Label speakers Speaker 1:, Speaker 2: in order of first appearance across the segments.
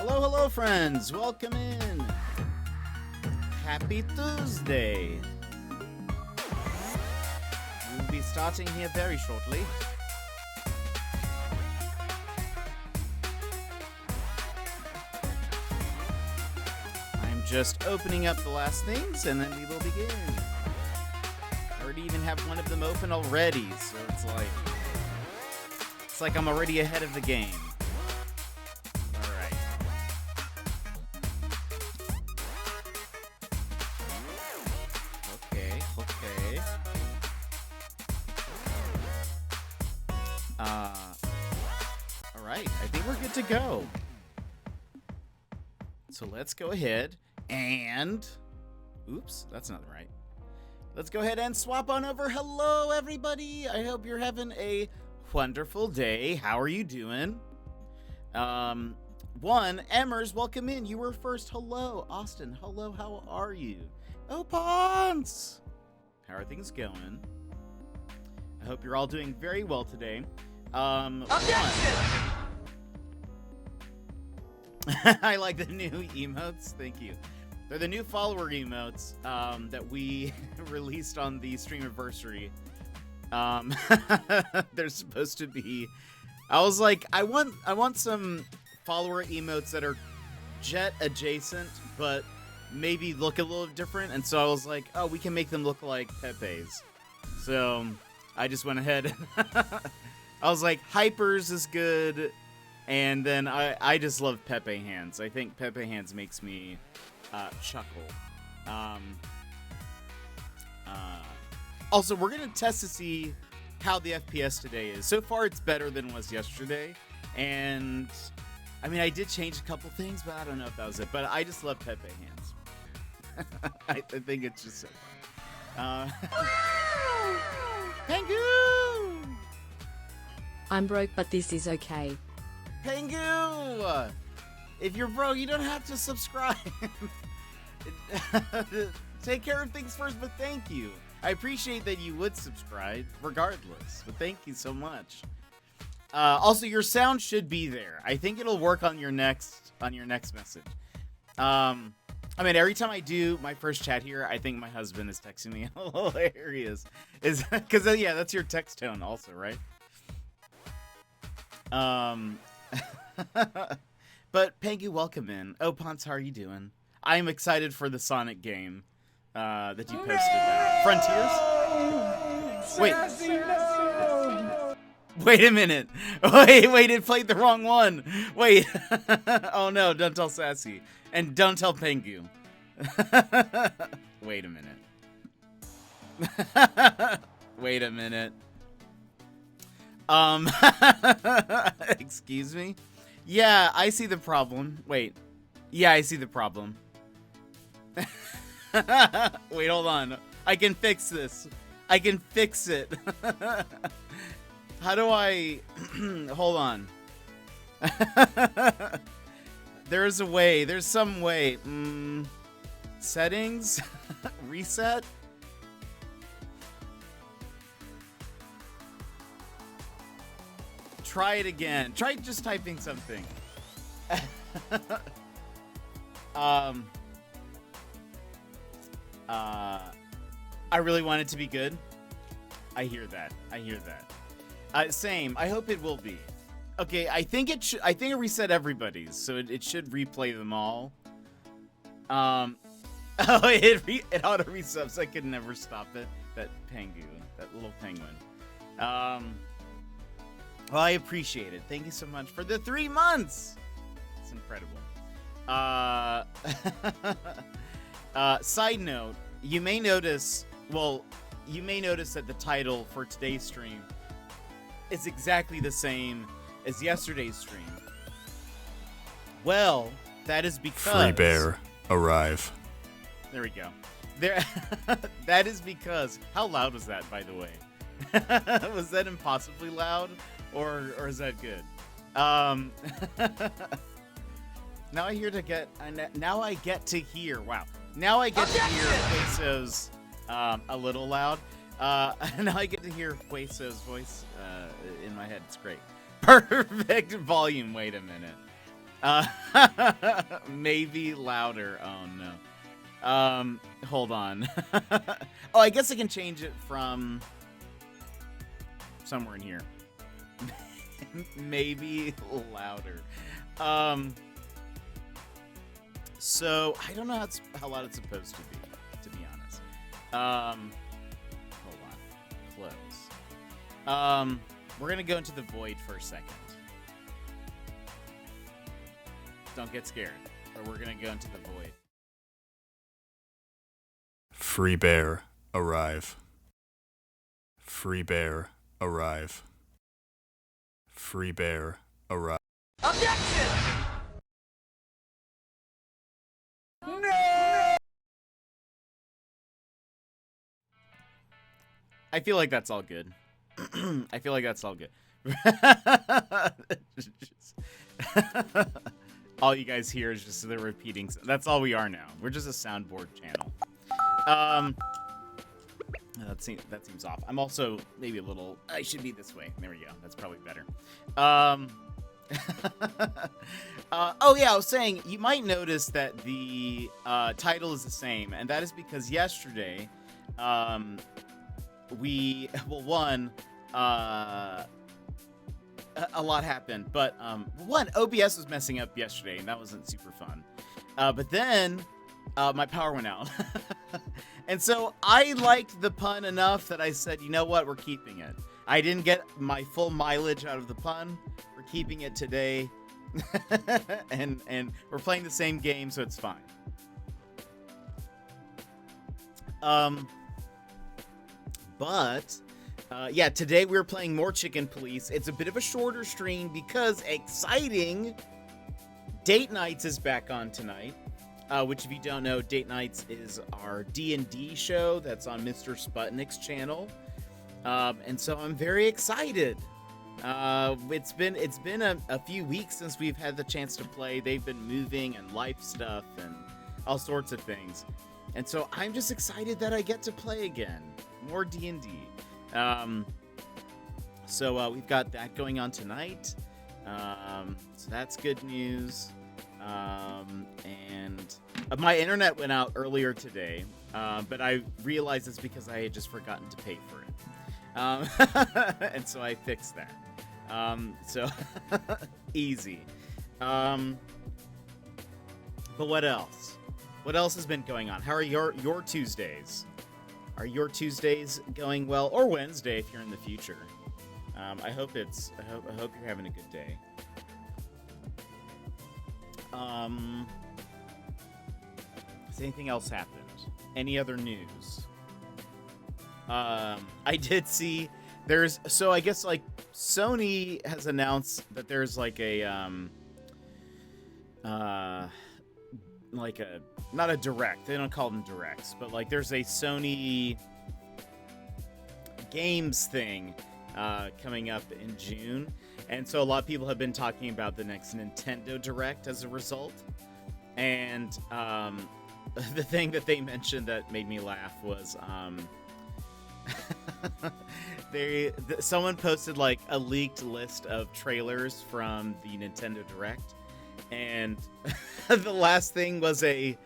Speaker 1: Hello, hello, friends. Welcome in. Happy Tuesday. We'll be starting here very shortly. I'm just opening up the last things, and then we will begin. I already even have one of them open already, so it's like I'm already ahead of the game. Alright, I think we're good to go. So let's go ahead and... Oops, that's not right. Let's go ahead and swap on over. Hello, everybody. I hope you're having a wonderful day. How are you doing? Emmers, welcome in. You were first. Hello, Austin. Hello, how are you? Oh, Ponce! How are things going? I hope you're all doing very well today. I like the new emotes. Thank you. They're the new follower emotes that we released on the Streamiversary. They're supposed to be. I was like, I want some follower emotes that are Jet adjacent, but maybe look a little different. And so I was like, oh, we can make them look like Pepe's. So I just went ahead. I was like, Hypers is good. And then I just love Pepe Hands. I think Pepe Hands makes me chuckle. Also, we're going to test to see how the FPS today is. So far, it's better than it was yesterday. And, I mean, I did change a couple things, but I don't know if that was it. But I just love Pepe Hands. I think it's just so fun. Pengu!
Speaker 2: I'm broke, but this is okay.
Speaker 1: Pengu! If you're broke, you don't have to subscribe. Take care of things first, but thank you. I appreciate that you would subscribe, regardless. But thank you so much. Also, your sound should be there. I think it'll work on your next message. I mean, every time I do my first chat here, I think my husband is texting me. Hilarious. Because, yeah, that's your text tone also, right? But Pengu, welcome in. Oh, Ponce, how are you doing? I'm excited for the Sonic game that you posted. Frontiers? Wait a minute. Wait, it played the wrong one. Wait. Oh no, don't tell Sassy. And don't tell Pengu. Wait a minute. Wait a minute. Excuse me? Yeah, I see the problem. Wait. Yeah, I see the problem. Wait, hold on. I can fix this. I can fix it. How do I... Hold on. There's a way. There's some way. Settings? Reset? Try it again. Try just typing something. I really want it to be good. I hear that. Same. I hope it will be. Okay, I think it reset everybody's, so it should replay them all. Oh, it auto resubs. I could never stop it. That Pengu, that little penguin. Well, I appreciate it. Thank you so much for the 3 months. It's incredible. Side note, you may notice that the title for today's stream is exactly the same as yesterday's stream. Well, that is because...
Speaker 3: Free bear, arrive.
Speaker 1: There we go. That is because... How loud was that, by the way? Was that impossibly loud? Or is that good? Now I get to hear. Wow. Now I get to hear Hueso's a little loud. Now I get to hear Hueso's voice in my head. It's great. Perfect volume. Wait a minute. Uh, maybe louder. Oh no. Hold on. Oh, I guess I can change it from somewhere in here. Maybe louder. So I don't know how loud it's supposed to be honest. Hold on. Close. We're gonna go into the void for a second. Don't get scared, or we're gonna go into the void.
Speaker 3: Free bear, arrive. Free bear, arrive. Free bear, arrive.
Speaker 4: Objection!
Speaker 1: I feel like that's all good. I feel like that's all good. All you guys hear is just the repeating. That's all we are now. We're just a soundboard channel. That seems off. I'm also maybe a little. I should be this way. There we go. That's probably better. Oh yeah, I was saying you might notice that the title is the same, and that is because yesterday, a lot happened, but one, OBS was messing up yesterday, and that wasn't super fun. But then my power went out, and so I liked the pun enough that I said, you know what, we're keeping it. I didn't get my full mileage out of the pun. We're keeping it today, and we're playing the same game, so it's fine. But yeah, today we're playing more Chicken Police. It's a bit of a shorter stream because exciting! Date Nights is back on tonight. Which, if you don't know, Date Nights is our D&D show that's on Mr. Sputnik's channel. And so I'm very excited. It's been a few weeks since we've had the chance to play. They've been moving and life stuff and all sorts of things. And so I'm just excited that I get to play again. More D&D. So we've got that going on tonight. So that's good news. And my internet went out earlier today, but I realized it's because I had just forgotten to pay for it. And so I fixed that. So easy. But what else? What else has been going on? How are your Tuesdays? Are your Tuesdays going well, or Wednesday if you're in the future? I hope you're having a good day. Has anything else happened? Any other news? I did see so I guess like Sony has announced that there's like a not a direct, they don't call them directs, but like there's a Sony games thing coming up in June, and so a lot of people have been talking about the next Nintendo Direct as a result. And the thing that they mentioned that made me laugh was someone posted like a leaked list of trailers from the Nintendo Direct, and the last thing was a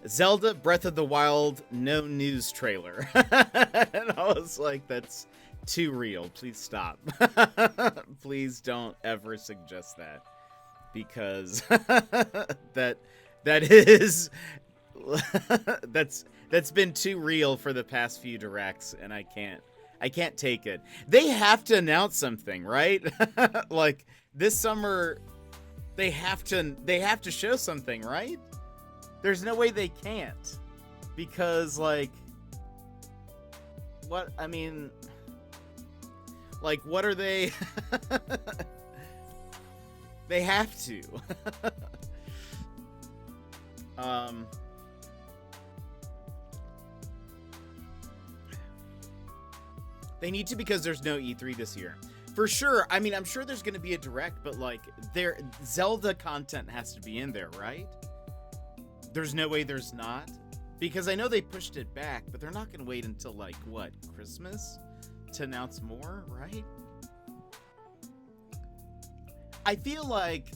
Speaker 1: Zelda Breath of the Wild no news trailer. And I was like, that's too real. Please stop. Please don't ever suggest that, because that is that's been too real for the past few directs, and I can't take it. They have to announce something, right? Like this summer they have to show something, right? There's no way they can't, because like what I mean, like what are they? They have to. They need to, because there's no E3 this year. For sure. I mean, I'm sure there's going to be a direct, but like Zelda content has to be in there, right? There's no way there's not, because I know they pushed it back, but they're not going to wait until like what, Christmas to announce more, right? I feel like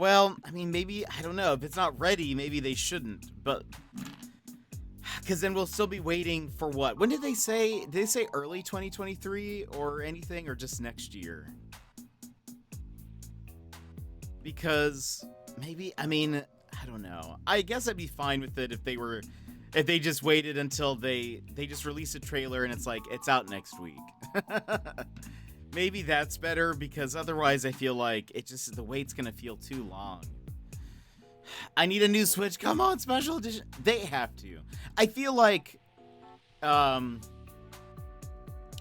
Speaker 1: Well, I mean, maybe, I don't know. If it's not ready, maybe they shouldn't. But, because then we'll still be waiting for what? When did they say? Did they say early 2023 or anything, or just next year? Because maybe, I mean, I don't know. I guess I'd be fine with it if they just waited until they just release a trailer and it's like, it's out next week. Maybe that's better, because otherwise I feel like the wait's gonna feel too long. I need a new Switch. Come on, special edition. They have to. I feel like,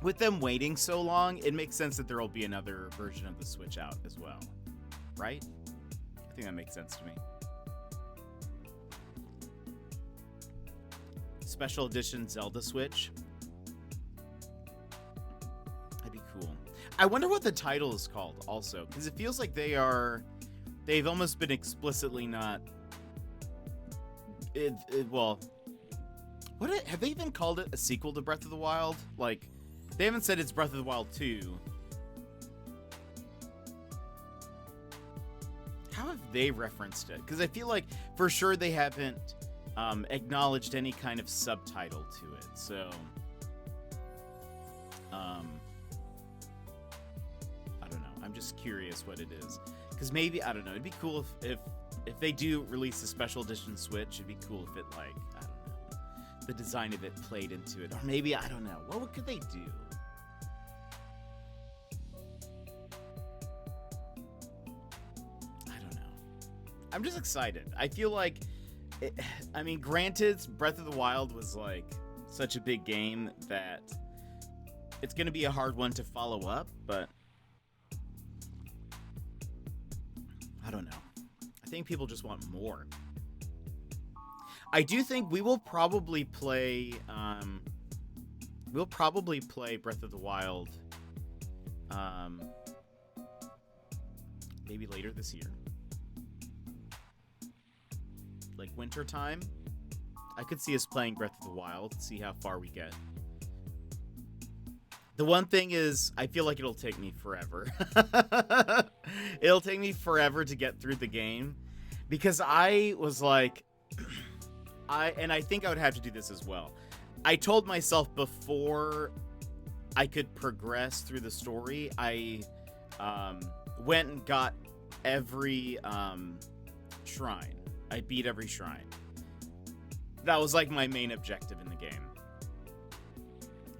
Speaker 1: with them waiting so long, it makes sense that there will be another version of the Switch out as well. Right? I think that makes sense to me. Special edition Zelda Switch. That'd be cool. I wonder what the title is called also, because it feels like they've almost been explicitly not, well, have they even called it a sequel to Breath of the Wild? Like, they haven't said it's Breath of the Wild 2. How have they referenced it? Because I feel like for sure they haven't acknowledged any kind of subtitle to it. So, I don't know. I'm just curious what it is. Because maybe, I don't know, it'd be cool if they do release a special edition Switch, it'd be cool if it, like, I don't know, the design of it played into it. Or maybe, I don't know, what could they do? I don't know. I'm just excited. I feel like, I mean, granted, Breath of the Wild was, like, such a big game that it's going to be a hard one to follow up, but I don't know. I think people just want more. I do think we will probably play Breath of the Wild maybe later this year. Like winter time. I could see us playing Breath of the Wild, see how far we get. The one thing is, I feel like it'll take me forever. It'll take me forever to get through the game. Because I was like, I think I would have to do this as well. I told myself before I could progress through the story, I went and got every shrine. I beat every shrine. That was like my main objective in the game.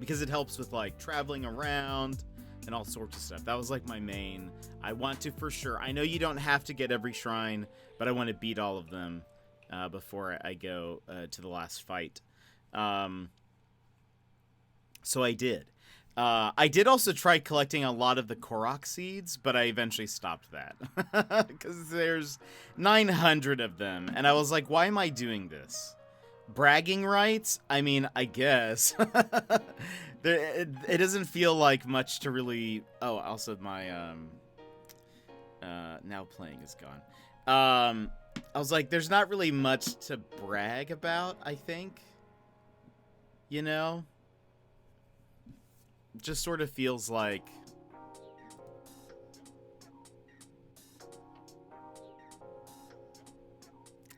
Speaker 1: Because it helps with like traveling around and all sorts of stuff. That was like my main. I want to for sure. I know you don't have to get every shrine, but I want to beat all of them before I go to the last fight. So I did. I did also try collecting a lot of the Korok seeds, but I eventually stopped that. Because there's 900 of them. And I was like, why am I doing this? Bragging rights? I mean, I guess. It doesn't feel like much to really... Oh, also my... now playing is gone. I was like, there's not really much to brag about, I think. You know? It just sort of feels like...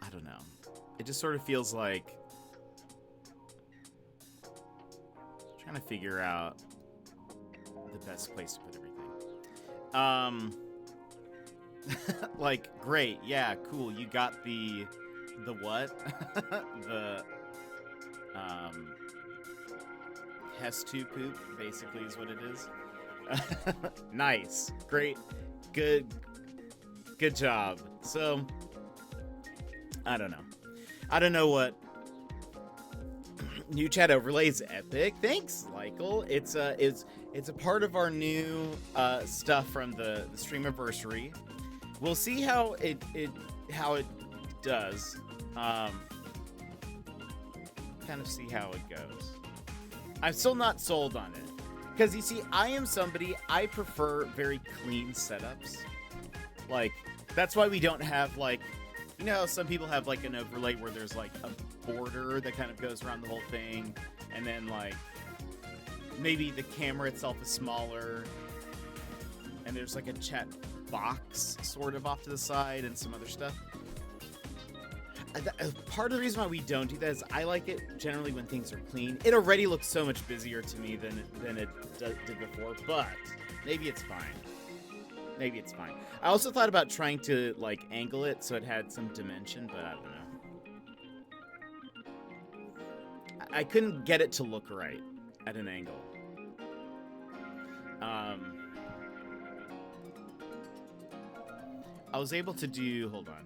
Speaker 1: I don't know. It just sort of feels like... trying to figure out the best place to put everything. Like, great, yeah, cool. You got the what? The Hess 2 poop, basically, is what it is. Nice, great, good job. So, I don't know what. New chat overlays epic. Thanks, Lykel. It's a part of our new stuff from the Streamiversary. We'll see how it does. Kind of see how it goes. I'm still not sold on it. Because, you see, I am somebody, I prefer very clean setups. Like, that's why we don't have, like, you know how some people have, like, an overlay where there's, like, a border that kind of goes around the whole thing, and then, like, maybe the camera itself is smaller, and there's, like, a chat box sort of off to the side and some other stuff. Part of the reason why we don't do that is I like it generally when things are clean. It already looks so much busier to me than it did before, but maybe it's fine. Maybe it's fine. I also thought about trying to like angle it so it had some dimension, but I don't know. I couldn't get it to look right at an angle. I was able to do, hold on.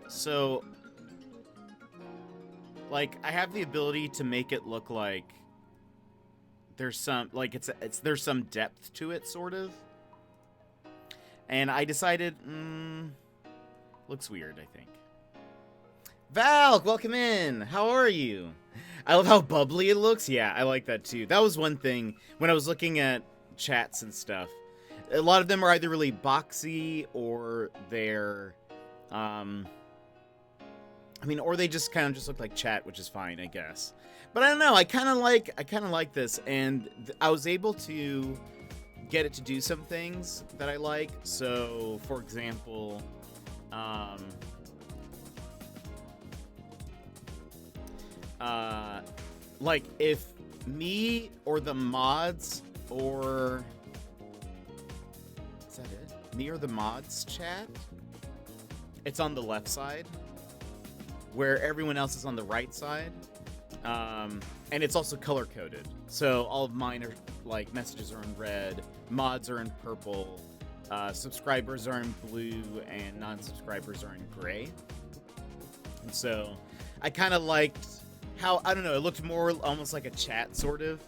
Speaker 1: So, like, I have the ability to make it look like there's some, like, there's some depth to it, sort of. And I decided, looks weird, I think. Val, welcome in. How are you? I love how bubbly it looks. Yeah, I like that too. That was one thing when I was looking at chats and stuff. A lot of them are either really boxy or they're, or they just kind of just look like chat, which is fine, I guess. But I don't know. I kind of like this, and I was able to get it to do some things that I like. So, for example, like if me or the mods or is that it? Me or the mods chat? It's on the left side, where everyone else is on the right side. And it's also color coded. So all of mine are like messages are in red, mods are in purple, subscribers are in blue, and non-subscribers are in gray. And so I kind of liked how, I don't know, it looked more almost like a chat sort of.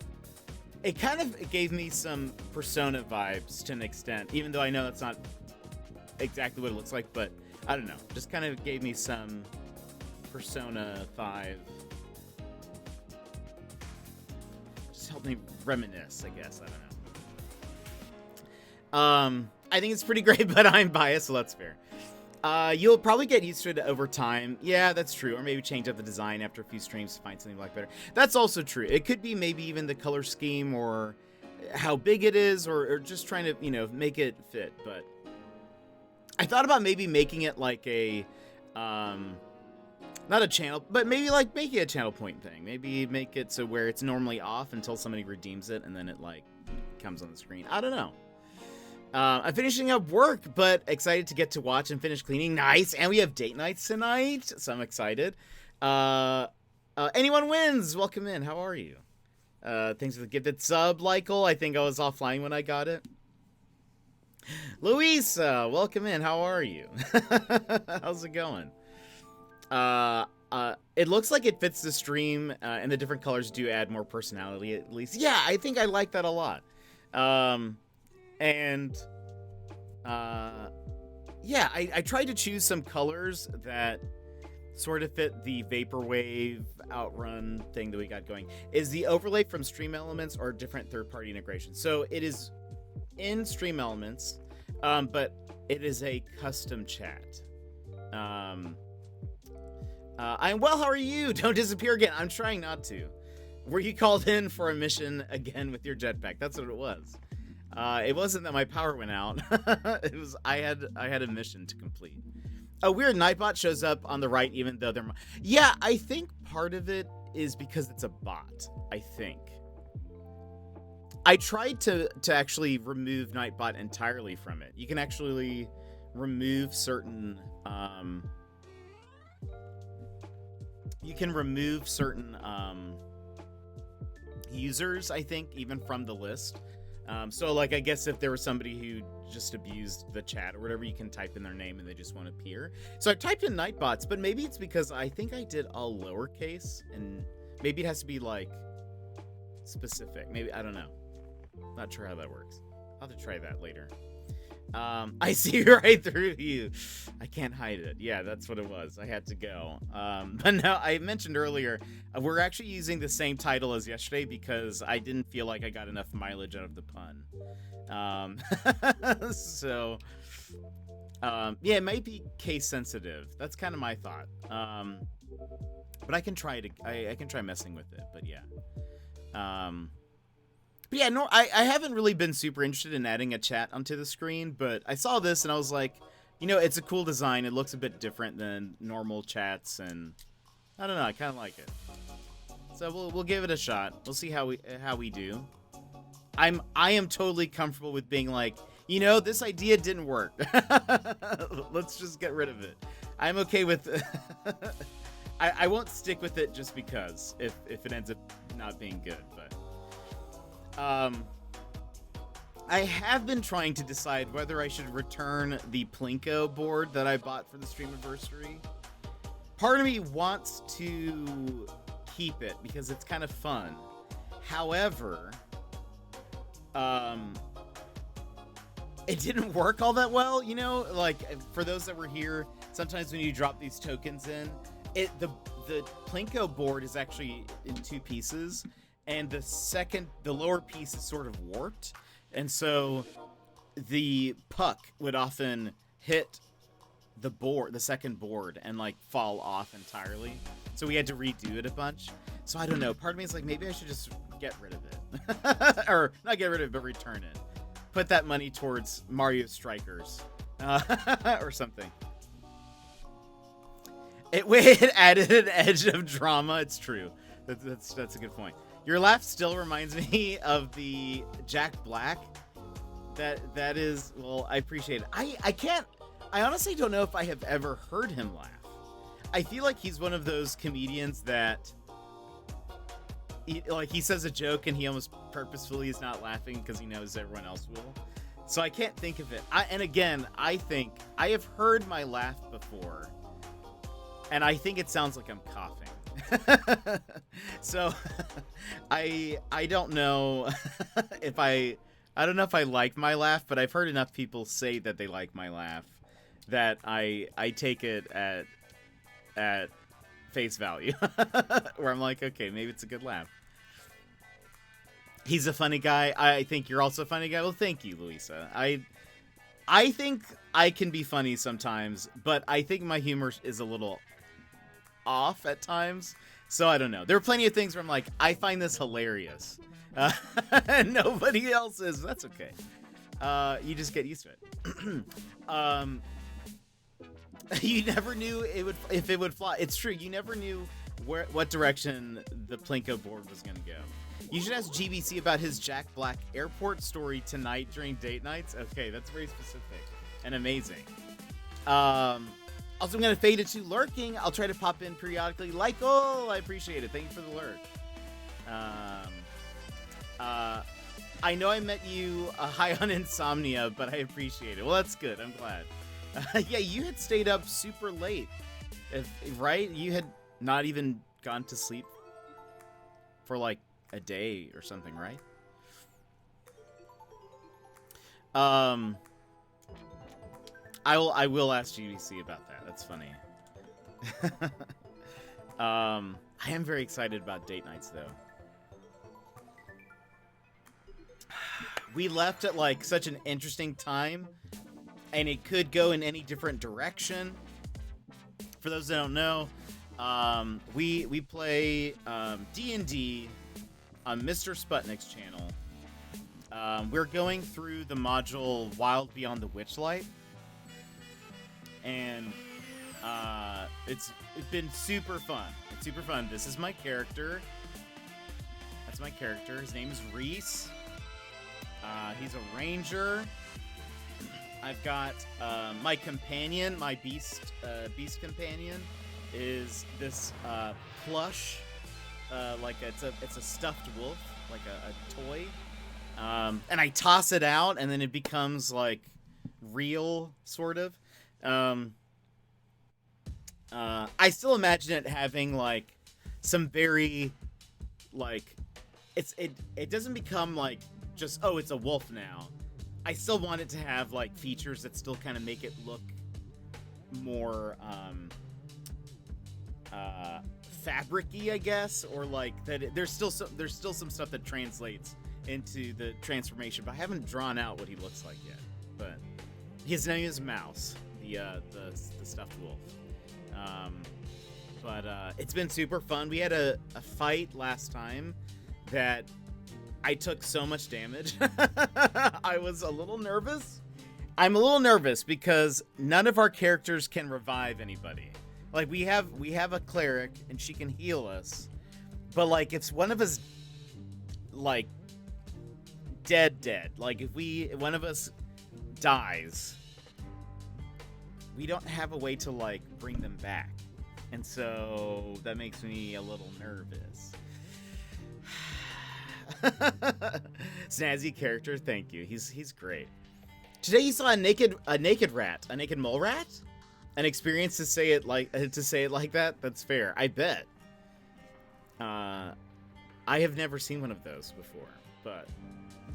Speaker 1: It kind of gave me some Persona vibes to an extent, even though I know that's not exactly what it looks like, but I don't know. Just kind of gave me some Persona 5. Just helped me reminisce, I guess. I don't know. I think it's pretty great, but I'm biased, so that's fair. You'll probably get used to it over time. Yeah, that's true. Or maybe change up the design after a few streams to find something you like better. That's also true. It could be maybe even the color scheme or how big it is or just trying to, make it fit. But I thought about maybe making it like a, not a channel, but maybe like making a channel point thing. Maybe make it so where it's normally off until somebody redeems it and then it like comes on the screen. I don't know. I'm finishing up work, but excited to get to watch and finish cleaning. Nice. And we have date nights tonight, so I'm excited. Anyone wins. Welcome in. How are you? Thanks for the gifted sub, Lykel. I think I was offline when I got it. Louisa, welcome in. How are you? How's it going? It looks like it fits the stream, and the different colors do add more personality, at least. Yeah, I think I like that a lot. Yeah, I tried to choose some colors that sort of fit the Vaporwave Outrun thing that we got going. Is the overlay from Stream Elements or different third-party integration? So it is in Stream Elements, but it is a custom chat. I'm well, how are you? Don't disappear again. I'm trying not to. Were you called in for a mission again with your jetpack? That's what it was. It wasn't that my power went out. It was I had a mission to complete. A weird Nightbot shows up on the right, even though they're. Yeah, I think part of it is because it's a bot. I think. I tried to actually remove Nightbot entirely from it. You can actually remove certain. You can remove certain users, I think, even from the list. So, like, I guess if there was somebody who just abused the chat or whatever, you can type in their name and they just won't appear. So I typed in Nightbots, but maybe it's because I think I did all lowercase, and maybe it has to be, like, specific. Maybe, I don't know. Not sure how that works. I'll have to try that later. I see right through you. I can't hide it. Yeah, that's what it was. I had to go. But no, I mentioned earlier, we're actually using the same title as yesterday because I didn't feel like I got enough mileage out of the pun. Yeah, it might be case sensitive. That's kind of my thought. But I can try I can try messing with it, but yeah. But yeah, no, I haven't really been super interested in adding a chat onto the screen, but I saw this and I was like, it's a cool design. It looks a bit different than normal chats, and I don't know, I kind of like it. So we'll give it a shot. We'll see how we do. I am totally comfortable with being like, this idea didn't work. Let's just get rid of it. I'm okay with I won't stick with it just because if it ends up not being good, but I have been trying to decide whether I should return the Plinko board that I bought for the Streamiversary. Part of me wants to keep it because it's kind of fun. However, it didn't work all that well, like for those that were here, sometimes when you drop these tokens in, the Plinko board is actually in two pieces, and the lower piece is sort of warped, and so the puck would often hit the second board and like fall off entirely. So we had to redo it a bunch. So I don't know. Part of me is like, maybe I should just get rid of it. Or not get rid of it, but return it. Put that money towards Mario Strikers. Or something. It added an edge of drama. It's true. That's a good point. Your laugh still reminds me of the Jack Black. That is, well, I appreciate it. I honestly don't know if I have ever heard him laugh. I feel like he's one of those comedians that he says a joke and he almost purposefully is not laughing because he knows everyone else will. So I can't think of it. And again, I think I have heard my laugh before, and I think it sounds like I'm coughing. So I don't know if I don't know if I like my laugh, but I've heard enough people say that they like my laugh that I take it at face value. Where I'm like, okay, maybe it's a good laugh. He's a funny guy. I think you're also a funny guy. Well, thank you, Luisa. I think I can be funny sometimes, but I think my humor is a little off at times. So I don't know. There are plenty of things where I'm like, I find this hilarious. And nobody else is. That's okay. You just get used to it. You never knew if it would fly. It's true. You never knew what direction the Plinko board was going to go. You should ask GBC about his Jack Black airport story tonight during date nights. Okay, that's very specific and amazing. Also, I'm going to fade it to lurking. I'll try to pop in periodically. I appreciate it. Thank you for the lurk. I know I met you high on insomnia, but I appreciate it. Well, that's good. I'm glad. Yeah, you had stayed up super late, right? You had not even gone to sleep for like a day or something, right? I will ask GDC about that. That's funny. I am very excited about date nights, though. We left at like such an interesting time, and it could go in any different direction. For those that don't know, we play D&D on Mr. Sputnik's channel. We're going through the module Wild Beyond the Witchlight, and it's been super fun. It's super fun. This is my character. That's my character. His name is Reese. He's a ranger. I've got my companion, my beast companion, is this plush, like it's a stuffed wolf, like a toy, and I toss it out, and then it becomes like real, sort of. I still imagine it having like some very like it doesn't become like just, oh, it's a wolf now. I still want it to have like features that still kind of make it look more fabric-y, I guess, or like that there's still some stuff that translates into the transformation, but I haven't drawn out what he looks like yet. But his name is Mouse, the stuffed wolf. But it's been super fun. We had a fight last time that I took so much damage. I was a little nervous. I'm a little nervous because none of our characters can revive anybody. Like we have a cleric and she can heal us. But like if one of us like dead, like if one of us dies, we don't have a way to like bring them back. And so that makes me a little nervous. Snazzy character, thank you. He's great. Today you saw a naked mole rat. An experience to say it like that. That's fair. I bet. I have never seen one of those before, but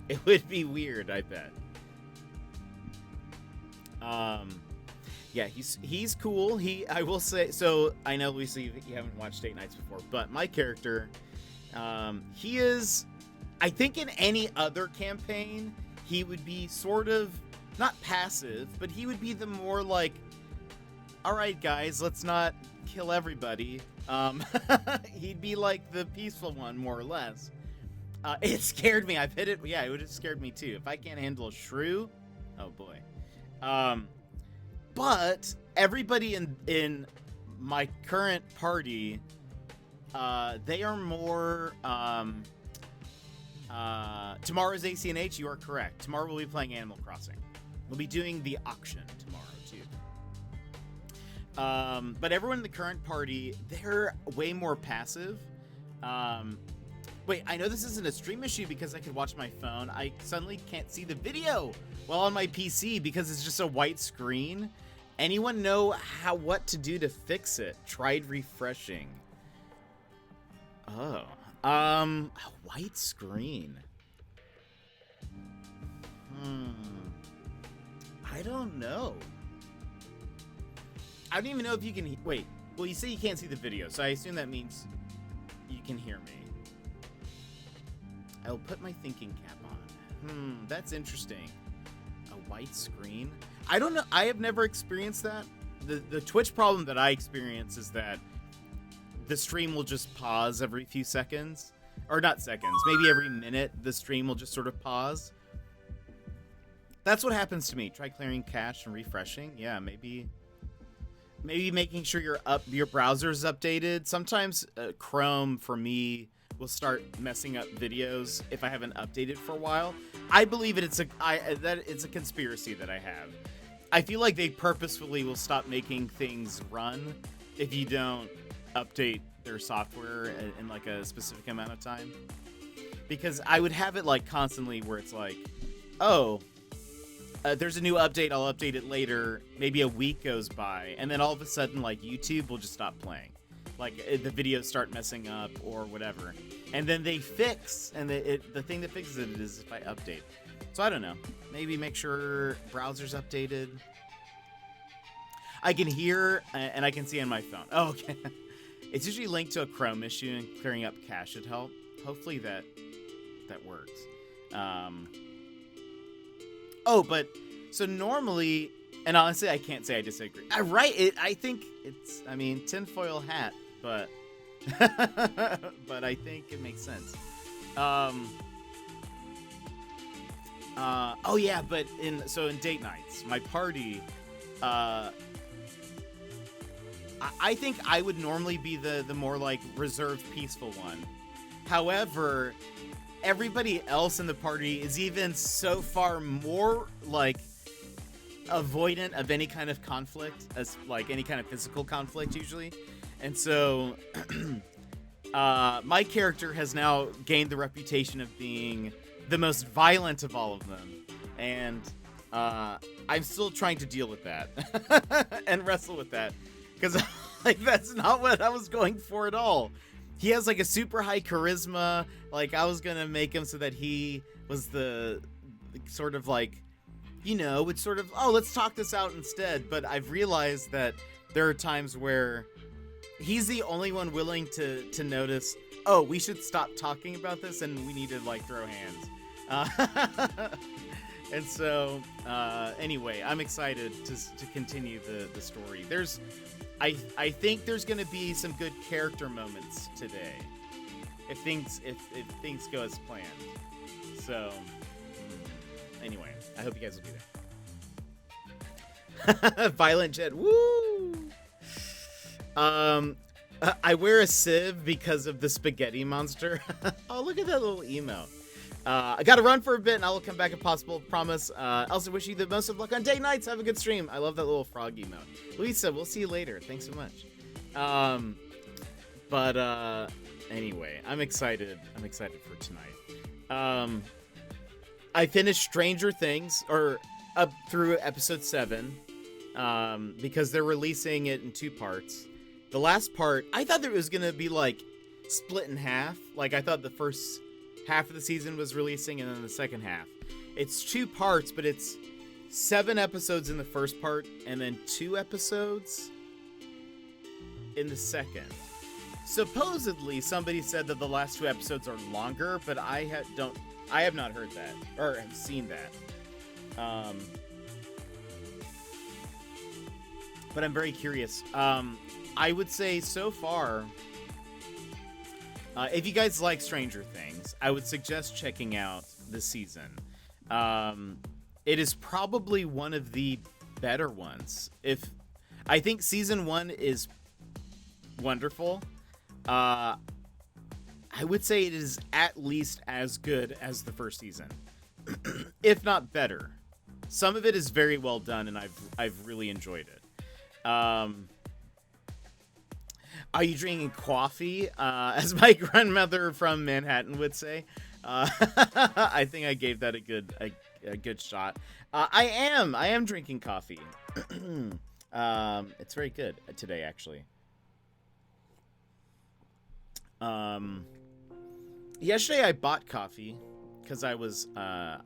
Speaker 1: it would be weird. I bet. Yeah, he's cool. I will say. So I know, Luisa, you haven't watched Date Nights before, but my character, he is. I think in any other campaign, he would be sort of not passive, but he would be the more like, all right, guys, let's not kill everybody. He'd be like the peaceful one, more or less. It scared me. I've hit it. Yeah, it would have scared me too. If I can't handle a shrew, oh boy. But everybody in my current party, they are more. Tomorrow's ACNH, you are correct. Tomorrow we'll be playing Animal Crossing. We'll be doing the auction tomorrow too. But everyone in the current party, they're way more passive. Wait, I know this isn't a stream issue because I could watch my phone. I suddenly can't see the video while on my PC because it's just a white screen. Anyone know what to do to fix it? Tried refreshing. Oh. A white screen. I don't know. I don't even know if you can... Wait. Well, you say you can't see the video, so I assume that means you can hear me. I'll put my thinking cap on. That's interesting. A white screen? I don't know. I have never experienced that. The Twitch problem that I experience is that the stream will just pause every few seconds. Or not seconds. Maybe every minute the stream will just sort of pause. That's what happens to me. Try clearing cache and refreshing. Yeah, maybe making sure your browser's updated. Sometimes Chrome, for me, will start messing up videos if I haven't updated for a while. I believe it's a conspiracy that I have. I feel like they purposefully will stop making things run if you don't update their software in like a specific amount of time. Because I would have it like constantly where it's like, oh, there's a new update, I'll update it later. Maybe a week goes by, and then all of a sudden, like, YouTube will just stop playing. Like, the videos start messing up or whatever. And then they fix, and the thing that fixes it is if I update. So I don't know. Maybe make sure browser's updated. I can hear, and I can see on my phone. Oh, okay. It's usually linked to a Chrome issue, and clearing up cache should help. Hopefully that works. Oh, but so normally, and honestly, I can't say I disagree. I think it's, tinfoil hat, but but I think it makes sense. Oh yeah, but in date nights, my party, I think I would normally be the more like reserved, peaceful one. However, everybody else in the party is even so far more like avoidant of any kind of conflict, as like any kind of physical conflict usually. And so my character has now gained the reputation of being the most violent of all of them, and I'm still trying to deal with that and wrestle with that, because like that's not what I was going for at all. He has like a super high charisma. Like I was gonna make him so that he was the sort of like, would sort of, oh, let's talk this out instead. But I've realized that there are times where he's the only one willing to notice, oh, we should stop talking about this and we need to like throw hands. And so anyway, I'm excited to continue the story. I think there's gonna be some good character moments today if things go as planned. So, anyway, I hope you guys will be there. Violent Jet, woo! I wear a sieve because of the spaghetti monster. Oh, look at that little emo. I gotta run for a bit and I will come back if possible, promise. Also wish you the most of luck on date nights. Have a good stream. I love that little frog emote. Lisa, we'll see you later. Thanks so much. Anyway, I'm excited. I'm excited for tonight. I finished Stranger Things, or up through episode 7, because they're releasing it in 2 parts. The last part, I thought that it was gonna be like split in half. Like I thought the first half of the season was releasing and then the second half. It's 2 parts, but it's 7 episodes in the first part and then 2 episodes in the second. Supposedly, somebody said that the last 2 episodes are longer, but I have not heard that or have seen that. But I'm very curious. I would say so far, if you guys like Stranger Things, I would suggest checking out this season. It is probably one of the better ones. I think season 1 is wonderful. I would say it is at least as good as the first season, if not better. Some of it is very well done, and I've really enjoyed it. Are you drinking coffee? As my grandmother from Manhattan would say. I think I gave that a good shot. I am drinking coffee. It's very good today, actually. Yesterday I bought coffee because I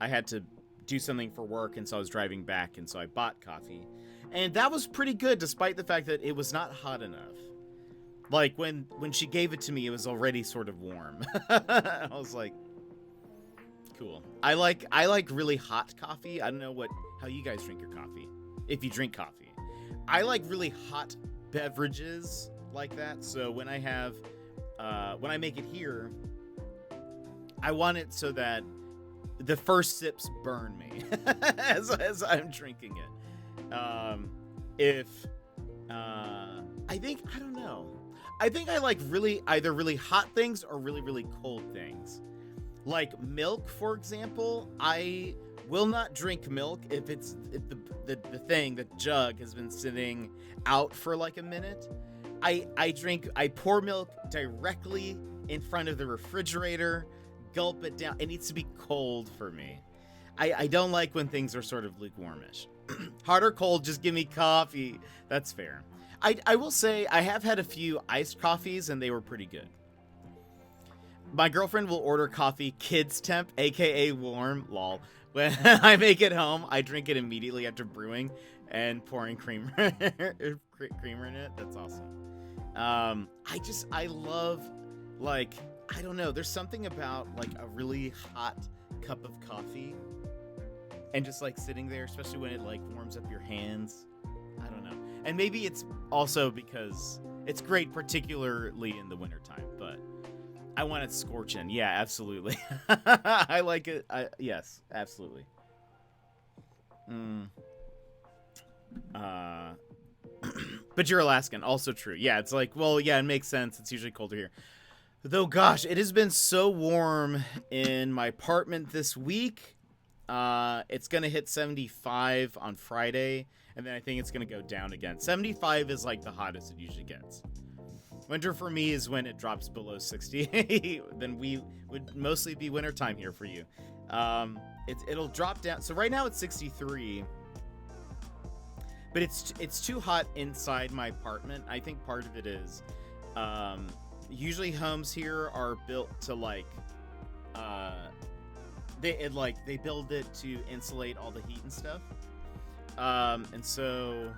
Speaker 1: had to do something for work, and so I was driving back, and so I bought coffee, and that was pretty good despite the fact that it was not hot enough. Like when she gave it to me, it was already sort of warm. I was like, cool. I like really hot coffee. I don't know how you guys drink your coffee, if you drink coffee. I like really hot beverages like that. So when I make it here, I want it so that the first sips burn me as I'm drinking it. I think I like either really hot things or really, really cold things. Like milk, for example. I will not drink milk if the jug has been sitting out for like a minute. I pour milk directly in front of the refrigerator, gulp it down. It needs to be cold for me. I don't like when things are sort of lukewarmish. Hot or cold, just give me coffee. That's fair. I will say I have had a few iced coffees and they were pretty good. My girlfriend will order coffee kids temp, aka warm, lol. When I make it home, I drink it immediately after brewing and pouring creamer in it. That's awesome. I love, like, I don't know, there's something about like a really hot cup of coffee and just like sitting there, especially when it like warms up your hands. I don't know. And maybe it's also because it's great, particularly in the wintertime, but I want it scorching. Yeah, absolutely. I like it. Yes, absolutely. But you're Alaskan. Also true. Yeah, it's like, well, yeah, it makes sense. It's usually colder here. Though, gosh, it has been so warm in my apartment this week. It's going to hit 75 on Friday, and then I think it's going to go down again. 75 is like the hottest it usually gets. Winter for me is when it drops below 60. Then we would mostly be wintertime here for you. It'll drop down. So right now it's 63. But it's too hot inside my apartment. I think part of it is usually homes here are built to like they build it to insulate all the heat and stuff. And so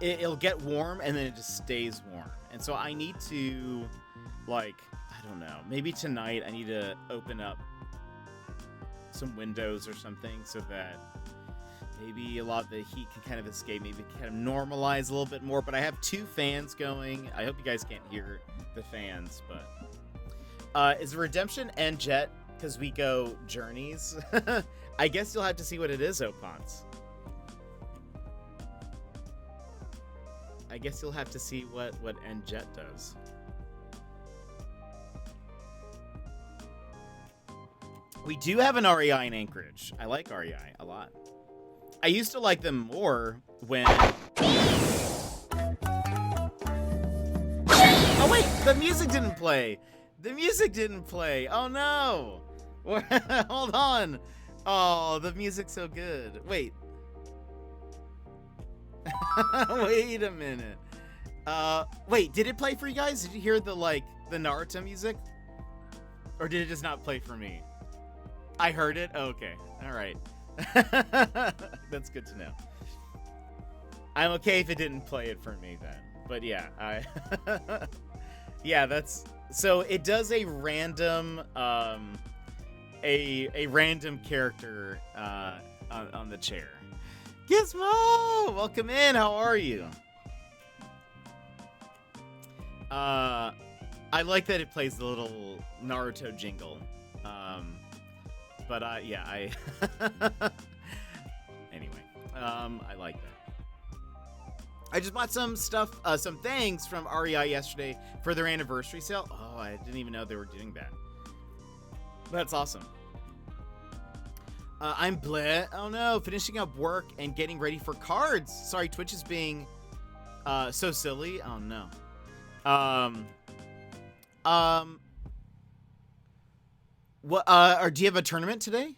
Speaker 1: it'll get warm and then it just stays warm. And so I need to, like, I don't know, maybe tonight I need to open up some windows or something so that maybe a lot of the heat can kind of escape, maybe kind of normalize a little bit more. But I have 2 fans going. I hope you guys can't hear the fans, but Is Redemption and Jet because we go journeys? I guess you'll have to see what it is, Opons. I guess you'll have to see what End Jet does. We do have an REI in Anchorage. I like REI a lot. I used to like them more when... Oh wait, the music didn't play. The music didn't play. Oh no. Hold on. Oh, the music's so good. Wait. Wait a minute. Wait, did it play for you guys? Did you hear the Naruto music? Or did it just not play for me? I heard it? Oh, okay. All right. That's good to know. I'm okay if it didn't play it for me then. But yeah, yeah, that's... So it does a random, a random character, on the chair. Gizmo! Welcome in, how are you? I like that it plays the little Naruto jingle. But yeah, anyway, I like that. I just bought some stuff, some things from REI yesterday for their anniversary sale. Oh, I didn't even know they were doing that. That's awesome. I'm bleh. Oh no, finishing up work and getting ready for cards. Sorry, Twitch is being so silly. Oh no. What? Or do you have a tournament today?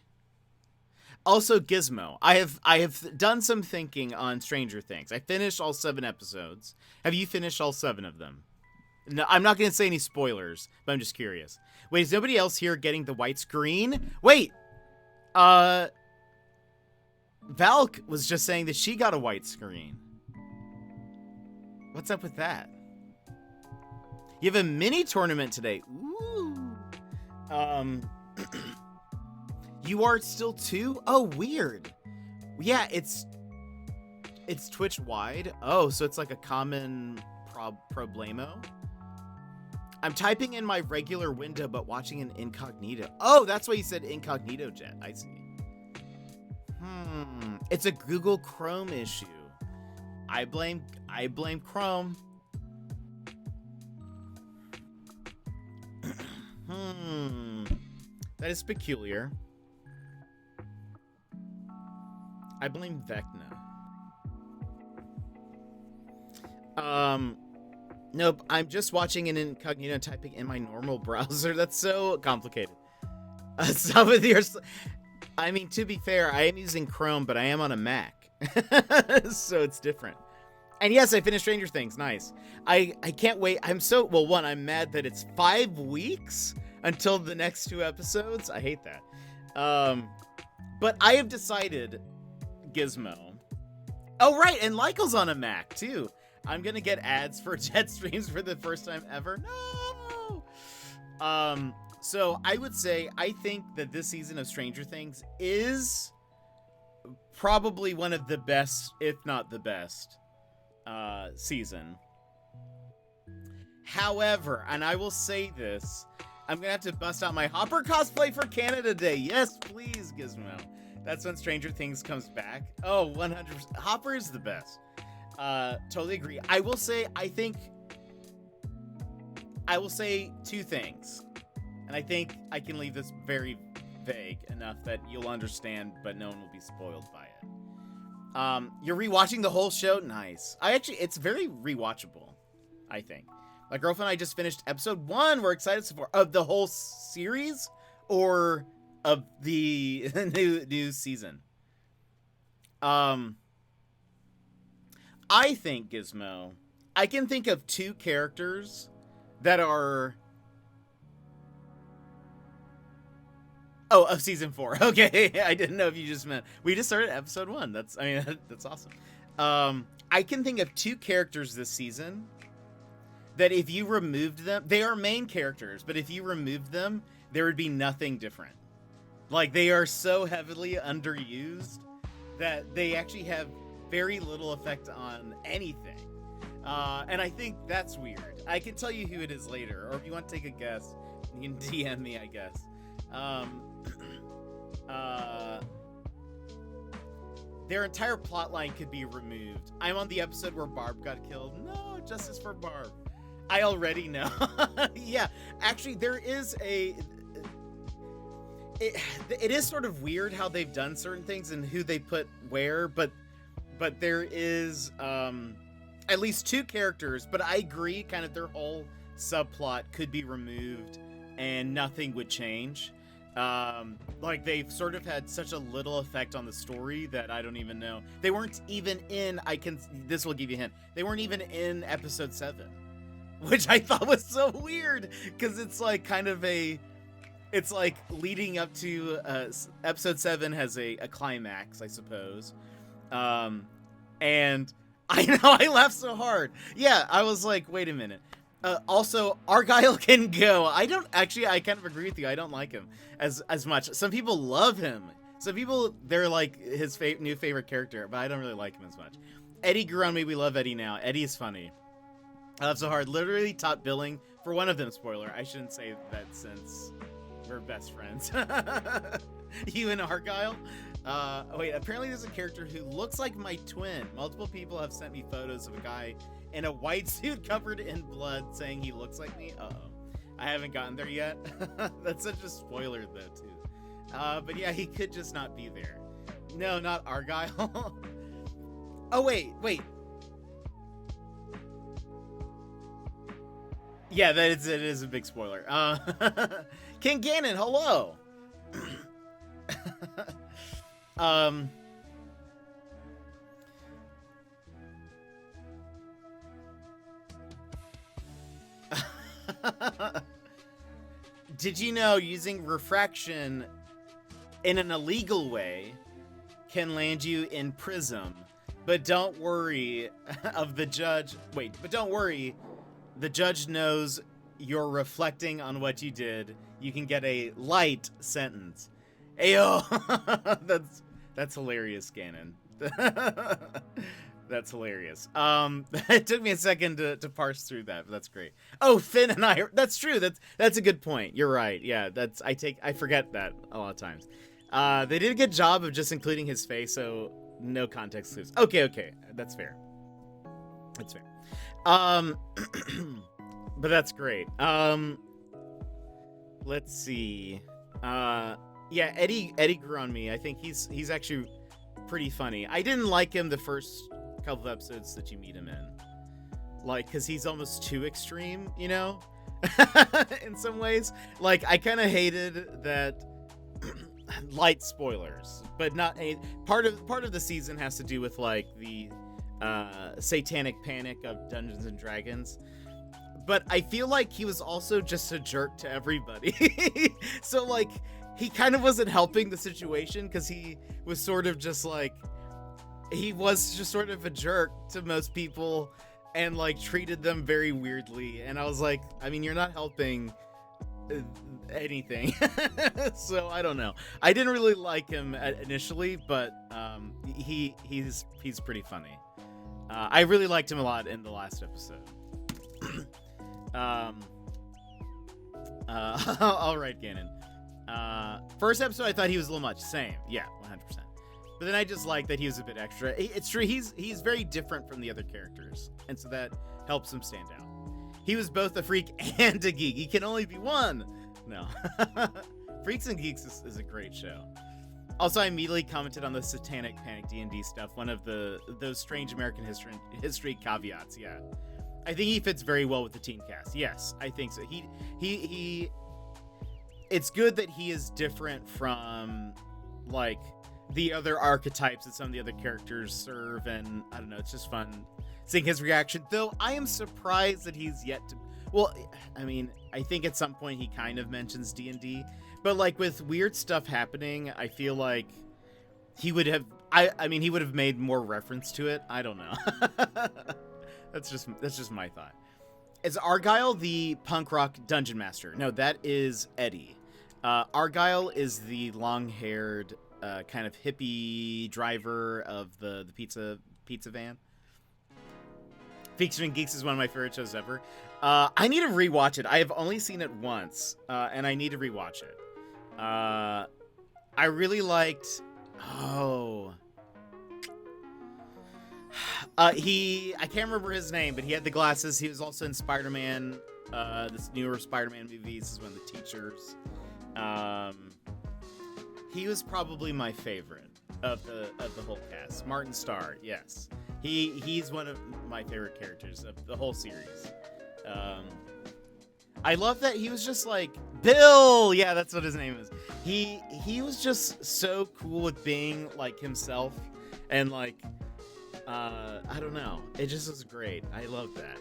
Speaker 1: Also, Gizmo. I have done some thinking on Stranger Things. I finished all 7 episodes. Have you finished all 7 of them? No, I'm not going to say any spoilers, but I'm just curious. Wait, is nobody else here getting the white screen? Wait! Valk was just saying that she got a white screen. What's up with that? You have a mini tournament today. Ooh. You are still 2? Oh, weird. Yeah, it's Twitch wide. Oh, so it's like a common problemo. I'm typing in my regular window, but watching an incognito. Oh, that's why you said incognito, Jet. I see. It's a Google Chrome issue. I blame Chrome. That is peculiar. I blame Vecna. Nope, I'm just watching an incognito and typing in my normal browser. That's so complicated. Some of yours... I mean, to be fair, I am using Chrome, but I am on a Mac. So it's different. And yes, I finished Stranger Things. Nice. I can't wait. I'm mad that it's 5 weeks until the next 2 episodes. I hate that. But I have decided, Gizmo. Oh, right, and Lykel's on a Mac, too. I'm going to get ads for Jet streams for the first time ever. No! So I would say, I think that this season of Stranger Things is probably one of the best, if not the best, season. However, and I will say this, I'm gonna have to bust out my Hopper cosplay for Canada Day. Yes, please, Gizmo. That's when Stranger Things comes back. Oh, 100%. Hopper is the best. Totally agree. I will say 2 things. And I think I can leave this very vague enough that you'll understand, but no one will be spoiled by it. You're rewatching the whole show? Nice. It's very rewatchable, I think. My girlfriend and I just finished episode 1. We're excited so far. Of the whole series or of the new season? I think, Gizmo, I can think of 2 characters that are... Oh, of season 4. Okay, I didn't know if you just meant... We just started episode 1. That's awesome. I can think of 2 characters this season that if you removed them... They are main characters, but if you removed them, there would be nothing different. Like, they are so heavily underused that they actually have very little effect on anything. And I think that's weird. I can tell you who it is later, or if you want to take a guess, You can DM me, I guess. Their entire plotline could be removed. I'm on the episode where Barb got killed. No, justice for Barb. I already know. Yeah, actually, there is a... It is sort of weird how they've done certain things and who they put where, but there is at least 2 characters, but I agree kind of their whole subplot could be removed and nothing would change. Like they've sort of had such a little effect on the story that I don't even know. They weren't even in, this will give you a hint, they weren't even in episode 7, which I thought was so weird because it's like kind of it's like leading up to episode 7 has a climax, I suppose. And I know I laughed so hard. Yeah, I was like, wait a minute. Also, Argyle can go. I kind of agree with you. I don't like him as much. Some people love him. Some people, they're like his new favorite character, but I don't really like him as much. Eddie grew on me. We love Eddie now. Eddie's funny. I laughed so hard. Literally top billing for one of them. Spoiler. I shouldn't say that since we're best friends. You and Argyle? Wait, apparently there's a character who looks like my twin. Multiple people have sent me photos of a guy in a white suit covered in blood saying he looks like me. Uh-oh. I haven't gotten there yet. That's such a spoiler, though, too. But yeah, he could just not be there. No, not Argyle. Oh, wait. Yeah, it is a big spoiler. King Ganon, hello! Did you know using refraction in an illegal way can land you in prison? But don't worry the judge knows you're reflecting on what you did. You can get a light sentence. Ayo! That's hilarious, Ganon. That's hilarious. It took me a second to parse through that, but that's great. Oh, Finn and I. That's true. That's a good point. You're right. Yeah, I forget that a lot of times. They did a good job of just including his face, so no context clues. Okay, that's fair. That's fair. But that's great. Let's see. Yeah, Eddie grew on me. I think he's actually pretty funny. I didn't like him the first couple of episodes that you meet him in, like, because he's almost too extreme, you know. In some ways, like, I kind of hated that. Light spoilers, but not a part of the season has to do with like the satanic panic of Dungeons and Dragons. But I feel like he was also just a jerk to everybody. So like he kind of wasn't helping the situation because he was sort of just like sort of a jerk to most people and like treated them very weirdly. And I was like, I mean, you're not helping anything. So I don't know. I didn't really like him initially, but he's pretty funny. I really liked him a lot in the last episode. All right, Ganon. First episode, I thought he was a little much. Same, yeah, 100%. But then I just like that he was a bit extra. It's true. He's very different from the other characters, and so that helps him stand out. He was both a freak and a geek. He can only be one. No. Freaks and Geeks is a great show. Also, I immediately commented on the Satanic Panic D&D stuff, one of those strange American history caveats, yeah. I think he fits very well with the teen cast. Yes, I think so. He it's good that he is different from, like, the other archetypes that some of the other characters serve, and I don't know, it's just fun seeing his reaction. Though I am surprised that he's yet to... Well, I mean, I think at some point he kind of mentions D&D, but like with weird stuff happening, I feel like he would have... I mean, he would have made more reference to it. I don't know. That's just my thought. Is Argyle the punk rock dungeon master? No, that is Eddie. Argyle is the long-haired kind of hippie driver of the pizza van. Freaks and Geeks is one of my favorite shows ever. I need to rewatch it. I have only seen it once, and I need to rewatch it. I really liked. Oh. I can't remember his name, but he had the glasses. He was also in Spider-Man, this newer Spider-Man movies. This is one of the teachers. He was probably my favorite of the whole cast. Martin Starr, yes. He's one of my favorite characters of the whole series. I love that he was just like Bill. Yeah, that's what his name is. He was just so cool with being like himself, and like I don't know. It just was great. I love that.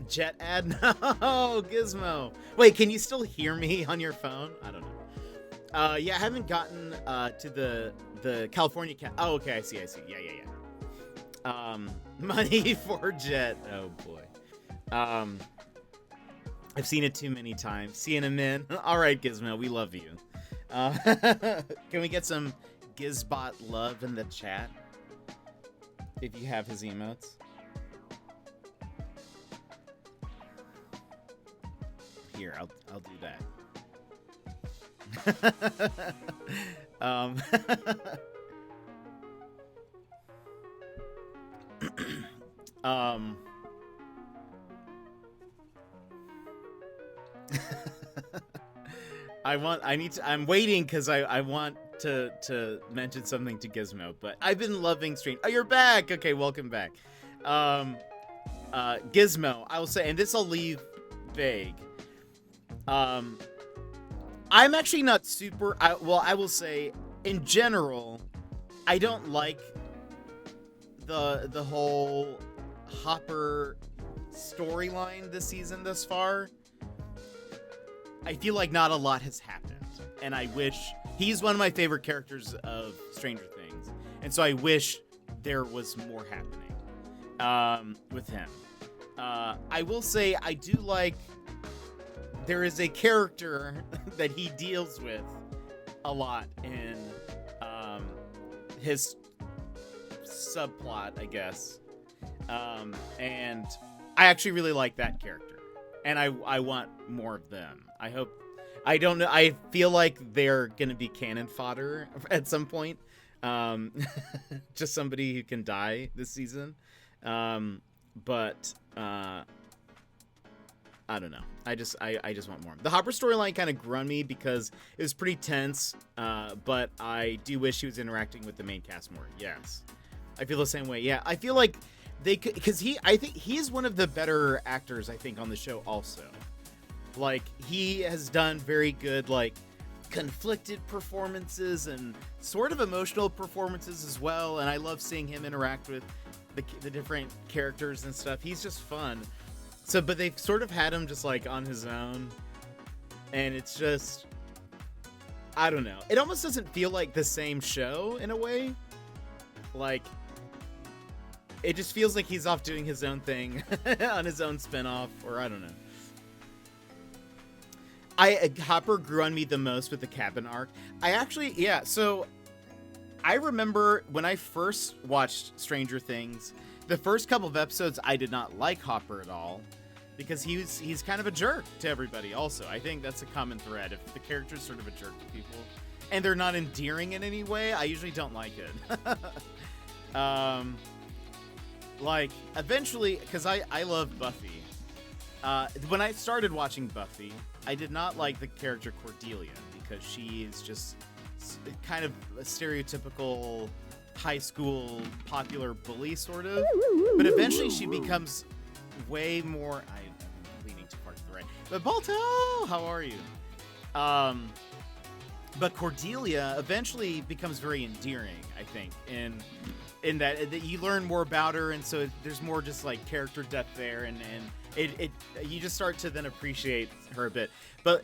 Speaker 1: Jet ad? No, Gizmo. Wait, can you still hear me on your phone? I don't know. Yeah, I haven't gotten to the California Oh, okay, I see. Yeah. Money for Jet. Oh boy. I've seen it too many times. Seeing him in. All right, Gizmo, we love you. Can we get some Gizbot love in the chat? If you have his emotes. Here, I'll do that. I'm waiting because I want to mention something to Gizmo, but I've been loving Strange. Oh, you're back. Okay, welcome back. Gizmo, I will say, and this I'll leave vague. I'm actually not super. I will say, in general, I don't like the whole Hopper storyline this season thus far. I feel like not a lot has happened, and I wish he's one of my favorite characters of Stranger Things, and so I wish there was more happening with him. I will say I do like there is a character that he deals with a lot in his subplot, I guess, and I actually really like that character, and I want more of them. I hope. I don't know. I feel like they're gonna be cannon fodder at some point. Just somebody who can die this season. But I don't know. I just want more. The Hopper storyline kind of grew me because it was pretty tense. But I do wish he was interacting with the main cast more. Yes, I feel the same way. Yeah, I feel like they could, because I think he's one of the better actors I think on the show also. Like, he has done very good, like, conflicted performances and sort of emotional performances as well. And I love seeing him interact with the different characters and stuff. He's just fun. So, but they've sort of had him just, like, on his own. And it's just, I don't know. It almost doesn't feel like the same show in a way. Like, it just feels like he's off doing his own thing on his own spinoff, or I don't know. Hopper grew on me the most with the cabin arc. So I remember when I first watched Stranger Things, the first couple of episodes I did not like Hopper at all because he's kind of a jerk to everybody also. I think that's a common thread. If the character's sort of a jerk to people and they're not endearing in any way, I usually don't like it. Like, eventually, because I love Buffy. When I started watching Buffy, I did not like the character Cordelia because she is just kind of a stereotypical high school popular bully, sort of. But eventually she becomes way more... I'm leaning too far to the right. But Balto, how are you? But Cordelia eventually becomes very endearing, I think, in that you learn more about her, and so there's more just like character depth there, and you just start to then appreciate her a bit. But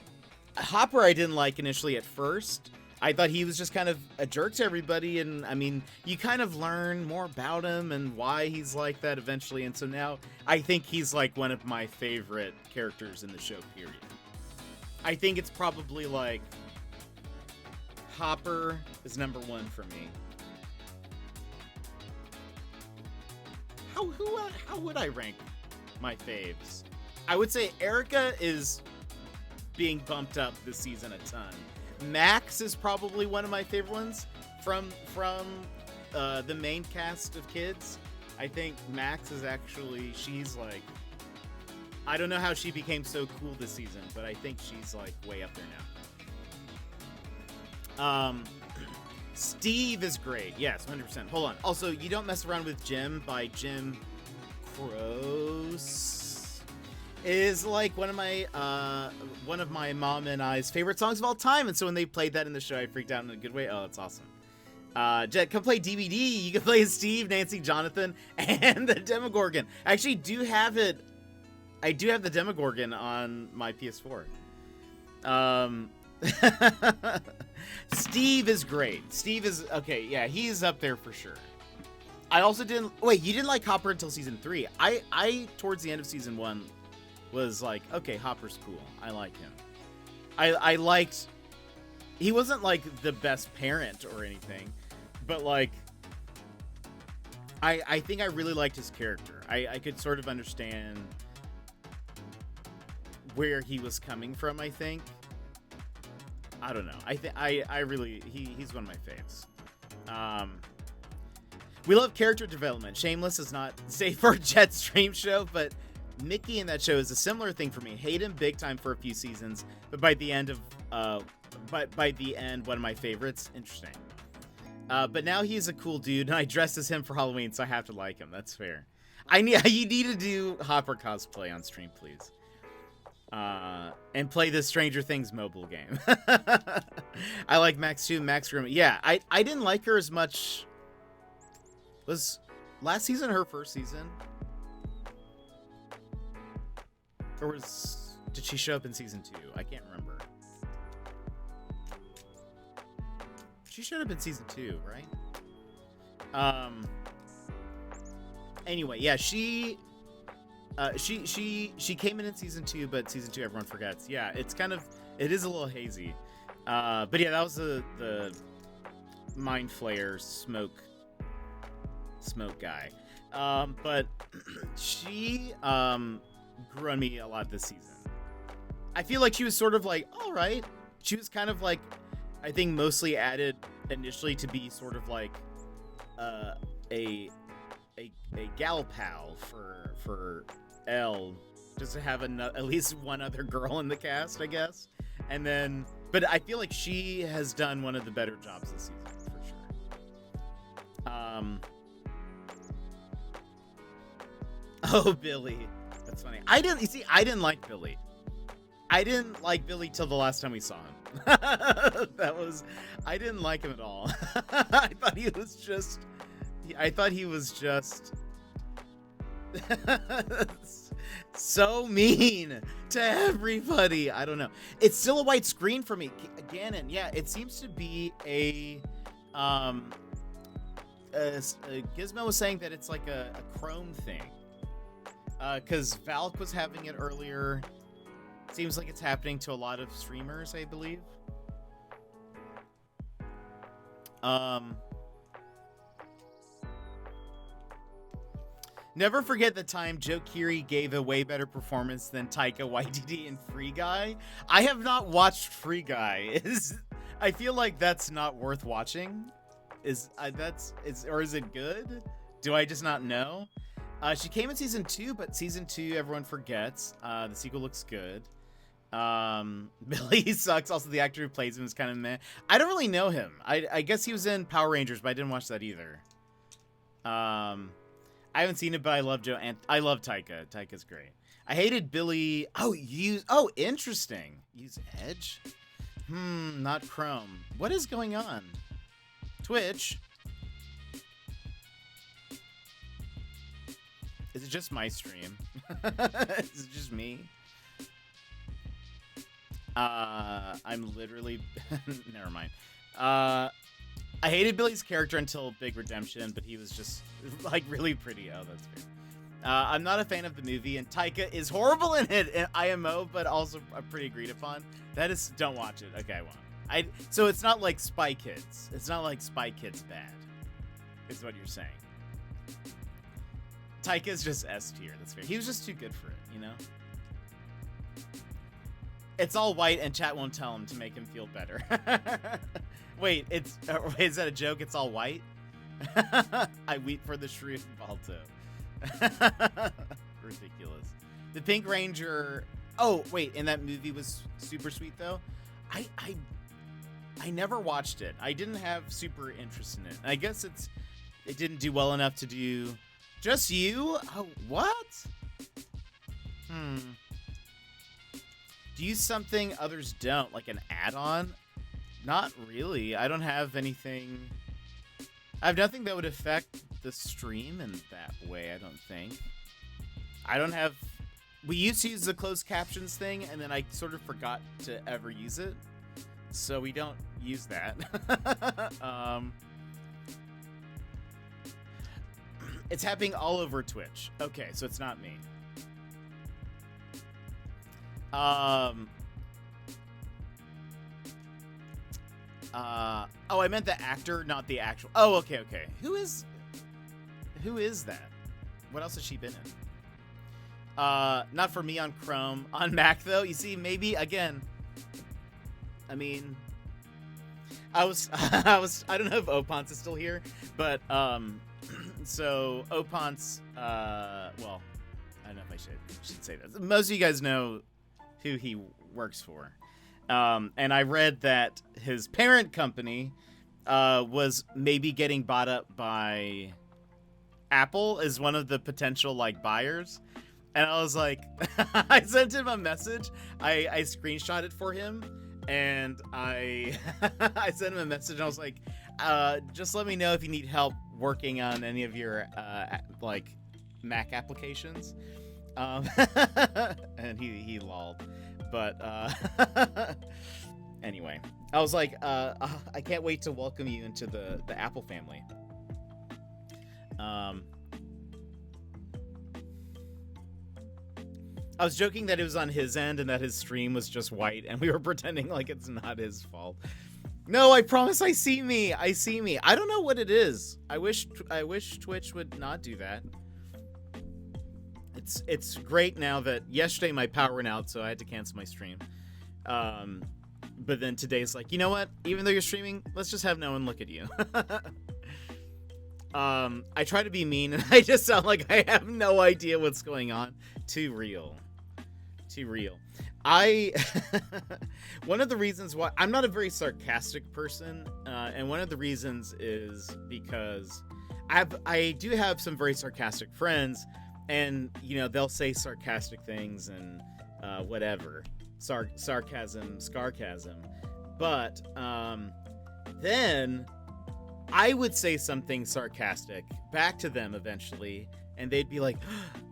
Speaker 1: Hopper I didn't like initially at first. I thought he was just kind of a jerk to everybody, and I mean, you kind of learn more about him and why he's like that eventually, and so now I think he's like one of my favorite characters in the show, period. I think it's probably like Hopper is number one for me. How would I rank my faves? I would say Erica is being bumped up this season a ton. Max is probably one of my favorite ones from the main cast of kids. I think Max is actually, she's like, I don't know how she became so cool this season, but I think she's like way up there now. Steve is great. Yes, 100%. Hold on. Also, You Don't Mess Around with Jim by Jim Croce is like one of my mom and I's favorite songs of all time. And so when they played that in the show, I freaked out in a good way. Oh, that's awesome. Jet, come play DVD. You can play Steve, Nancy, Jonathan, and the Demogorgon. I actually do have it. I do have the Demogorgon on my PS4. Steve is great. Steve is okay. Yeah, he's up there for sure. I also didn't. Wait, you didn't like Hopper until season 3. I towards the end of season 1 was like, okay, Hopper's cool. I like him. I liked. He wasn't like the best parent or anything, but like, I think I really liked his character. I could sort of understand where he was coming from. I think. I don't know. I really he's one of my faves. We love character development. Shameless is not safe for Jet's stream show, but Mickey in that show is a similar thing for me. Hate him big time for a few seasons, but by the end, one of my favorites. Interesting. But now he's a cool dude, and I dressed as him for Halloween, so I have to like him. That's fair. You need to do Hopper cosplay on stream, please. And play this Stranger Things mobile game. I like Max too. Max Grimm. Yeah, I didn't like her as much. Was last season her first season? Or did she show up in season 2? I can't remember. She showed up in season 2, right? Anyway, yeah, she came in season 2, but season 2 everyone forgets. Yeah, it is a little hazy. But yeah, that was the Mind Flayer smoke guy. But she grew on me a lot this season. I feel like she was sort of like, all right. She was kind of like, I think mostly added initially to be sort of like a gal pal for Elle, just to have at least one other girl in the cast, I guess. And then, but I feel like she has done one of the better jobs this season for sure. Oh, Billy, that's funny. I didn't like Billy. I didn't like Billy till the last time we saw him. I didn't like him at all. I thought he was just so mean to everybody. I don't know. It's still a white screen for me. Ganon, yeah, it seems to be Gizmo was saying that it's like a Chrome thing. Because Valk was having it earlier. Seems like it's happening to a lot of streamers, I believe. Never forget the time Joe Keery gave a way better performance than Taika Waititi in Free Guy. I have not watched Free Guy. I feel like that's not worth watching. Is it good? Do I just not know? She came in season 2, but season 2 everyone forgets. The sequel looks good. Billy sucks. Also, the actor who plays him is kind of meh. I don't really know him. I guess he was in Power Rangers, but I didn't watch that either. I haven't seen it, but I love Joe, and I love Taika. Taika's great. I hated Billy. Oh, interesting. Use Edge? Not Chrome. What is going on? Twitch? Is it just my stream? Is it just me? I'm literally... Never mind. I hated Billy's character until Big Redemption, but he was just, like, really pretty. Oh, that's fair. I'm not a fan of the movie, and Taika is horrible in it, in IMO, but also pretty agreed upon. That is... Don't watch it. Okay, I won't. So it's not like Spy Kids. It's not like Spy Kids bad, is what you're saying. Taika's just S tier. That's fair. He was just too good for it, you know? It's all white, and chat won't tell him to make him feel better. Wait, is that a joke? It's all white? I weep for the shrew Balto. Ridiculous. The Pink Ranger. Oh, wait, and that movie was super sweet, though. I never watched it. I didn't have super interest in it. I guess it didn't do well enough to do. Just you? Oh, what? Do you something others don't, like an add-on? Not really. I don't have anything. I have nothing that would affect the stream in that way, I don't think. I don't have. We used to use the closed captions thing, and then I sort of forgot to ever use it. So we don't use that. It's happening all over Twitch. Okay, so it's not me. Oh, I meant the actor, not the actual. Oh, okay. Who is that? What else has she been in? Not for me on Chrome. On Mac, though, you see, maybe, again, I mean, I don't know if Opance is still here, but, so, Opance, well, I don't know if I should say that. Most of you guys know who he works for. And I read that his parent company, was maybe getting bought up by Apple as one of the potential, like, buyers. And I was like, I sent him a message. I screenshot it for him, and I sent him a message. And I was like, just let me know if you need help working on any of your like Mac applications. And he lolled. But anyway, I was like, I can't wait to welcome you into the Apple family. I was joking that it was on his end and that his stream was just white, and we were pretending like it's not his fault. No, I promise I see me. I don't know what it is. I wish Twitch would not do that. It's great now that yesterday my power went out, so I had to cancel my stream. But then today's like, you know what? Even though you're streaming, let's just have no one look at you. I try to be mean, and I just sound like I have no idea what's going on. Too real. One of the reasons why I'm not a very sarcastic person, and one of the reasons is because I do have some very sarcastic friends, and you know they'll say sarcastic things and whatever, sarcasm, scarcasm, but then I would say something sarcastic back to them eventually, and they'd be like,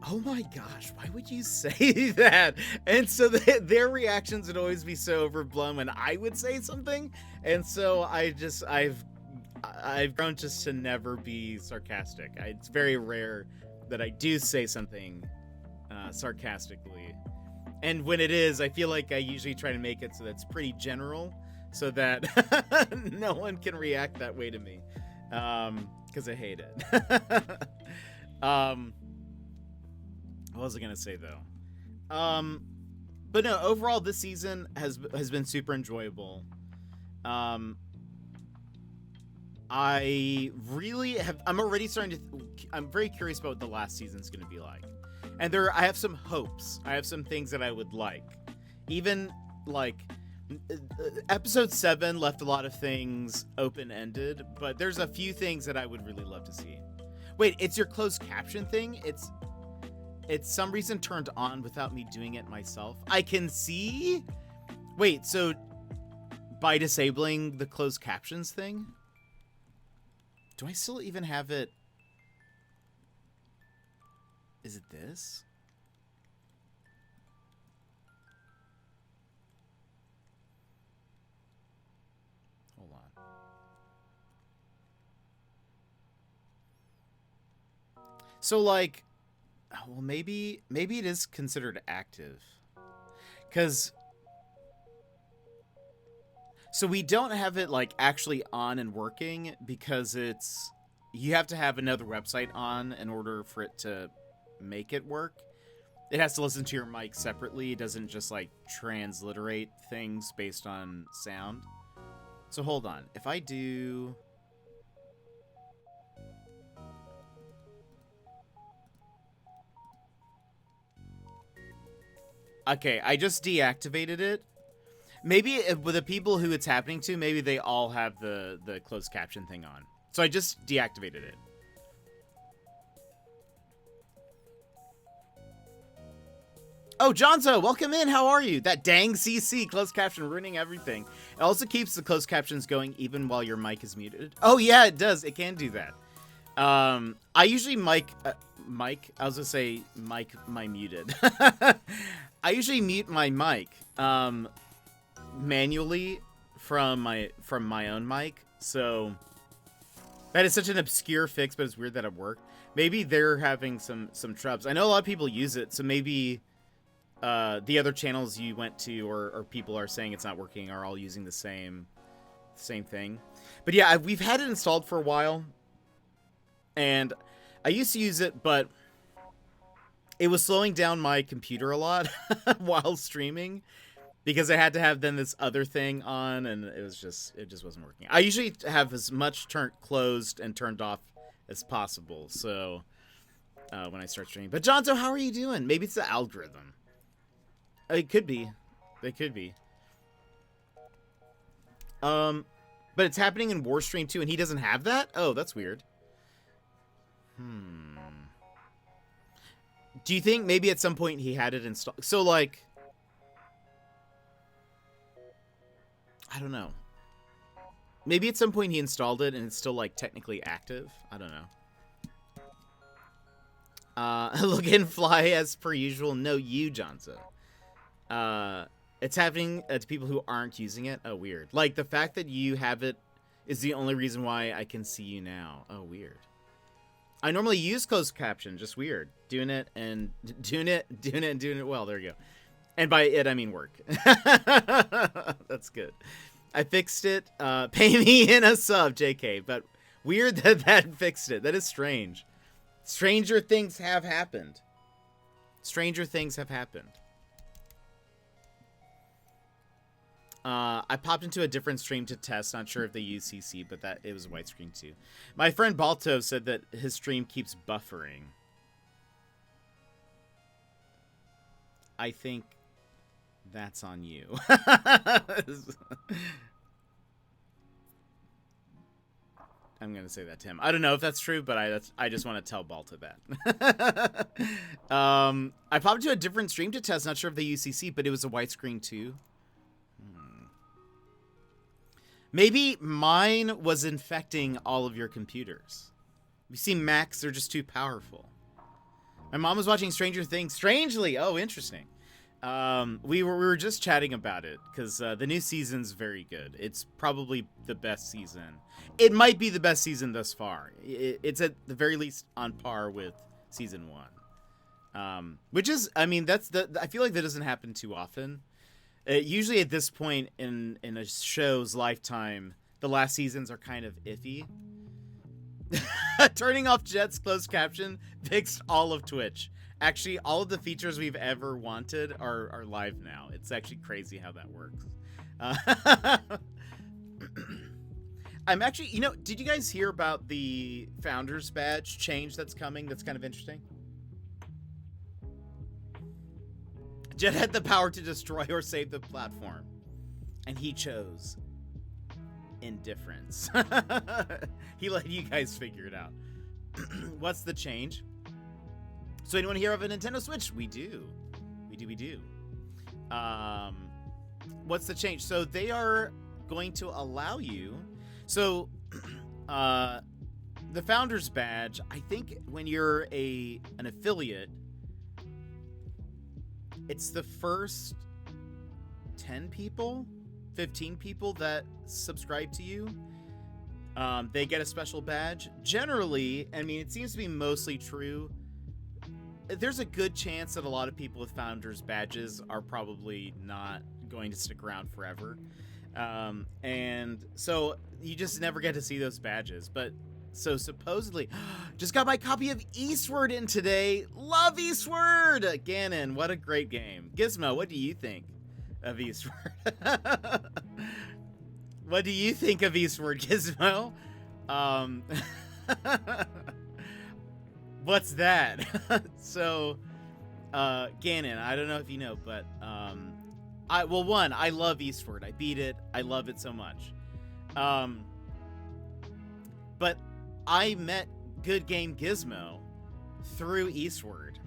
Speaker 1: oh my gosh, why would you say that? And so their reactions would always be so overblown when I would say something. And so I've grown just to never be sarcastic. It's very rare that I do say something sarcastically. And when it is, I feel like I usually try to make it so that's pretty general, so that no one can react that way to me. Because I hate it. What was I gonna say though? But no, overall this season has been super enjoyable. I really have. I'm already starting to. I'm very curious about what the last season's gonna be like, and I have some hopes. I have some things that I would like. Even like episode 7 left a lot of things open-ended, but there's a few things that I would really love to see. Wait, it's your closed caption thing? It's some reason turned on without me doing it myself. I can see. Wait, so by disabling the closed captions thing, do I still even have it? Is it this? Hold on. So like, well, maybe it is considered active, because so we don't have it like actually on and working because you have to have another website on in order for it to make it work. It has to listen to your mic separately. It doesn't just like transliterate things based on sound. So hold on. If I do... Okay, I just deactivated it. Maybe with the people who it's happening to, maybe they all have the closed caption thing on. So I just deactivated it. Oh, Jonzo, welcome in. How are you? That dang CC closed caption ruining everything. It also keeps the closed captions going even while your mic is muted. Oh yeah, it does. It can do that. I usually mic. I was gonna say mic my muted. I usually mute my mic manually from my own mic. So that is such an obscure fix, but it's weird that it worked. Maybe they're having some troubles. I know a lot of people use it, so maybe the other channels you went to or people are saying it's not working are all using the same thing. But yeah, we've had it installed for a while, and I used to use it, but it was slowing down my computer a lot while streaming because I had to have then this other thing on, and it just wasn't working. I usually have as much closed and turned off as possible, so when I start streaming. But Jonzo, how are you doing? Maybe it's the algorithm. It could be. It could be. But it's happening in Warstream too, and he doesn't have that? Oh, that's weird. Do you think maybe at some point he had it installed? So, like... I don't know. Maybe at some point he installed it and it's still, like, technically active? I don't know. Look in fly as per usual. No, you, Jonzo. It's happening to people who aren't using it. Oh, weird. Like, the fact that you have it is the only reason why I can see you now. Oh, weird. I normally use closed caption, just weird. Doing it doing it well. There you go. And by it, I mean work. That's good. I fixed it. Pay me in a sub, JK. But weird that fixed it. That is strange. Stranger things have happened. Stranger things have happened. I popped into a different stream to test. Not sure if they use CC, but it was widescreen too. My friend Balto said that his stream keeps buffering. I think that's on you. I'm gonna say that to him. I don't know if that's true, but I just want to tell Balto that. I popped into a different stream to test. Not sure if they use CC, but it was a widescreen too. Maybe mine was infecting all of your computers. You see, Macs, they're just too powerful. My mom was watching Stranger Things. Strangely, oh, interesting. We were just chatting about it because the new season's very good. It's probably the best season. It might be the best season thus far. It's at the very least on par with season 1, which is, I mean, I feel like that doesn't happen too often. Usually at this point in a show's lifetime, the last seasons are kind of iffy. Turning off Jet's closed caption fixed all of Twitch. Actually, all of the features we've ever wanted are live now. It's actually crazy how that works. I'm actually, did you guys hear about the Founders Badge change that's coming? That's kind of interesting. Jet had the power to destroy or save the platform, and he chose indifference. He let you guys figure it out. What's the change? So anyone here have a Nintendo Switch? We do. We do. What's the change? So they are going to allow you... So, the Founders Badge, I think when you're an affiliate... It's the first 10 people, 15 people that subscribe to you. They get a special badge. Generally, I mean, it seems to be mostly true. There's a good chance that a lot of people with Founders Badges are probably not going to stick around forever. And so you just never get to see those badges. But So supposedly, just got my copy of Eastward in today. Love Eastward! Ganon, what a great game. Gizmo, what do you think of Eastward? What do you think of Eastward, Gizmo? What's that? So, Ganon, I don't know if you know, but, I love Eastward. I beat it. I love it so much. But I met Good Game Gizmo through Eastward.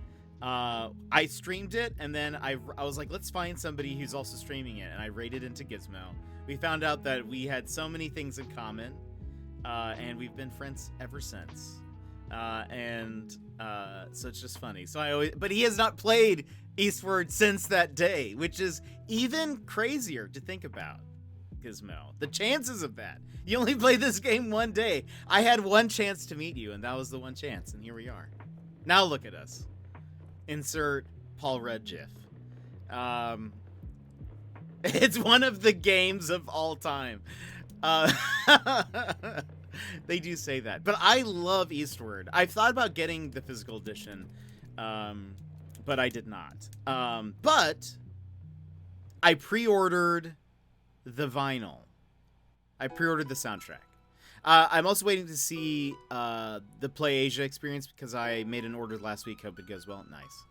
Speaker 1: I streamed it, and then I was like, let's find somebody who's also streaming it, and I raided into Gizmo. We found out that we had so many things in common, and we've been friends ever since. So it's just funny. But he has not played Eastward since that day, which is even crazier to think about, Gizmo. The chances of that. You only played this game one day. I had one chance to meet you, and that was the one chance, and here we are. Now look at us. Insert Paul Rudd gif. It's one of the games of all time. They do say that. But I love Eastward. I've thought about getting the physical edition, but I did not. But I pre-ordered the vinyl. I pre-ordered the soundtrack. I'm also waiting to see the Play Asia experience because I made an order last week. Hope it goes well. Nice.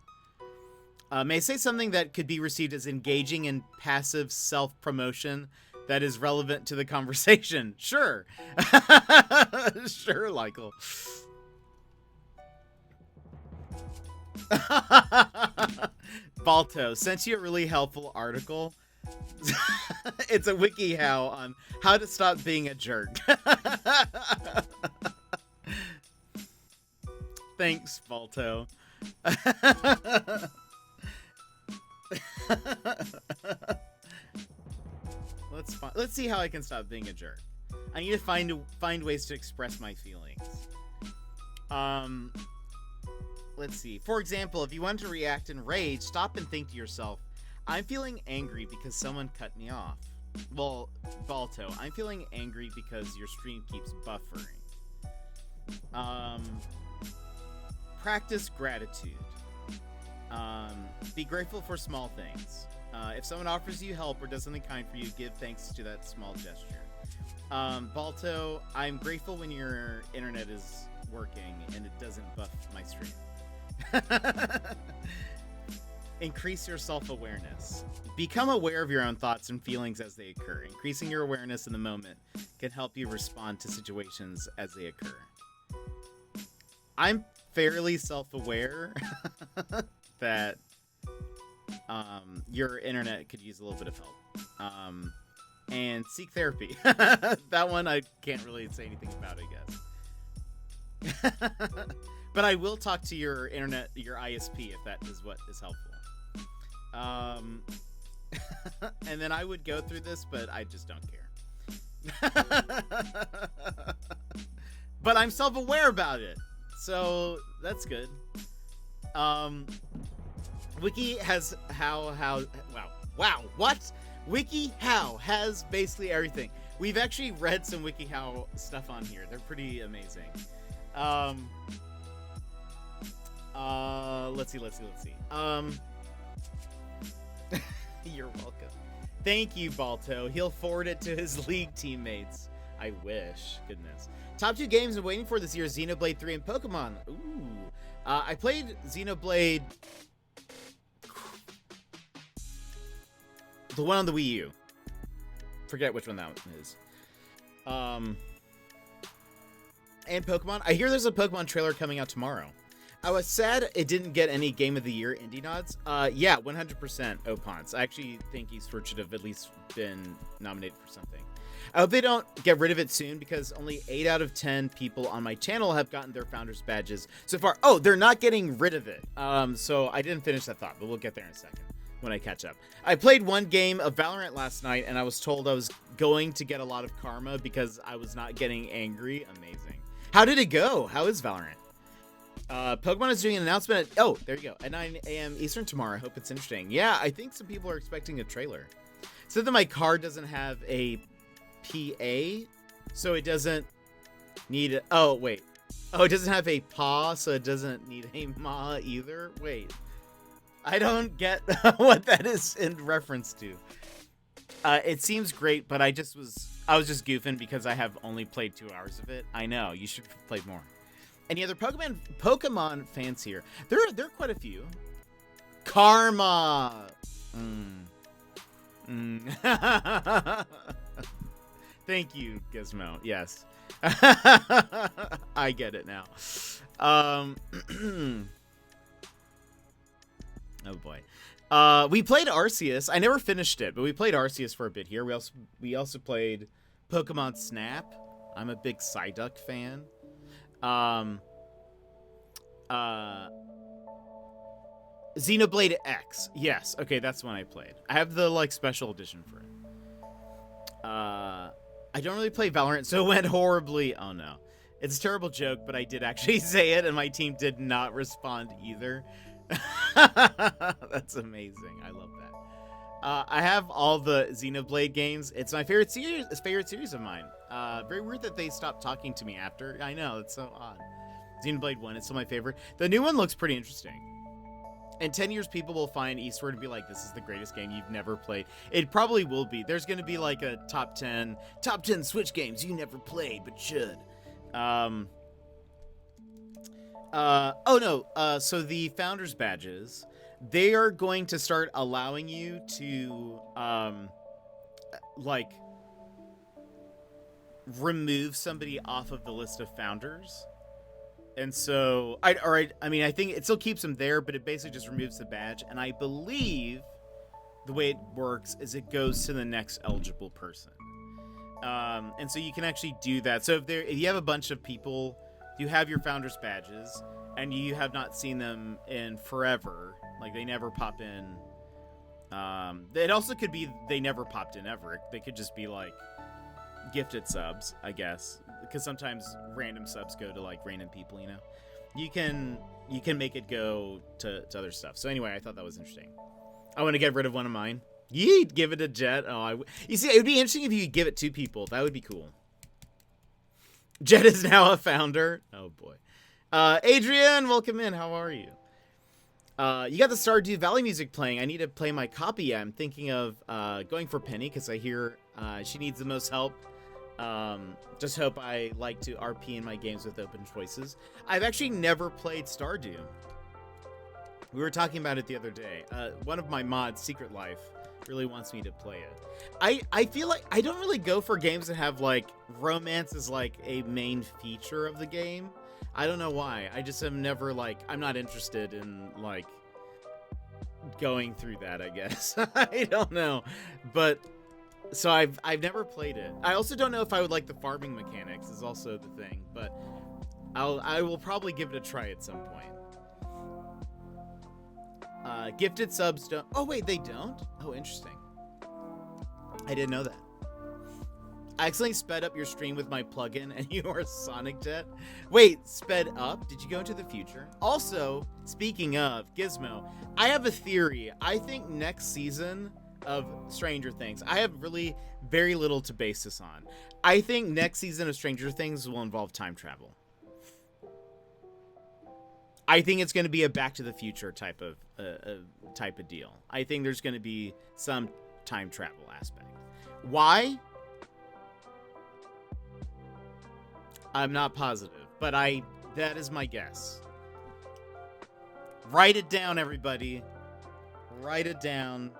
Speaker 1: May I say something that could be received as engaging and passive self-promotion that is relevant to the conversation? Sure. Sure, Lykel. Balto sent you a really helpful article. It's a WikiHow on how to stop being a jerk. Thanks, Balto. Let's see how I can stop being a jerk. I need to find ways to express my feelings. Let's see. For example, if you want to react in rage, stop and think to yourself, I'm feeling angry because someone cut me off. Well, Balto, I'm feeling angry because your stream keeps buffering. Practice gratitude. Be grateful for small things. If someone offers you help or does something kind for you, give thanks to that small gesture. Balto, I'm grateful when your internet is working and it doesn't buff my stream. Increase your self-awareness. Become aware of your own thoughts and feelings as they occur. Increasing your awareness in the moment can help you respond to situations as they occur. I'm fairly self-aware that your internet could use a little bit of help. And seek therapy. That one I can't really say anything about, I guess. But I will talk to your internet, your ISP, if that is what is helpful. And then I would go through this, but I just don't care. But I'm self-aware about it, so that's good. Wiki has what? WikiHow has basically everything. We've actually read some WikiHow stuff on here. They're pretty amazing. Let's see. You're welcome. Thank you, Balto. He'll forward it to his league teammates. I wish. Goodness. Top 2 games I'm waiting for this year: Xenoblade 3 and Pokemon. Ooh. I played Xenoblade... the one on the Wii U. Forget which one that one is. And Pokemon. I hear there's a Pokemon trailer coming out tomorrow. I was sad it didn't get any Game of the Year indie nods. Yeah, 100% Opons. I actually think Eastward should have at least been nominated for something. I hope they don't get rid of it soon because only 8 out of 10 people on my channel have gotten their founders badges so far. Oh, they're not getting rid of it. So I didn't finish that thought, but we'll get there in a second when I catch up. I played one game of Valorant last night and I was told I was going to get a lot of karma because I was not getting angry. Amazing. How did it go? How is Valorant? Pokemon is doing an announcement at, oh, there you go, at 9 a.m. Eastern tomorrow. I hope it's interesting. Yeah, I think some people are expecting a trailer. So that my card doesn't have a PA, so it doesn't Need oh wait. Oh, it doesn't have a paw, so it doesn't need a maw either. Wait. I don't get what that is in reference to. It seems great, but I was just goofing because I have only played 2 hours of it. I know, you should play more. Any other Pokemon fans here? There are quite a few. Karma. Thank you, Gizmo. Yes. I get it now. Oh boy. We played Arceus. I never finished it, but we played Arceus for a bit here. We also played Pokemon Snap. I'm a big Psyduck fan. Xenoblade X. Yes. Okay, that's one I played. I have the like special edition for it. I don't really play Valorant, so it went horribly. Oh no. It's a terrible joke, but I did actually say it, and my team did not respond either. That's amazing. I love that. I have all the Xenoblade games. It's my favorite series of mine. Very weird that they stopped talking to me after. I know, it's so odd. Xenoblade 1 is still my favorite. The new one looks pretty interesting. In 10 years, people will find Eastward and be like, this is the greatest game you've never played. It probably will be. There's going to be like a top 10 Switch games you never played but should. So the Founders Badges, they are going to start allowing you to, remove somebody off of the list of Founders. And so, I think it still keeps them there, but it basically just removes the badge. And I believe the way it works is it goes to the next eligible person. And so you can actually do that. So if you have a bunch of people, you have your Founders Badges, and you have not seen them in forever, like they never pop in. It also could be they never popped in ever. They could just be like gifted subs, I guess, because sometimes random subs go to like random people. You know, you can make it go to other stuff. So anyway, I thought that was interesting. I want to get rid of one of mine. Yeet, give it a Jet. You see, it would be interesting if you could give it to people. That would be cool. Jet is now a founder. Oh boy. Adrian, welcome in. How are you? You got the Stardew Valley music playing. I need to play my copy. I'm thinking of going for Penny because I hear she needs the most help. Just hope I like to RP in my games with open choices. I've actually never played Stardew. We were talking about it the other day. One of my mods, Secret Life, really wants me to play it. I feel like I don't really go for games that have like romance as like a main feature of the game. I don't know why. I just am never like, I'm not interested in like going through that, I guess. I don't know. But so I've never played it. I also don't know if I would like the farming mechanics is also the thing, but I will probably give it a try at some point. Gifted subs don't. Oh wait, they don't? Oh, interesting. I didn't know that. I accidentally sped up your stream with my plugin and you are Sonic Jet. Wait, sped up? Did you go into the future? Also, speaking of Gizmo, I have a theory. I think next season of Stranger Things, I have really very little to base this on. I think next season of Stranger Things will involve time travel. I think it's going to be a Back to the Future type of deal. I think there's going to be some time travel aspect. Why? I'm not positive, but that is my guess. Write it down, everybody. Write it down.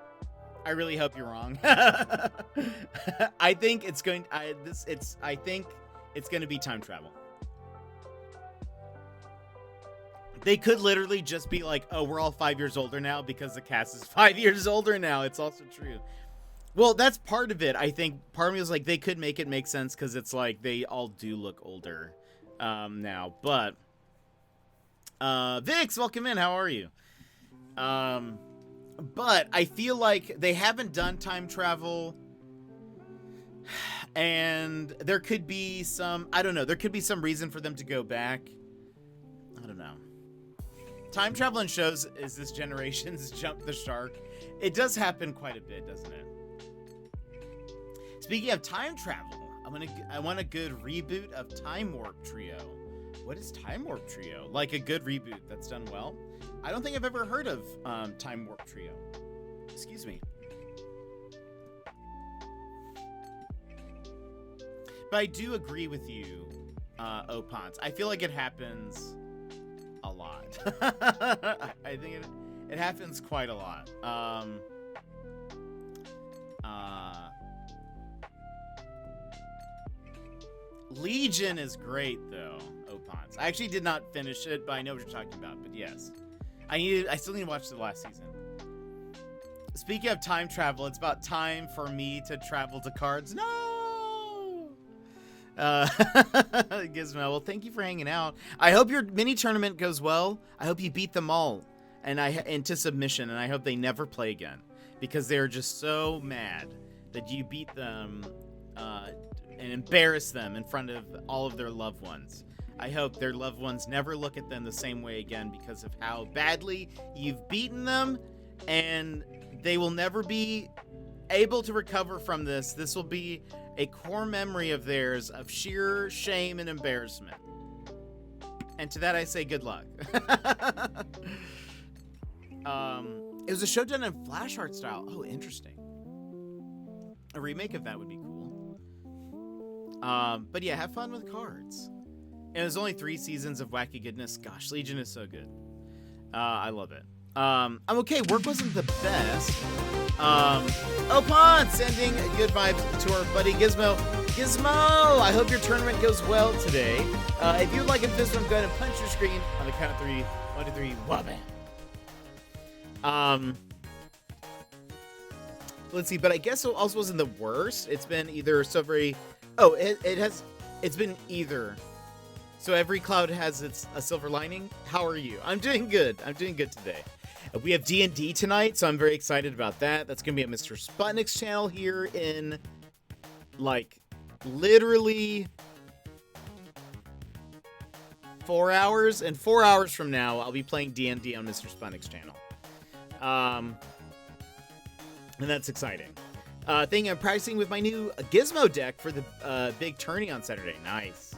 Speaker 1: I really hope you're wrong. I think it's going to be time travel. They could literally just be like, oh, we're all 5 years older now because the cast is 5 years older now. It's also true. Well, that's part of it. I think part of me was like, they could make it make sense because it's like they all do look older now. But Vix, welcome in. How are you? But I feel like they haven't done time travel, and there could be some, I don't know, there could be some reason for them to go back. I don't know. Time travel in shows is this generation's jump the shark. It does happen quite a bit, doesn't it? Speaking of time travel, I want a good reboot of Time Warp Trio. What is Time Warp Trio? Like a good reboot that's done well? I don't think I've ever heard of Time Warp Trio. Excuse me. But I do agree with you, Opons. I feel like it happens a lot. I think it happens quite a lot. Legion is great, though, Opons. I actually did not finish it, but I know what you're talking about. But yes, I still need to watch the last season. Speaking of time travel, it's about time for me to travel to cards. No! Gizmo, well, thank you for hanging out. I hope your mini tournament goes well. I hope you beat them all into submission, and I hope they never play again, because they're just so mad that you beat them and embarrass them in front of all of their loved ones. I hope their loved ones never look at them the same way again because of how badly you've beaten them, and they will never be able to recover from this. This will be a core memory of theirs of sheer shame and embarrassment. And to that I say good luck. It was a show done in flash art style. Oh, interesting. A remake of that would be cool. But yeah, have fun with cards. And there's only 3 seasons of wacky goodness. Gosh, Legion is so good. I love it. I'm okay. Work wasn't the best. Opon sending good vibes to our buddy Gizmo. Gizmo, I hope your tournament goes well today. If you'd like a fist bump, go ahead and punch your screen on the count of 3. 1, 2, 3. Wabam. Let's see, but I guess it also wasn't the worst. It's been either so very. Oh, it's been either. So every cloud has a silver lining. How are you? I'm doing good. I'm doing good today. We have D&D tonight, so I'm very excited about that. That's going to be on Mr. Sputnik's channel here in, like, literally 4 hours. And 4 hours from now, I'll be playing D&D on Mr. Sputnik's channel. And that's exciting. Thing I'm practicing with my new Gizmo deck for the big tourney on Saturday. Nice.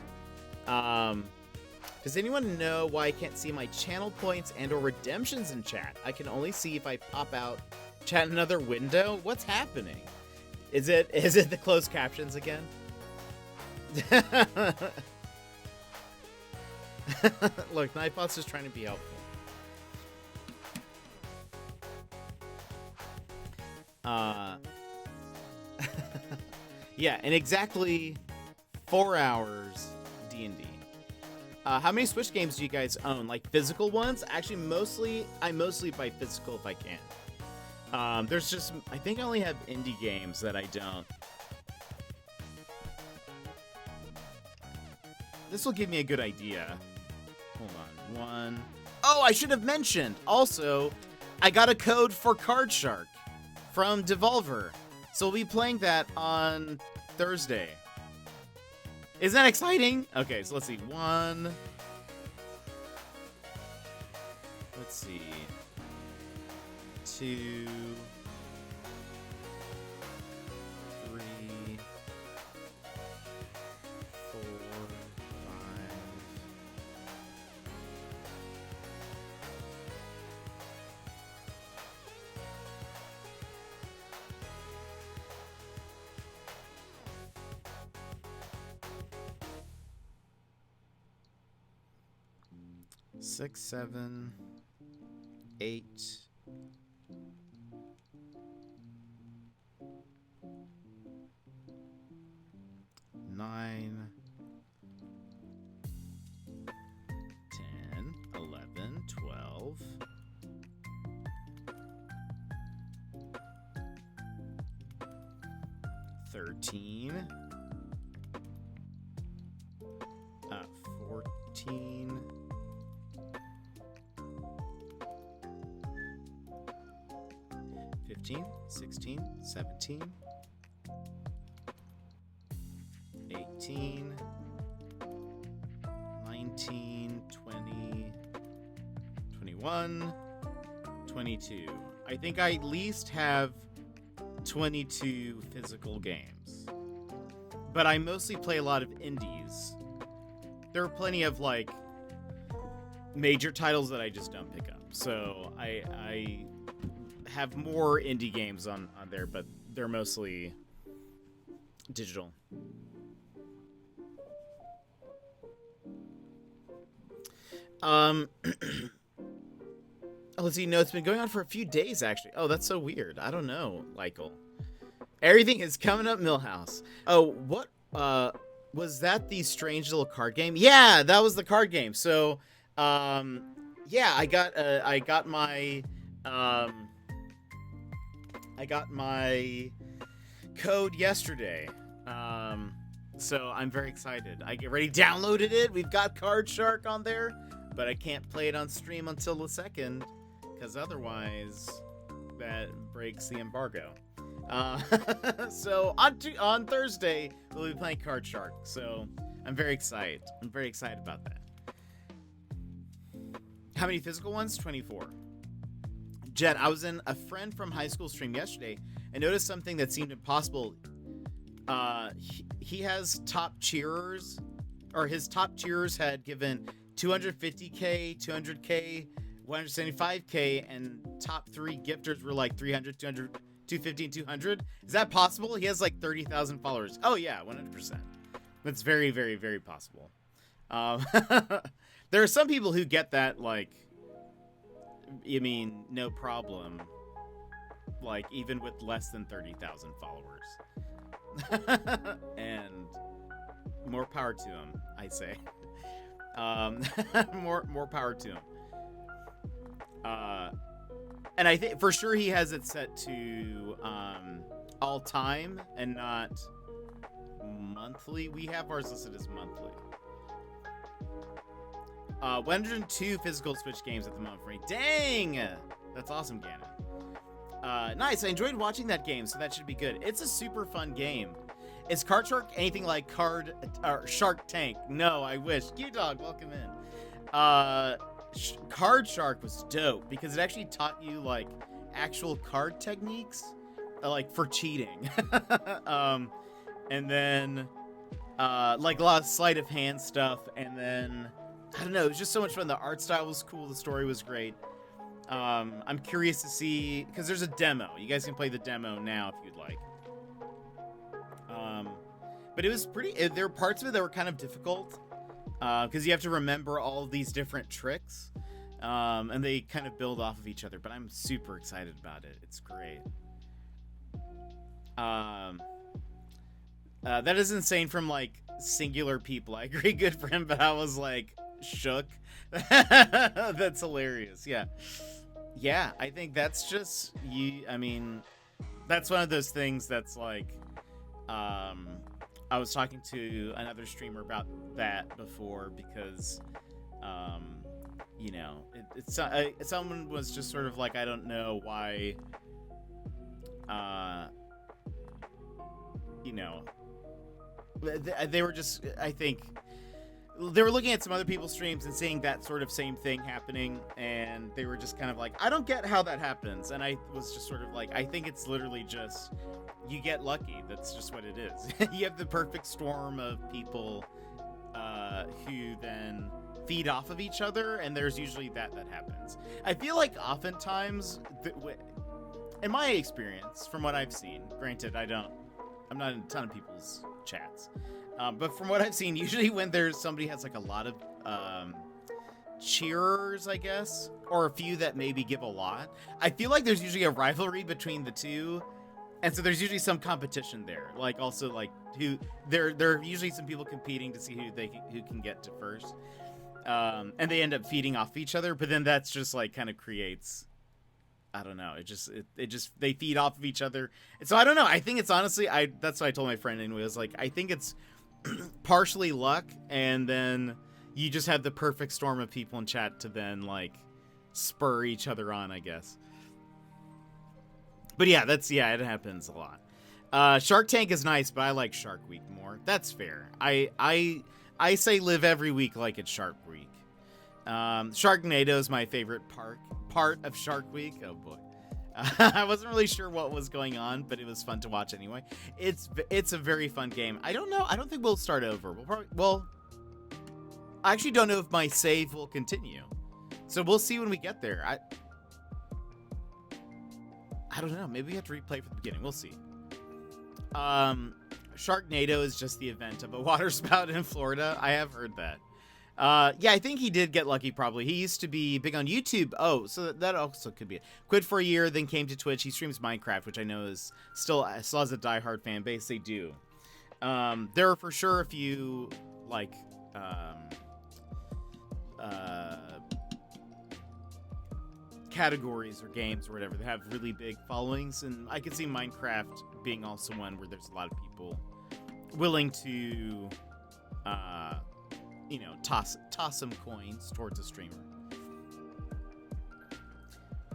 Speaker 1: Does anyone know why I can't see my channel points and or redemptions in chat? I can only see if I pop out chat in another window. What's happening? Is it the closed captions again? Look, Nightbot's just trying to be helpful. Yeah, in exactly 4 hours, D&D. How many Switch games do you guys own? Like physical ones? Actually, I mostly buy physical if I can. There's just, I think I only have indie games that I don't. This will give me a good idea. Hold on, Oh, I should have mentioned. Also, I got a code for Card Shark from Devolver. So we'll be playing that on Thursday. Isn't that exciting? Okay, so let's see. Let's see. 2, 3, 4, 5. Six, 7, 8, 9, 10, 11, 12, 13, 14, 15, 16, 17, 18, 19, 20, 21, 22. I think I at least have 22 physical games. but I mostly play a lot of indies. There are plenty of like major titles that I just don't pick up. So I have more indie games on there, but they're mostly digital. Let's see. No, it's been going on for a few days, actually. Oh, that's so weird. I don't know, Michael. Everything is coming up, Millhouse. Oh, what? Was that the strange little card game? Yeah, that was the card game. So, yeah, I got my code yesterday. So I'm very excited. I get ready, downloaded it. We've got Card Shark on there, but I can't play it on stream until the 2nd, because otherwise that breaks the embargo. So on Thursday we'll be playing Card Shark. So I'm very excited. I'm very excited about that. How many physical ones? 24. Jet, I was in a friend from high school stream yesterday and noticed something that seemed impossible. He has top cheerers, or his top cheerers had given 250k, 200k, 175k, and top 3 gifters were like 300, 200, 250, and 200. Is that possible? He has like 30,000 followers. Oh yeah, 100%. That's very, very, very possible. There are some people who get that, like, I mean, no problem. Like, even with less than 30,000 followers. And more power to him, I say. More power to him. And I think for sure he has it set to all time and not monthly. We have ours listed as monthly. 102 physical Switch games at the moment for me. Dang! That's awesome, Ganon. Nice. I enjoyed watching that game, so that should be good. It's a super fun game. Is Card Shark anything like Shark Tank? No, I wish. Q-Dog, welcome in. Card Shark was dope because it actually taught you like actual card techniques, like for cheating. And then like a lot of sleight of hand stuff, and then I don't know, it was just so much fun. The art style was cool, the story was great. I'm curious to see, because there's a demo. You guys can play the demo now if you'd like. But it was pretty, there were parts of it that were kind of difficult, because you have to remember all of these different tricks, and they kind of build off of each other, but I'm super excited about it. It's great. That is insane from, like, singular people. I agree, good for him, but I was, like, shook. That's hilarious. Yeah, I think that's just I mean, that's one of those things that's like, I was talking to another streamer about that before because, you know, someone was just sort of like, I don't know why, you know, they were just, I think, they were looking at some other people's streams and seeing that sort of same thing happening, and they were just kind of like, I don't get how that happens. And I was just sort of like, I think it's literally just, you get lucky. That's just what it is. You have the perfect storm of people who then feed off of each other, and there's usually that happens. I feel like oftentimes, in my experience, from what I've seen, granted, I'm not in a ton of people's chats, but from what I've seen, usually when there's somebody has like a lot of cheerers, I guess, or a few that maybe give a lot, I feel like there's usually a rivalry between the two, and so there's usually some competition there. Like also like who there are usually some people competing to see who can get to first, and they end up feeding off each other. But then that's just like kind of creates, I don't know. It just they feed off of each other. And so I don't know. I think it's honestly, that's what I told my friend anyway. I was like, I think it's partially luck, and then you just have the perfect storm of people in chat to then like spur each other on, I guess. But yeah, it happens a lot. Shark Tank is nice, but I like Shark Week more. That's fair. I say live every week like it's Shark Week. Sharknado is my favorite part of Shark Week. Oh boy. I wasn't really sure what was going on, but it was fun to watch anyway. It's a very fun game. I don't know. I don't think we'll start over. I actually don't know if my save will continue. So we'll see when we get there. I don't know. Maybe we have to replay from the beginning. We'll see. Sharknado is just the event of a water spout in Florida. I have heard that. Yeah, I think he did get lucky, probably. He used to be big on YouTube. Oh, so that also could be it. Quit for a year, then came to Twitch. He streams Minecraft, which I know is still has a diehard fan base. They do. There are for sure a few, like, categories or games or whatever that have really big followings, and I could see Minecraft being also one where there's a lot of people willing to toss some coins towards a streamer.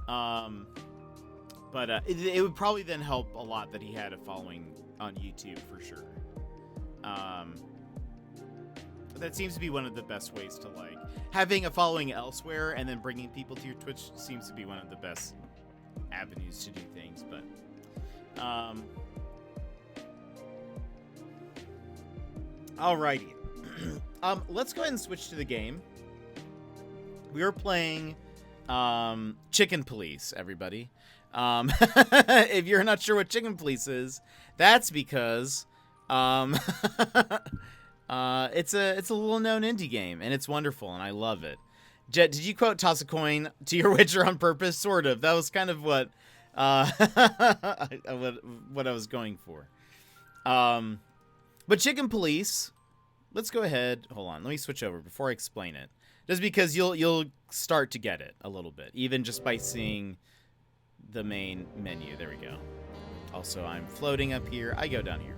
Speaker 1: But it would probably then help a lot that he had a following on YouTube for sure. That seems to be one of the best ways to, like, having a following elsewhere and then bringing people to your Twitch seems to be one of the best avenues to do things. But alrighty. Let's go ahead and switch to the game. We are playing Chicken Police, everybody. If you're not sure what Chicken Police is, that's because it's a little known indie game, and it's wonderful, and I love it. Jet, did you quote "toss a coin" to your Witcher on purpose? Sort of. That was kind of what what I was going for. But Chicken Police. Let's go ahead. Hold on. Let me switch over before I explain it. Just because you'll start to get it a little bit, even just by seeing the main menu. There we go. Also, I'm floating up here. I go down here.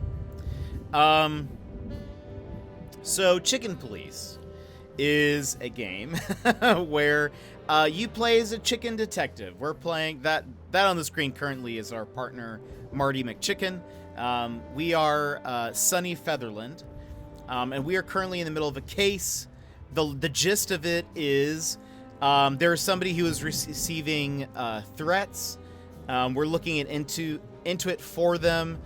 Speaker 1: So Chicken Police is a game where you play as a chicken detective. We're playing that on the screen currently is our partner Marty McChicken. We are Sunny Featherland. And we are currently in the middle of a case. The gist of it is there is somebody who is receiving threats. We're looking into it for them.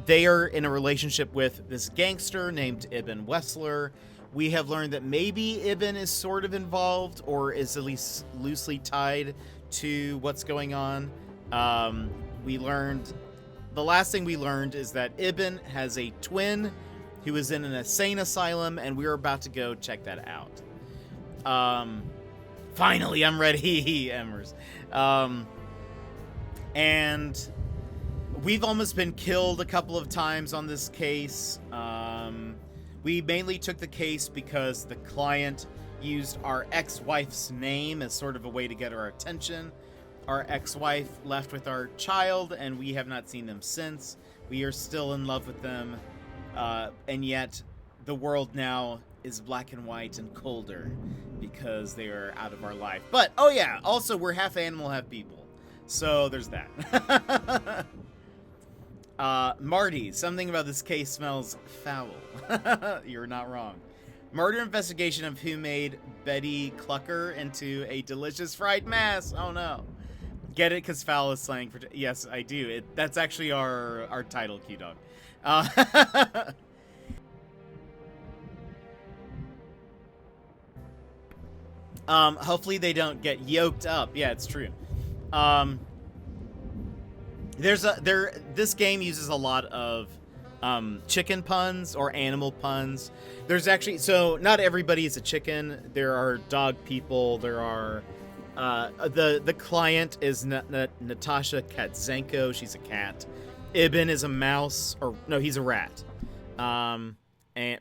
Speaker 1: They are in a relationship with this gangster named Ibn Wessler. We have learned that maybe Ibn is sort of involved or is at least loosely tied to what's going on. The last thing we learned is that Ibn has a twin who is in an insane asylum, and we're about to go check that out. Finally, I'm ready, Emmers. And we've almost been killed a couple of times on this case. We mainly took the case because the client used our ex-wife's name as sort of a way to get our attention. Our ex-wife left with our child, and we have not seen them since. We are still in love with them. And yet, the world now is black and white and colder because they are out of our life. But, oh yeah, also we're half animal, half people. So there's that. Marty, something about this case smells foul. You're not wrong. Murder investigation of who made Betty Clucker into a delicious fried mass. Oh no. Get it? Because foul is slang for... Yes, I do. That's actually our title, Q-Dog. Hopefully they don't get yoked up. Yeah, it's true. This game uses a lot of chicken puns or animal puns. There's actually, so not everybody is a chicken. There are dog people. There are the client is Natasha Katzenko. She's a cat. Ibn is a mouse, or no, he's a rat. And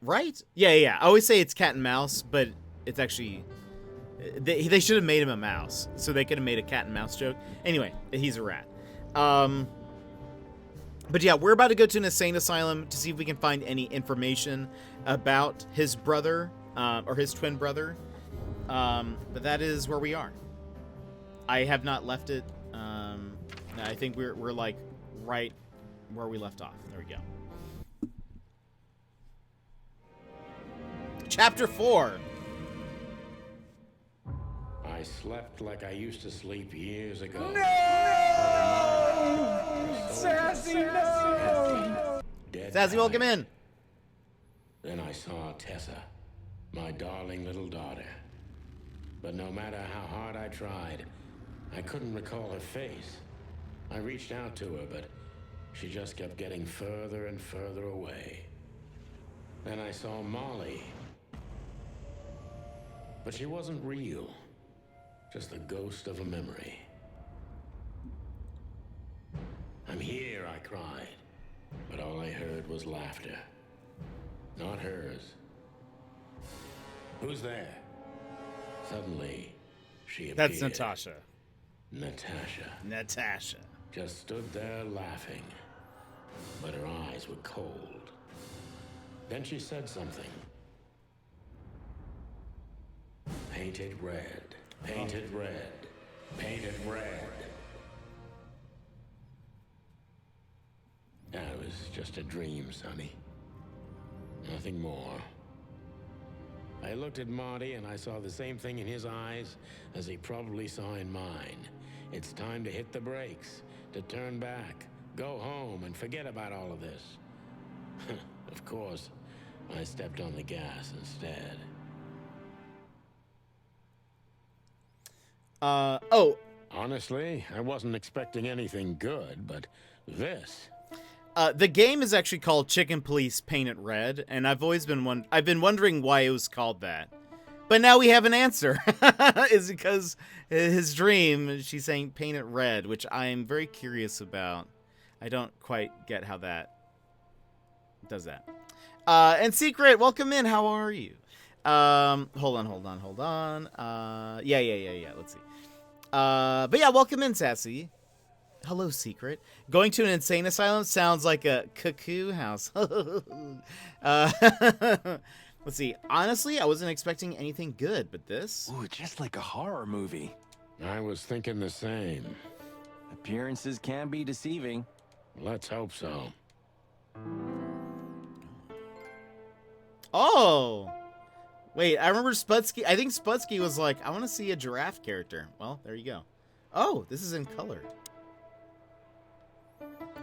Speaker 1: right? Yeah. I always say it's cat and mouse, but it's actually they should have made him a mouse, so they could have made a cat and mouse joke. Anyway, he's a rat. But yeah, we're about to go to an insane asylum to see if we can find any information about his brother, or his twin brother. But that is where we are. I have not left it. I think we're like right where we left off. There we go. Chapter 4.
Speaker 4: I I slept like I used to sleep years ago.
Speaker 5: No! Sassy, no!
Speaker 4: Dead
Speaker 1: Sassy, welcome
Speaker 4: tired.
Speaker 1: in.
Speaker 4: Then I saw Tessa, my darling little daughter. But no matter how hard I tried, I couldn't recall her face. I reached out to her, but she just kept getting further and further away. Then I saw Molly. But she wasn't real. Just the ghost of a memory. I'm here, I cried. But all I heard was laughter. Not hers. Who's there? Suddenly, she appeared.
Speaker 1: That's Natasha.
Speaker 4: Natasha just stood there laughing. But her eyes were cold. Then she said something. Painted red. Painted red. Painted red. That was just a dream, Sonny. Nothing more. I looked at Marty and I saw the same thing in his eyes as he probably saw in mine. It's time to hit the brakes, to turn back, go home and forget about all of this. Of course, I stepped on the gas instead.
Speaker 1: Oh.
Speaker 4: Honestly, I wasn't expecting anything good, but this...
Speaker 1: The game is actually called Chicken Police Paint It Red, and I've been wondering why it was called that. But now we have an answer. Is because his dream, she's saying paint it red, which I am very curious about. I don't quite get how that does that. And Secret, welcome in. How are you? Hold on. Yeah. Let's see. But yeah, welcome in, Sassy. Hello, Secret. Going to an insane asylum sounds like a cuckoo house. Let's see. Honestly, I wasn't expecting anything good, but this...
Speaker 5: Ooh, just like a horror movie.
Speaker 4: I was thinking the same.
Speaker 5: Appearances can be deceiving.
Speaker 4: Let's hope so.
Speaker 1: Oh! Wait, I remember Spudsky. I think Spudsky was like, I want to see a giraffe character. Well, there you go. Oh, this is in color.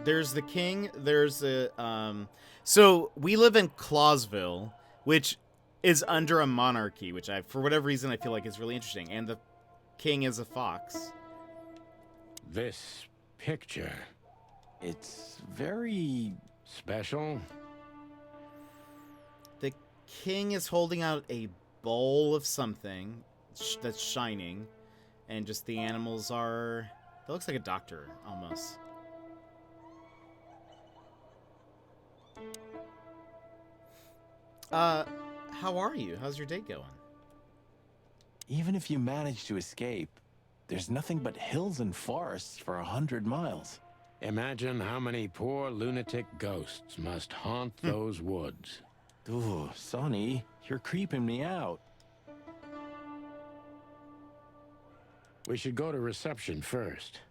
Speaker 1: There's the king. There's a... So, we live in Clausville, which is under a monarchy, which for whatever reason, I feel like is really interesting. And the king is a fox.
Speaker 4: This picture...
Speaker 5: It's very...
Speaker 4: special?
Speaker 1: The king is holding out a bowl of something that's shining. And just the animals are... That looks like a doctor, almost. How are you? How's your day going?
Speaker 5: Even if you manage to escape, there's nothing but hills and forests for 100 miles.
Speaker 4: Imagine how many poor lunatic ghosts must haunt those woods.
Speaker 5: Ooh, Sonny, you're creeping me out.
Speaker 4: We should go to reception first.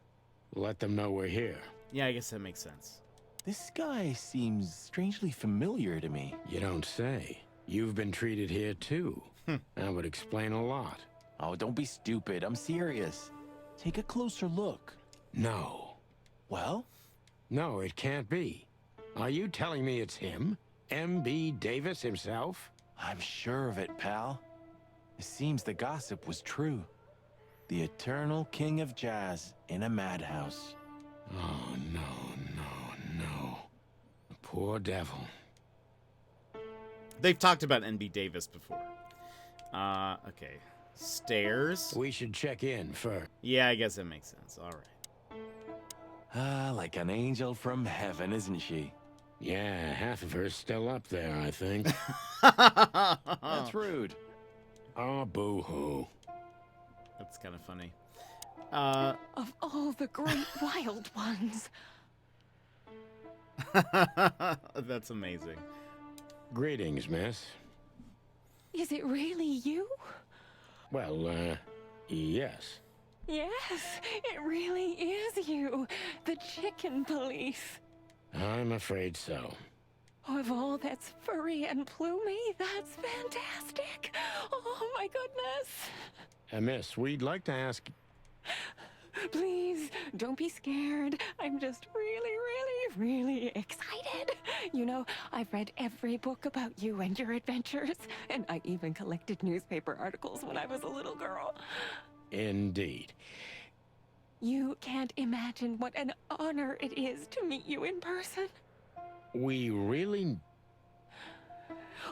Speaker 4: Let them know we're here.
Speaker 1: Yeah, I guess that makes sense.
Speaker 5: This guy seems strangely familiar to me.
Speaker 4: You don't say. You've been treated here too. That would explain a lot.
Speaker 5: Oh, don't be stupid. I'm serious. Take a closer look.
Speaker 4: No.
Speaker 5: Well?
Speaker 4: No, it can't be. Are you telling me it's him? M.B. Davis himself?
Speaker 5: I'm sure of it, pal. It seems the gossip was true. The eternal king of jazz in a madhouse.
Speaker 4: Oh, no. The poor devil.
Speaker 1: They've talked about N.B. Davis before. Okay. Stairs?
Speaker 4: We should check in first.
Speaker 1: Yeah, I guess that makes sense. All right.
Speaker 5: Ah, like an angel from heaven, isn't she?
Speaker 4: Yeah, half of her's still up there, I think.
Speaker 5: That's rude.
Speaker 4: Oh, boo-hoo.
Speaker 1: That's kind of funny.
Speaker 6: Of all the great wild ones.
Speaker 1: That's amazing.
Speaker 4: Greetings, miss.
Speaker 6: Is it really you?
Speaker 4: Well, yes.
Speaker 6: Yes, it really is you. The chicken police.
Speaker 4: I'm afraid so.
Speaker 6: of all that's furry and plumy, that's fantastic. Oh my goodness.
Speaker 4: Miss, we'd like to ask...
Speaker 6: Please, don't be scared. I'm just really excited. You know, I've read every book about you and your adventures, and I even collected newspaper articles when I was a little girl.
Speaker 4: Indeed.
Speaker 6: You can't imagine what an honor it is to meet you in person.
Speaker 4: We really...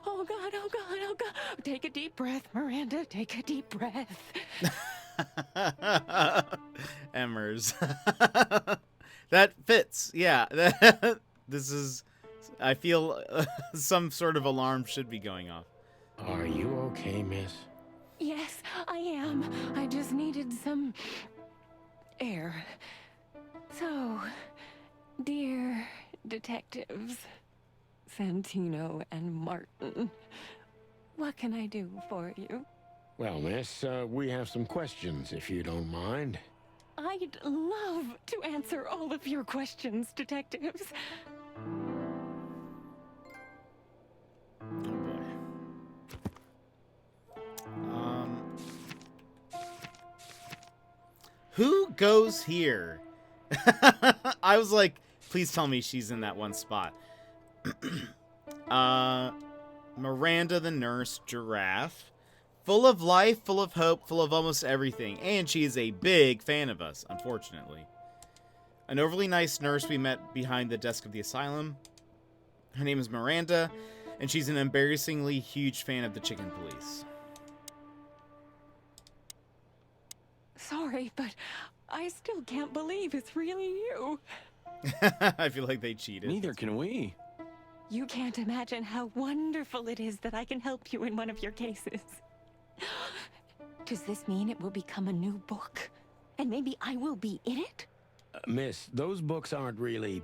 Speaker 6: Oh God, oh God, oh God. Take a deep breath, Miranda. Take a deep breath.
Speaker 1: Emmers. That fits. Yeah. This is... I feel some sort of alarm should be going off.
Speaker 4: Are you okay, miss?
Speaker 6: Yes, I am. I just needed some air. So, dear detectives, Santino and Martin, what can I do for you?
Speaker 4: Well, miss, we have some questions, if you don't mind.
Speaker 6: I'd love to answer all of your questions, detectives.
Speaker 1: Oh boy. Who goes here? I was like, please tell me she's in that one spot. Miranda the nurse, giraffe. Full of life, full of hope, full of almost everything. And she is a big fan of us, unfortunately. An overly nice nurse we met behind the desk of the asylum. Her name is Miranda, and she's an embarrassingly huge fan of the Chicken Police.
Speaker 6: Sorry, but I still can't believe it's really you.
Speaker 1: I feel like they cheated.
Speaker 5: Neither can we.
Speaker 6: You can't imagine how wonderful it is that I can help you in one of your cases. Does this mean it will become a new book? And maybe I will be in it?
Speaker 4: Miss, those books aren't really...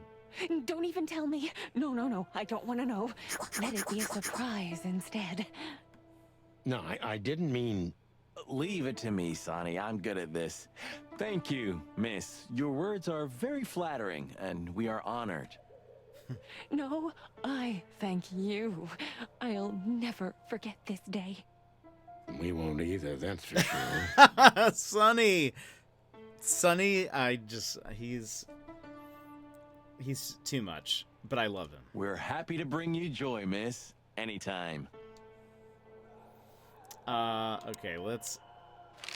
Speaker 6: Don't even tell me. No, I don't want to know. Let it be a surprise instead.
Speaker 4: No, I didn't mean...
Speaker 5: Leave it to me, Sonny. I'm good at this. Thank you, miss. Your words are very flattering, and we are honored.
Speaker 6: No, I thank you. I'll never forget this day.
Speaker 4: We won't either, that's for sure.
Speaker 1: Sonny, he's too much, but I love him.
Speaker 5: We're happy to bring you joy, miss. Anytime.
Speaker 1: Okay, let's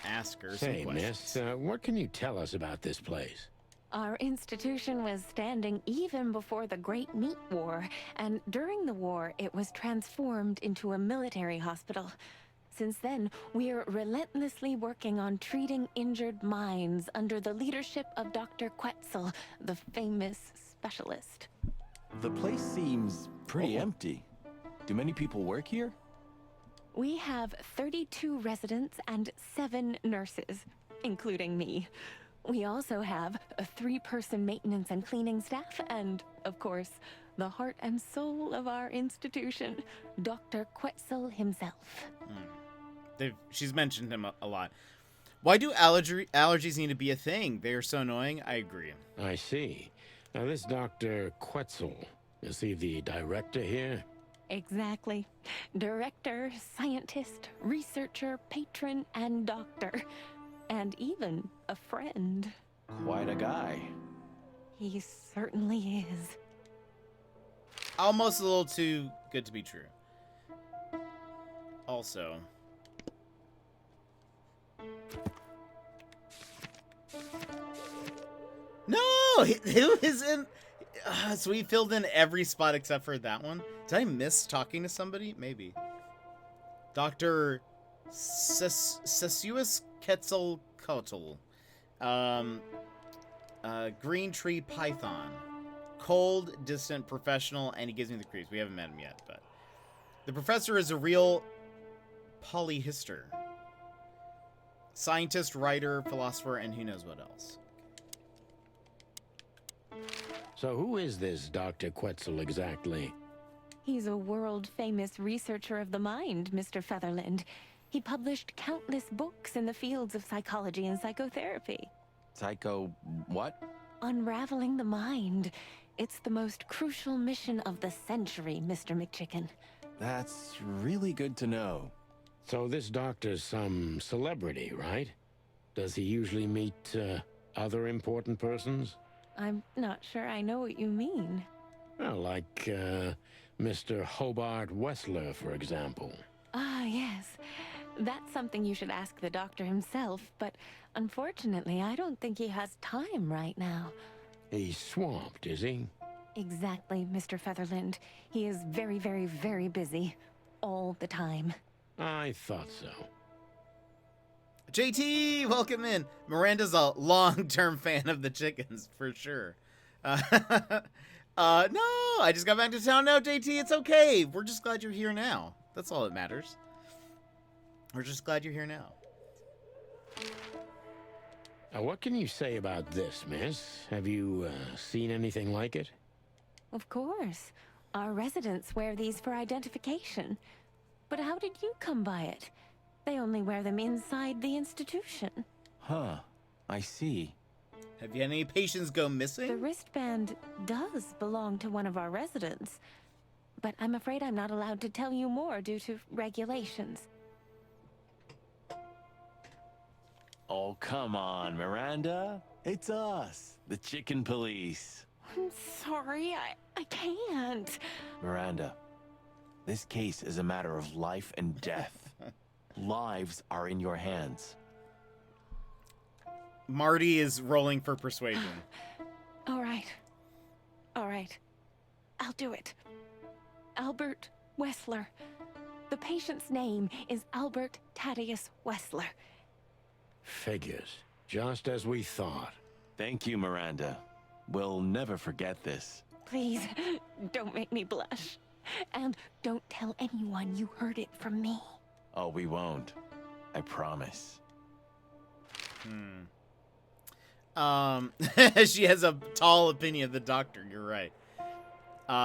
Speaker 1: ask her some
Speaker 4: Say,
Speaker 1: questions.
Speaker 4: miss, what can you tell us about this place?
Speaker 6: Our institution was standing even before the Great Meat War, and during the war, it was transformed into a military hospital. Since then, we're relentlessly working on treating injured minds under the leadership of Dr. Quetzal, the famous specialist.
Speaker 5: The place seems pretty empty. Do many people work here?
Speaker 6: We have 32 residents and 7 nurses, including me. We also have a 3-person maintenance and cleaning staff, and, of course, the heart and soul of our institution, Dr. Quetzal himself.
Speaker 1: She's mentioned him a lot. Why do allergies need to be a thing? They are so annoying. I agree.
Speaker 4: I see. Now, this Dr. Quetzal, is he the director here?
Speaker 6: Exactly. Director, scientist, researcher, patron, and doctor. And even a friend.
Speaker 5: Quite a guy.
Speaker 6: He certainly is.
Speaker 1: Almost a little too good to be true. Also... No! Who is in... so we filled in every spot except for that one? Did I miss talking to somebody? Maybe. Dr. Sesuus Quetzalcoatl. Green Tree Python. Cold, distant, professional, and he gives me the creeps. We haven't met him yet, but... The professor is a real polyhister. Scientist, writer, philosopher, and who knows what else.
Speaker 4: So who is this Dr. Quetzal exactly?
Speaker 6: He's a world-famous researcher of the mind, Mr. Featherland. He published countless books in the fields of psychology and psychotherapy.
Speaker 5: Psycho... what?
Speaker 6: Unraveling the mind. It's the most crucial mission of the century, Mr. McChicken.
Speaker 5: That's really good to know.
Speaker 4: So this doctor's some celebrity, right? Does he usually meet other important persons?
Speaker 6: I'm not sure I know what you mean.
Speaker 4: Well, like Mr. Hobart Wessler, for example.
Speaker 6: Ah, yes. That's something you should ask the doctor himself, but unfortunately, I don't think he has time right now.
Speaker 4: He's swamped, is he?
Speaker 6: Exactly, Mr. Featherland. He is very, very, very busy. All the time.
Speaker 4: I thought so.
Speaker 1: JT, welcome in. Miranda's a long-term fan of the chickens, for sure. No, I just got back to town now, JT. It's okay. We're just glad you're here now. That's all that matters. We're just glad you're here now.
Speaker 4: What can you say about this, miss? Have you seen anything like it?
Speaker 6: Of course. Our residents wear these for identification. But how did you come by it? They only wear them inside the institution.
Speaker 5: Huh. I see.
Speaker 1: Have you had any patients go missing?
Speaker 6: The wristband does belong to one of our residents. But I'm afraid I'm not allowed to tell you more due to regulations.
Speaker 5: Oh, come on, Miranda. It's us, the Chicken Police.
Speaker 6: I'm sorry, I can't.
Speaker 5: Miranda, this case is a matter of life and death. Lives are in your hands.
Speaker 1: Marty is rolling for persuasion.
Speaker 6: All right. All right. I'll do it. Albert Wessler. The patient's name is Albert Thaddeus Wessler.
Speaker 4: Figures. Just as we thought.
Speaker 5: Thank you, Miranda. We'll never forget this.
Speaker 6: Please, don't make me blush. And don't tell anyone you heard it from me.
Speaker 5: Oh, we won't. I promise.
Speaker 1: She has a tall opinion of the doctor. You're right.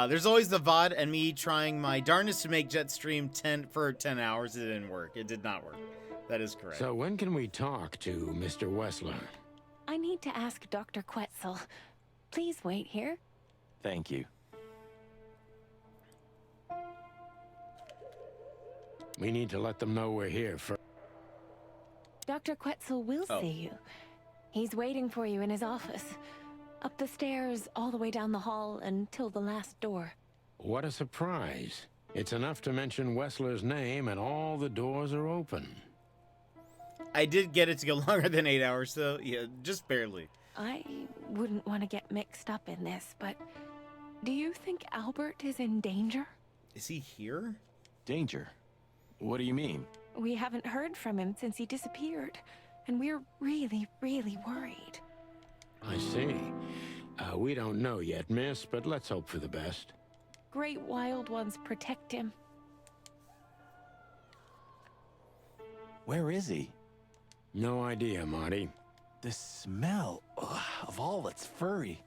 Speaker 1: There's always the VOD and me trying my darndest to make Jetstream 10 for 10 hours. It didn't work. It did not work. That is correct.
Speaker 4: So when can we talk to Mr. Wessler?
Speaker 6: I need to ask Dr. Quetzal. Please wait here.
Speaker 5: Thank you.
Speaker 4: We need to let them know we're here first.
Speaker 6: Dr. Quetzal will see you. He's waiting for you in his office. Up the stairs, all the way down the hall, until the last door.
Speaker 4: What a surprise. It's enough to mention Wessler's name and all the doors are open.
Speaker 1: I did get it to go longer than 8 hours, so yeah, just barely.
Speaker 6: I wouldn't want to get mixed up in this, but do you think Albert is in danger?
Speaker 1: Is he here?
Speaker 5: Danger? What do you mean?
Speaker 6: We haven't heard from him since he disappeared, and we're really, really worried.
Speaker 4: I see. We don't know yet, miss, but let's hope for the best.
Speaker 6: Great wild ones protect him.
Speaker 5: Where is he?
Speaker 4: No idea, Marty.
Speaker 5: The smell of all that's furry.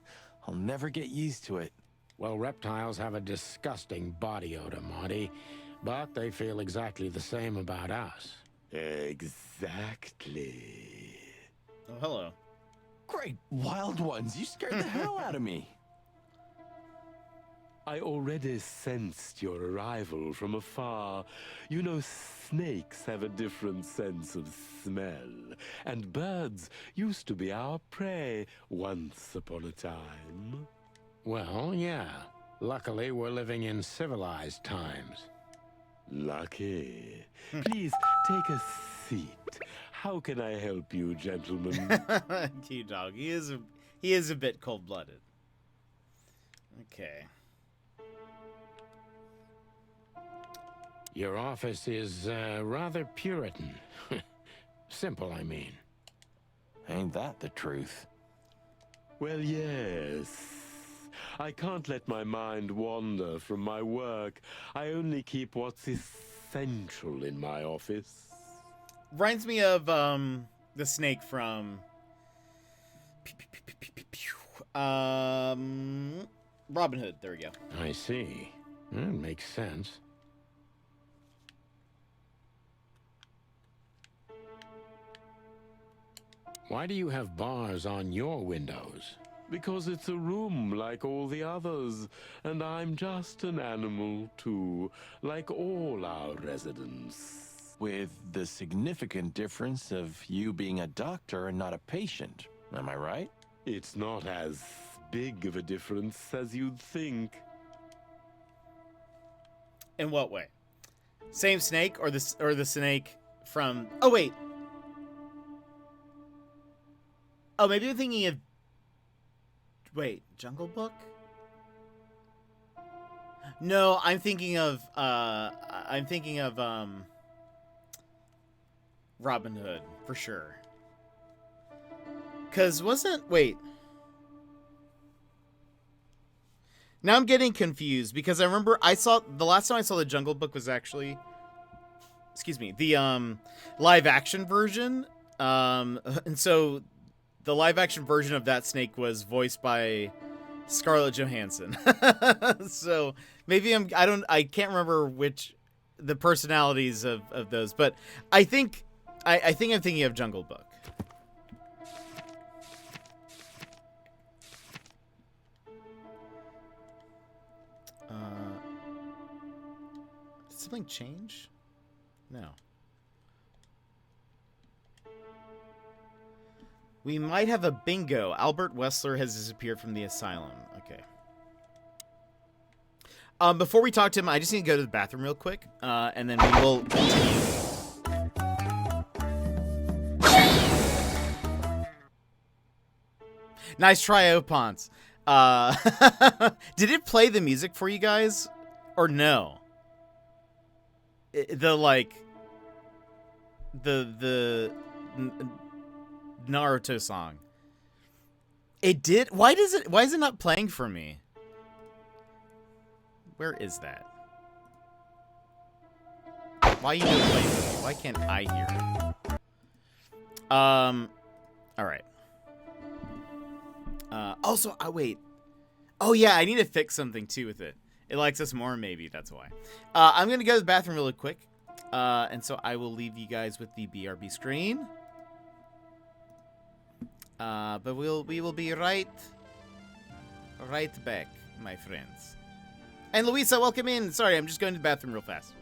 Speaker 5: I'll never get used to it.
Speaker 4: Well, reptiles have a disgusting body odor, Marty, but they feel exactly the same about us.
Speaker 5: Exactly.
Speaker 1: Oh, hello.
Speaker 5: Great wild ones, you scared the hell out of me.
Speaker 7: I already sensed your arrival from afar. You know, snakes have a different sense of smell, and birds used to be our prey once upon a time.
Speaker 4: Well, yeah. Luckily, we're living in civilized times.
Speaker 7: Lucky. Please take a seat. How can I help you, gentlemen?
Speaker 1: Cute dog. He is a bit cold-blooded. Okay.
Speaker 4: Your office is rather Puritan. Simple, I mean.
Speaker 5: Ain't that the truth?
Speaker 7: Well, yes. I can't let my mind wander from my work. I only keep what's essential in my office.
Speaker 1: Reminds me of the snake from Robin Hood. There we go.
Speaker 4: I see. That makes sense. Why do you have bars on your windows?
Speaker 7: Because it's a room like all the others, and I'm just an animal too, like all our residents.
Speaker 5: With the significant difference of you being a doctor and not a patient. Am I right?
Speaker 7: It's not as big of a difference as you'd think.
Speaker 1: In what way? Same snake or the snake from... Oh, wait. Oh, maybe I'm thinking of... Wait, Jungle Book? No, I'm thinking of Robin Hood, for sure. Because wait. Now I'm getting confused because I remember the last time I saw the Jungle Book was actually, excuse me, the live action version. And so the live action version of that snake was voiced by Scarlett Johansson. So maybe I can't remember the personalities of those, but I think I'm thinking of Jungle Book. Did something change? No. We might have a bingo. Albert Wessler has disappeared from the asylum. Okay. Before we talk to him, I just need to go to the bathroom real quick, and then we will continue. Nice try, Opons. Did it play the music for you guys, or no? The Naruto song. It did. Why is it not playing for me? Where is that? Why you don't play for me? Why can't I hear it? All right. Also, wait. Oh yeah, I need to fix something too with it. It likes us more, maybe that's why. I'm gonna go to the bathroom really quick, and so I will leave you guys with the BRB screen. But we will be right back, my friends. And Luisa, welcome in. Sorry, I'm just going to the bathroom real fast.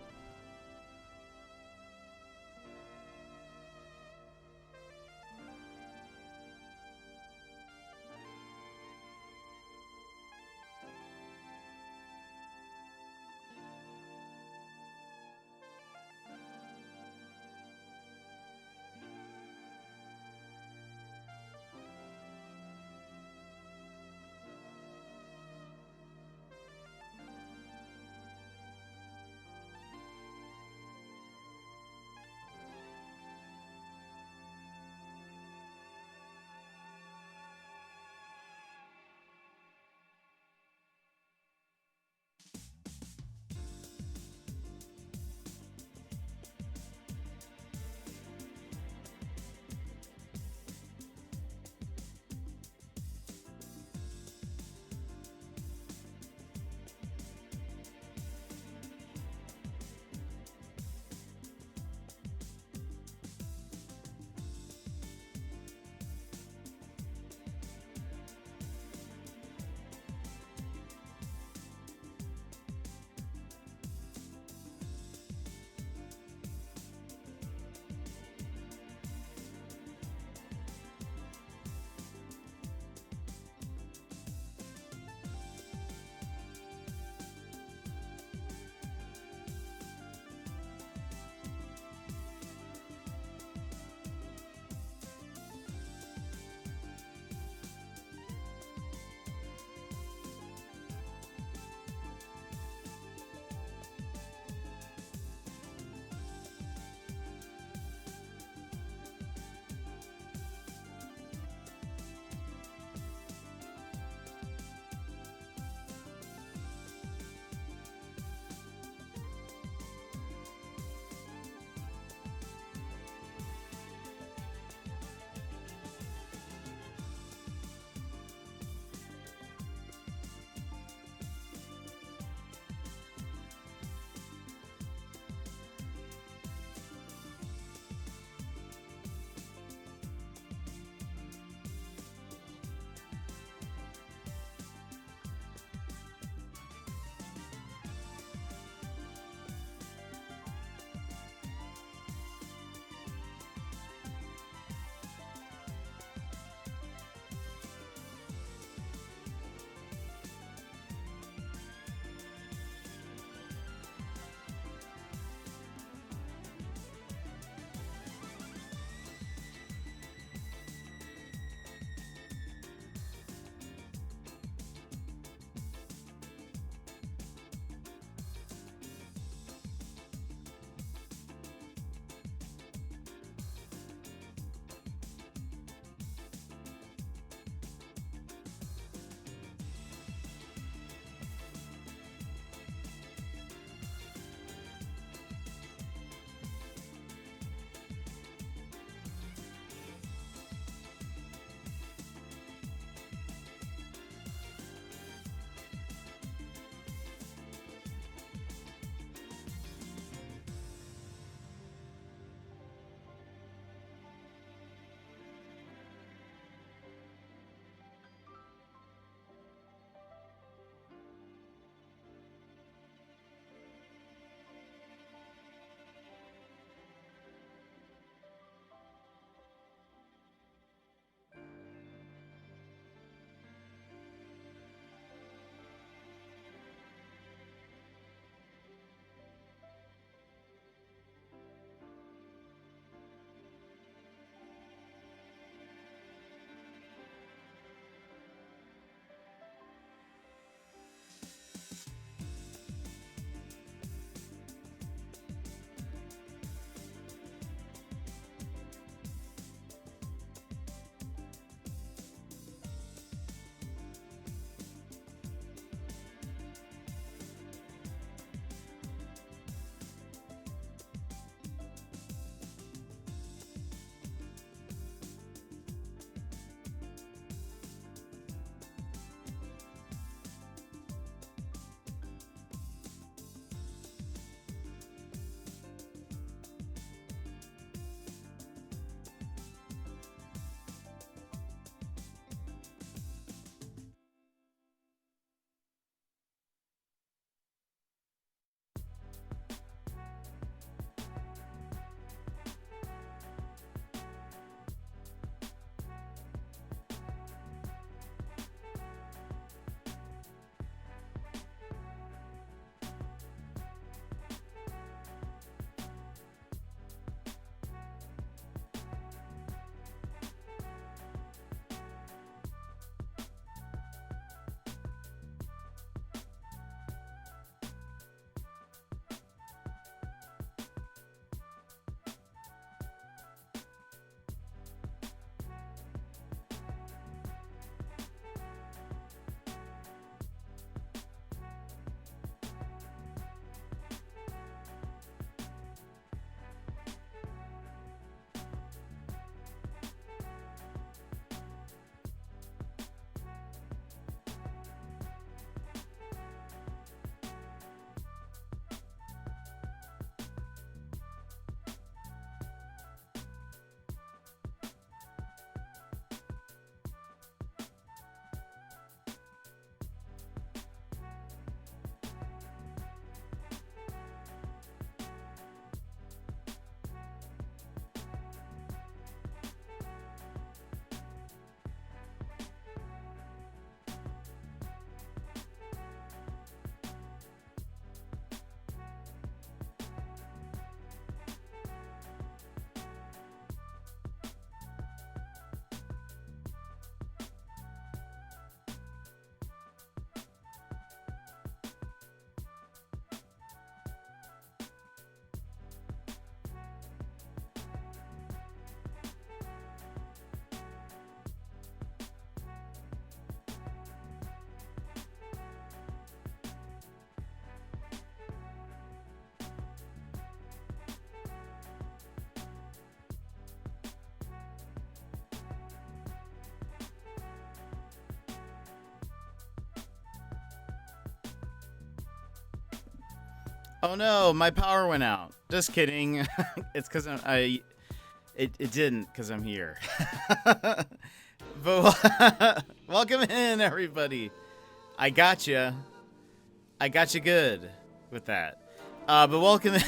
Speaker 1: Oh no, my power went out. Just kidding. It's because it didn't because I'm here. But welcome in, everybody. I got you good with that. But welcome in.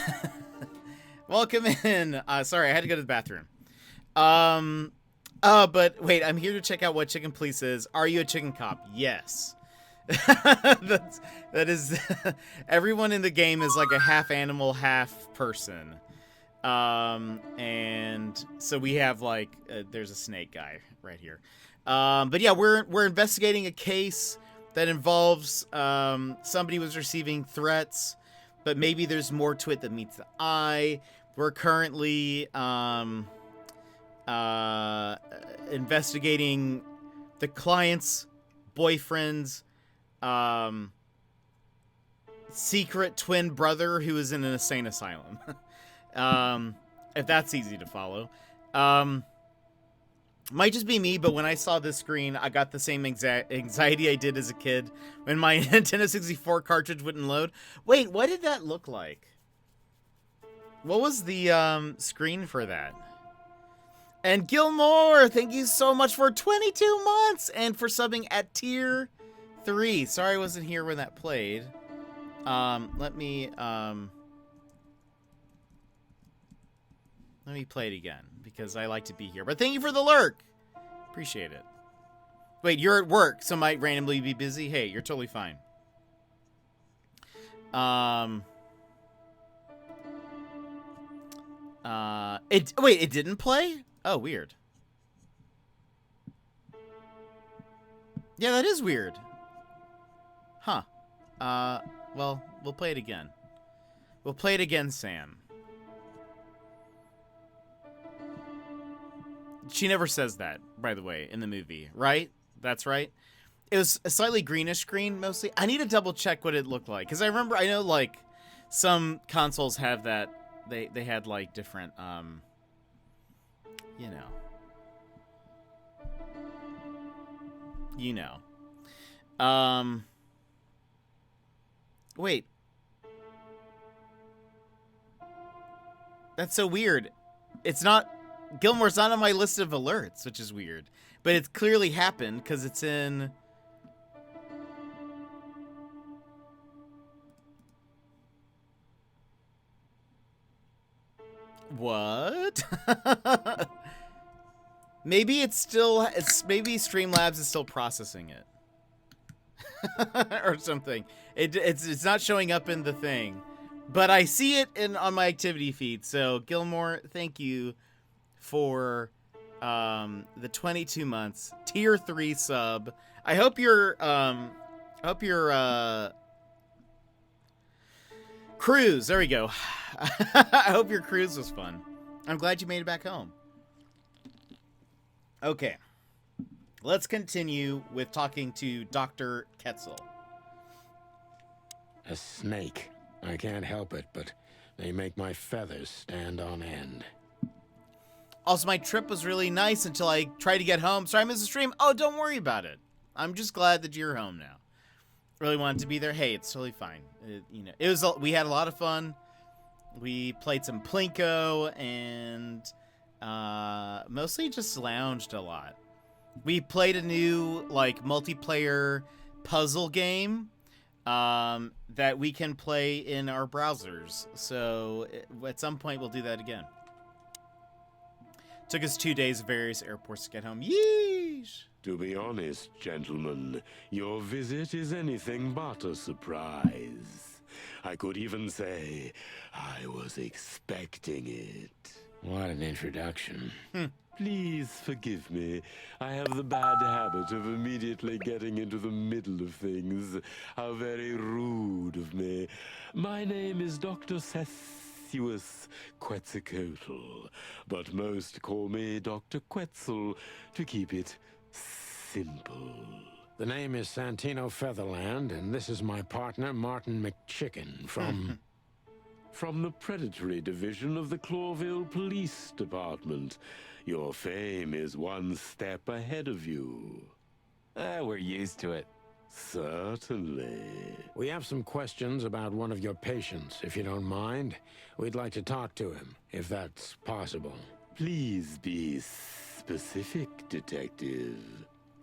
Speaker 1: Welcome in. Sorry, I had to go to the bathroom. But wait, I'm here to check out what Chicken Police is. Are you a chicken cop? Yes. that is everyone in the game is like a half animal, half person. And so we have like there's a snake guy right here. But yeah, we're investigating a case that involves somebody was receiving threats, but maybe there's more to it than meets the eye. We're currently investigating the client's boyfriend's secret twin brother who is in an insane asylum. If that's easy to follow. Might just be me, but when I saw this screen, I got the same anxiety I did as a kid when my Nintendo 64 cartridge wouldn't load. Wait, what did that look like? What was the screen for that? And Gilmore, thank you so much for 22 months and for subbing at tier 3. Sorry I wasn't here when that played. Let me play it again because I like to be here. But thank you for the lurk. Appreciate it. Wait, you're at work, so might randomly be busy. Hey, you're totally fine. It didn't play? Oh, weird. Yeah, that is weird. Huh. Well, we'll play it again. We'll play it again, Sam. She never says that, by the way, in the movie, right? That's right. It was a slightly greenish screen, mostly. I need to double check what it looked like, because I know, like, some consoles have that. They had, like, different, you know. Wait. That's so weird. It's not... Gilmore's not on my list of alerts, which is weird. But it's clearly happened, because it's in... What? Maybe maybe Streamlabs is still processing it. Or something. It's not showing up in the thing. But I see it on my activity feed. So Gilmore, thank you for the 22 months. Tier 3 sub. I hope your cruise, there we go. I hope your cruise was fun. I'm glad you made it back home. Okay. Let's continue with talking to Dr. Ketzel.
Speaker 4: A snake. I can't help it, but they make my feathers stand on end.
Speaker 1: Also, my trip was really nice until I tried to get home. Sorry I missed the stream. Oh, don't worry about it. I'm just glad that you're home now. Really wanted to be there. Hey, it's totally fine. We had a lot of fun. We played some Plinko and mostly just lounged a lot. We played a new like multiplayer puzzle game that we can play in our browsers. So at some point we'll do that again. Took us 2 days at various airports to get home. Yeesh!
Speaker 7: To be honest, gentlemen, your visit is anything but a surprise. I could even say I was expecting it.
Speaker 4: What an introduction.
Speaker 7: Please forgive me. I have the bad habit of immediately getting into the middle of things. How very rude of me. My name is Dr. Sessuous Quetzalcoatl, but most call me Dr. Quetzal to keep it simple.
Speaker 4: The name is Santino Featherland, and this is my partner, Martin McChicken, from...
Speaker 7: From the predatory division of the Clawville Police Department. Your fame is one step ahead of you.
Speaker 5: We're used to it.
Speaker 7: Certainly.
Speaker 4: We have some questions about one of your patients, if you don't mind. We'd like to talk to him, if that's possible.
Speaker 7: Please be specific, Detective.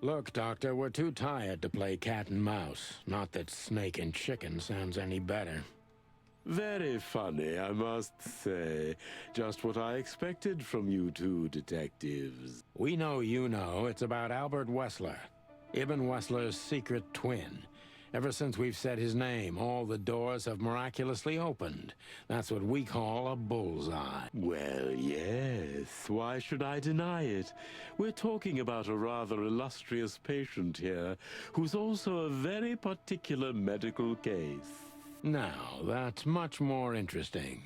Speaker 4: Look, Doctor, we're too tired to play cat and mouse. Not that snake and chicken sounds any better.
Speaker 7: Very funny, I must say. Just what I expected from you two detectives.
Speaker 4: We know you know. It's about Albert Wessler, Ibn Wessler's secret twin. Ever since we've said his name, all the doors have miraculously opened. That's what we call a bullseye.
Speaker 7: Well, yes. Why should I deny it? We're talking about a rather illustrious patient here, who's also a very particular medical case.
Speaker 4: Now, that's much more interesting.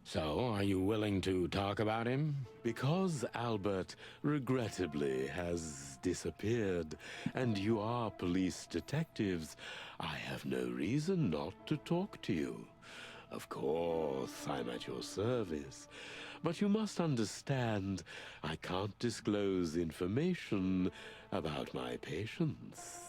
Speaker 4: So, are you willing to talk about him?
Speaker 7: Because Albert, regrettably, has disappeared, and you are police detectives, I have no reason not to talk to you. Of course, I'm at your service. But you must understand, I can't disclose information about my patients.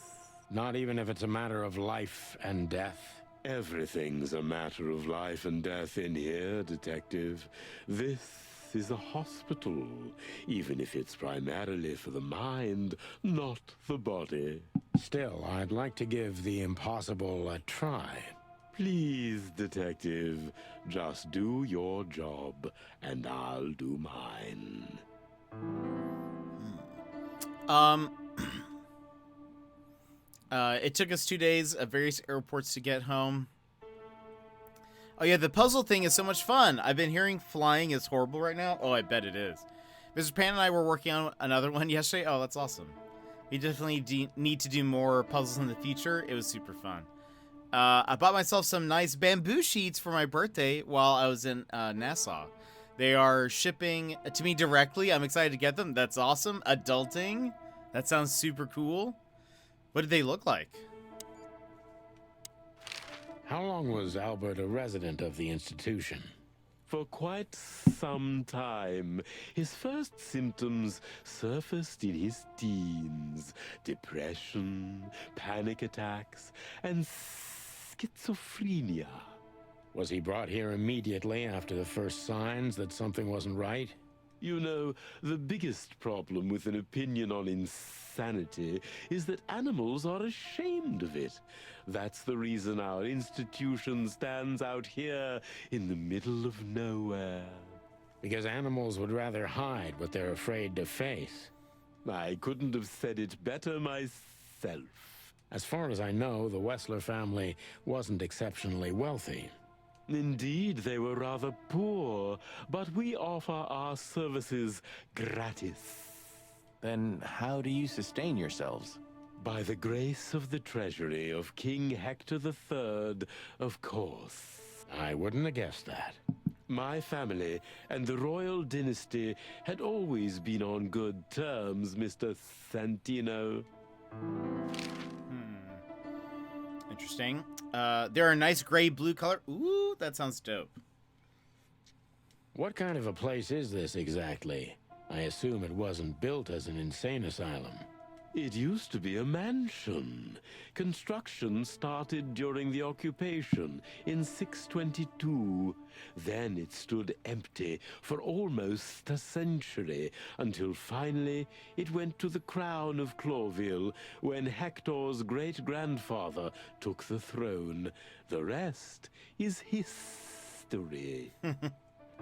Speaker 4: Not even if it's a matter of life and death?
Speaker 7: Everything's a matter of life and death in here, Detective. This is a hospital, even if it's primarily for the mind, not the body.
Speaker 4: Still, I'd like to give the impossible a try.
Speaker 7: Please, Detective, just do your job, and I'll do mine.
Speaker 1: It took us 2 days at various airports to get home. Oh yeah, the puzzle thing is so much fun. I've been hearing flying is horrible right now. Oh, I bet it is. Mr. Pan and I were working on another one yesterday. Oh, that's awesome. We definitely need to do more puzzles in the future. It was super fun. I bought myself some nice bamboo sheets for my birthday while I was in Nassau. They are shipping to me directly. I'm excited to get them. That's awesome. Adulting. That sounds super cool. What did they look like?
Speaker 4: How long was Albert a resident of the institution?
Speaker 7: For quite some time, his first symptoms surfaced in his teens. Depression, panic attacks, and schizophrenia.
Speaker 4: Was he brought here immediately after the first signs that something wasn't right?
Speaker 7: You know, the biggest problem with an opinion on insanity is that animals are ashamed of it. That's the reason our institution stands out here in the middle of nowhere.
Speaker 4: Because animals would rather hide what they're afraid to face.
Speaker 7: I couldn't have said it better myself.
Speaker 4: As far as I know, the Wessler family wasn't exceptionally wealthy.
Speaker 7: Indeed, they were rather poor, but we offer our services gratis.
Speaker 5: Then how do you sustain yourselves?
Speaker 7: By the grace of the treasury of King Hector III, of course.
Speaker 4: I wouldn't have guessed that.
Speaker 7: My family and the royal dynasty had always been on good terms, Mr. Santino.
Speaker 1: Interesting. They're a nice gray-blue color. Ooh, that sounds dope.
Speaker 4: What kind of a place is this exactly? I assume it wasn't built as an insane asylum.
Speaker 7: It used to be a mansion. Construction started during the occupation in 622. Then it stood empty for almost a century, until finally it went to the crown of Cloville when Hector's great-grandfather took the throne. The rest is history.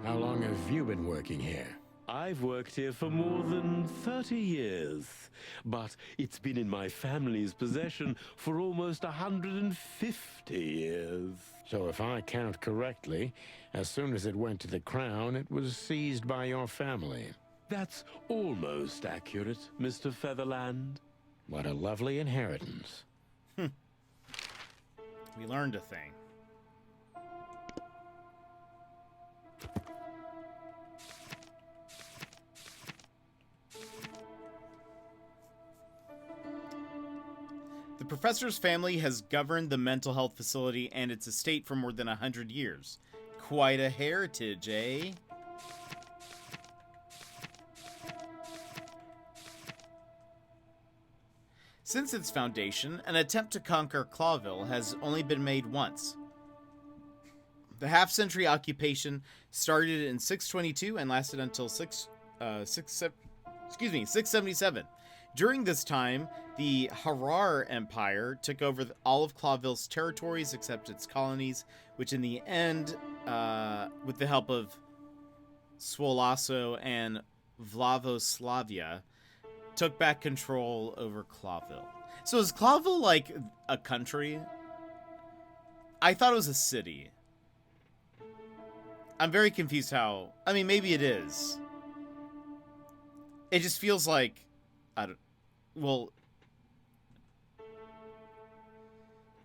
Speaker 4: How long have you been working here?
Speaker 7: I've worked here for more than 30 years, but it's been in my family's possession for almost 150 years.
Speaker 4: So if I count correctly, as soon as it went to the crown, it was seized by your family.
Speaker 7: That's almost accurate, Mr. Featherland.
Speaker 4: What a lovely inheritance.
Speaker 1: We learned a thing. The professor's family has governed the mental health facility and its estate for more than 100 years. Quite a heritage, eh? Since its foundation, an attempt to conquer Clawville has only been made once. The half-century occupation started in 622 and lasted until 677. During this time, the Harar Empire took over all of Clawville's territories except its colonies, which in the end, with the help of Swolasso and Vlavoslavia, took back control over Clawville. So is Clawville like a country? I thought it was a city. I'm very confused how... I mean, maybe it is. It just feels like... Well...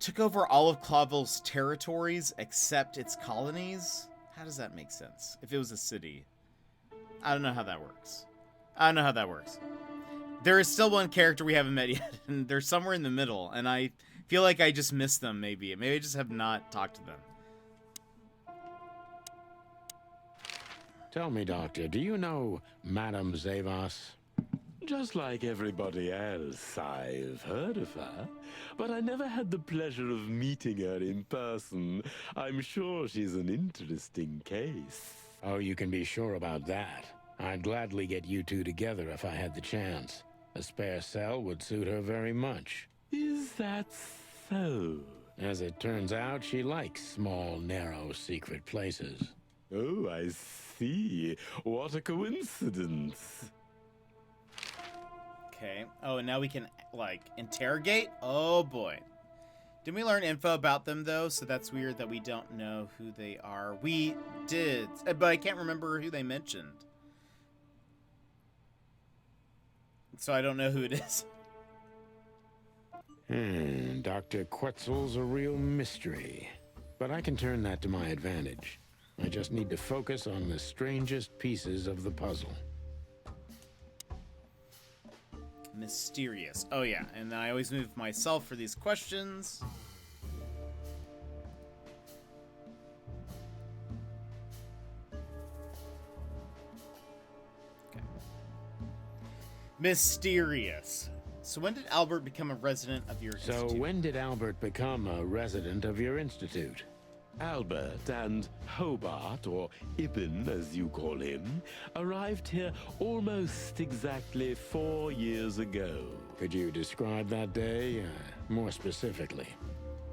Speaker 1: Took over all of Clawville's territories except its colonies? How does that make sense? If it was a city. I don't know how that works. There is still one character we haven't met yet, and they're somewhere in the middle, and I feel like I just missed them, maybe. Maybe I just have not talked to them.
Speaker 4: Tell me, Doctor, do you know Madame Zavas?
Speaker 7: Just like everybody else, I've heard of her, but I never had the pleasure of meeting her in person. I'm sure she's an interesting case.
Speaker 4: Oh, you can be sure about that. I'd gladly get you two together if I had the chance. A spare cell would suit her very much.
Speaker 7: Is that so?
Speaker 4: As it turns out, she likes small, narrow, secret places.
Speaker 7: Oh, I see. What a coincidence.
Speaker 1: Okay. Oh, and now we can, like, interrogate? Oh, boy. Didn't we learn info about them, though? So that's weird that we don't know who they are. We did, but I can't remember who they mentioned. So I don't know who it is.
Speaker 4: Dr. Quetzal's a real mystery. But I can turn that to my advantage. I just need to focus on the strangest pieces of the puzzle.
Speaker 1: Mysterious. Oh, yeah. And then I always move myself for these questions. Okay. Mysterious. So when did Albert become a resident of your institute?
Speaker 4: So when did Albert become a resident of your institute?
Speaker 7: Albert and Hobart, or Ibn as you call him, arrived here almost exactly 4 years ago.
Speaker 4: Could you describe that day more specifically?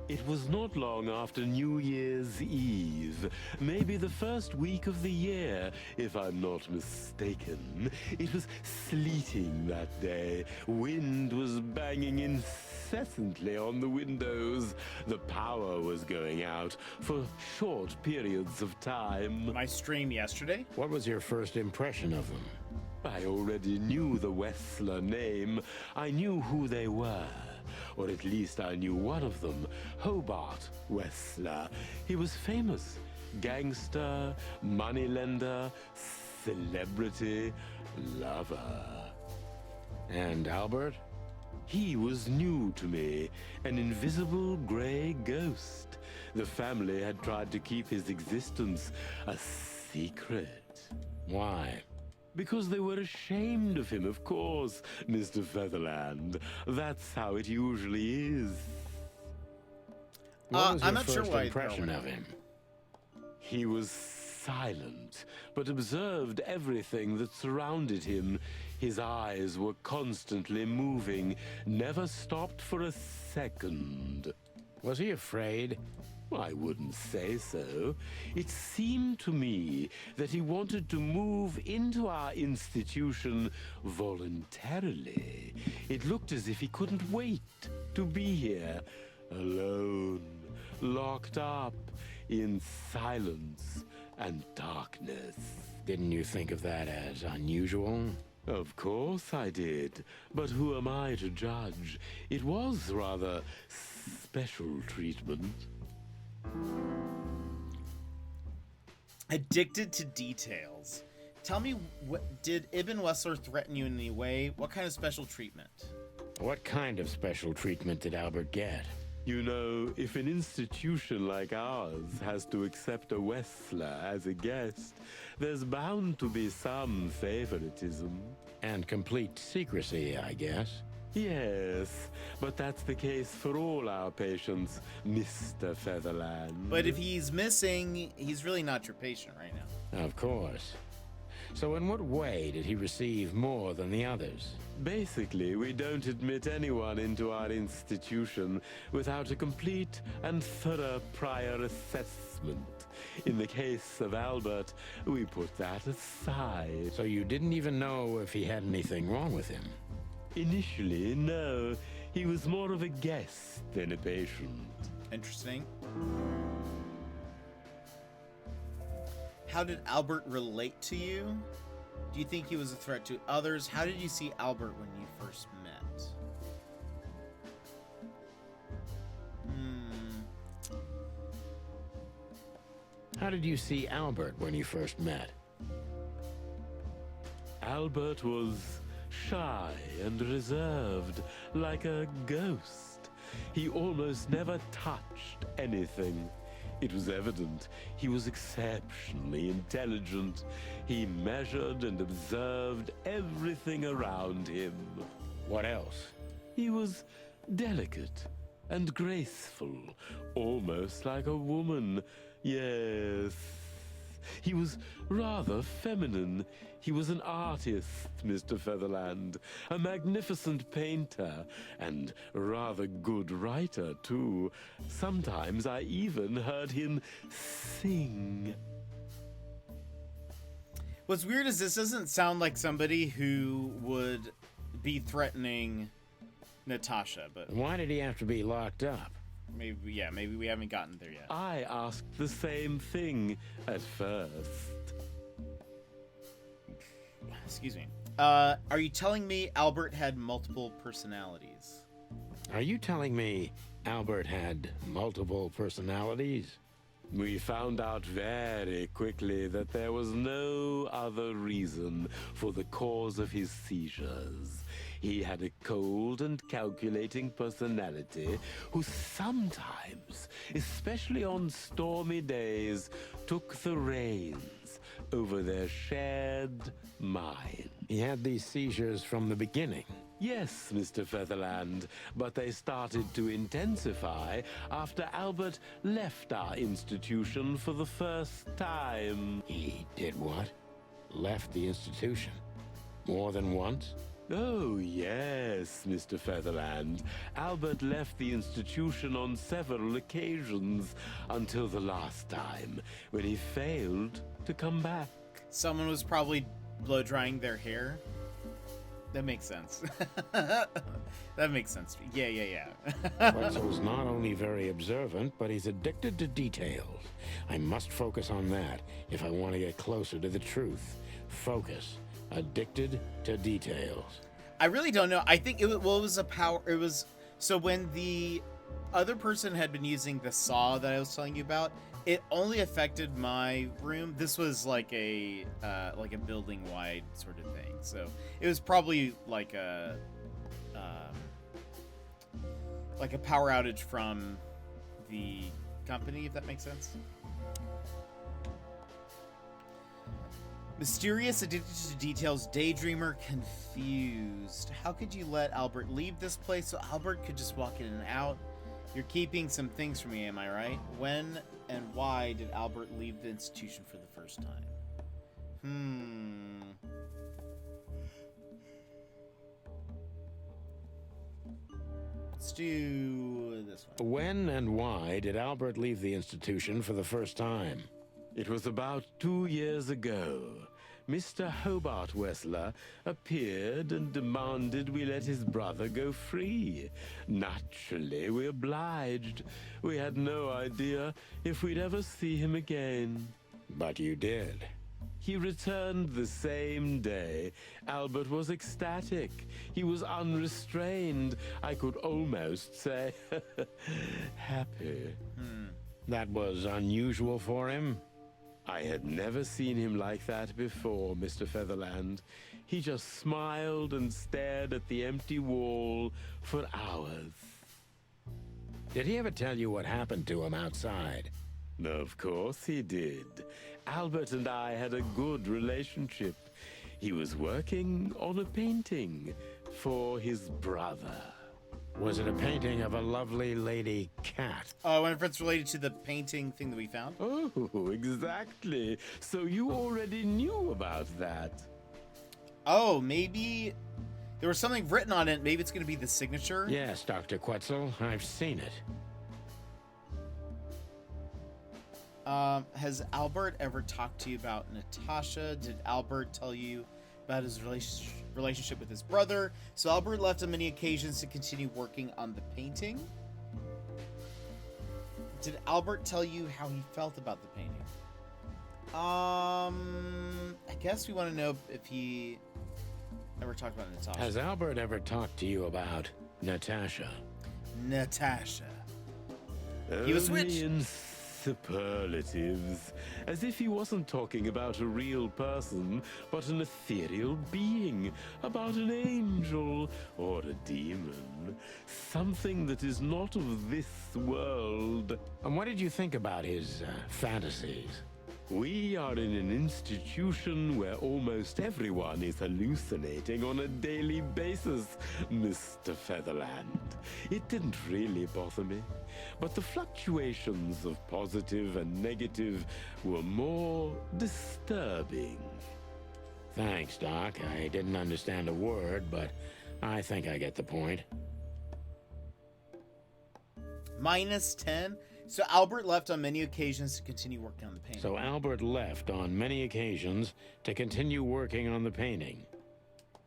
Speaker 7: It was not long after New Year's Eve, maybe the first week of the year, if I'm not mistaken. It was sleeting that day. Wind was banging incessantly on the windows. The power was going out for short periods of time.
Speaker 1: My stream yesterday?
Speaker 4: What was your first impression of them?
Speaker 7: I already knew the Wessler name. I knew who they were. Or at least I knew one of them, Hobart Wessler. He was famous. Gangster, moneylender, celebrity, lover.
Speaker 4: And Albert?
Speaker 7: He was new to me, an invisible gray ghost. The family had tried to keep his existence a secret.
Speaker 4: Why?
Speaker 7: Because they were ashamed of him, of course, Mr. Featherland. That's how it usually is.
Speaker 4: What was
Speaker 1: I'm
Speaker 4: your
Speaker 1: not sure
Speaker 4: first
Speaker 1: why
Speaker 4: impression
Speaker 1: they're
Speaker 4: of him?
Speaker 7: He was silent, but observed everything that surrounded him. His eyes were constantly moving, never stopped for a second.
Speaker 4: Was he afraid?
Speaker 7: I wouldn't say so. It seemed to me that he wanted to move into our institution voluntarily. It looked as if he couldn't wait to be here, alone, locked up in silence and darkness.
Speaker 4: Didn't you think of that as unusual?
Speaker 7: Of course I did, but who am I to judge? It was rather special treatment.
Speaker 1: Addicted to details. Tell me, did Ibn Wessler threaten you in any way? What kind of special treatment?
Speaker 4: What kind of special treatment did Albert get?
Speaker 7: You know, if an institution like ours has to accept a Wessler as a guest, there's bound to be some favoritism.
Speaker 4: And complete secrecy, I guess.
Speaker 7: Yes, but that's the case for all our patients, Mr. Featherland.
Speaker 1: But if he's missing, he's really not your patient right now.
Speaker 4: Of course. So in what way did he receive more than the others?
Speaker 7: Basically, we don't admit anyone into our institution without a complete and thorough prior assessment. In the case of Albert, we put that aside.
Speaker 4: So you didn't even know if he had anything wrong with him?
Speaker 7: Initially, no. He was more of a guest than a patient.
Speaker 1: Interesting. How did Albert relate to you? Do you think he was a threat to others? How did you see Albert when you first met?
Speaker 4: How did you see Albert when you first met?
Speaker 7: Albert was shy and reserved, like a ghost. He almost never touched anything. It was evident he was exceptionally intelligent. He measured and observed everything around him.
Speaker 4: What else?
Speaker 7: He was delicate and graceful, almost like a woman. Yes. He was rather feminine. He was an artist, Mr. Featherland, a magnificent painter, and rather good writer, too. Sometimes I even heard him sing.
Speaker 1: What's weird is this doesn't sound like somebody who would be threatening Natasha, but
Speaker 4: Why did he have to be locked up?
Speaker 1: maybe we haven't gotten there yet.
Speaker 7: I asked the same thing at first.
Speaker 1: Excuse me. Are you telling me Albert had multiple personalities?
Speaker 4: Are you telling me Albert had multiple personalities?
Speaker 7: We found out very quickly that there was no other reason for the cause of his seizures. He had a cold and calculating personality who sometimes, especially on stormy days, took the reins over their shared mind.
Speaker 4: He had these seizures from the beginning.
Speaker 7: Yes, Mr. Featherland, but they started to intensify after Albert left our institution for the first time.
Speaker 4: He did what? Left the institution? More than once?
Speaker 7: Oh, yes, Mr. Featherland. Albert left the institution on several occasions until the last time, when he failed to come back.
Speaker 1: Someone was probably blow drying their hair. That makes sense. That makes sense. Yeah.
Speaker 4: Wetzel's not only very observant, but he's addicted to details. I must focus on that if I want to get closer to the truth. Focus. Addicted to details.
Speaker 1: I really don't know. I think it was a power. It was so when the other person had been using the saw that I was telling you about, it only affected my room. This was like a building wide sort of thing. So it was probably like a power outage from the company, if that makes sense. Mysterious, addicted to details, daydreamer, confused. How could you let Albert leave this place so Albert could just walk in and out? You're keeping some things from me, am I right? When and why did Albert leave the institution for the first time? Let's do this one.
Speaker 4: When and why did Albert leave the institution for the first time?
Speaker 7: It was about 2 years ago. Mr. Hobart Wessler appeared and demanded we let his brother go free. Naturally, we obliged. We had no idea if we'd ever see him again.
Speaker 4: But you did.
Speaker 7: He returned the same day. Albert was ecstatic. He was unrestrained. I could almost say happy.
Speaker 4: That was unusual for him.
Speaker 7: I had never seen him like that before, Mr. Featherland. He just smiled and stared at the empty wall for hours.
Speaker 4: Did he ever tell you what happened to him outside?
Speaker 7: Of course he did. Albert and I had a good relationship. He was working on a painting,
Speaker 4: for his brother. Was it a painting of a lovely lady cat?
Speaker 1: Oh, I wonder if it's related to the painting thing that we found.
Speaker 7: Oh, exactly. So you already knew about that.
Speaker 1: Oh, maybe there was something written on it. Maybe it's going to be the signature.
Speaker 4: Yes, Dr. Quetzal, I've seen it.
Speaker 1: Has Albert ever talked to you about Natasha? Did Albert tell you about his relationship with his brother? So Albert left on many occasions to continue working on the painting. Did Albert tell you how he felt about the painting? I guess we want to know if he ever talked about Natasha.
Speaker 4: Has Albert ever talked to you about Natasha?
Speaker 1: Natasha. He was
Speaker 7: Only
Speaker 1: switched.
Speaker 7: in superlatives, as if he wasn't talking about a real person, but an ethereal being, about an angel or a demon, something that is not of this world.
Speaker 4: And what did you think about his fantasies?
Speaker 7: We are in an institution where almost everyone is hallucinating on a daily basis, Mr. Featherland. It didn't really bother me, but the fluctuations of positive and negative were more disturbing.
Speaker 4: Thanks, Doc. I didn't understand a word, but I think I get the point.
Speaker 1: -10. So Albert left on many occasions to continue working on the painting.
Speaker 4: So Albert left on many occasions to continue working on the painting.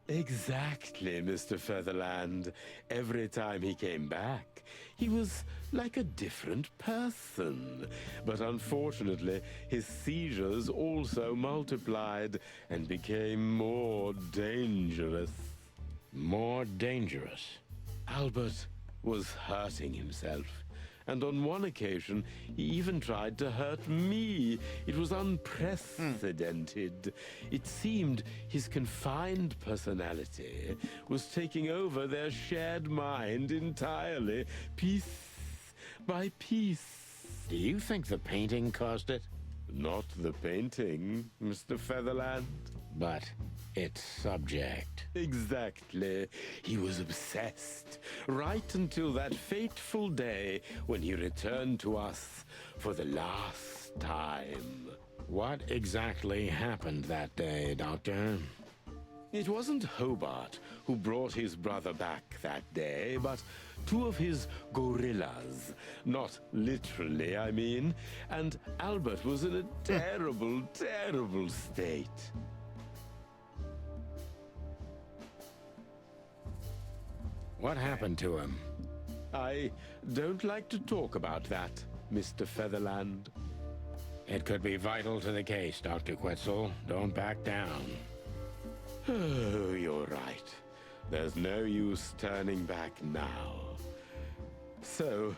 Speaker 7: Exactly, Mr. Featherland. Every time he came back, he was like a different person. But unfortunately, his seizures also multiplied and became more dangerous.
Speaker 4: More dangerous.
Speaker 7: Albert was hurting himself. And on one occasion, he even tried to hurt me. It was unprecedented. It seemed his confined personality was taking over their shared mind entirely, piece by piece.
Speaker 4: Do you think the painting caused it?
Speaker 7: Not the painting, Mr. Featherland.
Speaker 4: But its subject.
Speaker 7: Exactly. He was obsessed, right until that fateful day when he returned to us for the last time.
Speaker 4: What exactly happened that day, Doctor?
Speaker 7: It wasn't Hobart who brought his brother back that day, but two of his gorillas. Not literally, I mean. And Albert was in a terrible, terrible state.
Speaker 4: What happened to him?
Speaker 7: I don't like to talk about that, Mr. Featherland.
Speaker 4: It could be vital to the case, Dr. Quetzal. Don't back down.
Speaker 7: Oh, you're right. There's no use turning back now. So,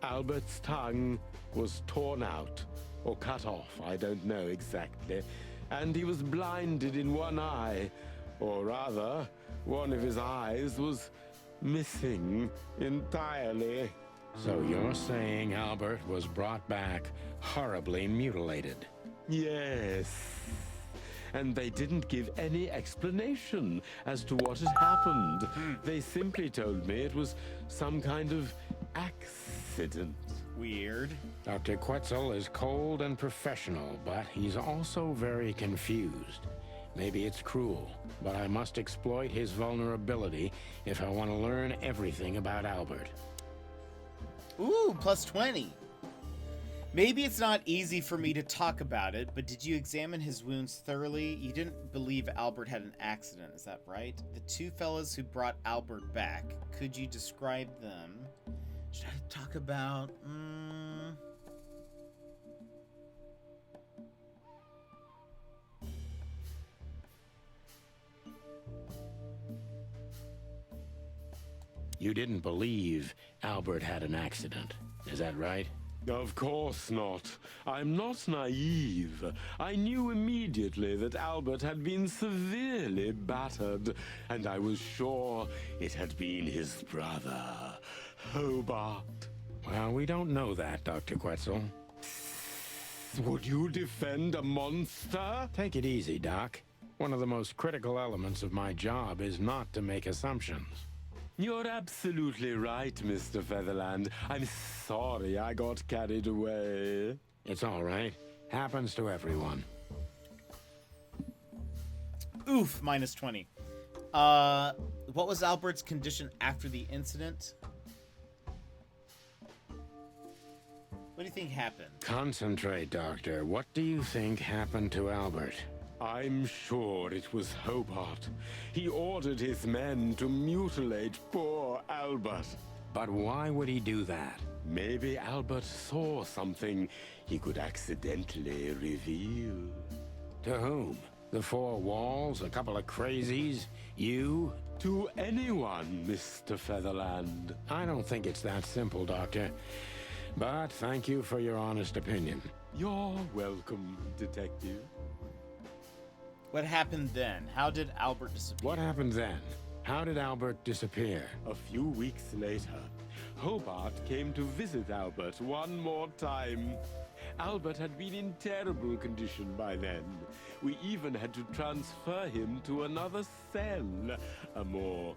Speaker 7: Albert's tongue was torn out, or cut off, I don't know exactly, and he was blinded in one eye, or rather, one of his eyes was missing entirely.
Speaker 4: So you're saying Albert was brought back horribly mutilated?
Speaker 7: Yes. And they didn't give any explanation as to what had happened. They simply told me it was some kind of accident.
Speaker 1: Weird.
Speaker 4: Dr. Quetzal is cold and professional, but he's also very confused. Maybe it's cruel, but I must exploit his vulnerability if I want to learn everything about Albert.
Speaker 1: Ooh, +20. Maybe it's not easy for me to talk about it, but did you examine his wounds thoroughly? You didn't believe Albert had an accident, is that right? The two fellows who brought Albert back, could you describe them? Should I talk about...
Speaker 4: You didn't believe Albert had an accident, is that right?
Speaker 7: Of course not. I'm not naive. I knew immediately that Albert had been severely battered, and I was sure it had been his brother, Hobart.
Speaker 4: Well, we don't know that, Dr. Quetzal.
Speaker 7: Would you defend a monster?
Speaker 4: Take it easy, Doc. One of the most critical elements of my job is not to make assumptions.
Speaker 7: You're absolutely right, Mr. Featherland. I'm sorry I got carried away.
Speaker 4: It's all right. Happens to everyone.
Speaker 1: Oof, minus 20. What was Albert's condition after the incident? What do you think happened?
Speaker 4: Concentrate, Doctor. What do you think happened to Albert?
Speaker 7: I'm sure it was Hobart. He ordered his men to mutilate poor Albert.
Speaker 4: But why would he do that?
Speaker 7: Maybe Albert saw something he could accidentally reveal.
Speaker 4: To whom? The four walls? A couple of crazies? You?
Speaker 7: To anyone, Mr. Featherland.
Speaker 4: I don't think it's that simple, Doctor. But thank you for your honest opinion.
Speaker 7: You're welcome, Detective.
Speaker 1: What happened then? How did Albert disappear?
Speaker 4: What happened then? How did Albert disappear?
Speaker 7: A few weeks later, Hobart came to visit Albert one more time. Albert had been in terrible condition by then. We even had to transfer him to another cell, a more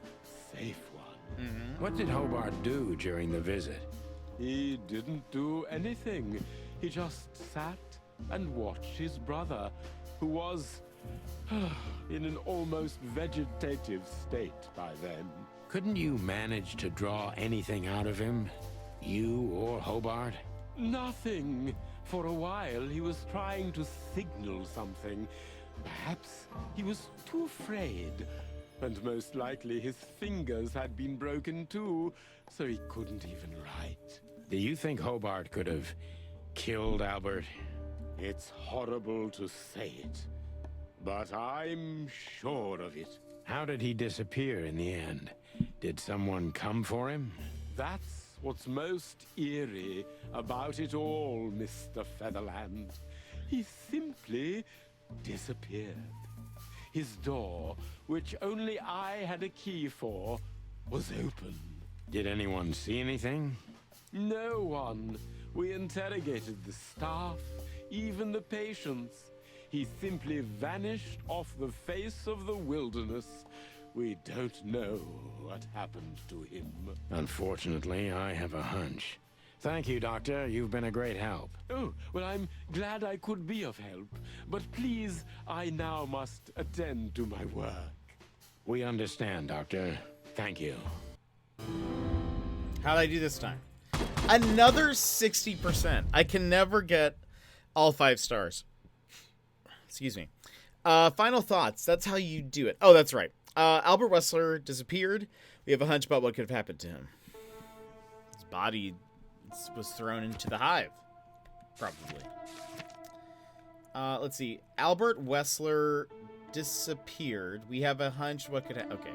Speaker 7: safe one.
Speaker 4: What did Hobart do during the visit?
Speaker 7: He didn't do anything. He just sat and watched his brother, who was in an almost vegetative state by then.
Speaker 4: Couldn't you manage to draw anything out of him? You or Hobart?
Speaker 7: Nothing. For a while, he was trying to signal something. Perhaps he was too afraid. And most likely his fingers had been broken too, so he couldn't even write.
Speaker 4: Do you think Hobart could have killed Albert?
Speaker 7: It's horrible to say it, but I'm sure of it.
Speaker 4: How did he disappear in the end? Did someone come for him?
Speaker 7: That's what's most eerie about it all, Mr. Featherland. He simply disappeared. His door, which only I had a key for, was open.
Speaker 4: Did anyone see anything?
Speaker 7: No one. We interrogated the staff, even the patients. He simply vanished off the face of the wilderness. We don't know what happened to him.
Speaker 4: Unfortunately, I have a hunch. Thank you, Doctor. You've been a great help.
Speaker 7: Oh, well, I'm glad I could be of help. But please, I now must attend to my work.
Speaker 4: We understand, Doctor. Thank you.
Speaker 1: How'd I do this time? Another 60%. I can never get all 5 stars. Excuse me. Final thoughts. That's how you do it. Oh, that's right. Albert Wessler disappeared. We have a hunch about what could have happened to him. His body was thrown into the hive. Probably. Let's see. Albert Wessler disappeared. We have a hunch what could happen. Okay,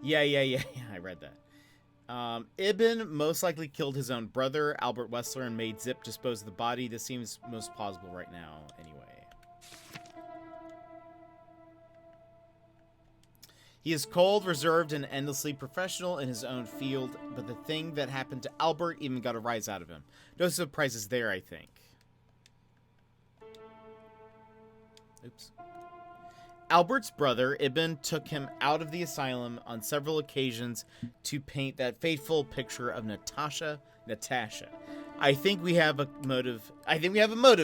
Speaker 1: yeah. I read that. Ibn most likely killed his own brother, Albert Wessler, and made Zip dispose of the body. This seems most plausible right now, anyway. He is cold, reserved, and endlessly professional in his own field, but the thing that happened to Albert even got a rise out of him. No surprises there, I think. Oops. Albert's brother, Ibn, took him out of the asylum on several occasions to paint that fateful picture of Natasha. I think we have a motive.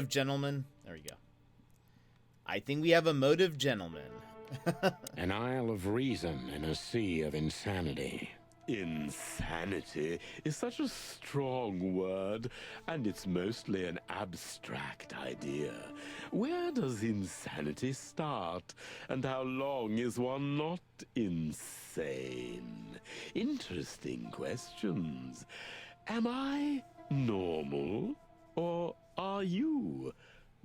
Speaker 1: Gentlemen. There we go. I think we have a motive, gentlemen.
Speaker 4: An isle of reason in a sea of insanity.
Speaker 7: Insanity is such a strong word, and it's mostly an abstract idea. Where does insanity start, and how long is one not insane? Interesting questions. Am I normal, or are you?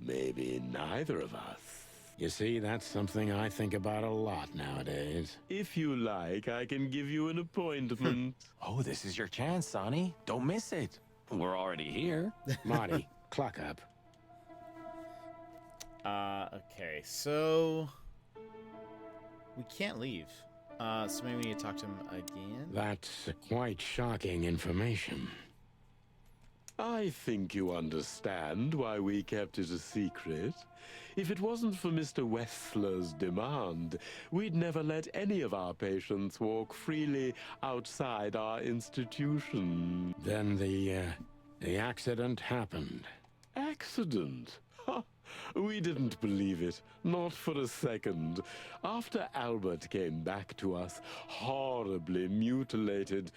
Speaker 7: Maybe neither of us.
Speaker 4: You see, that's something I think about a lot nowadays.
Speaker 7: If you like, I can give you an appointment.
Speaker 5: Oh, this is your chance, Sonny. Don't miss it. We're already here.
Speaker 4: Marty, clock up.
Speaker 1: Okay, so we can't leave. So maybe we need to talk to him again.
Speaker 4: That's quite shocking information.
Speaker 7: I think you understand why we kept it a secret. If it wasn't for Mr. Wessler's demand, we'd never let any of our patients walk freely outside our institution.
Speaker 4: Then the accident happened.
Speaker 7: Accident? Ha! We didn't believe it, not for a second. After Albert came back to us, horribly mutilated,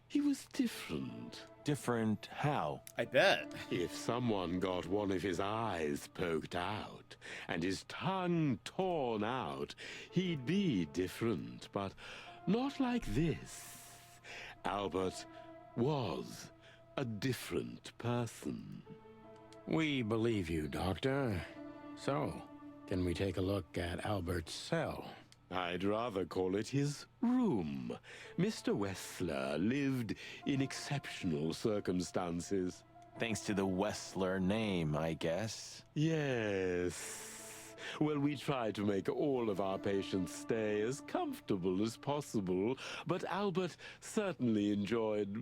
Speaker 7: he was different.
Speaker 5: Different how?
Speaker 1: I bet.
Speaker 7: If someone got one of his eyes poked out and his tongue torn out, he'd be different, but not like this. Albert was a different person.
Speaker 4: We believe you, Doctor. So, can we take a look at Albert's cell?
Speaker 7: I'd rather call it his room. Mr. Wessler lived in exceptional circumstances.
Speaker 5: Thanks to the Wessler name, I guess.
Speaker 7: Yes. Well, we try to make all of our patients stay as comfortable as possible, but Albert certainly enjoyed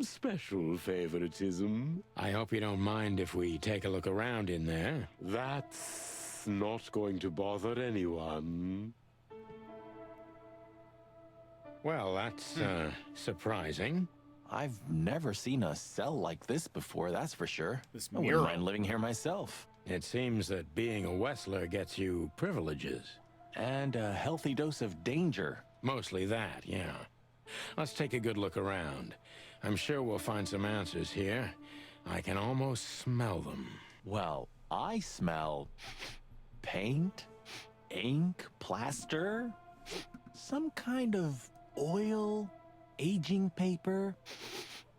Speaker 7: special favoritism.
Speaker 4: I hope you don't mind if we take a look around in there.
Speaker 7: That's not going to bother anyone.
Speaker 4: Well, that's, surprising.
Speaker 5: I've never seen a cell like this before, that's for sure.
Speaker 1: This
Speaker 5: I wouldn't
Speaker 1: mural.
Speaker 5: mind living here myself.
Speaker 4: It seems that being a Wessler gets you privileges.
Speaker 5: And a healthy dose of danger.
Speaker 4: Mostly that, yeah. Let's take a good look around. I'm sure we'll find some answers here. I can almost smell them.
Speaker 5: Well, I smell paint, ink, plaster, some kind of oil, aging paper,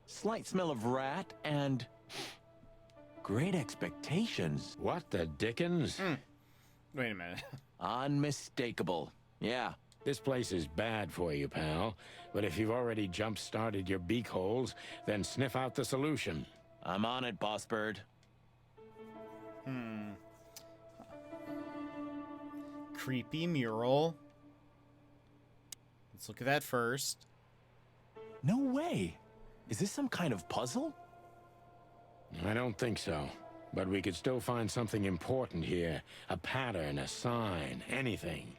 Speaker 5: slight smell of rat, and great expectations.
Speaker 4: What the dickens?
Speaker 1: Wait a minute.
Speaker 5: Unmistakable. Yeah.
Speaker 4: This place is bad for you, pal. But if you've already jump-started your beak holes, then sniff out the solution.
Speaker 5: I'm on it, Boss Bird.
Speaker 1: Creepy mural. Let's look at that first.
Speaker 5: No way. Is this some kind of puzzle?
Speaker 4: I don't think so. But we could still find something important here. A pattern, a sign, anything.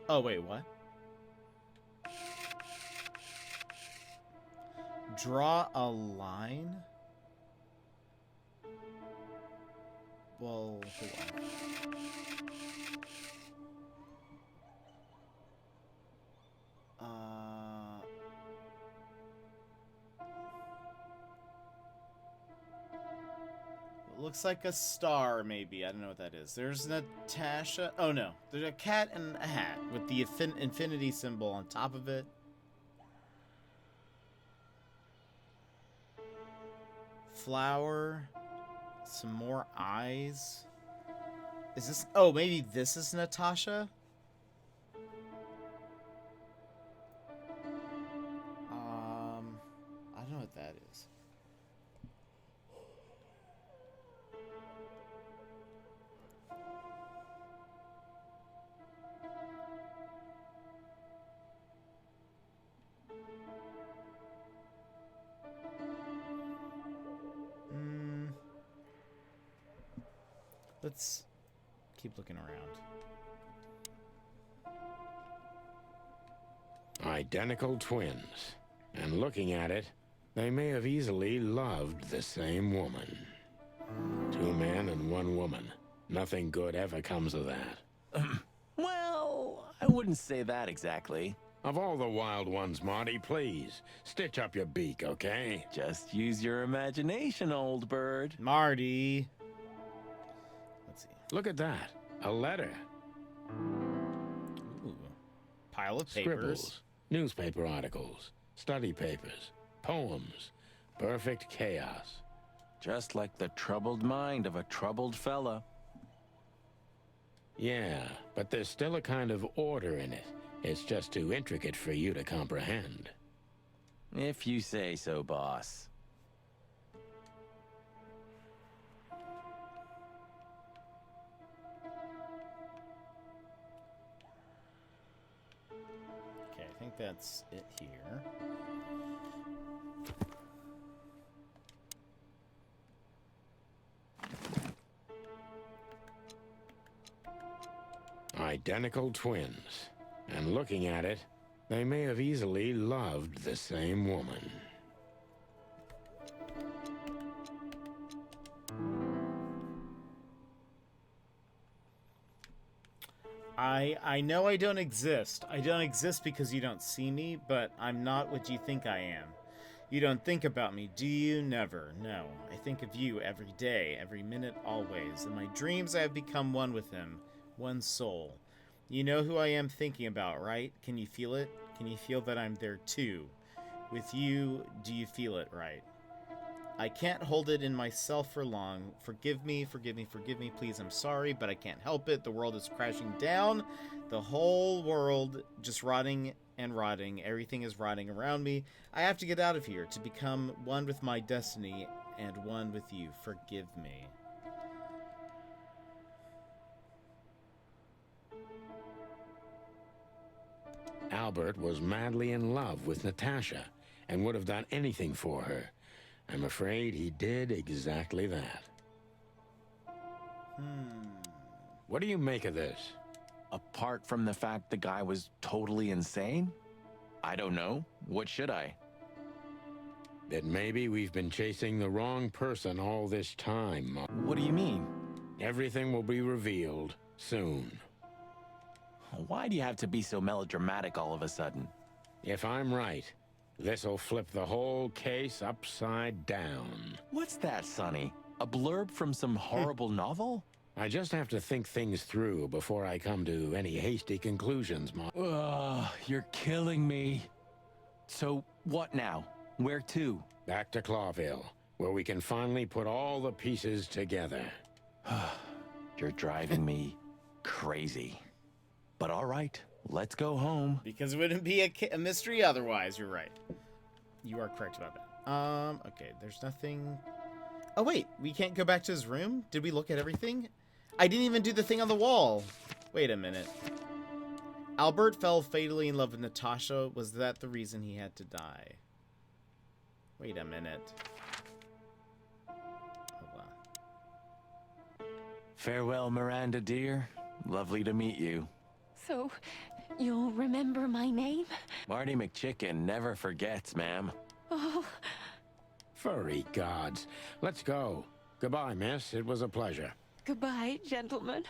Speaker 1: Oh, wait, what? Draw a line? Well, hold on. It looks like a star, maybe. I don't know what that is. There's Natasha. Oh, no. There's a cat and a hat with the infinity symbol on top of it. Flower. Some more eyes. Is this... Oh, maybe this is Natasha? I don't know what that is. Let's keep looking around.
Speaker 4: Identical twins. And looking at it, they may have easily loved the same woman. 2 men and 1 woman. Nothing good ever comes of that.
Speaker 5: Well, I wouldn't say that exactly.
Speaker 4: Of all the wild ones, Marty, please, stitch up your beak, okay?
Speaker 5: Just use your imagination, old bird.
Speaker 1: Marty. Let's see.
Speaker 4: Look at that. A letter.
Speaker 1: Ooh. Pile of papers.
Speaker 4: Scribbles. Newspaper articles. Study papers. Poems. Perfect chaos.
Speaker 5: Just like the troubled mind of a troubled fella.
Speaker 4: Yeah, but there's still a kind of order in it. It's just too intricate for you to comprehend.
Speaker 5: If you say so, boss.
Speaker 1: think that's it here.
Speaker 4: Identical twins. And looking at it, they may have easily loved the same woman.
Speaker 1: I know I don't exist. I don't exist because you don't see me, but I'm not what you think I am. You don't think about me, do you? Never. No. I think of you every day, every minute, always. In my dreams, I have become one with him. One soul. You know who I am thinking about, right? Can you feel it? Can you feel that I'm there too? With you, do you feel it right? I can't hold it in myself for long. Forgive me, forgive me, forgive me. Please, I'm sorry, but I can't help it. The world is crashing down. The whole world just rotting and rotting. Everything is rotting around me. I have to get out of here to become one with my destiny and one with you. Forgive me.
Speaker 4: Albert was madly in love with Natasha and would have done anything for her. I'm afraid he did exactly that. What do you make of this?
Speaker 5: Apart from the fact the guy was totally insane? I don't know. What should I?
Speaker 4: That maybe we've been chasing the wrong person all this time.
Speaker 5: What do you mean?
Speaker 4: Everything will be revealed soon.
Speaker 5: Why do you have to be so melodramatic all of a sudden?
Speaker 4: If I'm right, this'll flip the whole case upside down.
Speaker 5: What's that, Sonny? A blurb from some horrible novel?
Speaker 4: I just have to think things through before I come to any hasty conclusions, Mom.
Speaker 5: Ugh, you're killing me. So, what now? Where to?
Speaker 4: Back to Clawville, where we can finally put all the pieces together.
Speaker 5: You're driving me crazy. But all right, let's go home.
Speaker 1: Because it wouldn't be a mystery otherwise. You're right. You are correct about that. Okay, there's nothing... Oh, wait, we can't go back to his room? Did we look at everything? I didn't even do the thing on the wall. Wait a minute. Albert fell fatally in love with Natasha. Was that the reason he had to die? Wait a minute. Hold on.
Speaker 5: Farewell, Miranda, dear. Lovely to meet you.
Speaker 6: So, you'll remember my name?
Speaker 5: Marty McChicken never forgets, ma'am.
Speaker 6: Oh,
Speaker 4: Furry gods. Let's go. Goodbye, miss. It was a pleasure.
Speaker 6: goodbye, gentlemen.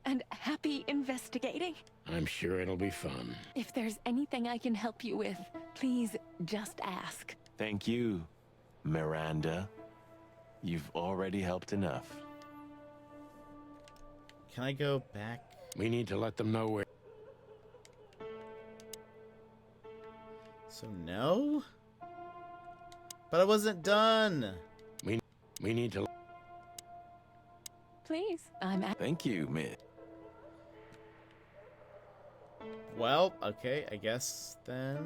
Speaker 6: And happy investigating.
Speaker 4: I'm sure it'll be fun.
Speaker 6: If there's anything I can help you with, please just ask.
Speaker 5: Thank you, Miranda. You've already helped enough.
Speaker 1: Can I go back?
Speaker 4: We need to let them know where...
Speaker 1: So no? But I wasn't done.
Speaker 4: We need to...
Speaker 6: Please, I'm at...
Speaker 5: Thank you, Miss.
Speaker 1: Well, okay, I guess then.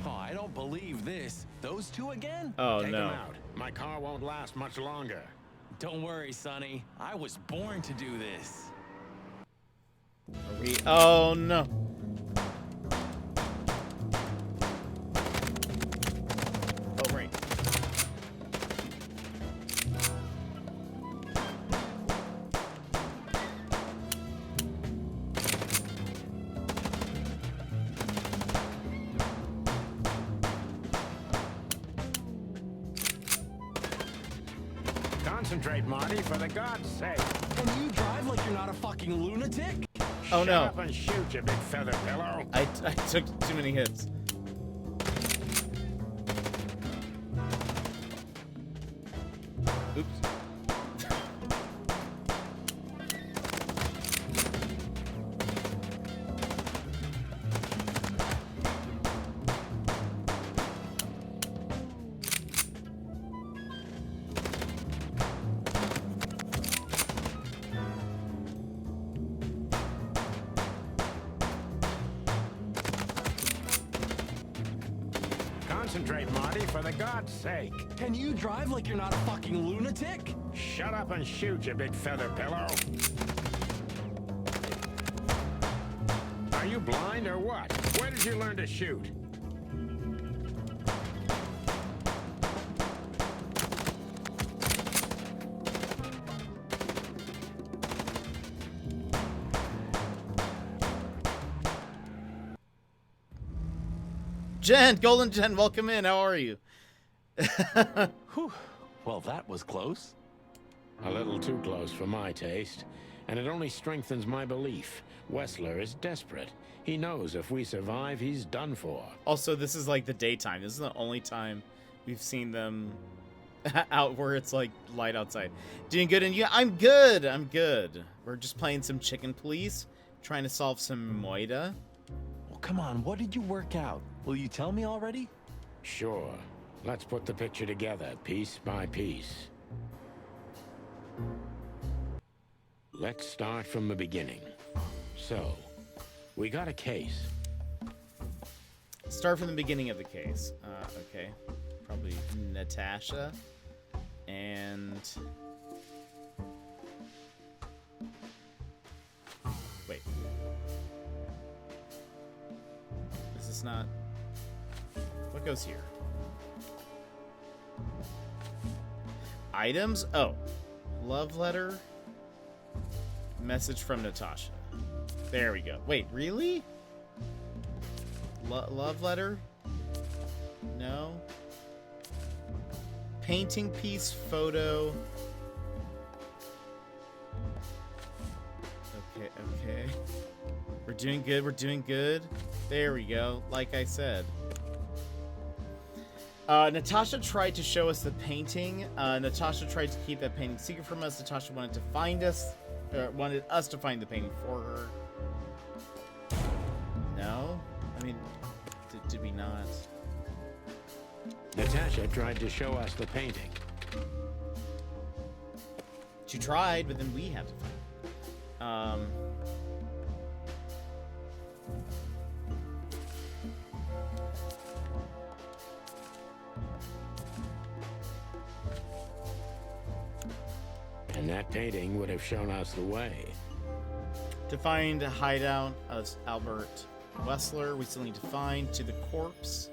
Speaker 5: Oh, I don't believe this. Those two again?
Speaker 1: Oh
Speaker 4: Take
Speaker 1: no.
Speaker 4: them out. My car won't last much longer.
Speaker 5: Don't worry, Sonny. I was born to do this.
Speaker 1: Are we... Oh no. Oh right.
Speaker 4: Concentrate, Marty, for the God's sake.
Speaker 5: And you drive like you're not a fucking lunatic?
Speaker 1: Oh
Speaker 4: Shut
Speaker 1: no.
Speaker 4: up and shoot, you big feather pillow.
Speaker 1: I took too many hits. Oops.
Speaker 4: Concentrate, Marty, for the God's sake.
Speaker 5: Can you drive like you're not a fucking lunatic?
Speaker 4: Shut up and shoot, you big feather pillow. Are you blind or what? Where did you learn to shoot?
Speaker 1: Jen, Golden Jen, welcome in. How are you?
Speaker 5: Whew. Well, that was close.
Speaker 4: A little too close for my taste, and it only strengthens my belief. Wessler is desperate. He knows if we survive, he's done for.
Speaker 1: Also, this is like the daytime. This is the only time we've seen them out where it's like light outside. Doing good, and you? I'm good. I'm good. We're just playing some Chicken Police, trying to solve some moida.
Speaker 5: Well, come on. What did you work out? Will you tell me already?
Speaker 4: Sure. Let's put the picture together, piece by piece. Let's start from the beginning. So, we got a case.
Speaker 1: Start from the beginning of the case. Okay. Probably Natasha. And... wait. Is this not... what goes here? Items? Oh. Love letter. Message from Natasha. There we go. Wait, really? Love letter? No. Painting piece, photo. Okay. We're doing good, we're doing good. There we go, like I said. Natasha tried to show us the painting. Natasha tried to keep that painting secret from us. Natasha wanted to find us, wanted us to find the painting for her. No? I mean, did we not?
Speaker 4: Natasha tried to show us the painting.
Speaker 1: She tried, but then we had to find it.
Speaker 4: And that painting would have shown us the way.
Speaker 1: To find a hideout of Albert Wessler, we still need to find to the corpse,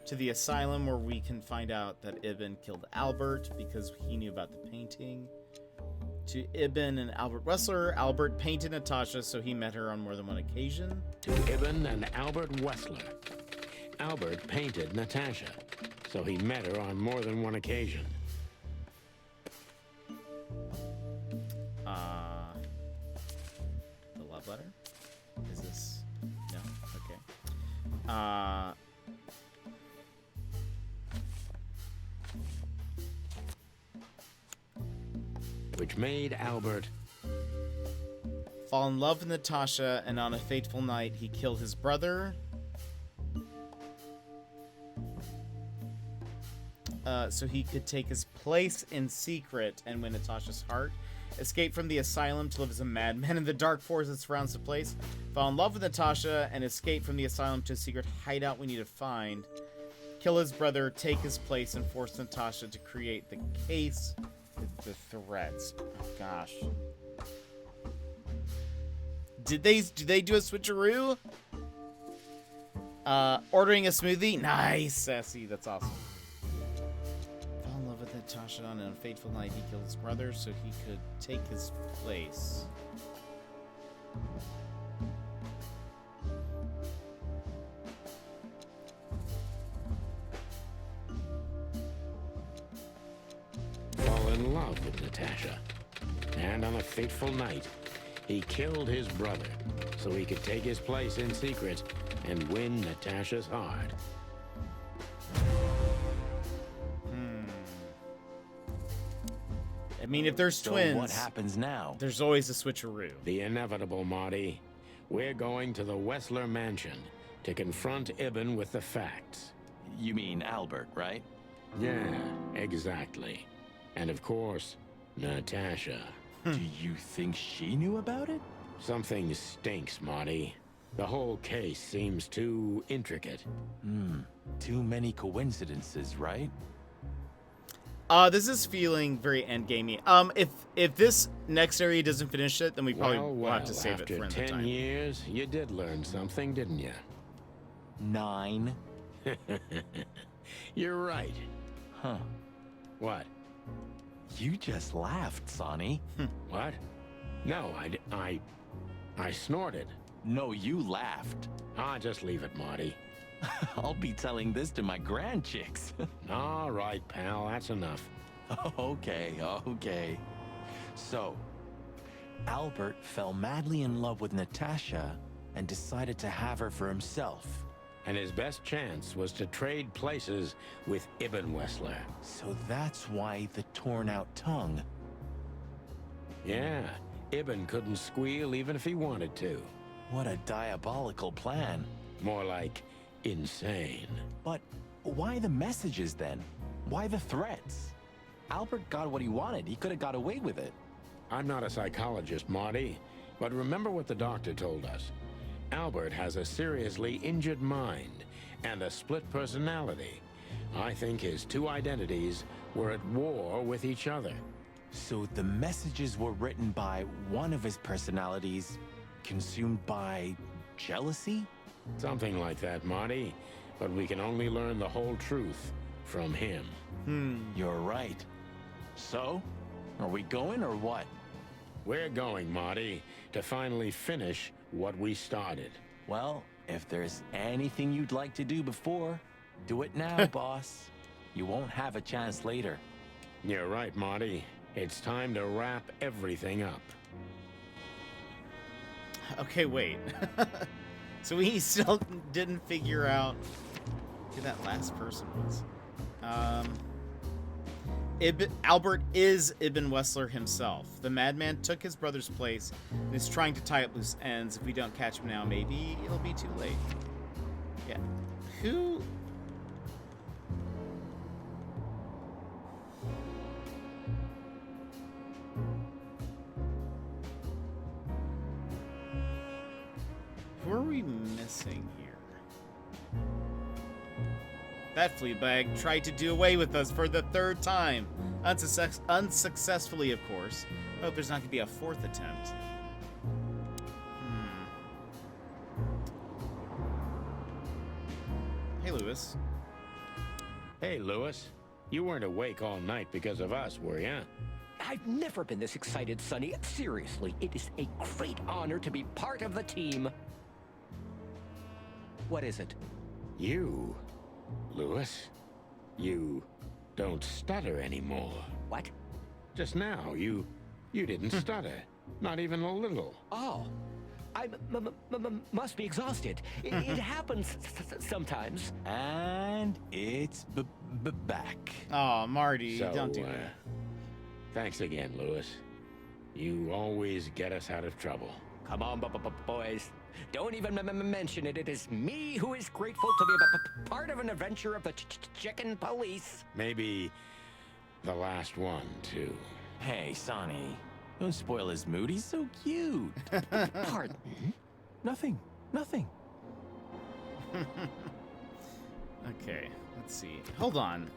Speaker 1: to the asylum where we can find out that Ibn killed Albert because he knew about the painting. To Ibn and Albert Wessler, Albert painted Natasha, so he met her on more than one occasion.
Speaker 4: To Ibn and Albert Wessler. Albert painted Natasha, so he met her on more than one occasion.
Speaker 1: The love letter? Is this... no, okay.
Speaker 4: Which made Albert
Speaker 1: fall in love with Natasha, and on a fateful night, he killed his brother. So he could take his place in secret and win Natasha's heart. Escape from the asylum to live as a madman in the dark forest that surrounds the place. Fall in love with Natasha and escape from the asylum to a secret hideout we need to find. Kill his brother, take his place, and force Natasha to create the case with the threads. Oh, gosh. Did they do a switcheroo? Ordering a smoothie? Nice, Sassy. That's awesome. Fell in love with Natasha on a fateful night. He killed his brother so he could take his place.
Speaker 4: fall in love with Natasha. And on a fateful night, he killed his brother so he could take his place in secret and win Natasha's heart.
Speaker 1: I mean, if there's twins,
Speaker 5: So what happens now?
Speaker 1: there's always a switcheroo.
Speaker 4: The inevitable, Marty. We're going to the Wessler mansion to confront Ibn with the facts.
Speaker 5: You mean Albert, right?
Speaker 4: Yeah, exactly. And of course, Natasha.
Speaker 5: Do you think she knew about it?
Speaker 4: Something stinks, Marty. The whole case seems too intricate.
Speaker 5: Too many coincidences, right?
Speaker 1: This is feeling very endgamey. If this next area doesn't finish it, then we probably will have to save it for
Speaker 4: after
Speaker 1: another
Speaker 4: 10
Speaker 1: time.
Speaker 4: years, you did learn something, didn't you?
Speaker 5: 9.
Speaker 4: You're right.
Speaker 5: Huh.
Speaker 4: What?
Speaker 5: You just laughed, Sonny.
Speaker 4: What? No, I snorted.
Speaker 5: No, you laughed.
Speaker 4: Just leave it, Marty.
Speaker 5: I'll be telling this to my grandchicks.
Speaker 4: All right, pal, that's enough.
Speaker 5: Okay. So, Albert fell madly in love with Natasha and decided to have her for himself.
Speaker 4: And his best chance was to trade places with Ibn Wessler.
Speaker 5: So that's why the torn out tongue.
Speaker 4: Yeah, Ibn couldn't squeal even if he wanted to.
Speaker 5: What a diabolical plan.
Speaker 4: More like insane.
Speaker 5: But why the messages then? Why the threats? Albert got what he wanted. He could have got away with it.
Speaker 4: I'm not a psychologist, Marty, but remember what the doctor told us. Albert has a seriously injured mind and a split personality. I think his two identities were at war with each other.
Speaker 5: So the messages were written by one of his personalities, consumed by jealousy?
Speaker 4: Something like that, Marty. But we can only learn the whole truth from him.
Speaker 5: You're right. So, are we going or what?
Speaker 4: We're going, Marty, to finally finish what we started.
Speaker 5: Well, if there's anything you'd like to do before, do it now, boss. You won't have a chance later.
Speaker 4: You're right, Marty. It's time to wrap everything up.
Speaker 1: Okay, wait. So we still didn't figure out who that last person was. Albert is Ibn Wessler himself. The madman took his brother's place and is trying to tie up loose ends. If we don't catch him now, maybe it'll be too late. Yeah. Who... Who are we missing here? That fleabag tried to do away with us for the third time. Unsuccessfully, of course. Hope there's not going to be a fourth attempt. Hey, Lewis.
Speaker 4: Hey, Lewis. You weren't awake all night because of us, were ya?
Speaker 8: I've never been this excited, Sonny. Seriously, it is a great honor to be part of the team. What is it?
Speaker 4: You, Lewis, you don't stutter anymore.
Speaker 8: What?
Speaker 4: Just now, you didn't stutter. Not even a little.
Speaker 8: Oh, I must be exhausted. It happens sometimes.
Speaker 5: And it's back.
Speaker 1: Oh, Marty,
Speaker 4: So,
Speaker 1: don't do that.
Speaker 4: Thanks again, Lewis. You always get us out of trouble.
Speaker 8: Come on, boys. Don't even mention it. It is me who is grateful to be part of an adventure of the chicken police.
Speaker 4: Maybe the last one, too.
Speaker 5: Hey, Sonny. Don't spoil his mood. He's so cute.
Speaker 8: Pardon?
Speaker 5: Nothing.
Speaker 1: Okay, let's see. Hold on.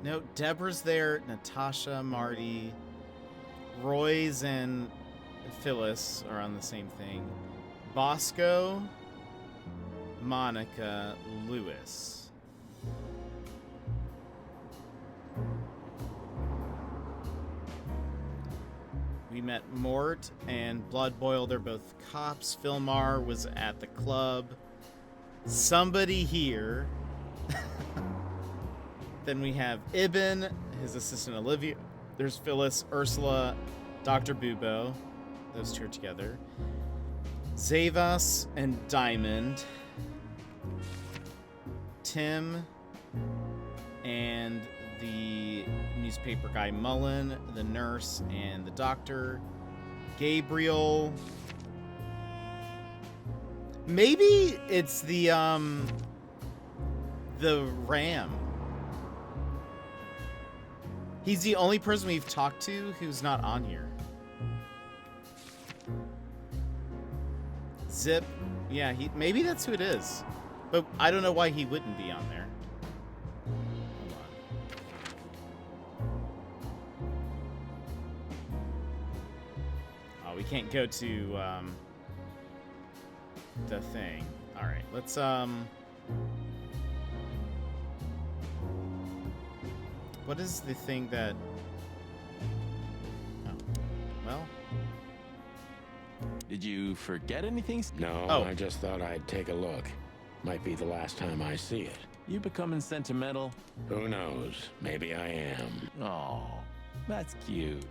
Speaker 1: No, Deborah's there. Natasha, Marty, Roy's, and Phyllis are on the same thing. Bosco, Monica, Lewis. We met Mort and Blood Boil. They're both cops. Philmar was at the club. Somebody here. Then we have Ibn, his assistant Olivia. There's Phyllis, Ursula, Dr. Bubo. Those two are together. Zavas and Diamond. Tim and the newspaper guy Mullen, the nurse and the doctor. Gabriel. Maybe it's the Ram. He's the only person we've talked to who's not on here. Zip. Yeah, maybe that's who it is. But I don't know why he wouldn't be on there. Hold on. Oh, we can't go to the thing. All right, let's what is the thing that? Oh, well.
Speaker 5: Did you forget anything?
Speaker 4: No,
Speaker 1: Oh.
Speaker 4: I just thought I'd take a look. Might be the last time I see it.
Speaker 5: You becoming sentimental?
Speaker 4: Who knows? Maybe I am.
Speaker 5: Oh, that's cute.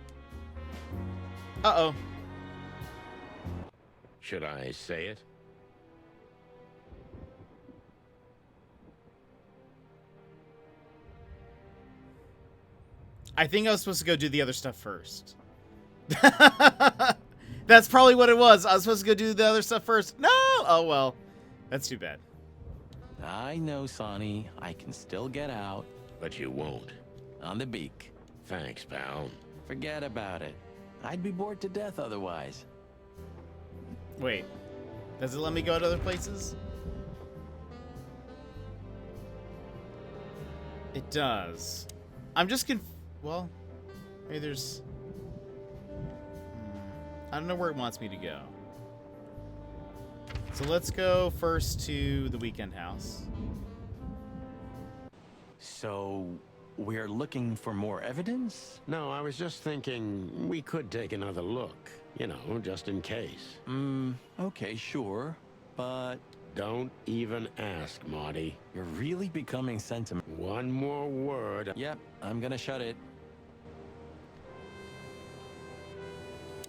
Speaker 1: Uh-oh.
Speaker 4: Should I say it?
Speaker 1: I think I was supposed to go do the other stuff first. That's probably what it was. I was supposed to go do the other stuff first. No! Oh, well. That's too bad.
Speaker 5: I know, Sonny. I can still get out.
Speaker 4: But you won't.
Speaker 5: On the beak.
Speaker 4: Thanks, pal.
Speaker 5: Forget about it. I'd be bored to death otherwise.
Speaker 1: Wait. Does it let me go to other places? It does. I'm just well, maybe there's... I don't know where it wants me to go. So let's go first to the weekend house.
Speaker 5: So, we're looking for more evidence?
Speaker 4: No, I was just thinking we could take another look. You know, just in case.
Speaker 5: Okay, sure. But
Speaker 4: Don't even ask, Marty.
Speaker 5: you're really becoming sentimental.
Speaker 4: One more word.
Speaker 5: Yep, I'm gonna shut it.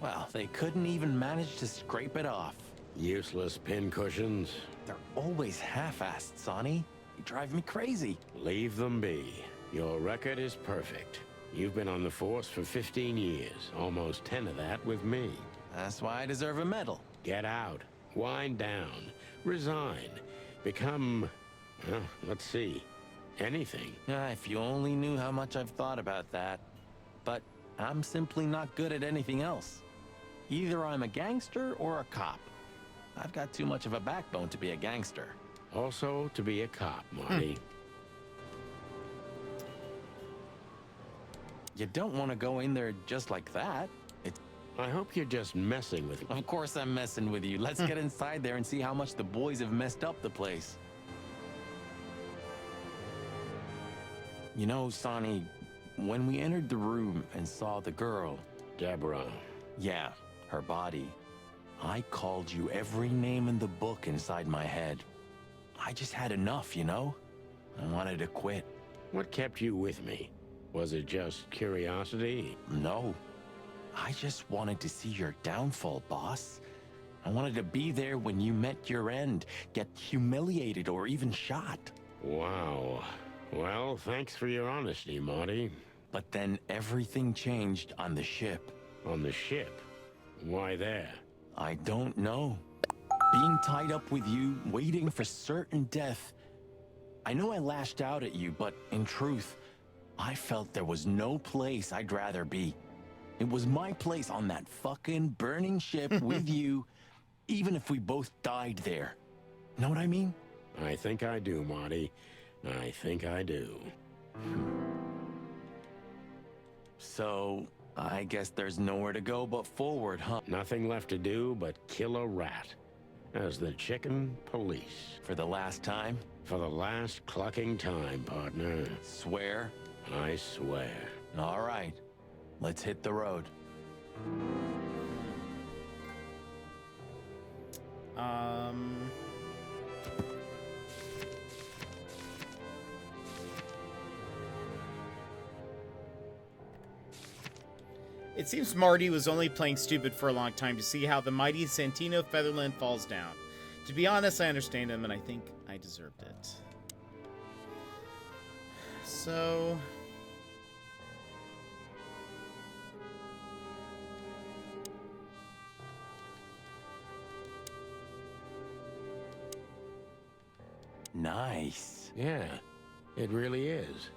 Speaker 5: Well, they couldn't even manage to scrape it off.
Speaker 4: Useless pincushions.
Speaker 5: They're always half-assed, Sonny. You drive me crazy.
Speaker 4: Leave them be. Your record is perfect. You've been on the force for 15 years. Almost 10 of that with me.
Speaker 5: That's why I deserve a medal.
Speaker 4: Get out. Wind down. Resign. Become... well, let's see. Anything.
Speaker 5: If you only knew how much I've thought about that. But I'm simply not good at anything else. Either I'm a gangster or a cop. I've got too much of a backbone to be a gangster.
Speaker 4: Also, to be a cop, Marty.
Speaker 5: You don't want to go in there just like that.
Speaker 4: I hope you're just messing with me.
Speaker 5: Of course I'm messing with you. Let's get inside there and see how much the boys have messed up the place. You know, Sonny, when we entered the room and saw the girl...
Speaker 4: Deborah.
Speaker 5: Yeah, her body. I called you every name in the book inside my head. I just had enough, you know? I wanted to quit.
Speaker 4: What kept you with me? Was it just curiosity?
Speaker 5: No. I just wanted to see your downfall, boss. I wanted to be there when you met your end, get humiliated or even shot.
Speaker 4: Wow. Well, thanks for your honesty, Marty.
Speaker 5: But then everything changed on the ship.
Speaker 4: On the ship? Why there?
Speaker 5: I don't know. Being tied up with you, waiting for certain death. I know I lashed out at you, but in truth, I felt there was no place I'd rather be. It was my place on that fucking burning ship with you, even if we both died there. Know what I mean?
Speaker 4: I think I do, Marty. I think I do.
Speaker 5: So, I guess there's nowhere to go but forward, huh?
Speaker 4: Nothing left to do but kill a rat. As the chicken police.
Speaker 5: For the last time?
Speaker 4: For the last clucking time, partner.
Speaker 5: Swear?
Speaker 4: I swear.
Speaker 5: All right. Let's hit the road.
Speaker 1: It seems Marty was only playing stupid for a long time to see how the mighty Santino Featherland falls down. To be honest, I understand him, and I think I deserved it. So...
Speaker 5: Nice.
Speaker 4: Yeah, it really is.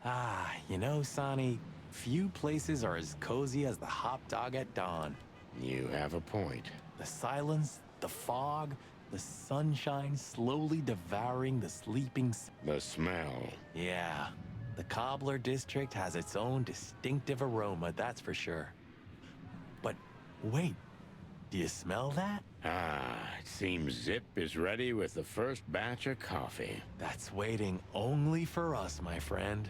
Speaker 5: Ah, you know, Sonny, few places are as cozy as the hot dog at dawn.
Speaker 4: You have a point.
Speaker 5: The silence, the fog, the sunshine slowly devouring the sleeping...
Speaker 4: The smell.
Speaker 5: Yeah, the Cobbler District has its own distinctive aroma, that's for sure. But wait, do you smell that?
Speaker 4: Ah, it seems Zip is ready with the first batch of coffee.
Speaker 5: That's waiting only for us, my friend.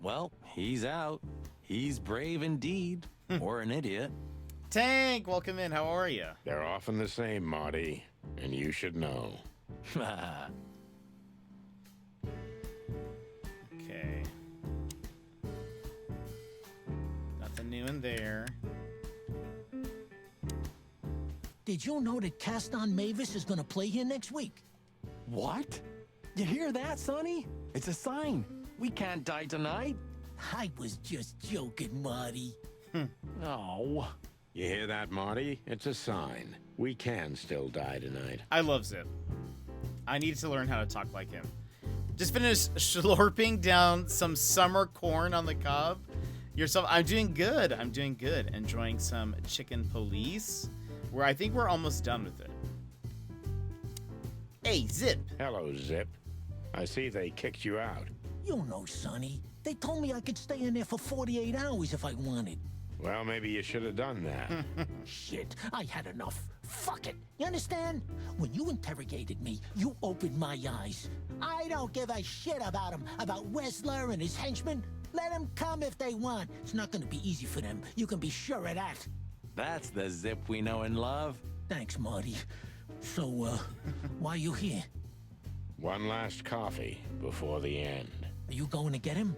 Speaker 5: Well, he's out. He's brave indeed. Or an idiot.
Speaker 1: Tank, welcome in. How are you?
Speaker 4: They're often the same, Marty, and you should know.
Speaker 1: Okay. Nothing new in there.
Speaker 9: Did you know that Caston Mavis is gonna play here next week?
Speaker 5: What? You hear that, Sonny? It's a sign. We can't die tonight.
Speaker 9: I was just joking, Marty.
Speaker 5: No.
Speaker 4: You hear that, Marty? It's a sign. We can still die tonight.
Speaker 1: I love Zip. I need to learn how to talk like him. Just finished slurping down some summer corn on the cob. Yourself, I'm doing good. I'm doing good. Enjoying some chicken police, where I think we're almost done with it. Hey, Zip.
Speaker 4: Hello, Zip. I see they kicked you out.
Speaker 9: You know, Sonny. They told me I could stay in there for 48 hours if I wanted.
Speaker 4: Well, maybe you should have done that.
Speaker 9: Shit, I had enough. Fuck it. You understand? When you interrogated me, you opened my eyes. I don't give a shit about him, about Wessler and his henchmen. Let them come if they want. It's not gonna be easy for them. You can be sure of that.
Speaker 5: That's the Zip we know and love.
Speaker 9: Thanks, Marty. So, why are you here?
Speaker 4: One last coffee before the end.
Speaker 9: Are you going to get him?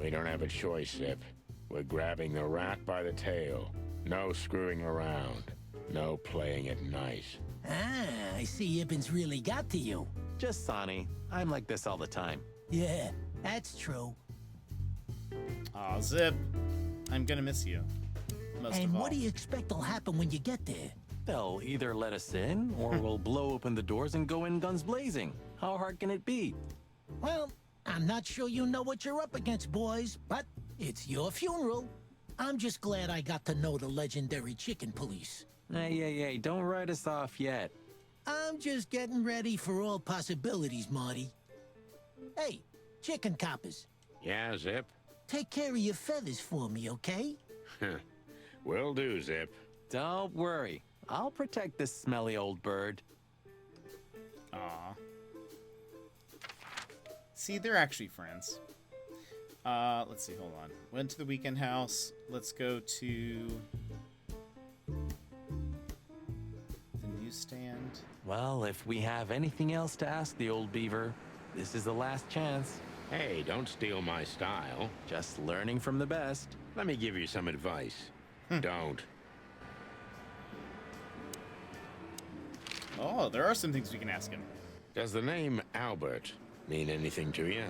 Speaker 4: We don't have a choice, Zip. We're grabbing the rat by the tail. No screwing around. No playing it nice.
Speaker 9: Ah, I see Ibben's really got to you.
Speaker 5: Just Sonny. I'm like this all the time.
Speaker 9: Yeah, that's true.
Speaker 1: Aw, Zip. I'm gonna miss you. Most
Speaker 9: And
Speaker 1: of all.
Speaker 9: what do you expect will happen when you get there?
Speaker 5: They'll either let us in, or we'll blow open the doors and go in guns blazing. How hard can it be?
Speaker 9: Well, I'm not sure you know what you're up against, boys, but it's your funeral. I'm just glad I got to know the legendary chicken police.
Speaker 5: Hey, don't write us off yet.
Speaker 9: I'm just getting ready for all possibilities, Marty. Hey, chicken coppers,
Speaker 4: Yeah, Zip?
Speaker 9: take care of your feathers for me, okay?
Speaker 4: Will do, Zip.
Speaker 5: Don't worry. I'll protect this smelly old bird.
Speaker 1: Aw. See, they're actually friends. Let's see, hold on. Went to the weekend house. Let's go to the newsstand.
Speaker 5: Well, if we have anything else to ask the old beaver, this is the last chance.
Speaker 4: Hey, don't steal my style.
Speaker 5: Just learning from the best.
Speaker 4: Let me give you some advice. Don't.
Speaker 1: Oh, there are some things we can ask him.
Speaker 4: Does the name Albert mean anything to you?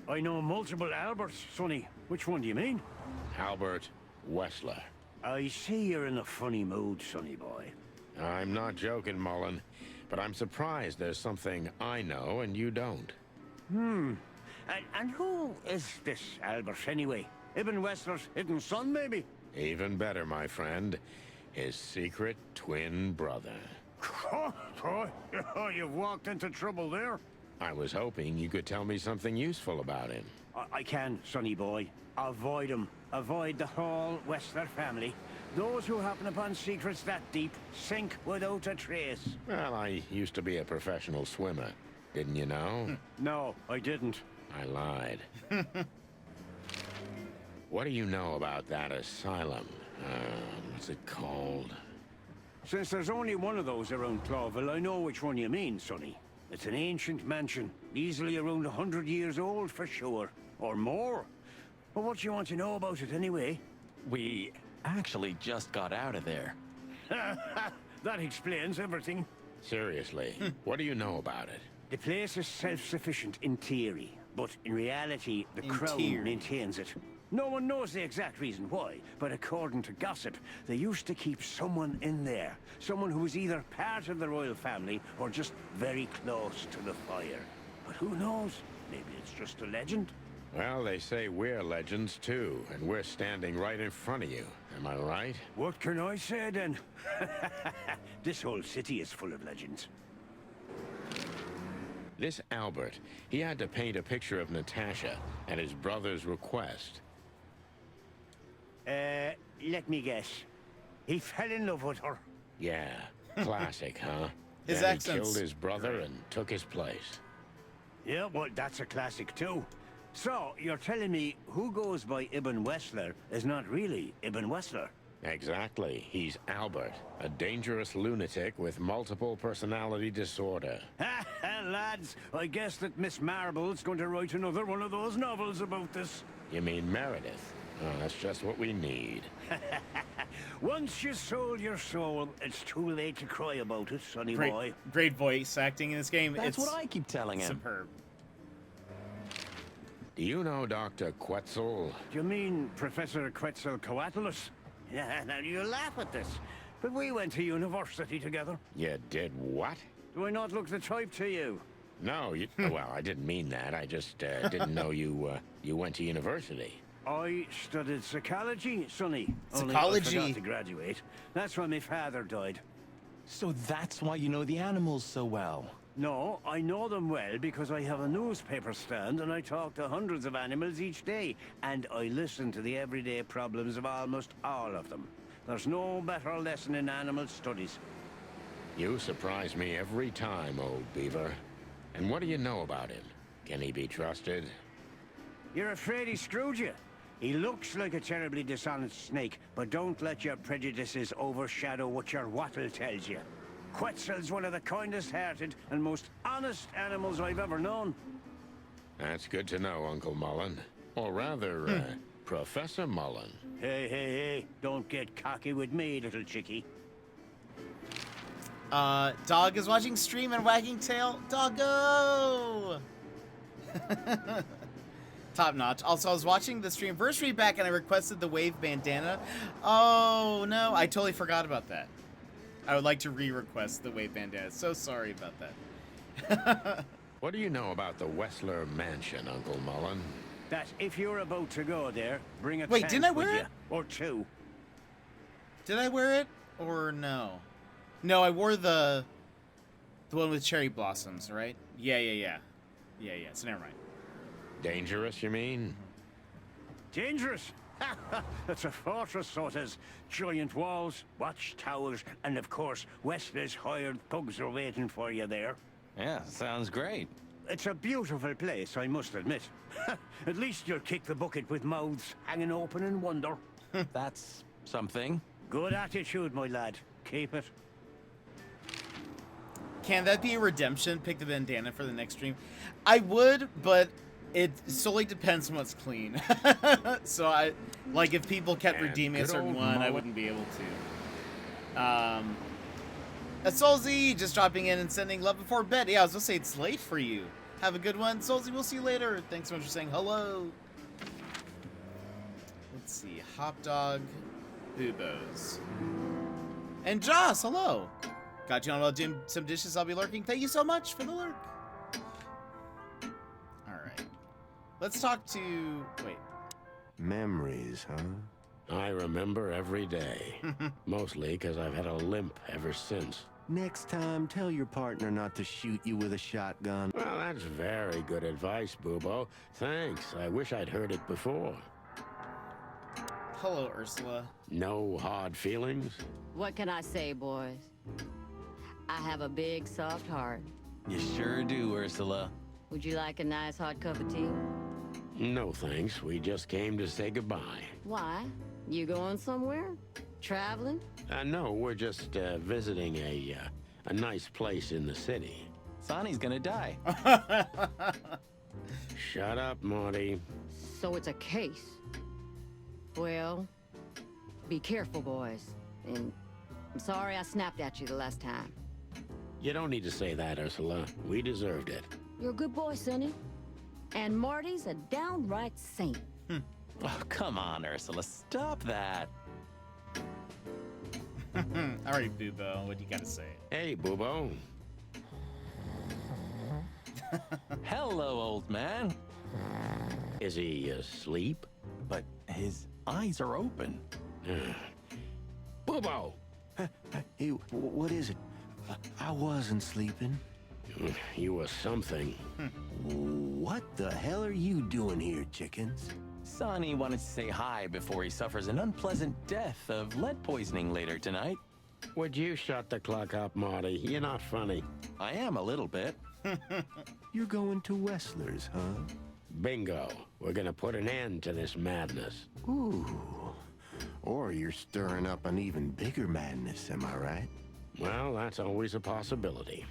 Speaker 10: I know multiple Alberts, Sonny. Which one do you mean?
Speaker 4: Albert Wessler.
Speaker 10: I see you're in a funny mood, Sonny boy.
Speaker 4: I'm not joking, Mullen, but I'm surprised there's something I know and you don't.
Speaker 10: And who is this Albert, anyway? Ibn Wessler's hidden son, maybe?
Speaker 4: Even better, my friend. His secret twin brother.
Speaker 10: Oh, you've walked into trouble there.
Speaker 4: I was hoping you could tell me something useful about him.
Speaker 10: I can, Sonny boy. Avoid him. Avoid the whole Wessler family. Those who happen upon secrets that deep sink without a trace.
Speaker 4: Well, I used to be a professional swimmer. Didn't you know?
Speaker 10: No, I didn't.
Speaker 4: I lied. What do you know about that asylum? What's it called?
Speaker 10: Since there's only one of those around Clawville, I know which one you mean, Sonny. It's an ancient mansion, easily around 100 years old for sure. Or more. But what do you want to know about it anyway?
Speaker 5: We actually just got out of there.
Speaker 10: That explains everything.
Speaker 4: Seriously, what do you know about it?
Speaker 10: The place is self-sufficient in theory, but in reality, the
Speaker 1: In
Speaker 10: Crown
Speaker 1: theory.
Speaker 10: maintains it. No one knows the exact reason why, but according to gossip, they used to keep someone in there. Someone who was either part of the royal family or just very close to the fire. But who knows? Maybe it's just a legend.
Speaker 4: Well, they say we're legends too, and we're standing right in front of you. Am I right?
Speaker 10: What can I say then? This whole city is full of legends.
Speaker 4: This Albert, he had to paint a picture of Natasha at his brother's request.
Speaker 10: Let me guess. He fell in love with her.
Speaker 4: Yeah, classic, huh?
Speaker 1: His
Speaker 4: Then he
Speaker 1: accent's
Speaker 4: killed his brother and took his place.
Speaker 10: Yeah, well, that's a classic too. So, you're telling me who goes by Ibn Wessler is not really Ibn Wessler?
Speaker 4: Exactly. He's Albert, a dangerous lunatic with multiple personality disorder.
Speaker 10: Ha ha, lads! I guess that Miss Marble's going to write another one of those novels about this.
Speaker 4: You mean Meredith? Oh, that's just what we need.
Speaker 10: Once you sold your soul, it's too late to cry about it, sonny boy.
Speaker 1: Great voice acting in this game.
Speaker 5: That's
Speaker 1: It's
Speaker 5: what I keep telling him.
Speaker 1: superb.
Speaker 4: Do you know Dr. Quetzal?
Speaker 10: Do you mean Professor Quetzalcoatlus? Yeah, now you laugh at this, but we went to university together.
Speaker 4: You did what?
Speaker 10: Do I not look the type to you?
Speaker 4: No, you, well, I didn't mean that. I just didn't know you went to university.
Speaker 10: I studied psychology, sonny. Only
Speaker 1: Psychology.
Speaker 10: I forgot to graduate. That's when my father died.
Speaker 5: So that's why you know the animals so well.
Speaker 10: No, I know them well because I have a newspaper stand and I talk to hundreds of animals each day. And I listen to the everyday problems of almost all of them. There's no better lesson in animal studies.
Speaker 4: You surprise me every time, old beaver. And what do you know about him? Can he be trusted?
Speaker 10: You're afraid he screwed you? He looks like a terribly dishonest snake, but don't let your prejudices overshadow what your wattle tells you. Quetzal's one of the kindest-hearted and most honest animals I've ever known.
Speaker 4: That's good to know, Uncle Mullen. Or rather, Professor Mullen.
Speaker 10: Hey, hey, hey, don't get cocky with me, little chickie.
Speaker 1: Dog is watching stream and wagging tail. Doggo! Top notch. Also, I was watching the streamversary back and I requested the wave bandana. Oh, no. I totally forgot about that. I would like to re-request the wave bandana. So sorry about that.
Speaker 4: What do you know about the Wessler Mansion, Uncle Mullen?
Speaker 10: That if you're about to go there, bring a
Speaker 1: Wait,
Speaker 10: tent
Speaker 1: didn't I
Speaker 10: with
Speaker 1: wear
Speaker 10: you,
Speaker 1: it?
Speaker 10: or two.
Speaker 1: Did I wear it? Or no? No, I wore the one with cherry blossoms, right? Yeah. So never mind.
Speaker 4: Dangerous, you mean?
Speaker 10: Dangerous? It's a fortress, so it has giant walls, watchtowers, and of course, Wessler's hired thugs are waiting for you there.
Speaker 5: Yeah, sounds great.
Speaker 10: It's a beautiful place, I must admit. At least you'll kick the bucket with mouths hanging open in wonder.
Speaker 5: That's something.
Speaker 10: Good attitude, my lad. Keep it.
Speaker 1: Can that be a redemption? Pick the bandana for the next stream? I would, but it solely depends on what's clean. So like if people kept
Speaker 4: And
Speaker 1: redeeming a
Speaker 4: good
Speaker 1: certain
Speaker 4: old
Speaker 1: one, I
Speaker 4: mullet.
Speaker 1: wouldn't be able to. Solzy just dropping in and sending love before bed. Yeah, I was gonna say it's late for you. Have a good one. Solzy, we'll see you later. Thanks so much for saying hello. Let's see. Hop Dog, Boobos. And Joss, hello. Got you on while doing some dishes. I'll be lurking. Thank you so much for the lurk. Alright. Let's talk to... Wait.
Speaker 7: Memories, huh?
Speaker 4: I remember every day. Mostly because I've had a limp ever since.
Speaker 7: Next time, tell your partner not to shoot you with a shotgun.
Speaker 4: Well, that's very good advice, Boobo. Thanks. I wish I'd heard it before.
Speaker 1: Hello, Ursula.
Speaker 4: No hard feelings?
Speaker 11: What can I say, boys? I have a big, soft heart.
Speaker 5: You sure do, Ursula.
Speaker 11: Would you like a nice hot cup of tea?
Speaker 4: No thanks. We just came to say goodbye.
Speaker 11: Why? You going somewhere? Traveling?
Speaker 4: No, we're just visiting a nice place in the city.
Speaker 5: Sonny's gonna die.
Speaker 4: Shut up, Marty.
Speaker 11: So it's a case. Well, be careful, boys. And I'm sorry I snapped at you the last time.
Speaker 4: You don't need to say that, Ursula. We deserved it.
Speaker 11: You're a good boy, Sonny. And Marty's a downright saint.
Speaker 5: Oh, come on, Ursula, stop that.
Speaker 1: All right, Bubo, what do you got to say?
Speaker 4: Hey, Boobo.
Speaker 5: Hello, old man.
Speaker 4: Is he asleep?
Speaker 5: But his eyes are open.
Speaker 4: Boobo!
Speaker 10: Hey, what is it? I wasn't sleeping.
Speaker 4: You were something.
Speaker 10: What the hell are you doing here, chickens?
Speaker 5: Sonny wanted to say hi before he suffers an unpleasant death of lead poisoning later tonight.
Speaker 4: Would you shut the clock up, Marty? You're not funny.
Speaker 5: I am a little bit.
Speaker 10: You're going to Wessler's, huh?
Speaker 4: Bingo. We're gonna put an end to this madness.
Speaker 10: Ooh. Or you're stirring up an even bigger madness, am I right?
Speaker 4: Well, that's always a possibility.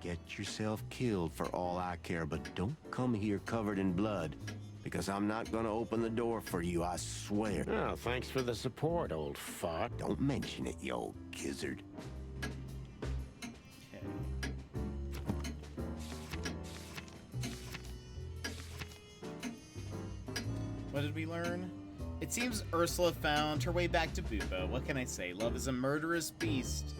Speaker 10: Get yourself killed for all I care, but don't come here covered in blood, because I'm not gonna open the door for you, I swear.
Speaker 4: Oh, thanks for the support, old fart.
Speaker 10: Don't mention it, you old gizzard.
Speaker 1: What did we learn? It seems Ursula found her way back to Bubo. What can I say? Love is a murderous beast.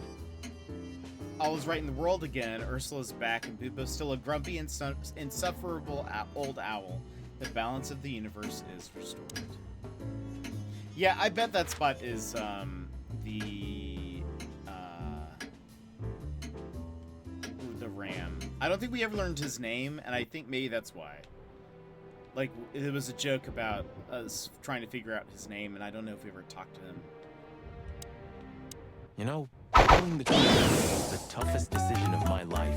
Speaker 1: All is right in the world again. Ursula's back, and Bubo's still a grumpy and insufferable old owl. The balance of the universe is restored. Yeah, I bet that spot is the ram. I don't think we ever learned his name, and I think maybe that's why. Like, it was a joke about us trying to figure out his name, and I don't know if we ever talked to him.
Speaker 5: You know, telling the truth was the toughest decision of my life.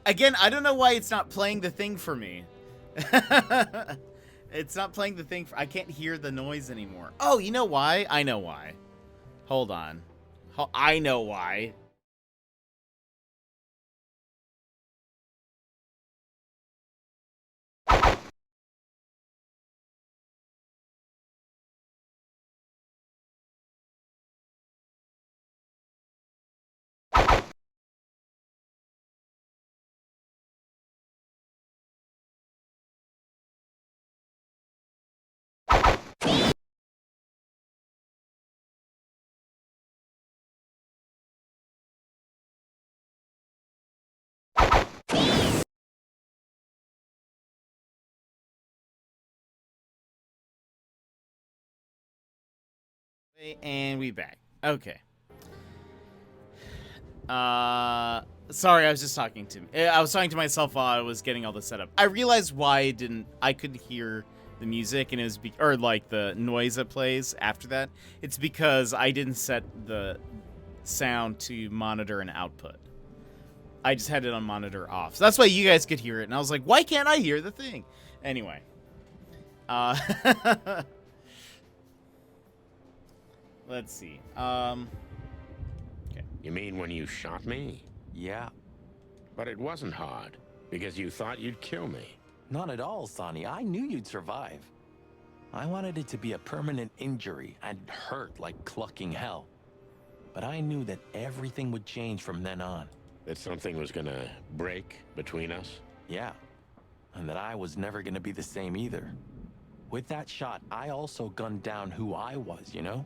Speaker 1: Again, I don't know why it's not playing the thing for me. It's not playing the thing. I can't hear the noise anymore. Oh, you know why? I know why. Hold on. I know why. And we back. Okay. Sorry, I was just talking to myself while I was getting all this set up. I realized why I couldn't hear the music, and it was or like the noise that plays after that. It's because I didn't set the sound to monitor and output. I just had it on monitor off. So that's why you guys could hear it, and I was like, why can't I hear the thing? Anyway. Let's see. Okay.
Speaker 4: You mean when you shot me?
Speaker 5: Yeah.
Speaker 4: But it wasn't hard, because you thought you'd kill me.
Speaker 5: Not at all, Sonny. I knew you'd survive. I wanted it to be a permanent injury and hurt like clucking hell. But I knew that everything would change from then on.
Speaker 4: That something was gonna break between us?
Speaker 5: Yeah. And that I was never gonna be the same either. With that shot, I also gunned down who I was, you know?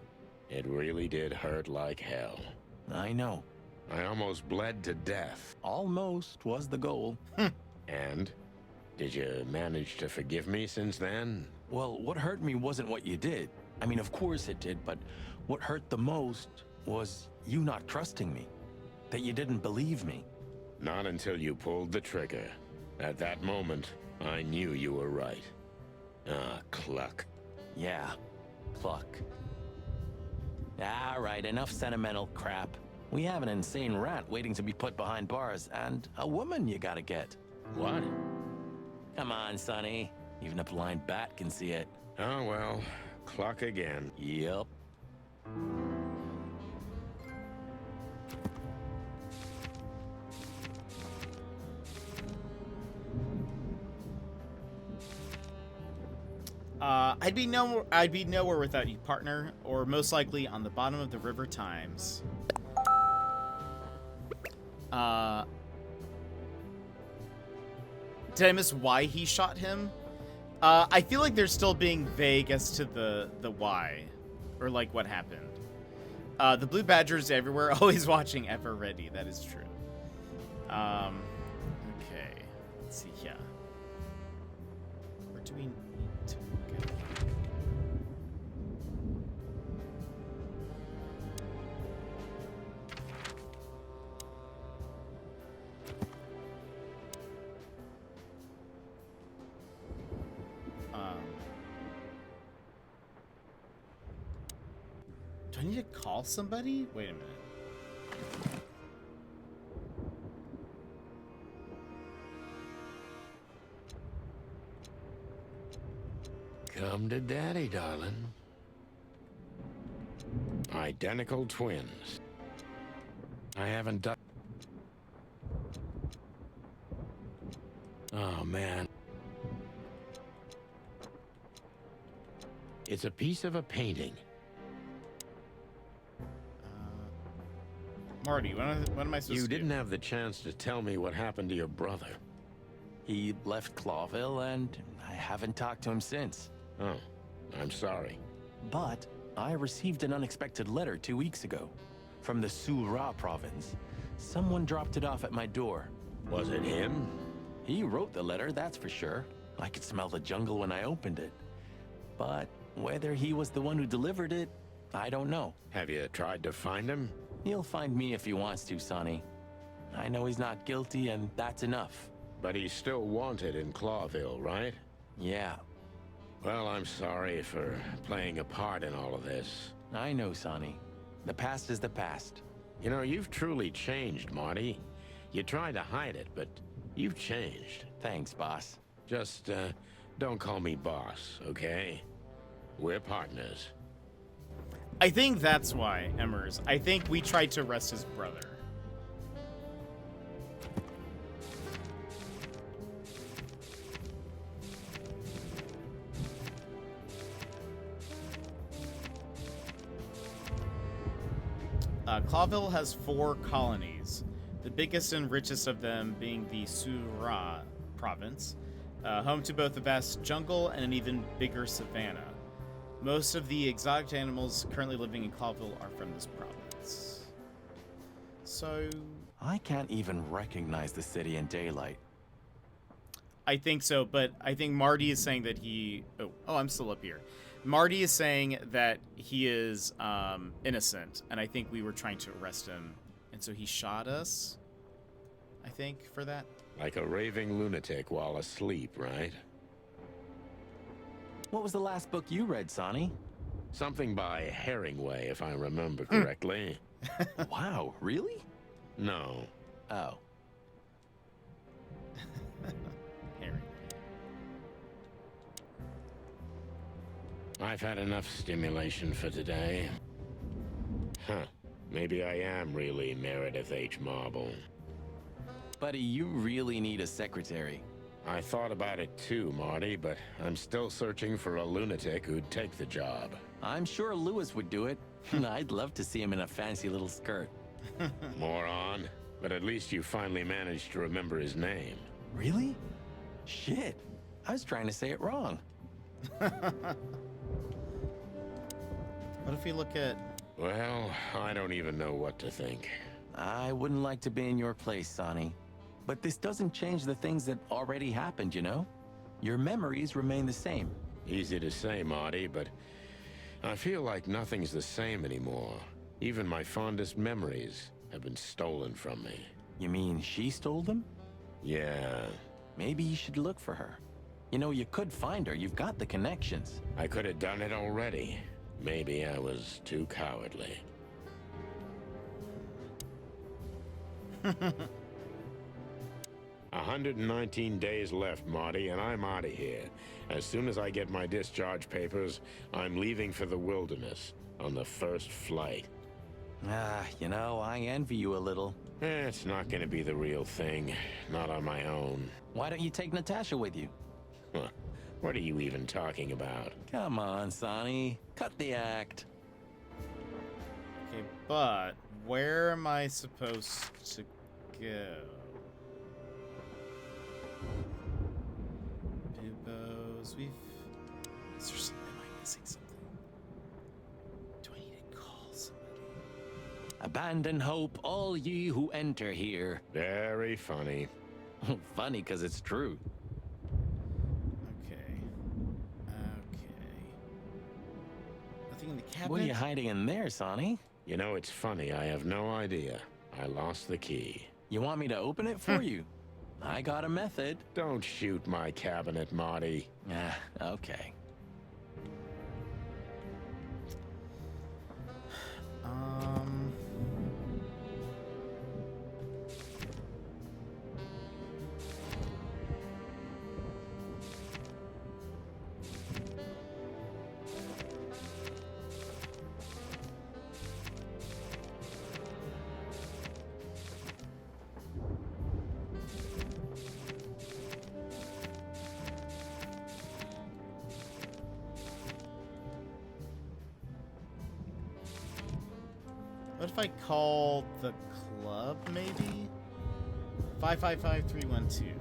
Speaker 4: It really did hurt like hell.
Speaker 5: I know.
Speaker 4: I almost bled to death.
Speaker 5: Almost was the goal.
Speaker 4: And? Did you manage to forgive me since then?
Speaker 5: Well, what hurt me wasn't what you did. I mean, of course it did, but what hurt the most was you not trusting me. That you didn't believe me.
Speaker 4: Not until you pulled the trigger. At that moment, I knew you were right. Ah, Cluck.
Speaker 5: Yeah, Cluck. All right, enough sentimental crap. We have an insane rat waiting to be put behind bars, and a woman you gotta get.
Speaker 4: What?
Speaker 5: Come on, Sonny. Even a blind bat can see it.
Speaker 4: Oh, well. Cluck again.
Speaker 5: Yep.
Speaker 1: I'd be nowhere without you, partner, or most likely on the bottom of the river Times. Did I miss why he shot him? I feel like they're still being vague as to the why, or like what happened. The blue badgers everywhere, always watching, ever ready. That is true. Okay, let's see here. Where do we need to go? Do I need to call somebody? Wait a minute.
Speaker 4: Come to daddy, darling. Identical twins. I haven't done... Oh, man. It's a piece of a painting.
Speaker 1: Marty, what am I supposed to do?
Speaker 4: You didn't have the chance to tell me what happened to your brother.
Speaker 5: He left Clawville, and I haven't talked to him since.
Speaker 4: Oh, I'm sorry.
Speaker 5: But I received an unexpected letter 2 weeks ago from the Sura province. Someone dropped it off at my door.
Speaker 4: Was it him?
Speaker 5: He wrote the letter, that's for sure. I could smell the jungle when I opened it. But whether he was the one who delivered it, I don't know.
Speaker 4: Have you tried to find him?
Speaker 5: He'll find me if he wants to, Sonny. I know he's not guilty, and that's enough.
Speaker 4: But he's still wanted in Clawville, right?
Speaker 5: Yeah.
Speaker 4: Well, I'm sorry for playing a part in all of this.
Speaker 5: I know, Sonny. The past is the past.
Speaker 4: You know, you've truly changed, Marty. You tried to hide it, but you've changed.
Speaker 5: Thanks, boss.
Speaker 4: Just, don't call me boss, okay? We're partners.
Speaker 1: I think that's why, Emmers. I think we tried to arrest his brother. Clawville has 4 colonies, the biggest and richest of them being the Sura province, home to both a vast jungle and an even bigger savanna. Most of the exotic animals currently living in Clawville are from this province. So...
Speaker 5: I can't even recognize the city in daylight.
Speaker 1: I think so, but I think Marty is saying that he... Oh, I'm still up here. Marty is saying that he is innocent, and I think we were trying to arrest him, and so he shot us, I think, for that.
Speaker 4: Like a raving lunatic while asleep, right?
Speaker 5: What was the last book you read, Sonny?
Speaker 4: Something by Herringway, if I remember correctly.
Speaker 5: Wow, really?
Speaker 4: No.
Speaker 5: Oh.
Speaker 4: I've had enough stimulation for today. Huh. Maybe I am really Meredith H. Marble.
Speaker 5: Buddy, you really need a secretary.
Speaker 4: I thought about it too, Marty, but I'm still searching for a lunatic who'd take the job.
Speaker 5: I'm sure Lewis would do it. I'd love to see him in a fancy little skirt.
Speaker 4: Moron. But at least you finally managed to remember his name.
Speaker 5: Really? Shit. I was trying to say it wrong.
Speaker 1: What if we look at...
Speaker 4: Well, I don't even know what to think.
Speaker 5: I wouldn't like to be in your place, Sonny. But this doesn't change the things that already happened, you know? Your memories remain the same.
Speaker 4: Easy to say, Marty, but I feel like nothing's the same anymore. Even my fondest memories have been stolen from me.
Speaker 5: You mean she stole them?
Speaker 4: Yeah.
Speaker 5: Maybe you should look for her. You know, you could find her. You've got the connections.
Speaker 4: I could have done it already. Maybe I was too cowardly. 119 days left, Marty, and I'm out of here. As soon as I get my discharge papers, I'm leaving for the wilderness on the first flight.
Speaker 5: Ah, you know, I envy you a little.
Speaker 4: It's not gonna be the real thing. Not on my own.
Speaker 5: Why don't you take Natasha with you?
Speaker 4: Huh. What are you even talking about?
Speaker 5: Come on, Sonny. Cut the act.
Speaker 1: Okay, but where am I supposed to go. Bibbos, we've... Is there something? Am I missing something? Do I need to call somebody?
Speaker 5: Abandon hope, all ye who enter here.
Speaker 4: Very funny.
Speaker 5: Funny because it's true.
Speaker 1: Okay. Nothing in the cabinet?
Speaker 5: What are you hiding in there, Sonny?
Speaker 4: You know, it's funny. I have no idea. I lost the key.
Speaker 5: You want me to open it for you? I got a method.
Speaker 4: Don't shoot my cabinet, Marty.
Speaker 5: Ah, okay.
Speaker 1: What if I call the club, maybe? 555312.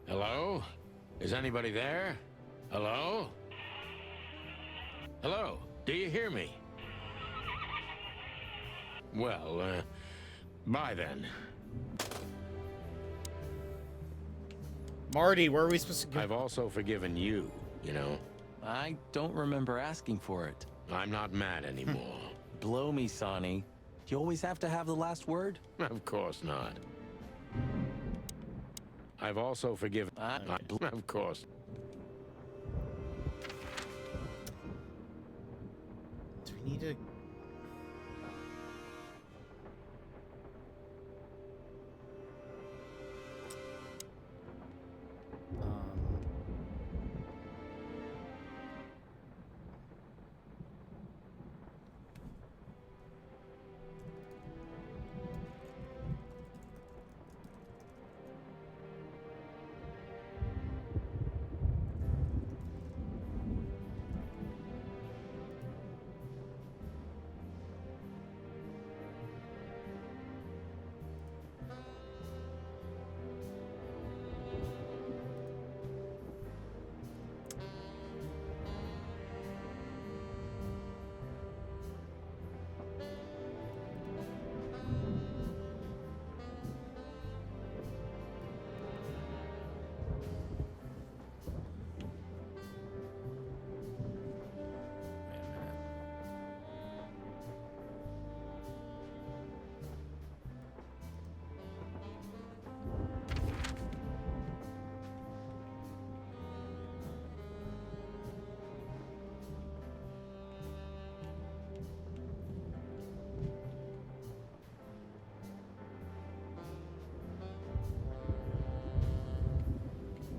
Speaker 4: Hello? Is anybody there? Hello? Hello? Do you hear me? Well, bye then.
Speaker 1: Marty, where are we supposed to go?
Speaker 4: I've also forgiven you, you know.
Speaker 5: I don't remember asking for it.
Speaker 4: I'm not mad anymore.
Speaker 5: Blow me, Sonny. Do you always have to have the last word?
Speaker 4: Of course not. I've also forgiven... Of course.
Speaker 1: Do we need to...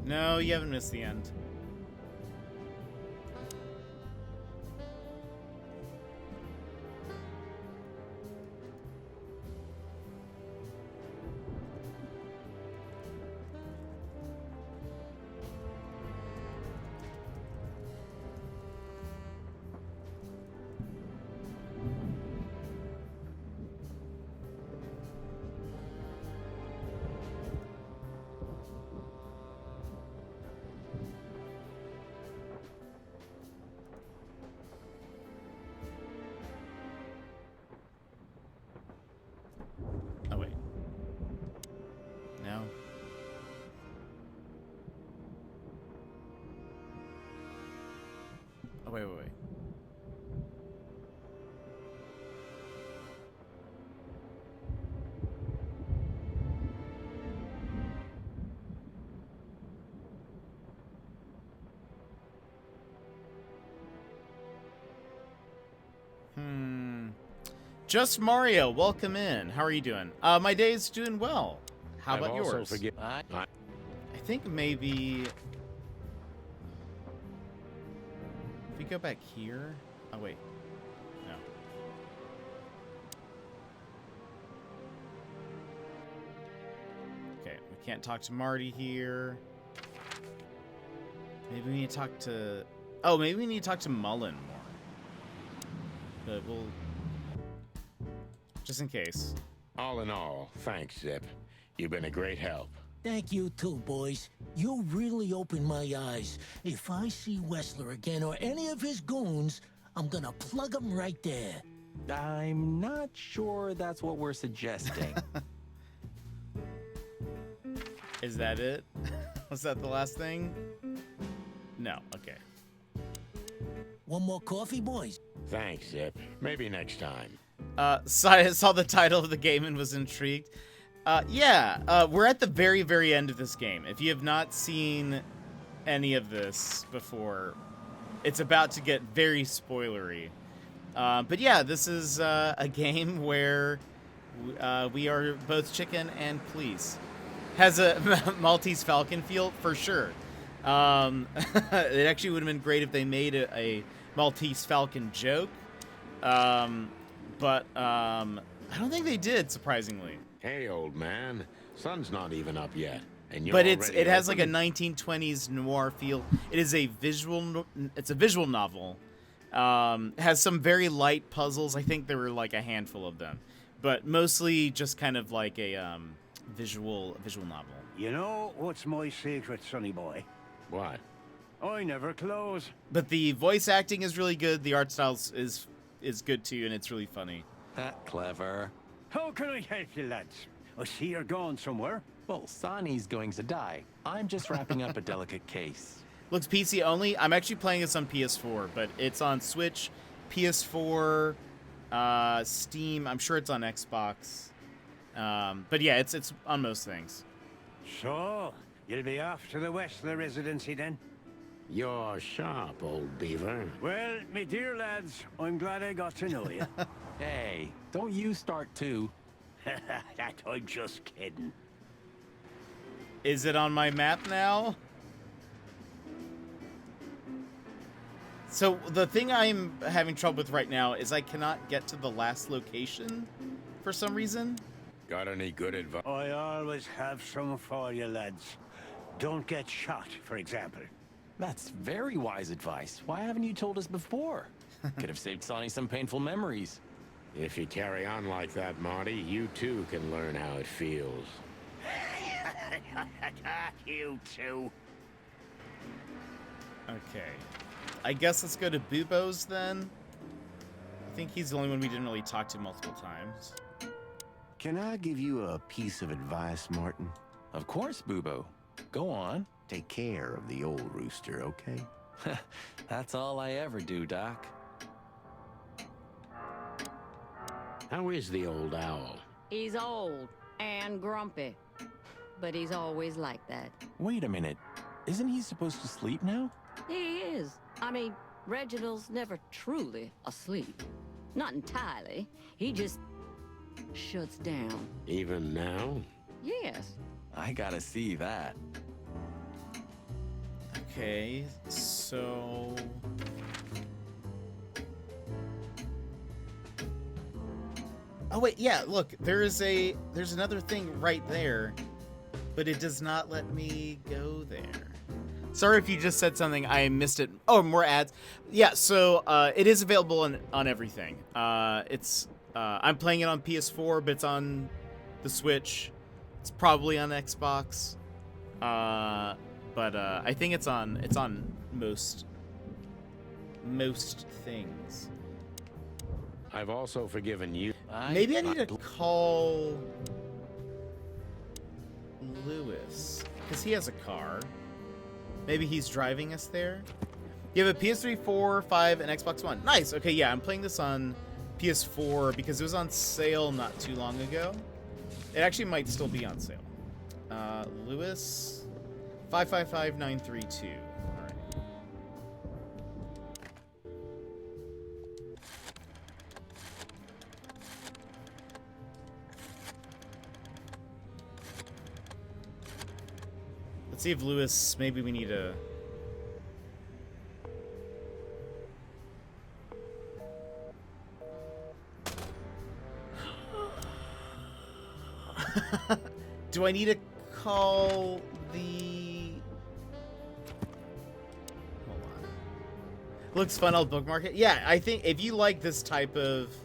Speaker 1: No, you haven't missed the end. Oh, wait. No. Oh, wait. Just Mario, welcome in. How are you doing? My day's doing well. How about yours? I think maybe if we go back here. Oh wait, no. Can't talk to Marty here. Maybe we need to talk to... Oh, maybe we need to talk to Mullen more. But we'll... Just in case.
Speaker 4: All in all, thanks, Zip. You've been a great help.
Speaker 9: Thank you too, boys. You really opened my eyes. If I see Wessler again or any of his goons, I'm gonna plug him right there.
Speaker 5: I'm not sure that's what we're suggesting.
Speaker 1: Is that it? Was that the last thing? No, okay.
Speaker 9: One more coffee, boys?
Speaker 4: Thanks, Zip. Maybe next time.
Speaker 1: So I saw the title of the game and was intrigued. We're at the very, very end of this game. If you have not seen any of this before, it's about to get very spoilery. But yeah, this is a game where we are both chicken and police. Has a Maltese Falcon feel, for sure. It actually would have been great if they made a Maltese Falcon joke. But I don't think they did, surprisingly.
Speaker 4: Hey, old man. Sun's not even up yet. And you're
Speaker 1: But
Speaker 4: already
Speaker 1: it has like a
Speaker 4: open?
Speaker 1: 1920s noir feel. It is a visual novel. Has some very light puzzles. I think there were like a handful of them, but mostly just kind of like a visual novel.
Speaker 10: You know what's my secret, sonny boy?
Speaker 4: What?
Speaker 10: I never close.
Speaker 1: But the voice acting is really good. The art style is good too, and it's really funny.
Speaker 5: That clever.
Speaker 10: How can I help you, lads? I see you're going somewhere.
Speaker 5: Well, Sonny's going to die. I'm just wrapping up a delicate case.
Speaker 1: Looks PC only. I'm actually playing this on PS4, but it's on Switch, PS4, Steam. I'm sure it's on Xbox. But yeah, it's on most things.
Speaker 10: So, you'll be off to the Wessler residency then?
Speaker 4: You're sharp, old beaver.
Speaker 10: Well, me dear lads, I'm glad I got to know you.
Speaker 5: Hey, don't you start too.
Speaker 10: That I'm just kidding.
Speaker 1: Is it on my map now? So the thing I'm having trouble with right now is I cannot get to the last location for some reason.
Speaker 4: Got any good advice?
Speaker 10: I always have some for you, lads. Don't get shot, for example.
Speaker 5: That's very wise advice. Why haven't you told us before? Could have saved Sonny some painful memories.
Speaker 4: If you carry on like that, Marty, you too can learn how it feels.
Speaker 10: You too.
Speaker 1: Okay. I guess let's go to Bubo's then. I think he's the only one we didn't really talk to multiple times.
Speaker 12: Can I give you a piece of advice, Martin?
Speaker 5: Of course, Bubo. Go on.
Speaker 12: Take care of the old rooster, okay?
Speaker 5: That's all I ever do, Doc.
Speaker 4: How is the old owl?
Speaker 11: He's old and grumpy, but he's always like that.
Speaker 5: Wait a minute. Isn't he supposed to sleep now?
Speaker 11: He is. I mean, Reginald's never truly asleep. Not entirely. He just shuts down.
Speaker 4: Even now?
Speaker 11: Yes.
Speaker 5: I gotta see that.
Speaker 1: Okay, so... Oh wait, yeah, look, there's another thing right there, but it does not let me go there. Sorry if you just said something, I missed it. Oh, more ads. Yeah, so it is available on everything. I'm playing it on PS4, but it's on the Switch. It's probably on Xbox. But I think it's on most things.
Speaker 4: I've also forgiven you.
Speaker 1: Maybe I need to call Lewis, because he has a car. Maybe he's driving us there. You have a PS3, 4, 5, and Xbox One. Nice. Okay, yeah, I'm playing this on PS4 because it was on sale not too long ago. It actually might still be on sale. Lewis, 555932. All right. Let's see if Lewis, maybe we need a... Do I need to call the... Hold on. Looks fun, I'll bookmark it. Yeah, I think if you like this type of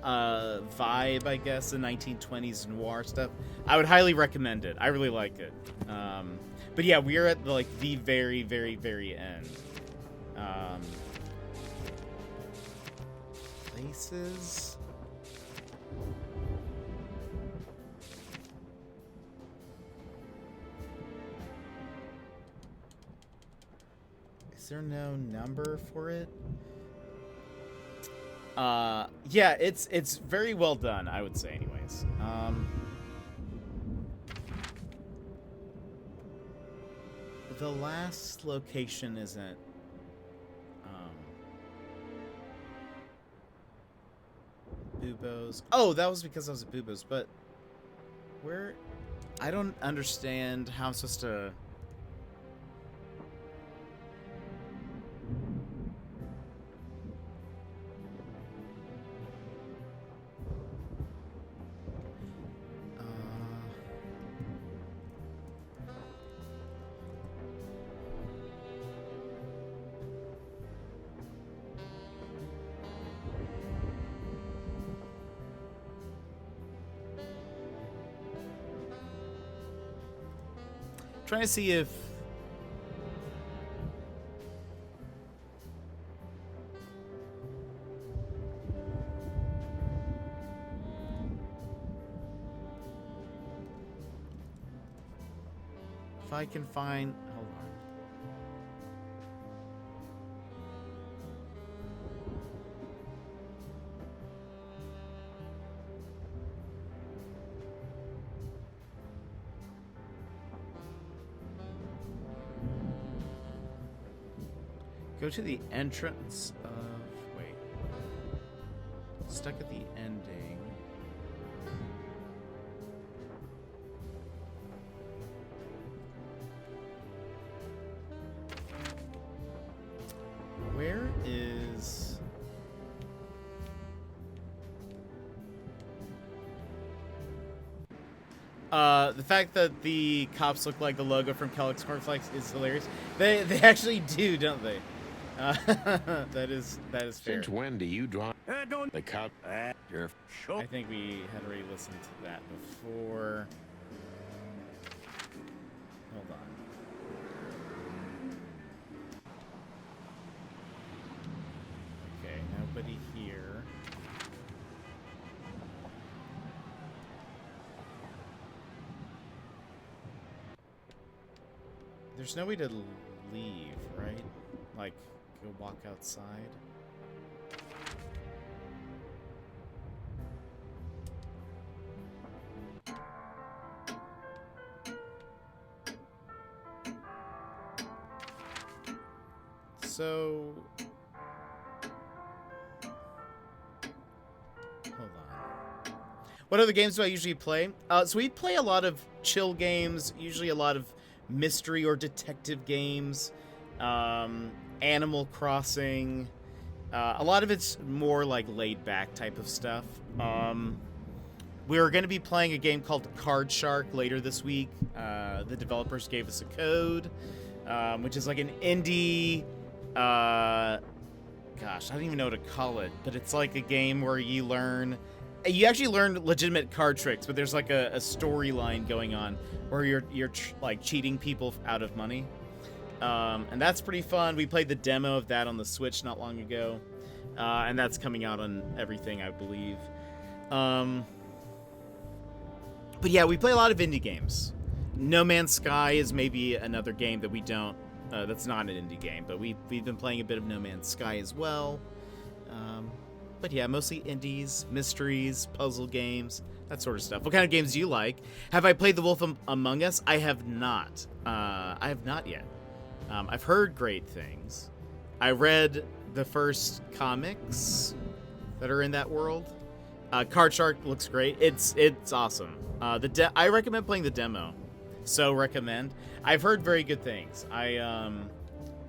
Speaker 1: vibe, I guess, the 1920s noir stuff, I would highly recommend it. I really like it. But yeah, we are at the, like, the very, very, very end. Places. Is there no number for it? Yeah, it's very well done, I would say, anyways. The last location isn't Bubo's. Oh, that was because I was at Bubo's, but where? I don't understand how I'm supposed to... Trying to see if I can find, hold on. Go to the entrance of... Wait. Stuck at the ending. Where is... the fact that the cops look like the logo from Kellogg's Cornflakes is hilarious. They actually do, don't they? That is fair.
Speaker 4: Since when do you drive the cop?
Speaker 1: I think we had already listened to that before. Hold on. Okay, nobody here. There's no way to leave, right? Like, go walk outside. So... Hold on. What other games do I usually play? So we play a lot of chill games, usually a lot of mystery or detective games. Animal Crossing. A lot of it's more like laid-back type of stuff. We're going to be playing a game called Card Shark later this week. The developers gave us a code, which is like an indie... gosh, I don't even know what to call it, but it's like a game where you learn... You actually learn legitimate card tricks, but there's like a storyline going on where you're like cheating people out of money. And that's pretty fun. We played the demo of that on the Switch not long ago. And that's coming out on everything, I believe. But yeah, we play a lot of indie games. No Man's Sky is maybe another game that we don't... that's not an indie game, but we've been playing a bit of No Man's Sky as well. But yeah, mostly indies, mysteries, puzzle games, that sort of stuff. What kind of games do you like? Have I played The Wolf Among Us? I have not. I have not yet. I've heard great things. I read the first comics that are in that world. Card Shark looks great. It's awesome. I recommend playing the demo. So recommend. I've heard very good things. I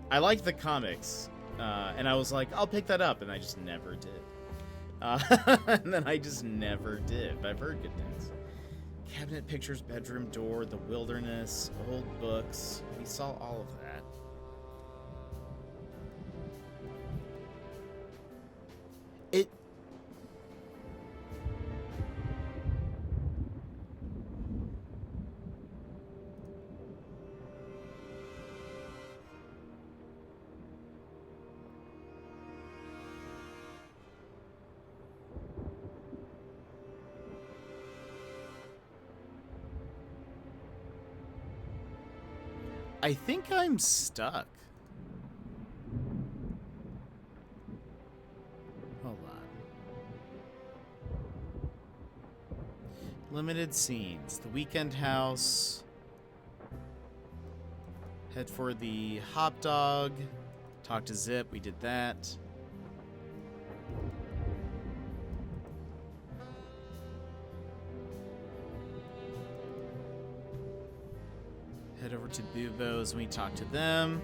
Speaker 1: like the comics, and I was like, I'll pick that up, and I just never did. And then I just never did. But I've heard good things. Cabinet pictures, bedroom door, the wilderness, old books. We saw all of that. It... I think I'm stuck. Hold on. Limited scenes. The weekend house. Head for the hot dog. Talk to Zip. We did that. Head over to Bubo's and we talk to them.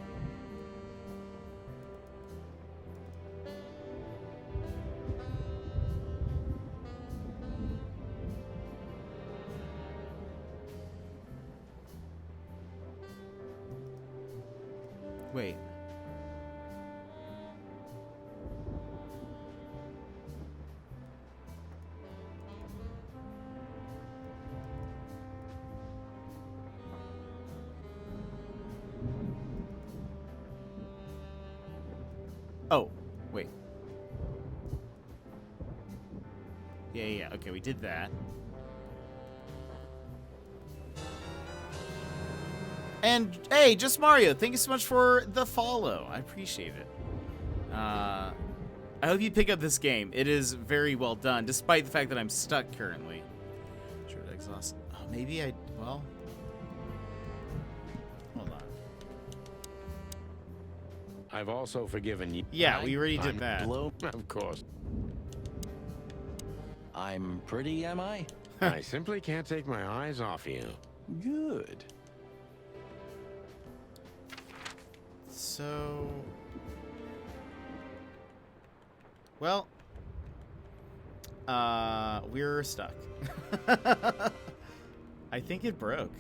Speaker 1: Wait. Oh, wait. Yeah. Okay, we did that. And, hey, Just Mario, thank you so much for the follow. I appreciate it. I hope you pick up this game. It is very well done, despite the fact that I'm stuck currently. Sure, exhaust. Oh, maybe well... Hold on.
Speaker 4: I've also forgiven you.
Speaker 1: Yeah, we already did that.
Speaker 4: Of course.
Speaker 5: I'm pretty, am I?
Speaker 4: I simply can't take my eyes off you.
Speaker 5: Good.
Speaker 1: So... Well... we're stuck. I think it broke.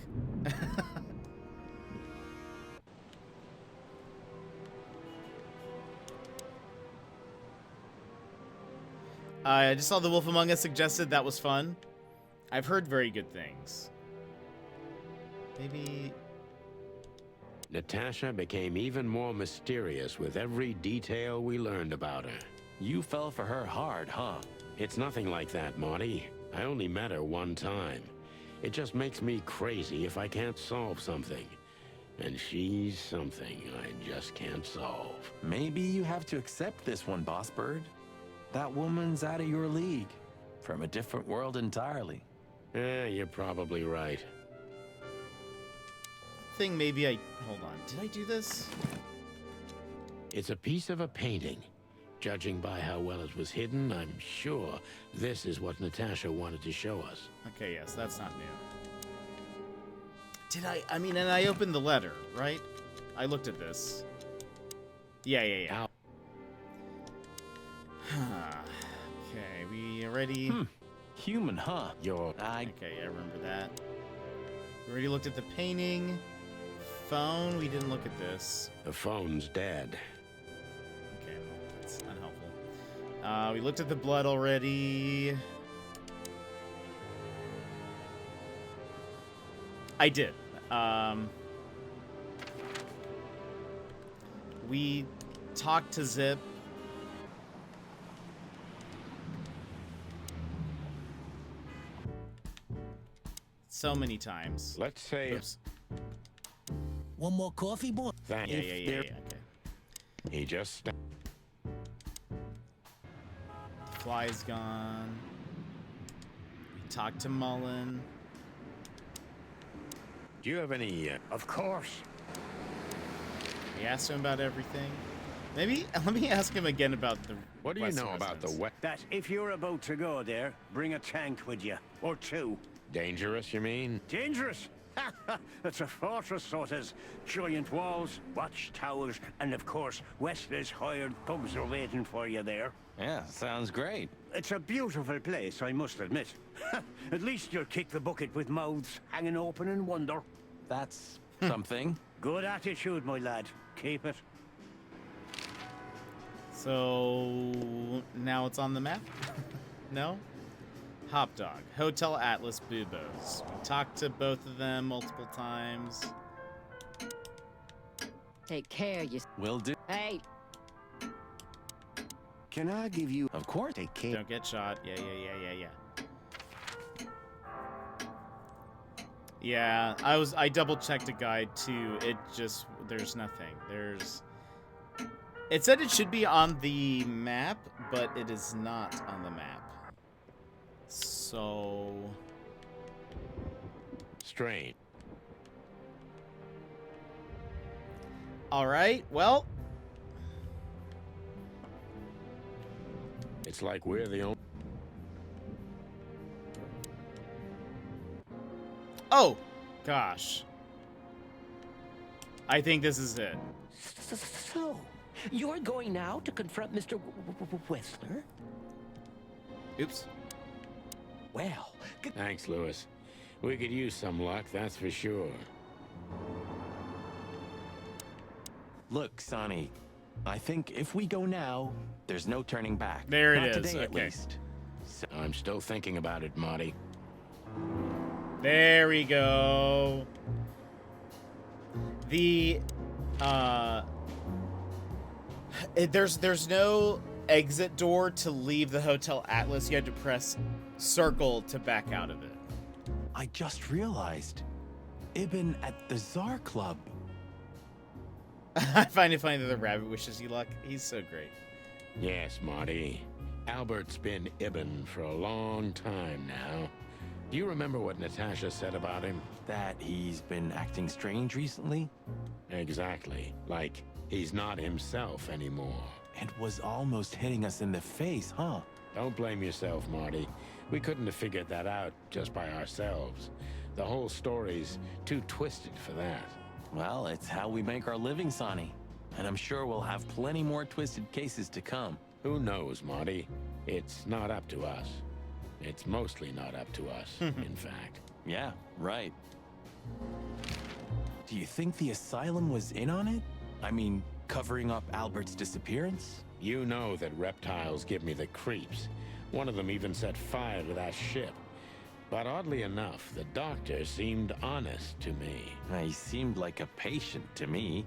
Speaker 1: I just saw The Wolf Among Us suggested. That was fun. I've heard very good things. Maybe...
Speaker 4: Natasha became even more mysterious with every detail we learned about her.
Speaker 5: You fell for her hard, huh?
Speaker 4: It's nothing like that, Marty. I only met her one time. It just makes me crazy if I can't solve something. And she's something I just can't solve.
Speaker 5: Maybe you have to accept this one, Boss Bird. That woman's out of your league. From a different world entirely.
Speaker 4: Yeah, you're probably right.
Speaker 1: Thing maybe I... Hold on. Did I do this?
Speaker 4: It's a piece of a painting. Judging by how well it was hidden, I'm sure this is what Natasha wanted to show us.
Speaker 1: Okay, yes, that's not new. Did I mean, and I opened the letter, right? I looked at this. Yeah. Okay, we ready?
Speaker 5: Human, huh?
Speaker 1: Okay, I remember that. We already looked at the painting. Phone, we didn't look at this.
Speaker 4: The phone's dead.
Speaker 1: Okay, well, that's unhelpful. We looked at the blood already. I did. We talked to Zip. So many times.
Speaker 4: Let's say...
Speaker 1: Oops.
Speaker 9: One more coffee, boy?
Speaker 1: Yeah, okay.
Speaker 4: He just...
Speaker 1: The fly's gone. We talked to Mullen.
Speaker 4: Do you have any...
Speaker 10: Of course.
Speaker 1: We asked him about everything. Maybe, let me ask him again about the...
Speaker 4: What do you know about the wet...
Speaker 10: That if you're about to go there, bring a tank with you. Or two.
Speaker 4: Dangerous, you mean?
Speaker 10: Dangerous? It's a fortress, so it has giant walls, watchtowers, and of course, Wesley's hired thugs are waiting for you there.
Speaker 5: Yeah, sounds great.
Speaker 10: It's a beautiful place, I must admit. At least you'll kick the bucket with mouths hanging open in wonder.
Speaker 5: That's something.
Speaker 10: Good attitude, my lad. Keep it.
Speaker 1: So now it's on the map? No? Hop Dog, Hotel Atlas, Bubos. We talked to both of them multiple times.
Speaker 11: Take care, you...
Speaker 5: Will do.
Speaker 11: Hey!
Speaker 12: Can I give you...
Speaker 5: Of course.
Speaker 12: Take care.
Speaker 1: Don't get shot. Yeah. Yeah, I double checked a guide too. It just, there's nothing. It said it should be on the map, but it is not on the map. So...
Speaker 4: Strange.
Speaker 1: Alright, well...
Speaker 4: It's like we're the only...
Speaker 1: Oh! Gosh. I think this is it.
Speaker 8: So, you're going now to confront Mr. Whistler?
Speaker 1: Oops.
Speaker 8: Well,
Speaker 4: Thanks, Lewis. We could use some luck, that's for sure.
Speaker 5: Look, Sonny, I think if we go now, there's no turning back.
Speaker 1: There it
Speaker 5: Not
Speaker 1: is,
Speaker 5: today, at
Speaker 1: okay.
Speaker 5: least.
Speaker 4: So I'm still thinking about it, Marty.
Speaker 1: There we go. There's no exit door to leave the Hotel Atlas. You had to press circle to back out of it.
Speaker 5: I just realized. Ibn at the Tsar Club.
Speaker 1: I find it funny that the rabbit wishes you luck. He's so great.
Speaker 4: Yes, Marty. Albert's been Ibn for a long time now. Do you remember what Natasha said about him?
Speaker 5: That he's been acting strange recently?
Speaker 4: Exactly. Like he's not himself anymore.
Speaker 5: And was almost hitting us in the face, huh?
Speaker 4: Don't blame yourself, Marty. We couldn't have figured that out just by ourselves. The whole story's too twisted for that.
Speaker 5: Well, it's how we make our living, Sonny. And I'm sure we'll have plenty more twisted cases to come.
Speaker 4: Who knows, Marty? It's not up to us. It's mostly not up to us, in fact.
Speaker 5: Yeah, right. Do you think the asylum was in on it? I mean, covering up Albert's disappearance?
Speaker 4: You know that reptiles give me the creeps. One of them even set fire to that ship. But oddly enough, the doctor seemed honest to me.
Speaker 5: He seemed like a patient to me.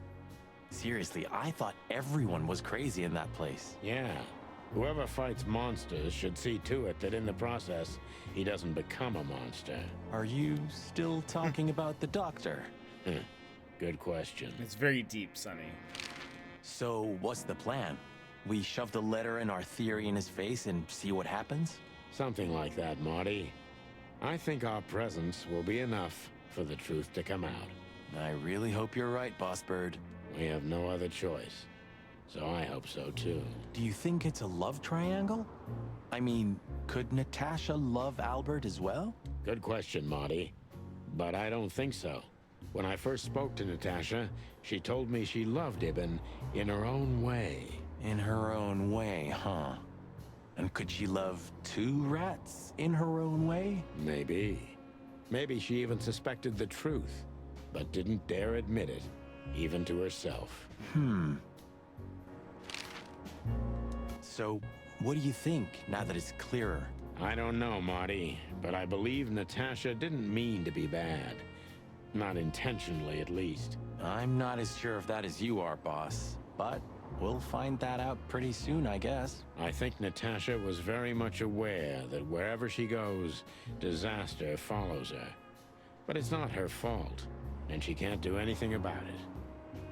Speaker 5: Seriously, I thought everyone was crazy in that place.
Speaker 4: Yeah. Whoever fights monsters should see to it that in the process, he doesn't become a monster.
Speaker 5: Are you still talking about the doctor?
Speaker 4: Good question.
Speaker 1: It's very deep, Sonny.
Speaker 5: So, what's the plan? We shove the letter and our theory in his face and see what happens?
Speaker 4: Something like that, Marty. I think our presence will be enough for the truth to come out.
Speaker 5: I really hope you're right, Boss Bird.
Speaker 4: We have no other choice. So I hope so, too.
Speaker 5: Do you think it's a love triangle? I mean, could Natasha love Albert as well?
Speaker 4: Good question, Marty. But I don't think so. When I first spoke to Natasha, she told me she loved Ibn in her own way.
Speaker 5: In her own way, huh? And could she love two rats in her own way?
Speaker 4: Maybe. Maybe she even suspected the truth, but didn't dare admit it, even to herself.
Speaker 5: So, what do you think, now that it's clearer?
Speaker 4: I don't know, Marty, but I believe Natasha didn't mean to be bad. Not intentionally, at least.
Speaker 5: I'm not as sure of that as you are, boss. But we'll find that out pretty soon, I guess.
Speaker 4: I think Natasha was very much aware that wherever she goes, disaster follows her. But it's not her fault, and she can't do anything about it.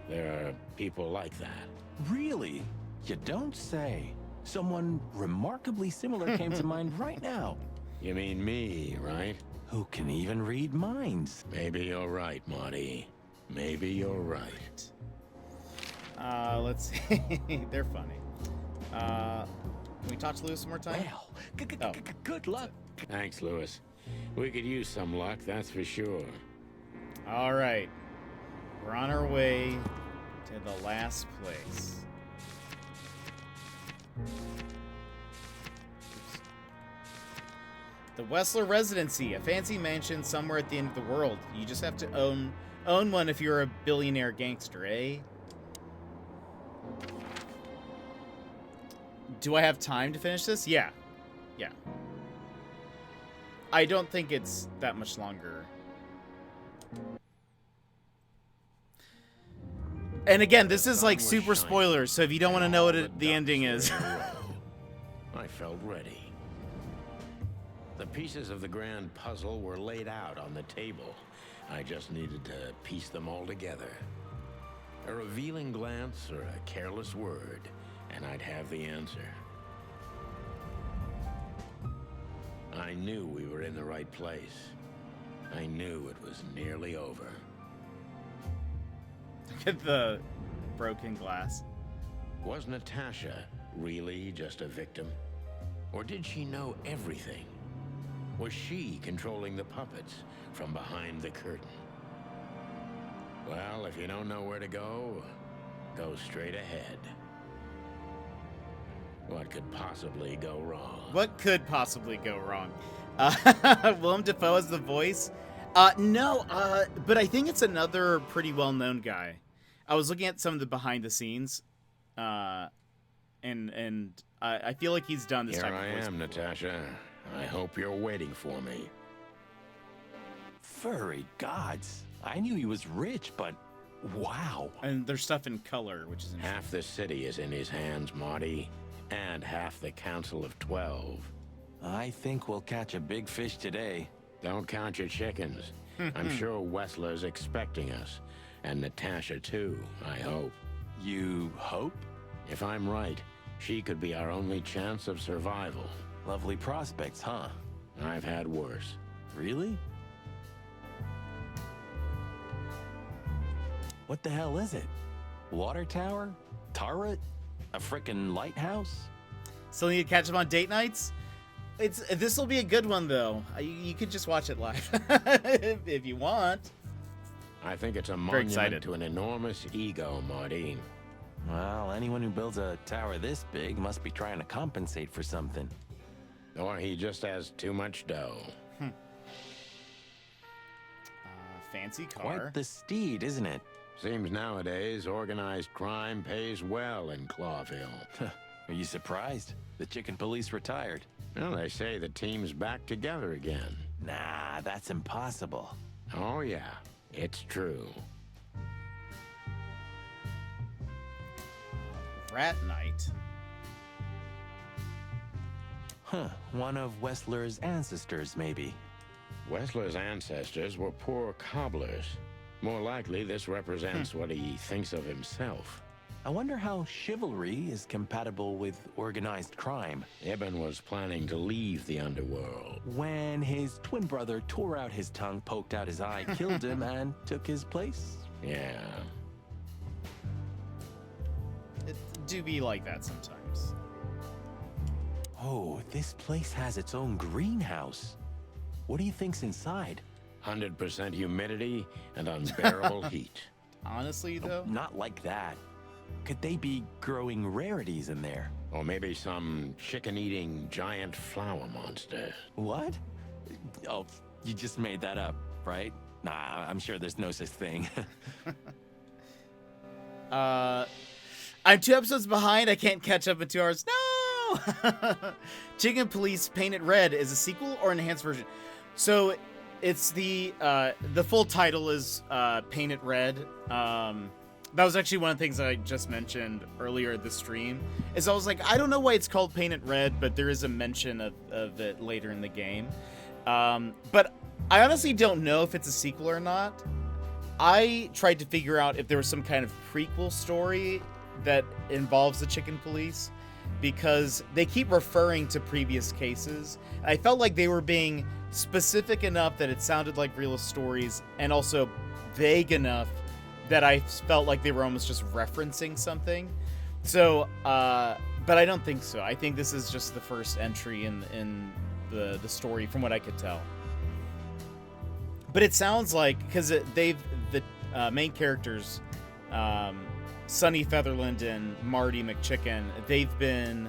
Speaker 4: There are people like that.
Speaker 5: Really? You don't say. Someone remarkably similar came to mind right now.
Speaker 4: You mean me, right?
Speaker 5: Who can even read minds?
Speaker 4: Maybe you're right, Marty. Maybe you're right.
Speaker 1: Let's see. They're funny. Can we talk to Lewis some more time?
Speaker 8: Well, good luck.
Speaker 4: Thanks, Lewis. We could use some luck, that's for sure.
Speaker 1: All right. We're on our way to the last place. Oops. The Wessler Residency, a fancy mansion somewhere at the end of the world. You just have to own one if you're a billionaire gangster, eh? Do I have time to finish this? Yeah. Yeah. I don't think it's that much longer. And again, this is like super spoilers, so if you don't want to know what the ending is.
Speaker 4: I felt ready. The pieces of the grand puzzle were laid out on the table. I just needed to piece them all together. A revealing glance or a careless word, and I'd have the answer. I knew we were in the right place. I knew it was nearly over.
Speaker 1: Look at the broken glass.
Speaker 4: Was Natasha really just a victim? Or did she know everything? Was she controlling the puppets from behind the curtain? Well, if you don't know where to go straight ahead. What could possibly go wrong?
Speaker 1: What could possibly go wrong? Willem Dafoe as the voice? No, but I think it's another pretty well-known guy. I was looking at some of the behind the scenes, and I feel like he's done this type of voice.
Speaker 4: Here I am, Natasha. I hope you're waiting for me.
Speaker 5: Furry gods. I knew he was rich, but wow.
Speaker 1: And there's stuff in color, which is
Speaker 4: half the city is in his hands, Marty, and half the Council of 12.
Speaker 5: I think we'll catch a big fish today.
Speaker 4: Don't count your chickens. I'm sure Wessler's expecting us. And Natasha, too, I hope.
Speaker 5: You hope?
Speaker 4: If I'm right, she could be our only chance of survival.
Speaker 5: Lovely prospects, huh?
Speaker 4: I've had worse.
Speaker 5: Really? What the hell is it? Water tower? Turret? A frickin' lighthouse?
Speaker 1: Still need to catch up on date nights? This will be a good one, though. You could just watch it live if you want.
Speaker 4: I think it's a monument to an enormous ego, Marty.
Speaker 5: Well, anyone who builds a tower this big must be trying to compensate for something.
Speaker 4: Or he just has too much dough.
Speaker 1: Fancy car.
Speaker 5: Quite the steed, isn't it?
Speaker 4: Seems nowadays organized crime pays well in Clawville.
Speaker 5: Are you surprised? The chicken police retired.
Speaker 4: Well, they say the team's back together again.
Speaker 5: Nah, that's impossible.
Speaker 4: Oh, yeah, it's true.
Speaker 1: Rat Night.
Speaker 5: Huh, one of Wessler's ancestors, maybe.
Speaker 4: Wessler's ancestors were poor cobblers. More likely, this represents what he thinks of himself.
Speaker 5: I wonder how chivalry is compatible with organized crime.
Speaker 4: Ibn was planning to leave the underworld.
Speaker 5: When his twin brother tore out his tongue, poked out his eye, killed him, and took his place?
Speaker 4: Yeah.
Speaker 1: It do be like that sometimes.
Speaker 5: Oh, this place has its own greenhouse. What do you think's inside?
Speaker 4: 100% humidity and unbearable heat.
Speaker 1: Honestly, though?
Speaker 5: Not like that. Could they be growing rarities in there?
Speaker 4: Or maybe some chicken-eating giant flower monster.
Speaker 5: What? Oh, you just made that up, right? Nah, I'm sure there's no such thing.
Speaker 1: I'm 2 episodes behind. I can't catch up in 2 hours. No! Chicken Police Painted Red is a sequel or enhanced version. So it's the full title is Painted Red. That was actually one of the things that I just mentioned earlier at the stream. Is I was like, I don't know why it's called Painted Red, but there is a mention of it later in the game. But I honestly don't know if it's a sequel or not. I tried to figure out if there was some kind of prequel story that involves the Chicken Police, because they keep referring to previous cases. I felt like they were being specific enough that it sounded like real stories, and also vague enough that I felt like they were almost just referencing something. So, but I don't think so. I think this is just the first entry in the story, from what I could tell. But it sounds like, because the main characters, Sonny Featherland and Marty McChicken, they've been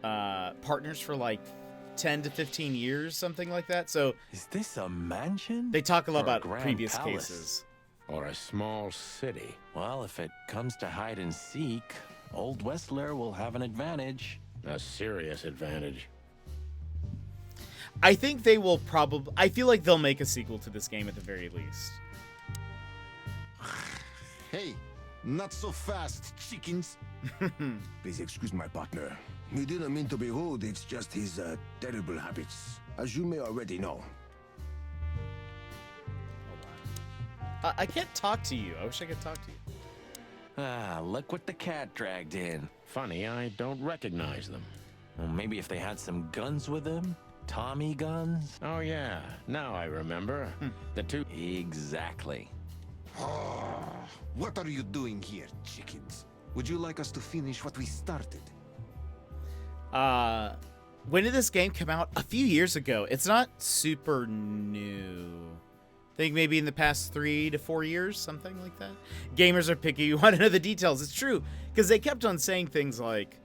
Speaker 1: partners for like 10 to 15 years, something like that. So
Speaker 5: is this a mansion?
Speaker 1: They talk a lot
Speaker 5: Or a
Speaker 1: about
Speaker 5: grand
Speaker 1: previous
Speaker 5: palace?
Speaker 1: cases.
Speaker 4: Or a small city.
Speaker 5: Well, if it comes to hide and seek, old Westler will have an advantage.
Speaker 4: A serious advantage.
Speaker 1: I think they will probably... I feel like they'll make a sequel to this game at the very least.
Speaker 12: Hey, not so fast, chickens. Please excuse my partner. He didn't mean to be rude, it's just his terrible habits, as you may already know.
Speaker 1: I can't talk to you. I wish I could talk to you.
Speaker 5: Ah, look what the cat dragged in.
Speaker 4: Funny, I don't recognize them.
Speaker 5: Well, maybe if they had some guns with them? Tommy guns?
Speaker 4: Oh yeah, now I remember. The two...
Speaker 5: Exactly.
Speaker 12: What are you doing here, chickens? Would you like us to finish what we started?
Speaker 1: When did this game come out? A few years ago. It's not super new. I think maybe in the past 3 to 4 years, something like that. Gamers are picky. You want to know the details. It's true, because they kept on saying things like,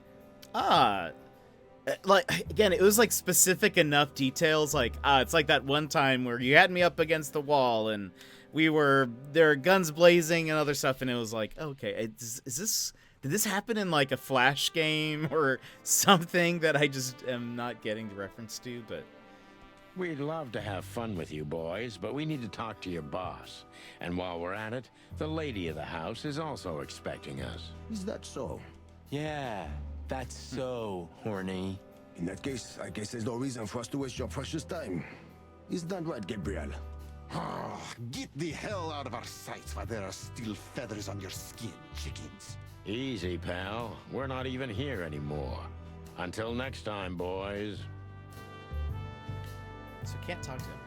Speaker 1: like, again, it was like specific enough details. Like, it's like that one time where you had me up against the wall and there were guns blazing and other stuff. And it was like, okay, did this happen in like a Flash game or something that I just am not getting the reference to? But
Speaker 4: We'd love to have fun with you boys, but we need to talk to your boss. And while we're at it, the lady of the house is also expecting us.
Speaker 12: Is that so?
Speaker 5: Yeah, that's so horny.
Speaker 12: In that case, I guess there's no reason for us to waste your precious time. Isn't that right, Gabriel?
Speaker 13: Get the hell out of our sights while there are still feathers on your skin, chickens.
Speaker 4: Easy, pal. We're not even here anymore. Until next time, boys.
Speaker 1: so can't talk to him.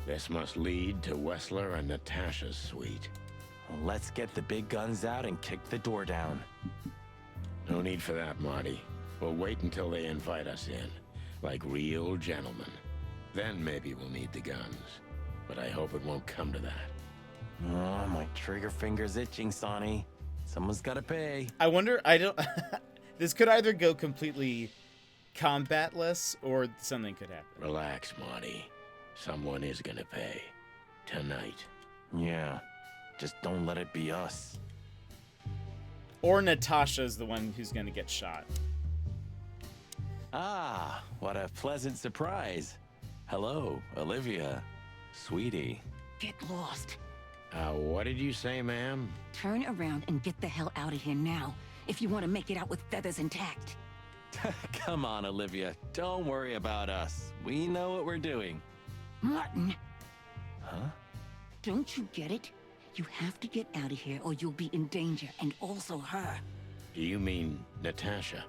Speaker 4: This must lead to Wessler and Natasha's suite.
Speaker 5: Well, let's get the big guns out and kick the door down.
Speaker 4: No need for that, Marty. We'll wait until they invite us in, like real gentlemen. Then maybe we'll need the guns. But I hope it won't come to that.
Speaker 5: Oh, my trigger finger's itching, Sonny. Someone's gotta pay.
Speaker 1: I wonder, this could either go completely combatless or something could happen.
Speaker 4: Relax, Marty. Someone is gonna pay. Tonight.
Speaker 5: Yeah, just don't let it be us.
Speaker 1: Or Natasha's the one who's gonna get shot.
Speaker 5: Ah, what a pleasant surprise. Hello, Olivia. Sweetie.
Speaker 14: Get lost.
Speaker 4: What did you say, ma'am?
Speaker 14: Turn around and get the hell out of here now, if you want to make it out with feathers intact.
Speaker 5: Come on, Olivia. Don't worry about us. We know what we're doing.
Speaker 14: Martin.
Speaker 5: Huh?
Speaker 14: Don't you get it? You have to get out of here or you'll be in danger, and also her.
Speaker 4: Do you mean Natasha?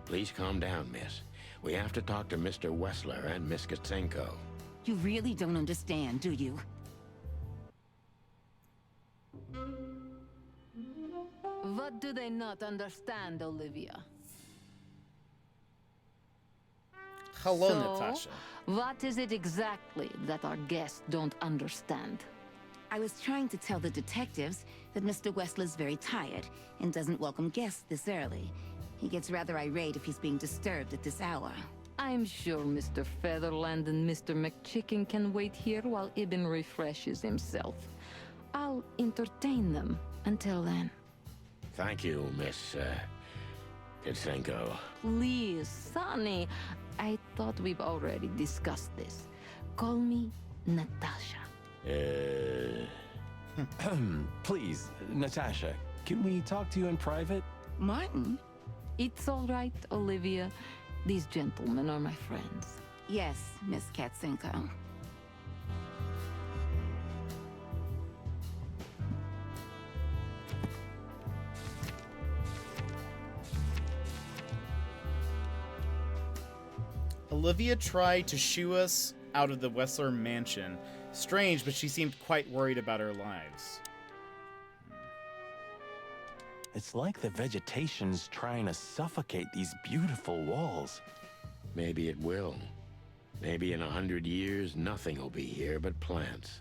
Speaker 4: Please calm down, miss. We have to talk to Mr. Wessler and Miss Katsenko.
Speaker 14: You really don't understand, do you?
Speaker 11: What do they not understand, Olivia?
Speaker 1: Hello,
Speaker 11: So,
Speaker 1: Natasha.
Speaker 11: What is it exactly that our guests don't understand?
Speaker 14: I was trying to tell the detectives that Mr. Wessler's very tired and doesn't welcome guests this early. He gets rather irate if he's being disturbed at this hour.
Speaker 11: I'm sure Mr. Featherland and Mr. McChicken can wait here while Ibn refreshes himself. I'll entertain them until then.
Speaker 4: Thank you, Miss, Katsenko.
Speaker 11: Please, Sonny. I thought we've already discussed this. Call me Natasha.
Speaker 5: Please, Natasha, can we talk to you in private?
Speaker 14: Martin?
Speaker 11: It's all right, Olivia. These gentlemen are my friends.
Speaker 14: Yes, Miss Katsenko.
Speaker 1: Olivia tried to shoo us out of the Wessler mansion. Strange, but she seemed quite worried about our lives.
Speaker 5: It's like the vegetation's trying to suffocate these beautiful walls.
Speaker 4: Maybe it will. Maybe in 100 years, nothing will be here but plants.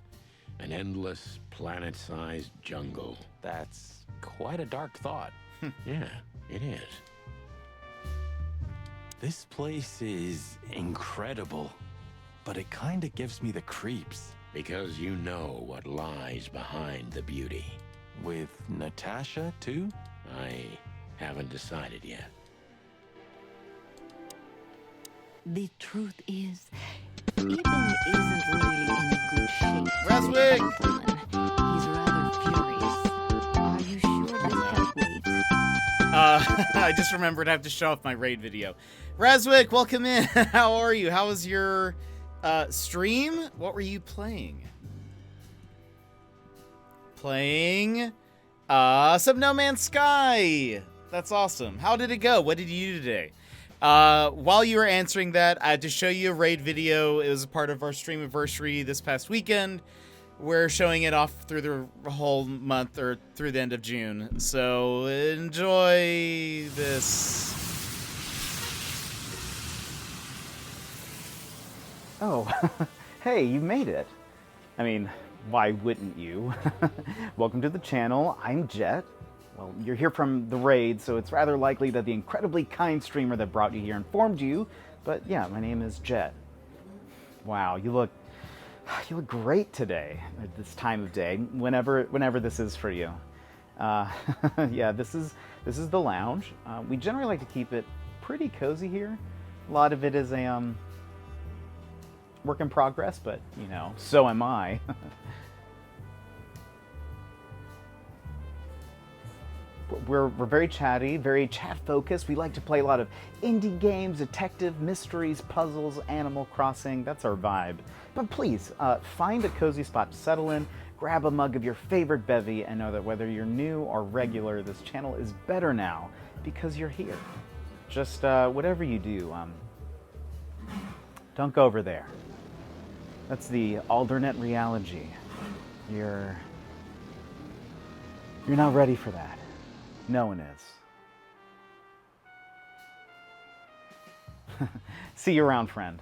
Speaker 4: An endless, planet-sized jungle.
Speaker 5: That's quite a dark thought.
Speaker 4: Yeah, It is.
Speaker 5: This place is incredible, but it kinda gives me the creeps.
Speaker 4: Because you know what lies behind the beauty.
Speaker 5: With Natasha, too?
Speaker 4: I haven't decided yet.
Speaker 11: The truth is, Eben isn't really in a good shape.
Speaker 1: Raswick!
Speaker 11: He's rather furious. Are you sure this can't wait?
Speaker 1: I just remembered I have to show off my raid video. Raswick, welcome in. How are you? How was your stream? What were you playing? Playing some No Man's Sky. That's awesome. How did it go? What did you do today? While you were answering that, I had to show you a raid video. It was a part of our stream anniversary this past weekend. We're showing it off through the whole month, or through the end of June. So enjoy this.
Speaker 15: Oh, hey, you made it. I mean, why wouldn't you? Welcome to the channel. I'm Jet. Well, you're here from the raid, so it's rather likely that the incredibly kind streamer that brought you here informed you. But yeah, my name is Jet. Wow, you look great today at this time of day. Whenever this is for you. Yeah, this is the lounge. We generally like to keep it pretty cozy here. A lot of it is a work in progress, but you know, so am I. We're very chatty, very chat focused. We like to play a lot of indie games, detective, mysteries, puzzles, Animal Crossing. That's our vibe. But please, find a cozy spot to settle in, grab a mug of your favorite bevy, and know that whether you're new or regular, this channel is better now because you're here. Just whatever you do, don't go over there. That's the alternate reality. You're not ready for that. No one is. See you around, friend.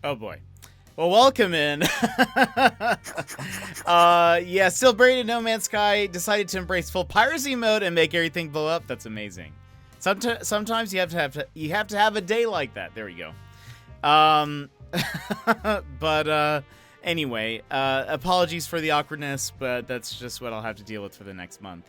Speaker 1: Oh boy. Well, welcome in. Yeah, still buried in No Man's Sky, decided to embrace full piracy mode and make everything blow up. That's amazing. Sometimes you have to have a day like that. There we go. But anyway, apologies for the awkwardness, but that's just what I'll have to deal with for the next month.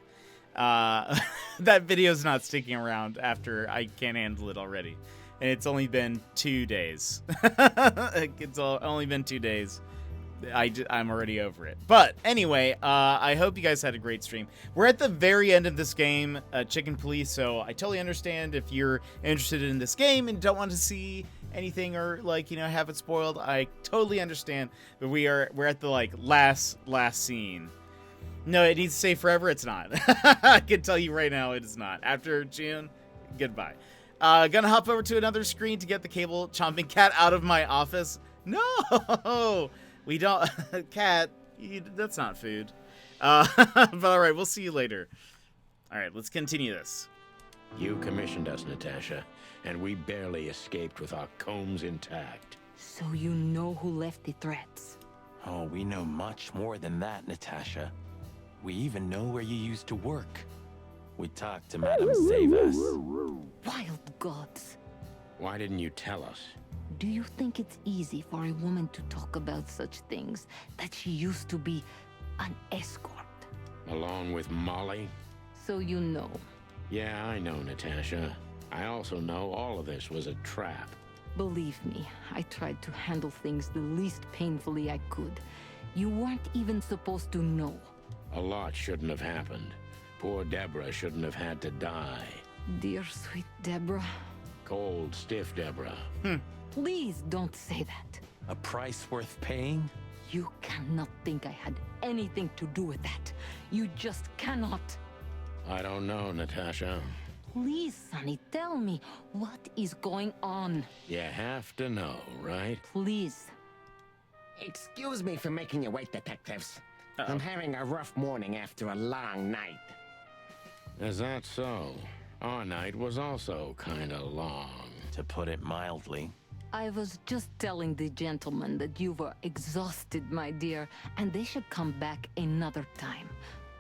Speaker 1: That video's not sticking around after I can't handle it already. And it's only been 2 days. It's only been 2 days. I'm already over it. But anyway, I hope you guys had a great stream. We're at the very end of this game, Chicken Police, so I totally understand if you're interested in this game and don't want to see anything or, like, you know, have it spoiled. I totally understand. But we're at the, like, last scene. No, it needs to stay forever. It's not. I can tell you right now, it is not. After June, goodbye. Gonna hop over to another screen to get the cable chomping cat out of my office. No, we don't. Cat, that's not food. But all right, we'll see you later. All right, let's continue this.
Speaker 4: You commissioned us, Natasha, and we barely escaped with our combs intact.
Speaker 11: So you know who left the threats?
Speaker 5: Oh, we know much more than that, Natasha. We even know where you used to work. We talked to Madame Savas.
Speaker 11: Wild gods.
Speaker 4: Why didn't you tell us?
Speaker 11: Do you think it's easy for a woman to talk about such things, that she used to be an escort?
Speaker 4: Along with Molly?
Speaker 11: So you know.
Speaker 4: Yeah, I know, Natasha. I also know all of this was a trap.
Speaker 11: Believe me, I tried to handle things the least painfully I could. You weren't even supposed to know.
Speaker 4: A lot shouldn't have happened. Poor Deborah shouldn't have had to die.
Speaker 11: Dear sweet Deborah.
Speaker 4: Cold, stiff Deborah.
Speaker 11: Please don't say that.
Speaker 5: A price worth paying?
Speaker 11: You cannot think I had anything to do with that. You just cannot.
Speaker 4: I don't know, Natasha.
Speaker 11: Please, Sonny, tell me, what is going on?
Speaker 4: You have to know, right?
Speaker 11: Please.
Speaker 16: Excuse me for making you wait, detectives. I'm having a rough morning after a long night.
Speaker 4: Is that so? Our night was also kinda long.
Speaker 5: To put it mildly.
Speaker 11: I was just telling the gentleman that you were exhausted, my dear, and they should come back another time.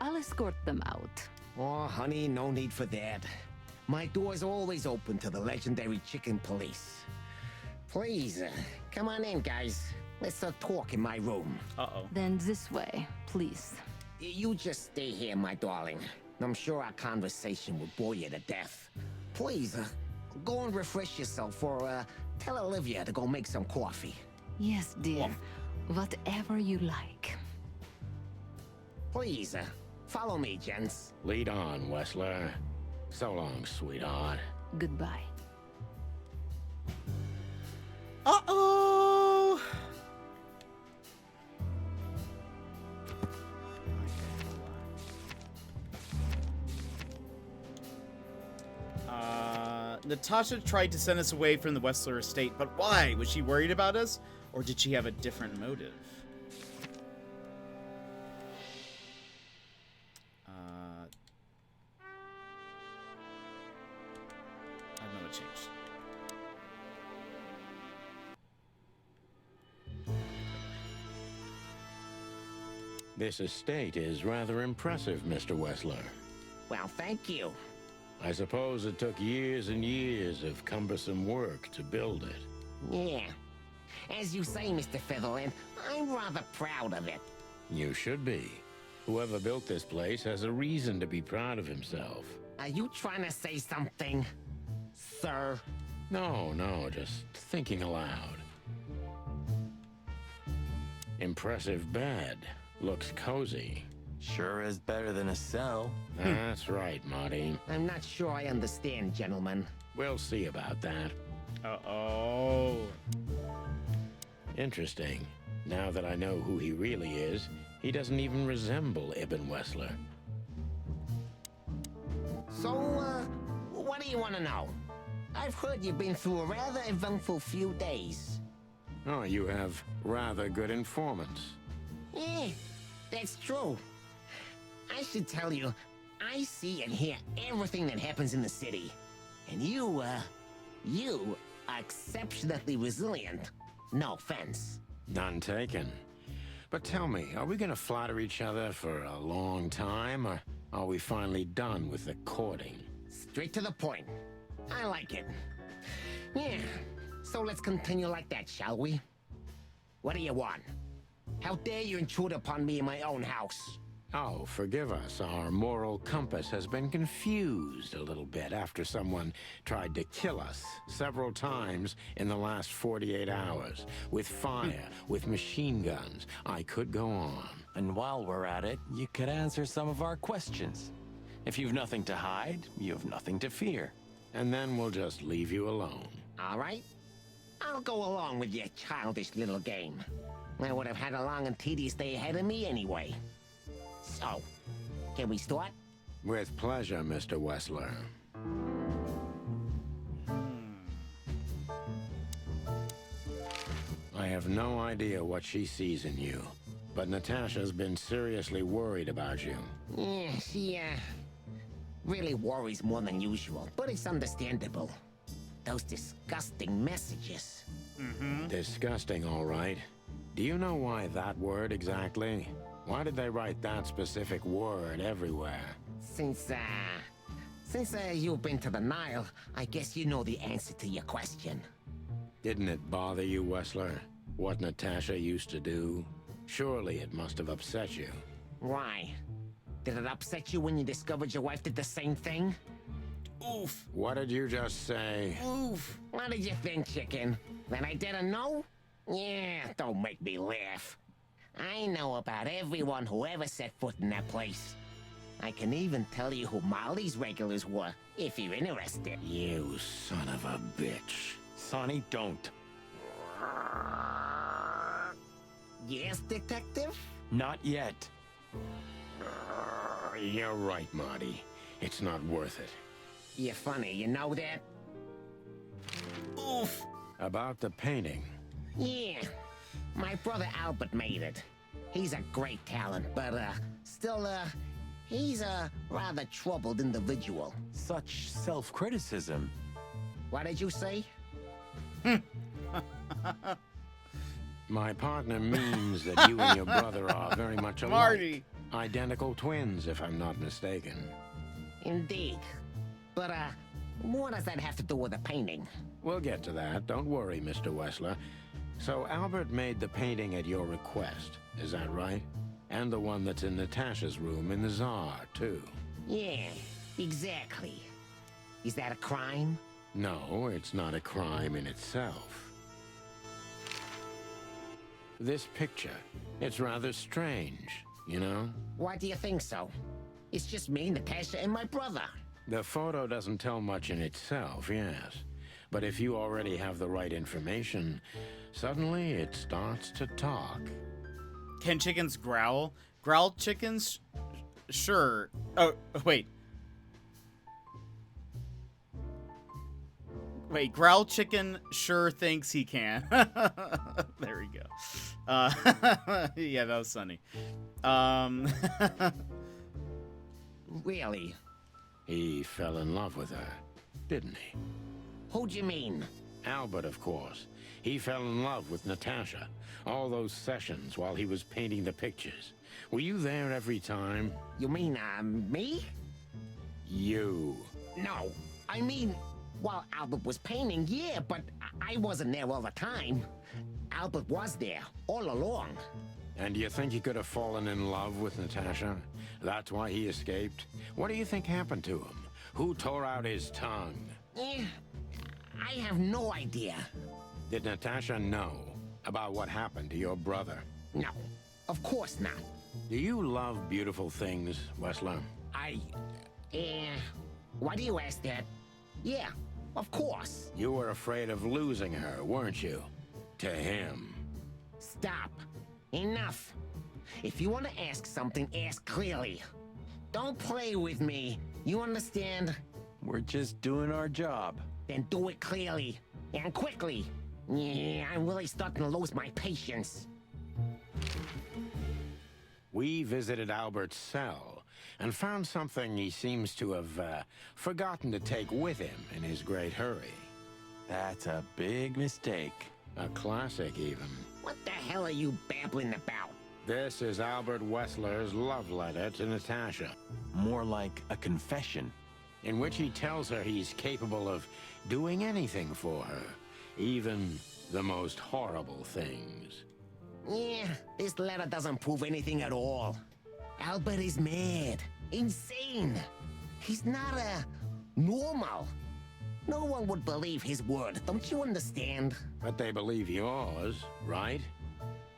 Speaker 11: I'll escort them out.
Speaker 16: Oh, honey, no need for that. My door's always open to the legendary chicken police. Please, come on in, guys. Let's talk in my room.
Speaker 1: Uh-oh.
Speaker 11: Then this way, please.
Speaker 16: You just stay here, my darling. I'm sure our conversation will bore you to death. Please, go and refresh yourself, or tell Olivia to go make some coffee.
Speaker 11: Yes, dear. Whatever you like.
Speaker 16: Please, follow me, gents.
Speaker 4: Lead on, Wessler. So long, sweetheart.
Speaker 11: Goodbye.
Speaker 1: Uh-oh! Natasha tried to send us away from the Wessler estate, but why? Was she worried about us? Or did she have a different motive? I don't know what changed.
Speaker 4: This estate is rather impressive, Mr. Wessler.
Speaker 16: Well, thank you.
Speaker 4: I suppose it took years and years of cumbersome work to build it.
Speaker 16: Yeah. As you say, Mr. Featherland, I'm rather proud of it.
Speaker 4: You should be. Whoever built this place has a reason to be proud of himself.
Speaker 16: Are you trying to say something, sir?
Speaker 4: No, just thinking aloud. Impressive bed. Looks cozy.
Speaker 5: Sure is better than a cell.
Speaker 4: That's right, Marty.
Speaker 16: I'm not sure I understand, gentlemen.
Speaker 4: We'll see about that.
Speaker 1: Uh-oh.
Speaker 4: Interesting. Now that I know who he really is, he doesn't even resemble Ibn Wessler.
Speaker 16: So, what do you want to know? I've heard you've been through a rather eventful few days.
Speaker 4: Oh, you have rather good informants.
Speaker 16: That's true. I should tell you, I see and hear everything that happens in the city. And you are exceptionally resilient. No offense.
Speaker 4: None taken. But tell me, are we gonna flatter each other for a long time, or are we finally done with the courting?
Speaker 16: Straight to the point. I like it. Yeah, so let's continue like that, shall we? What do you want? How dare you intrude upon me in my own house?
Speaker 4: Oh, forgive us. Our moral compass has been confused a little bit after someone tried to kill us several times in the last 48 hours. With fire, with machine guns. I could go on.
Speaker 5: And while we're at it, you could answer some of our questions. If you've nothing to hide, you have nothing to fear.
Speaker 4: And then we'll just leave you alone.
Speaker 16: All right. I'll go along with your childish little game. I would have had a long and tedious day ahead of me anyway. So, can we start?
Speaker 4: With pleasure, Mr. Wessler. I have no idea what she sees in you, but Natasha's been seriously worried about you.
Speaker 16: Yeah, she, really worries more than usual, but it's understandable. Those disgusting messages.
Speaker 4: Disgusting, all right. Do you know why that word exactly? Why did they write that specific word everywhere?
Speaker 16: Since you've been to the Nile, I guess you know the answer to your question.
Speaker 4: Didn't it bother you, Wessler? What Natasha used to do? Surely it must have upset you.
Speaker 16: Why? Did it upset you when you discovered your wife did the same thing?
Speaker 1: Oof.
Speaker 4: What did you just say?
Speaker 1: Oof.
Speaker 16: What did you think, chicken? That I didn't know? Yeah, don't make me laugh. I know about everyone who ever set foot in that place. I can even tell you who Molly's regulars were, if you're interested.
Speaker 4: You son of a bitch.
Speaker 5: Sonny, don't.
Speaker 16: Yes, detective?
Speaker 5: Not yet.
Speaker 4: You're right, Marty. It's not worth it.
Speaker 16: You're funny, you know that?
Speaker 1: Oof.
Speaker 4: About the painting.
Speaker 16: Yeah. My brother Albert made it. He's a great talent, but, still, he's a rather troubled individual.
Speaker 5: Such self-criticism.
Speaker 16: What did you say?
Speaker 4: My partner means that you and your brother are very much alike.
Speaker 1: Marty.
Speaker 4: Identical twins, if I'm not mistaken.
Speaker 16: Indeed. But, what does that have to do with the painting?
Speaker 4: We'll get to that. Don't worry, Mr. Wessler. So Albert made the painting at your request, is that right? And the one that's in Natasha's room in the Tsar, too.
Speaker 16: Yeah, exactly. Is that a crime?
Speaker 4: No, it's not a crime in itself. This picture, it's rather strange, you know?
Speaker 16: Why do you think so? It's just me, Natasha, and my brother.
Speaker 4: The photo doesn't tell much in itself, yes. But if you already have the right information, suddenly it starts to talk.
Speaker 1: Can chickens growl? Growl chickens? Sure. Oh, wait. Wait, growl chicken sure thinks he can. There we go. Yeah, that was funny.
Speaker 16: Really?
Speaker 4: He fell in love with her, didn't he?
Speaker 16: Who do you mean?
Speaker 4: Albert, of course. He fell in love with Natasha. All those sessions while he was painting the pictures. Were you there every time?
Speaker 16: You mean, me?
Speaker 4: You.
Speaker 16: No, I mean, while Albert was painting, yeah, but I wasn't there all the time. Albert was there, all along.
Speaker 4: And do you think he could have fallen in love with Natasha? That's why he escaped? What do you think happened to him? Who tore out his tongue?
Speaker 16: I have no idea.
Speaker 4: Did Natasha know about what happened to your brother?
Speaker 16: No, of course not.
Speaker 4: Do you love beautiful things, Wessler?
Speaker 16: Why do you ask that? Yeah, of course.
Speaker 4: You were afraid of losing her, weren't you? To him.
Speaker 16: Stop. Enough. If you want to ask something, ask clearly. Don't play with me. You understand?
Speaker 5: We're just doing our job.
Speaker 16: Then do it clearly. And quickly. Yeah, I'm really starting to lose my patience.
Speaker 4: We visited Albert's cell and found something he seems to have forgotten to take with him in his great hurry.
Speaker 5: That's a big mistake.
Speaker 4: A classic, even.
Speaker 16: What the hell are you babbling about?
Speaker 4: This is Albert Wessler's love letter to Natasha.
Speaker 5: More like a confession.
Speaker 4: In which he tells her he's capable of doing anything for her, even the most horrible things.
Speaker 16: Yeah, this letter doesn't prove anything at all. Albert is mad, insane. He's not normal. No one would believe his word, don't you understand?
Speaker 4: But they believe yours, right?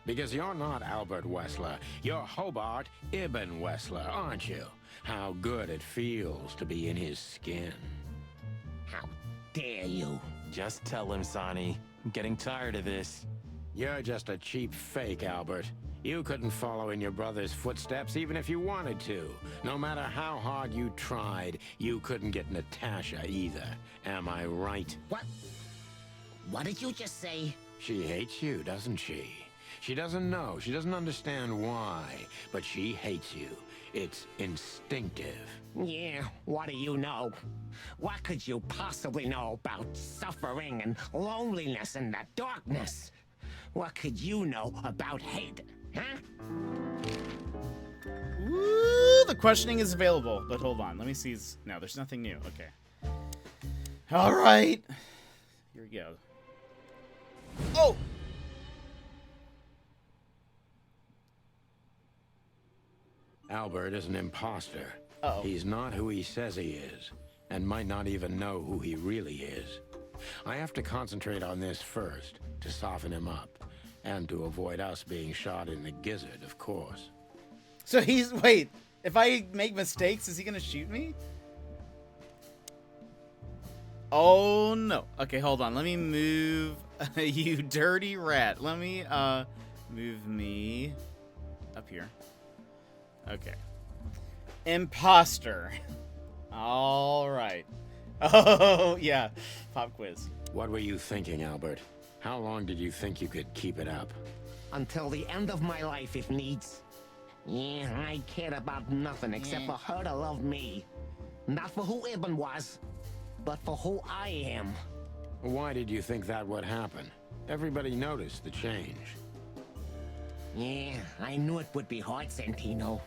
Speaker 4: Because you're not Albert Wessler. You're Hobart Ibn Wessler, aren't you? How good it feels to be in his skin.
Speaker 16: How dare you?
Speaker 5: Just tell him, Sonny. I'm getting tired of this.
Speaker 4: You're just a cheap fake, Albert. You couldn't follow in your brother's footsteps even if you wanted to. No matter how hard you tried, you couldn't get Natasha either. Am I right?
Speaker 16: What? What did you just say?
Speaker 4: She hates you, doesn't she? She doesn't know. She doesn't understand why. But she hates you. It's instinctive.
Speaker 16: Yeah, what do you know? What could you possibly know about suffering and loneliness and the darkness? What could you know about hate, huh?
Speaker 1: Woo, the questioning is available, but hold on. Let me see. No, there's nothing new. Okay. All right. Here we go. Oh!
Speaker 4: Albert is an imposter.
Speaker 1: Uh-oh.
Speaker 4: He's not who he says he is, and might not even know who he really is. I have to concentrate on this first, to soften him up, and to avoid us being shot in the gizzard, of course.
Speaker 1: So wait, if I make mistakes, is he gonna shoot me? Oh no. Okay, hold on. Let me move you dirty rat. Let me move me up here. Okay. Imposter. All right. Oh, yeah. Pop quiz.
Speaker 4: What were you thinking, Albert? How long did you think you could keep it up?
Speaker 16: Until the end of my life, if needs. Yeah, I cared about nothing except for her to love me. Not for who Ibn was, but for who I am.
Speaker 4: Why did you think that would happen? Everybody noticed the change.
Speaker 16: Yeah, I knew it would be hard, Santino.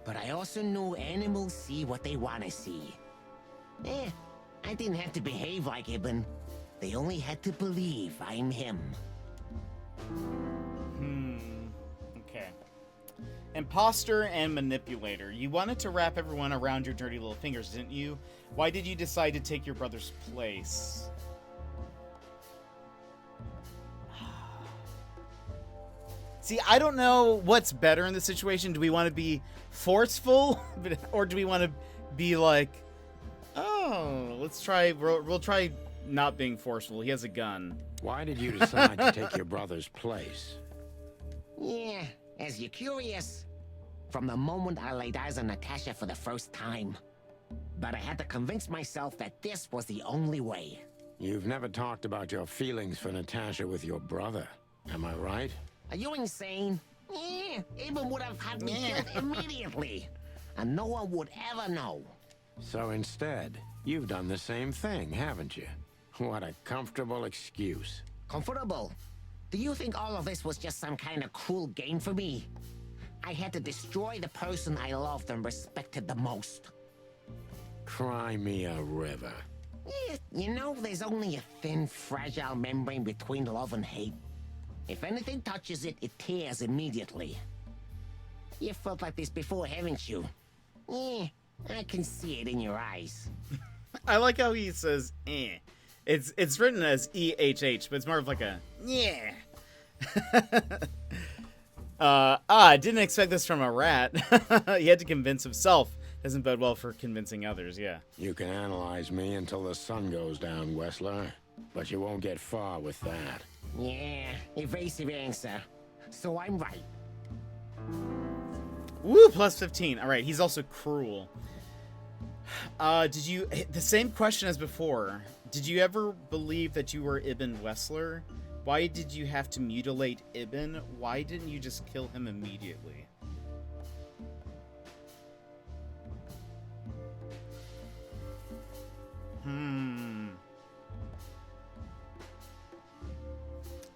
Speaker 16: But I also knew animals see what they want to see. I didn't have to behave like Ibn. They only had to believe I'm him.
Speaker 1: Okay. Imposter and manipulator. You wanted to wrap everyone around your dirty little fingers, didn't you? Why did you decide to take your brother's place? See, I don't know what's better in this situation. Do we want to be forceful? Or do we want to be like, oh, let's try, we'll try not being forceful. He has a gun.
Speaker 4: Why did you decide to take your brother's place?
Speaker 16: Yeah, as you're curious, from the moment I laid eyes on Natasha for the first time. But I had to convince myself that this was the only way.
Speaker 4: You've never talked about your feelings for Natasha with your brother, am I right?
Speaker 16: Are you insane? Ibn would have had me killed immediately. And no one would ever know.
Speaker 4: So instead, you've done the same thing, haven't you? What a comfortable excuse.
Speaker 16: Comfortable? Do you think all of this was just some kind of cruel game for me? I had to destroy the person I loved and respected the most.
Speaker 4: Cry me a river.
Speaker 16: You know, there's only a thin, fragile membrane between love and hate. If anything touches it, it tears immediately. You felt like this before, haven't you? I can see it in your eyes.
Speaker 1: I like how he says, eh. It's written as E-H-H, but it's more of like a, yeah. I didn't expect this from a rat. He had to convince himself. Doesn't bode well for convincing others, yeah.
Speaker 4: You can analyze me until the sun goes down, Wessler. But you won't get far with that.
Speaker 16: Yeah, evasive answer. So I'm right.
Speaker 1: Woo, plus 15. All right, he's also cruel. The same question as before. Did you ever believe that you were Ibn Wessler? Why did you have to mutilate Ibn? Why didn't you just kill him immediately?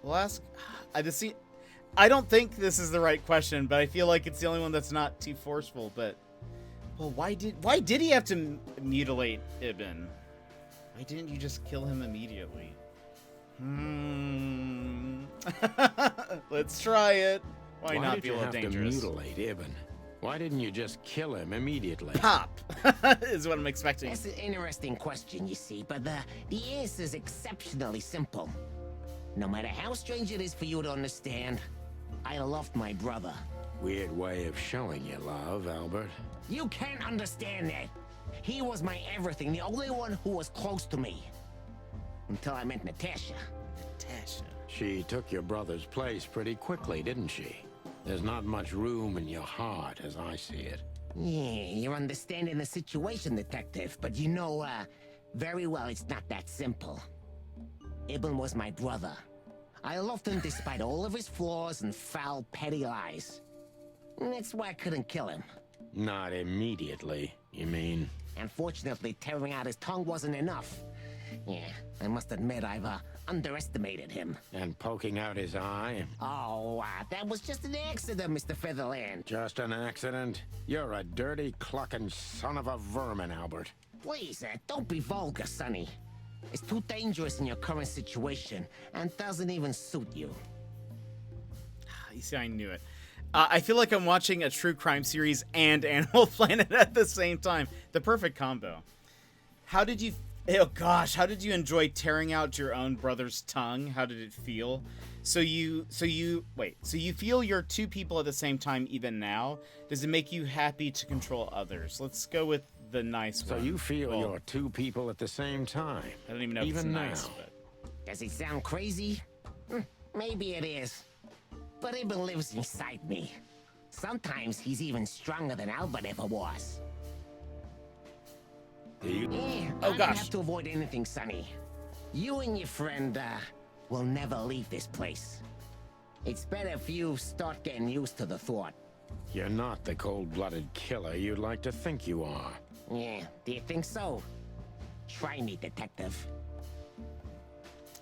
Speaker 1: Well, I don't think this is the right question, but I feel like it's the only one that's not too forceful. But, well, why did he have to mutilate Ibn? Why didn't you just kill him immediately? Let's try it. Why not
Speaker 4: did
Speaker 1: be
Speaker 4: you
Speaker 1: a little
Speaker 4: have
Speaker 1: dangerous?
Speaker 4: to mutilate Ibn? Why didn't you just kill him immediately?
Speaker 1: Pop is what I'm expecting.
Speaker 16: That's an interesting question, you see, but the answer is exceptionally simple. No matter how strange it is for you to understand, I loved my brother.
Speaker 4: Weird way of showing your love, Albert.
Speaker 16: You can't understand that. He was my everything, the only one who was close to me. Until I met Natasha.
Speaker 1: Natasha.
Speaker 4: She took your brother's place pretty quickly, didn't she? There's not much room in your heart, as I see it.
Speaker 16: Yeah, you're understanding the situation, Detective, but you know, very well it's not that simple. Ibn was my brother. I loved him despite all of his flaws and foul, petty lies. And that's why I couldn't kill him.
Speaker 4: Not immediately, you mean?
Speaker 16: Unfortunately, tearing out his tongue wasn't enough. Yeah, I must admit I've underestimated him.
Speaker 4: And poking out his eye?
Speaker 16: Oh, that was just an accident, Mr. Featherland.
Speaker 4: Just an accident? You're a dirty, clucking son of a vermin, Albert.
Speaker 16: Please, don't be vulgar, Sonny. It's too dangerous in your current situation, and doesn't even suit you.
Speaker 1: You see, I knew it. I feel like I'm watching a true crime series and Animal Planet at the same time. The perfect combo. How did you enjoy tearing out your own brother's tongue? How did it feel? So you feel you're two people at the same time even now? Does it make you happy to control others? Let's go with the nice one.
Speaker 4: So you feel you're two people at the same time?
Speaker 1: I don't even know if it's nice, but...
Speaker 16: Does it sound crazy? Maybe it is. But Ibn lives inside me. Sometimes he's even stronger than Albert ever was. I don't have to avoid anything, Sonny. You and your friend, will never leave this place. It's better if you start getting used to the thought.
Speaker 4: You're not the cold-blooded killer you'd like to think you are.
Speaker 16: Yeah, do you think so? Try me, Detective.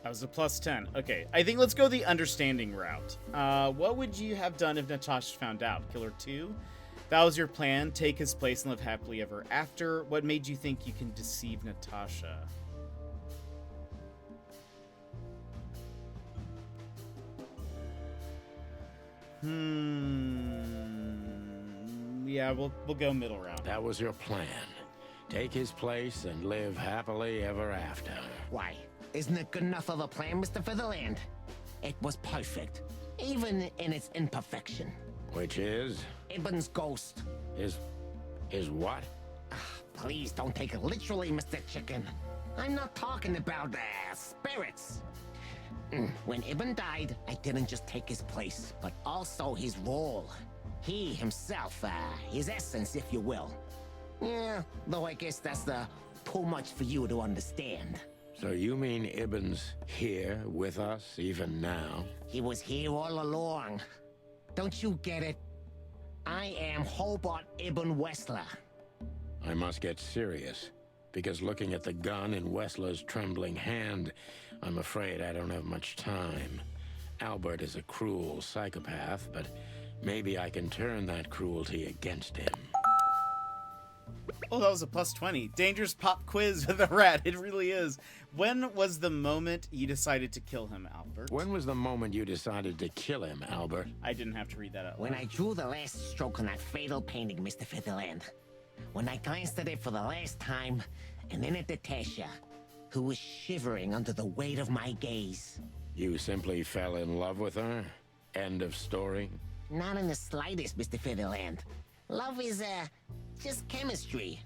Speaker 1: That was a plus 10. Okay, I think let's go the understanding route. What would you have done if Natasha found out? Kill her too? That was your plan? Take his place and live happily ever after? What made you think you can deceive Natasha? Yeah, we'll go middle round.
Speaker 4: That was your plan. Take his place and live happily ever after.
Speaker 16: Why? Isn't it good enough of a plan, Mr. Featherland? It was perfect, even in its imperfection.
Speaker 4: Which is?
Speaker 16: Ibn's ghost.
Speaker 4: His what?
Speaker 16: Please don't take it literally, Mr. Chicken. I'm not talking about spirits. When Ibn died, I didn't just take his place, but also his role. He himself, his essence, if you will. Yeah, though I guess that's too much for you to understand.
Speaker 4: So you mean Ibn's here with us even now?
Speaker 16: He was here all along. Don't you get it? I am Hobart Ibn Wessler.
Speaker 4: I must get serious, because looking at the gun in Wessler's trembling hand, I'm afraid I don't have much time. Albert is a cruel psychopath, but maybe I can turn that cruelty against him.
Speaker 1: Oh, that was a +20. Dangerous pop quiz with a rat. It really is. When was the moment you decided to kill him, Albert?
Speaker 4: When was the moment you decided to kill him, Albert?
Speaker 1: I didn't have to read that out loud.
Speaker 16: When I drew the last stroke on that fatal painting, Mr. Featherland. When I glanced at it for the last time, and then at Natasha, who was shivering under the weight of my gaze.
Speaker 4: You simply fell in love with her? End of story?
Speaker 16: Not in the slightest, Mr. Featherland. Love is, just chemistry.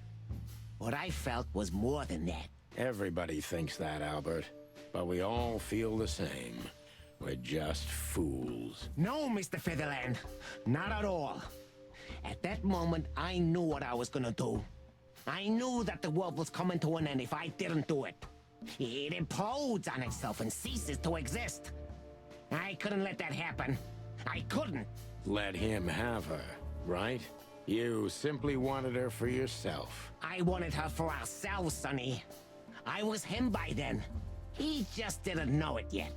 Speaker 16: What I felt was more than that.
Speaker 4: Everybody thinks that, Albert. But we all feel the same. We're just fools.
Speaker 16: No, Mr. Featherland. Not at all. At that moment, I knew what I was gonna do. I knew that the world was coming to an end if I didn't do it. It implodes on itself and ceases to exist. I couldn't let that happen. I couldn't.
Speaker 4: Let him have her, right? You simply wanted her for yourself.
Speaker 16: I wanted her for ourselves, Sonny. I was him by then. He just didn't know it yet.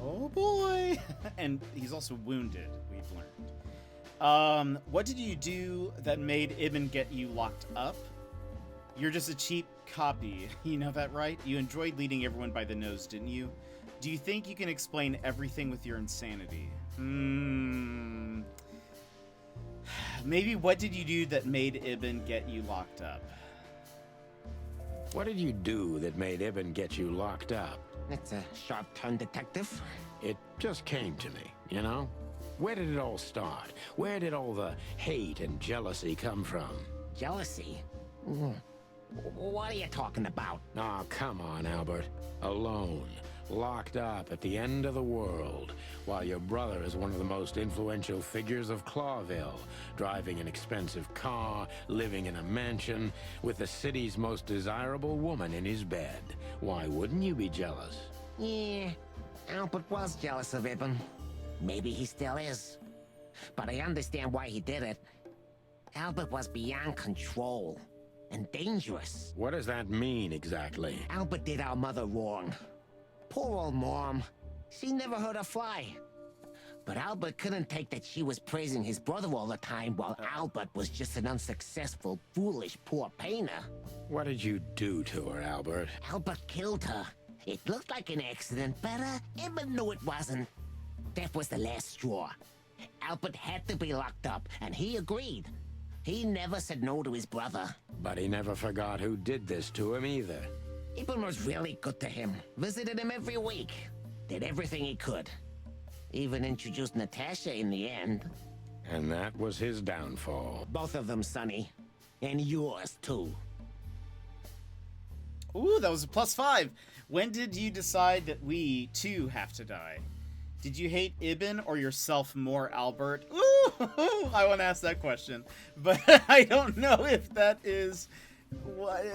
Speaker 1: Oh boy. And he's also wounded, we've learned. What did you do that made Ibn get you locked up? You're just a cheap copy. You know that, right? You enjoyed leading everyone by the nose, didn't you? Do you think you can explain everything with your insanity? Maybe what did you do that made Ibn get you locked up?
Speaker 4: What did you do that made Ibn get you locked up?
Speaker 16: That's a sharp turn, detective.
Speaker 4: It just came to me, you know? Where did it all start? Where did all the hate and jealousy come from?
Speaker 16: Jealousy? What are you talking about?
Speaker 4: Oh, come on, Albert. Alone, locked up at the end of the world, while your brother is one of the most influential figures of Clawville, driving an expensive car, living in a mansion, with the city's most desirable woman in his bed. Why wouldn't you be jealous?
Speaker 16: Yeah, Albert was jealous of Ibn. Maybe he still is. But I understand why he did it. Albert was beyond control. And dangerous.
Speaker 4: What does that mean, exactly?
Speaker 16: Albert did our mother wrong. Poor old Mom. She never hurt a fly. But Albert couldn't take that she was praising his brother all the time while Albert was just an unsuccessful, foolish, poor painter.
Speaker 4: What did you do to her, Albert?
Speaker 16: Albert killed her. It looked like an accident, but Ibn knew it wasn't. That was the last straw. Albert had to be locked up, and he agreed. He never said no to his brother.
Speaker 4: But he never forgot who did this to him either.
Speaker 16: Ibn was really good to him. Visited him every week. Did everything he could. Even introduced Natasha in the end.
Speaker 4: And that was his downfall.
Speaker 16: Both of them, Sonny. And yours, too.
Speaker 1: Ooh, that was a +5. When did you decide that we, too, have to die? Did you hate Ibn or yourself more, Albert? Ooh, I want to ask that question, but I don't know if that is,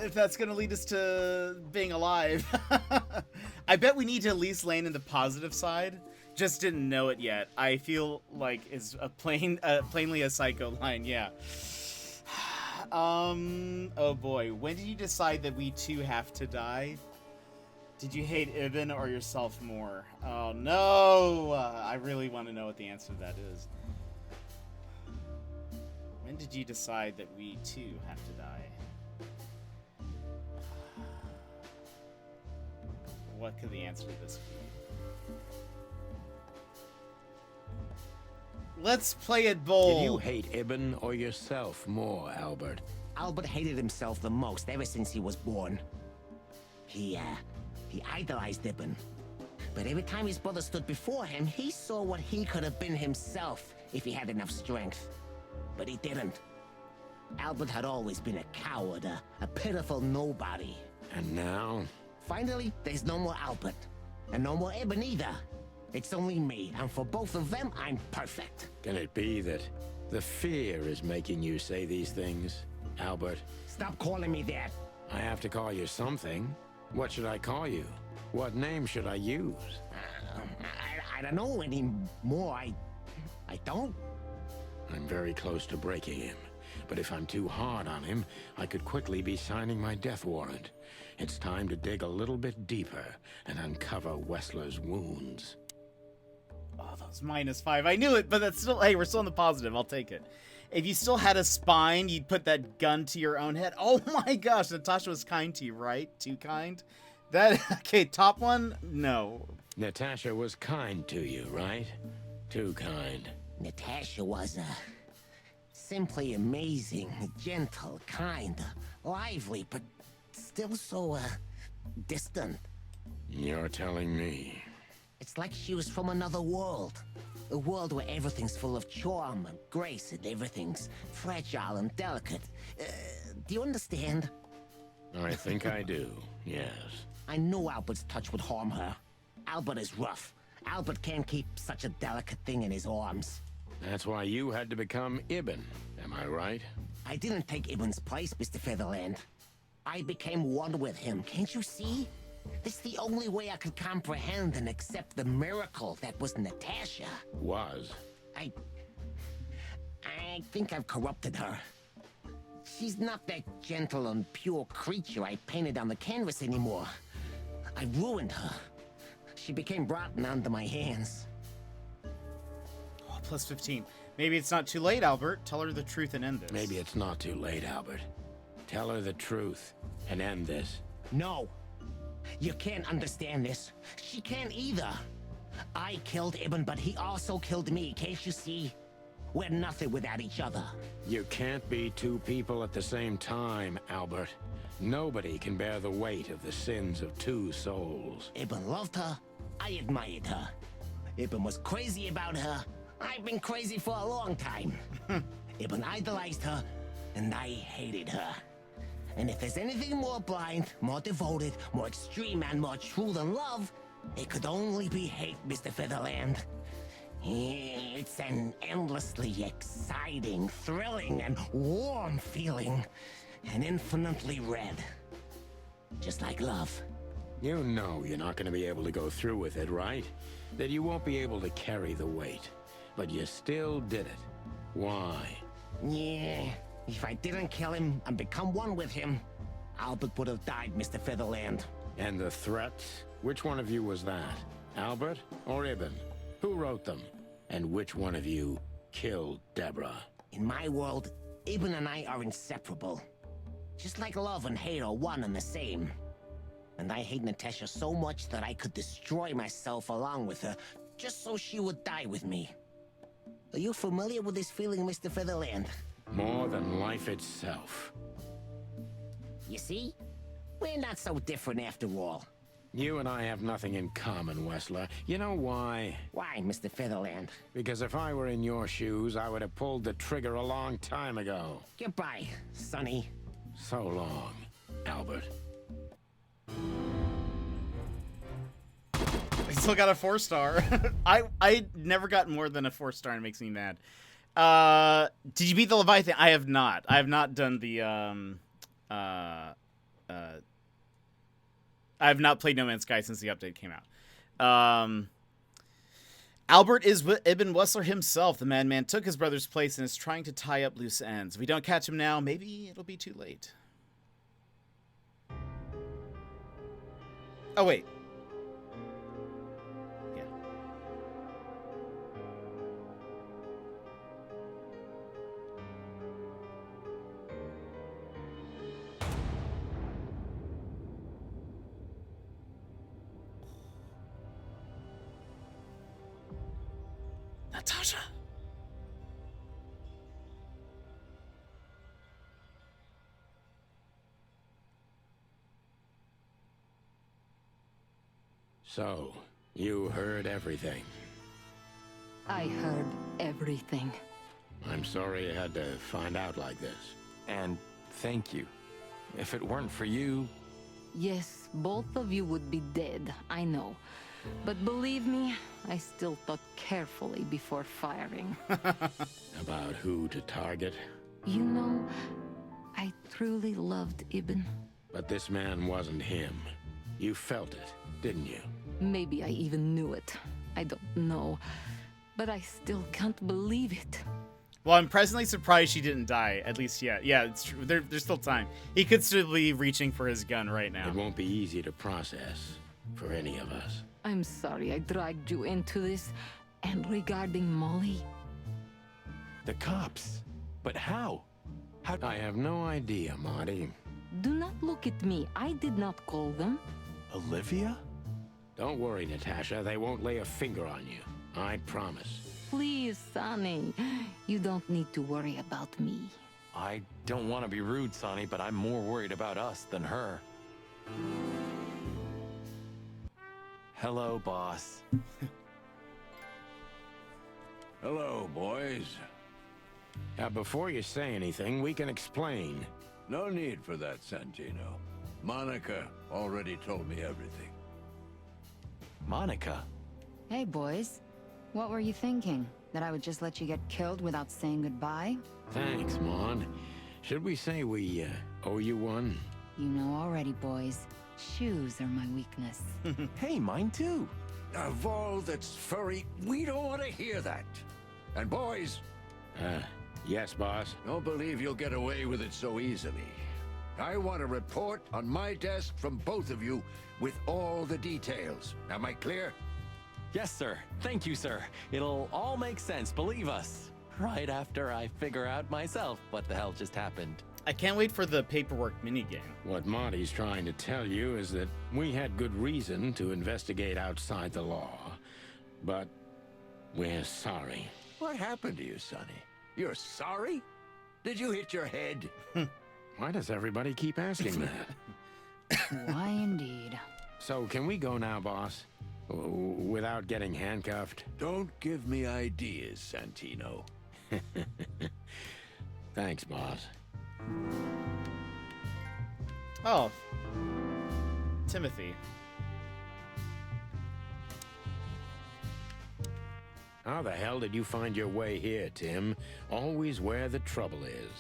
Speaker 1: if that's going to lead us to being alive. I bet we need to at least land in the positive side. Just didn't know it yet. I feel like it's a plainly a psycho line. Yeah. Oh boy. When did you decide that we too have to die? Did you hate Ibn or yourself more? Oh no! I really want to know what the answer to that is. When did you decide that we too have to die? What could the answer to this be? Let's play it bold.
Speaker 4: Did you hate Ibn or yourself more, Albert?
Speaker 16: Albert hated himself the most ever since he was born. He idolized Ibn. But every time his brother stood before him, he saw what he could have been himself if he had enough strength. But he didn't. Albert had always been a coward, a pitiful nobody.
Speaker 4: And now?
Speaker 16: Finally, there's no more Albert. And no more Ibn either. It's only me, and for both of them, I'm perfect.
Speaker 4: Can it be that the fear is making you say these things, Albert?
Speaker 16: Stop calling me that.
Speaker 4: I have to call you something. What should I call you? What name should I use?
Speaker 16: I don't know anymore. I don't.
Speaker 4: I'm very close to breaking him. But if I'm too hard on him, I could quickly be signing my death warrant. It's time to dig a little bit deeper and uncover Wessler's wounds.
Speaker 1: Oh, that was -5. I knew it, but that's still... Hey, we're still in the positive. I'll take it. If you still had a spine, you'd put that gun to your own head. Oh my gosh, Natasha was kind to you, right? Too kind? That... Okay, top one? No.
Speaker 4: Natasha was kind to you, right? Too kind.
Speaker 16: Natasha was, simply amazing, gentle, kind, lively, but still so, distant.
Speaker 4: You're telling me.
Speaker 16: It's like she was from another world. A world where everything's full of charm and grace and everything's fragile and delicate. Do you understand?
Speaker 4: I think I do, yes.
Speaker 16: I knew Albert's touch would harm her. Albert is rough. Albert can't keep such a delicate thing in his arms.
Speaker 4: That's why you had to become Ibn, am I right?
Speaker 16: I didn't take Ibn's place, Mr. Featherland. I became one with him, can't you see? It's the only way I could comprehend and accept the miracle that was Natasha.
Speaker 4: Was?
Speaker 16: I think I've corrupted her. She's not that gentle and pure creature I painted on the canvas anymore. I ruined her. She became rotten under my hands.
Speaker 1: Oh, +15. Maybe it's not too late, Albert. Tell her the truth and end this.
Speaker 4: Maybe it's not too late, Albert. Tell her the truth and end this.
Speaker 16: No. You can't understand this. She can't either. I killed Ibn, but he also killed me, can't you see? We're nothing without each other.
Speaker 4: You can't be two people at the same time, Albert. Nobody can bear the weight of the sins of two souls.
Speaker 16: Ibn loved her. I admired her. Ibn was crazy about her. I've been crazy for a long time. Ibn idolized her, and I hated her. And if there's anything more blind, more devoted, more extreme, and more true than love, it could only be hate, Mr. Featherland. It's an endlessly exciting, thrilling, and warm feeling. And infinitely red. Just like love.
Speaker 4: You know you're not going to be able to go through with it, right? That you won't be able to carry the weight. But you still did it. Why?
Speaker 16: Yeah, if I didn't kill him and become one with him, Albert would have died, Mr. Featherland.
Speaker 4: And the threats? Which one of you was that? Albert or Ibn? Who wrote them? And which one of you killed Deborah?
Speaker 16: In my world, Ibn and I are inseparable. Just like love and hate are one and the same. And I hate Natasha so much that I could destroy myself along with her, just so she would die with me. Are you familiar with this feeling, Mr. Featherland?
Speaker 4: More than life itself.
Speaker 16: You see? We're not so different after all.
Speaker 4: You and I have nothing in common, Wessler. You know why?
Speaker 16: Why, Mr. Featherland?
Speaker 4: Because if I were in your shoes, I would have pulled the trigger a long time ago.
Speaker 16: Goodbye, Sonny.
Speaker 4: So long, Albert.
Speaker 1: I still got a 4-star. I never got more than a 4-star, and it makes me mad. Did you beat the Leviathan? I have not. I have not done the I have not played No Man's Sky since the update came out. Albert is Ibn Wessler himself. The madman took his brother's place and is trying to tie up loose ends. If we don't catch him now, maybe it'll be too late. Oh, wait. Yeah. Natasha.
Speaker 4: So, you heard everything.
Speaker 11: I heard everything.
Speaker 4: I'm sorry you had to find out like this.
Speaker 5: And thank you. If it weren't for you...
Speaker 11: Yes, both of you would be dead, I know. But believe me, I still thought carefully before firing.
Speaker 4: About who to target?
Speaker 11: You know, I truly loved Ibn.
Speaker 4: But this man wasn't him. You felt it, didn't you?
Speaker 11: Maybe I even knew it. I don't know. But I still can't believe it.
Speaker 1: Well, I'm presently surprised she didn't die, at least yet. Yeah, it's true. There's still time. He could still be reaching for his gun right now.
Speaker 4: It won't be easy to process for any of us.
Speaker 11: I'm sorry I dragged you into this. And regarding Molly...
Speaker 5: The cops? But how?
Speaker 4: I have no idea, Marty.
Speaker 11: Do not look at me. I did not call them.
Speaker 5: Olivia?
Speaker 4: Don't worry, Natasha. They won't lay a finger on you. I promise.
Speaker 11: Please, Sonny. You don't need to worry about me.
Speaker 5: I don't want to be rude, Sonny, but I'm more worried about us than her. Hello, boss.
Speaker 10: Hello, boys.
Speaker 4: Before you say anything, we can explain.
Speaker 10: No need for that, Santino. Monica already told me everything.
Speaker 5: Monica?
Speaker 17: Hey, boys. What were you thinking? That I would just let you get killed without saying goodbye?
Speaker 4: Thanks, Mon. Should we say we owe you one?
Speaker 17: You know already, boys. Shoes are my weakness.
Speaker 5: Hey, mine too.
Speaker 10: Of all that's furry, we don't want to hear that. And boys...
Speaker 4: yes, boss?
Speaker 10: Don't believe you'll get away with it so easily. I want a report on my desk from both of you with all the details. Am I clear?
Speaker 5: Yes, sir. Thank you, sir. It'll all make sense, believe us. Right after I figure out myself what the hell just happened.
Speaker 1: I can't wait for the paperwork minigame.
Speaker 4: What Marty's trying to tell you is that we had good reason to investigate outside the law. But we're sorry.
Speaker 10: What happened to you, Sonny? You're sorry? Did you hit your head?
Speaker 4: Why does everybody keep asking that?
Speaker 17: Why indeed.
Speaker 4: So, can we go now, boss? Without getting handcuffed?
Speaker 10: Don't give me ideas, Santino.
Speaker 4: Thanks, boss.
Speaker 1: Oh. Timothy.
Speaker 4: How the hell did you find your way here, Tim? Always where the trouble is.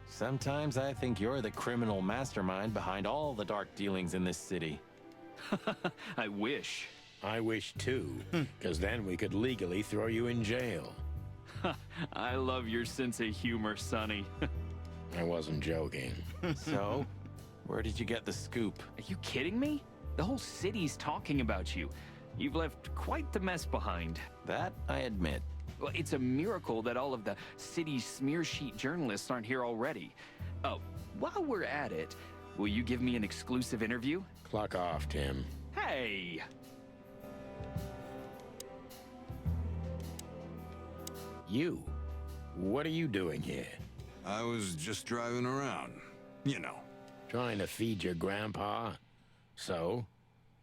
Speaker 5: Sometimes I think you're the criminal mastermind behind all the dark dealings in this city.
Speaker 18: I wish.
Speaker 4: I wish too, because then we could legally throw you in jail.
Speaker 18: I love your sense of humor, Sonny.
Speaker 4: I wasn't joking.
Speaker 5: So, where did you get the scoop?
Speaker 18: Are you kidding me? The whole city's talking about you. You've left quite the mess behind.
Speaker 5: That I admit.
Speaker 18: Well, it's a miracle that all of the city's smear sheet journalists aren't here already. Oh, while we're at it, will you give me an exclusive interview?
Speaker 4: Clock off, Tim.
Speaker 18: Hey!
Speaker 4: You? What are you doing here?
Speaker 19: I was just driving around. You know.
Speaker 4: Trying to feed your grandpa? So?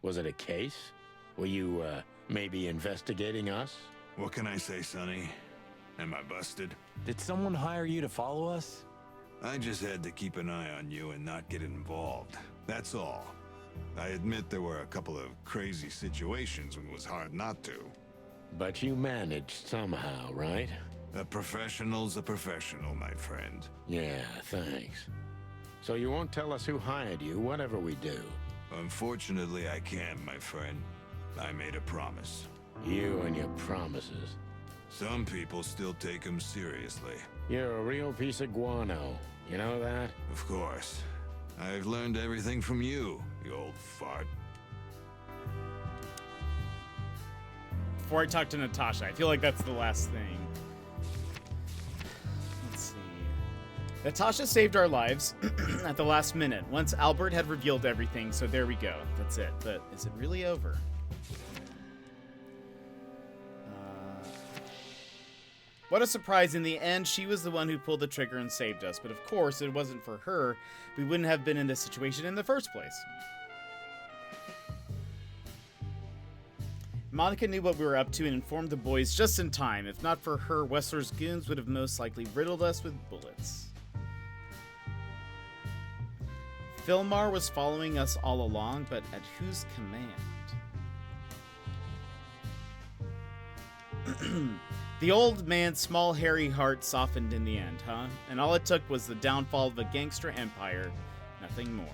Speaker 4: Was it a case? Were you, maybe investigating us?
Speaker 19: What can I say, Sonny? Am I busted?
Speaker 5: Did someone hire you to follow us?
Speaker 19: I just had to keep an eye on you and not get involved. That's all. I admit there were a couple of crazy situations when it was hard not to.
Speaker 4: But you managed somehow, right?
Speaker 19: A professional's a professional, my friend.
Speaker 4: Yeah, thanks. So you won't tell us who hired you, whatever we do?
Speaker 19: Unfortunately, I can't, my friend. I made a promise.
Speaker 4: You and your promises.
Speaker 19: Some people still take them seriously.
Speaker 4: You're a real piece of guano. You know that?
Speaker 19: Of course. I've learned everything from you, you old fart.
Speaker 1: Before I talk to Natasha, I feel like that's the last thing. Let's see. Natasha saved our lives at the last minute, once Albert had revealed everything, so there we go. That's it. But is it really over? What a surprise, in the end, she was the one who pulled the trigger and saved us, but of course, it wasn't for her, we wouldn't have been in this situation in the first place. Monica knew what we were up to and informed the boys just in time. If not for her, Wessler's goons would have most likely riddled us with bullets. Filmar was following us all along, but at whose command? The old man's small, hairy heart softened in the end, huh? And all it took was the downfall of a gangster empire, nothing more.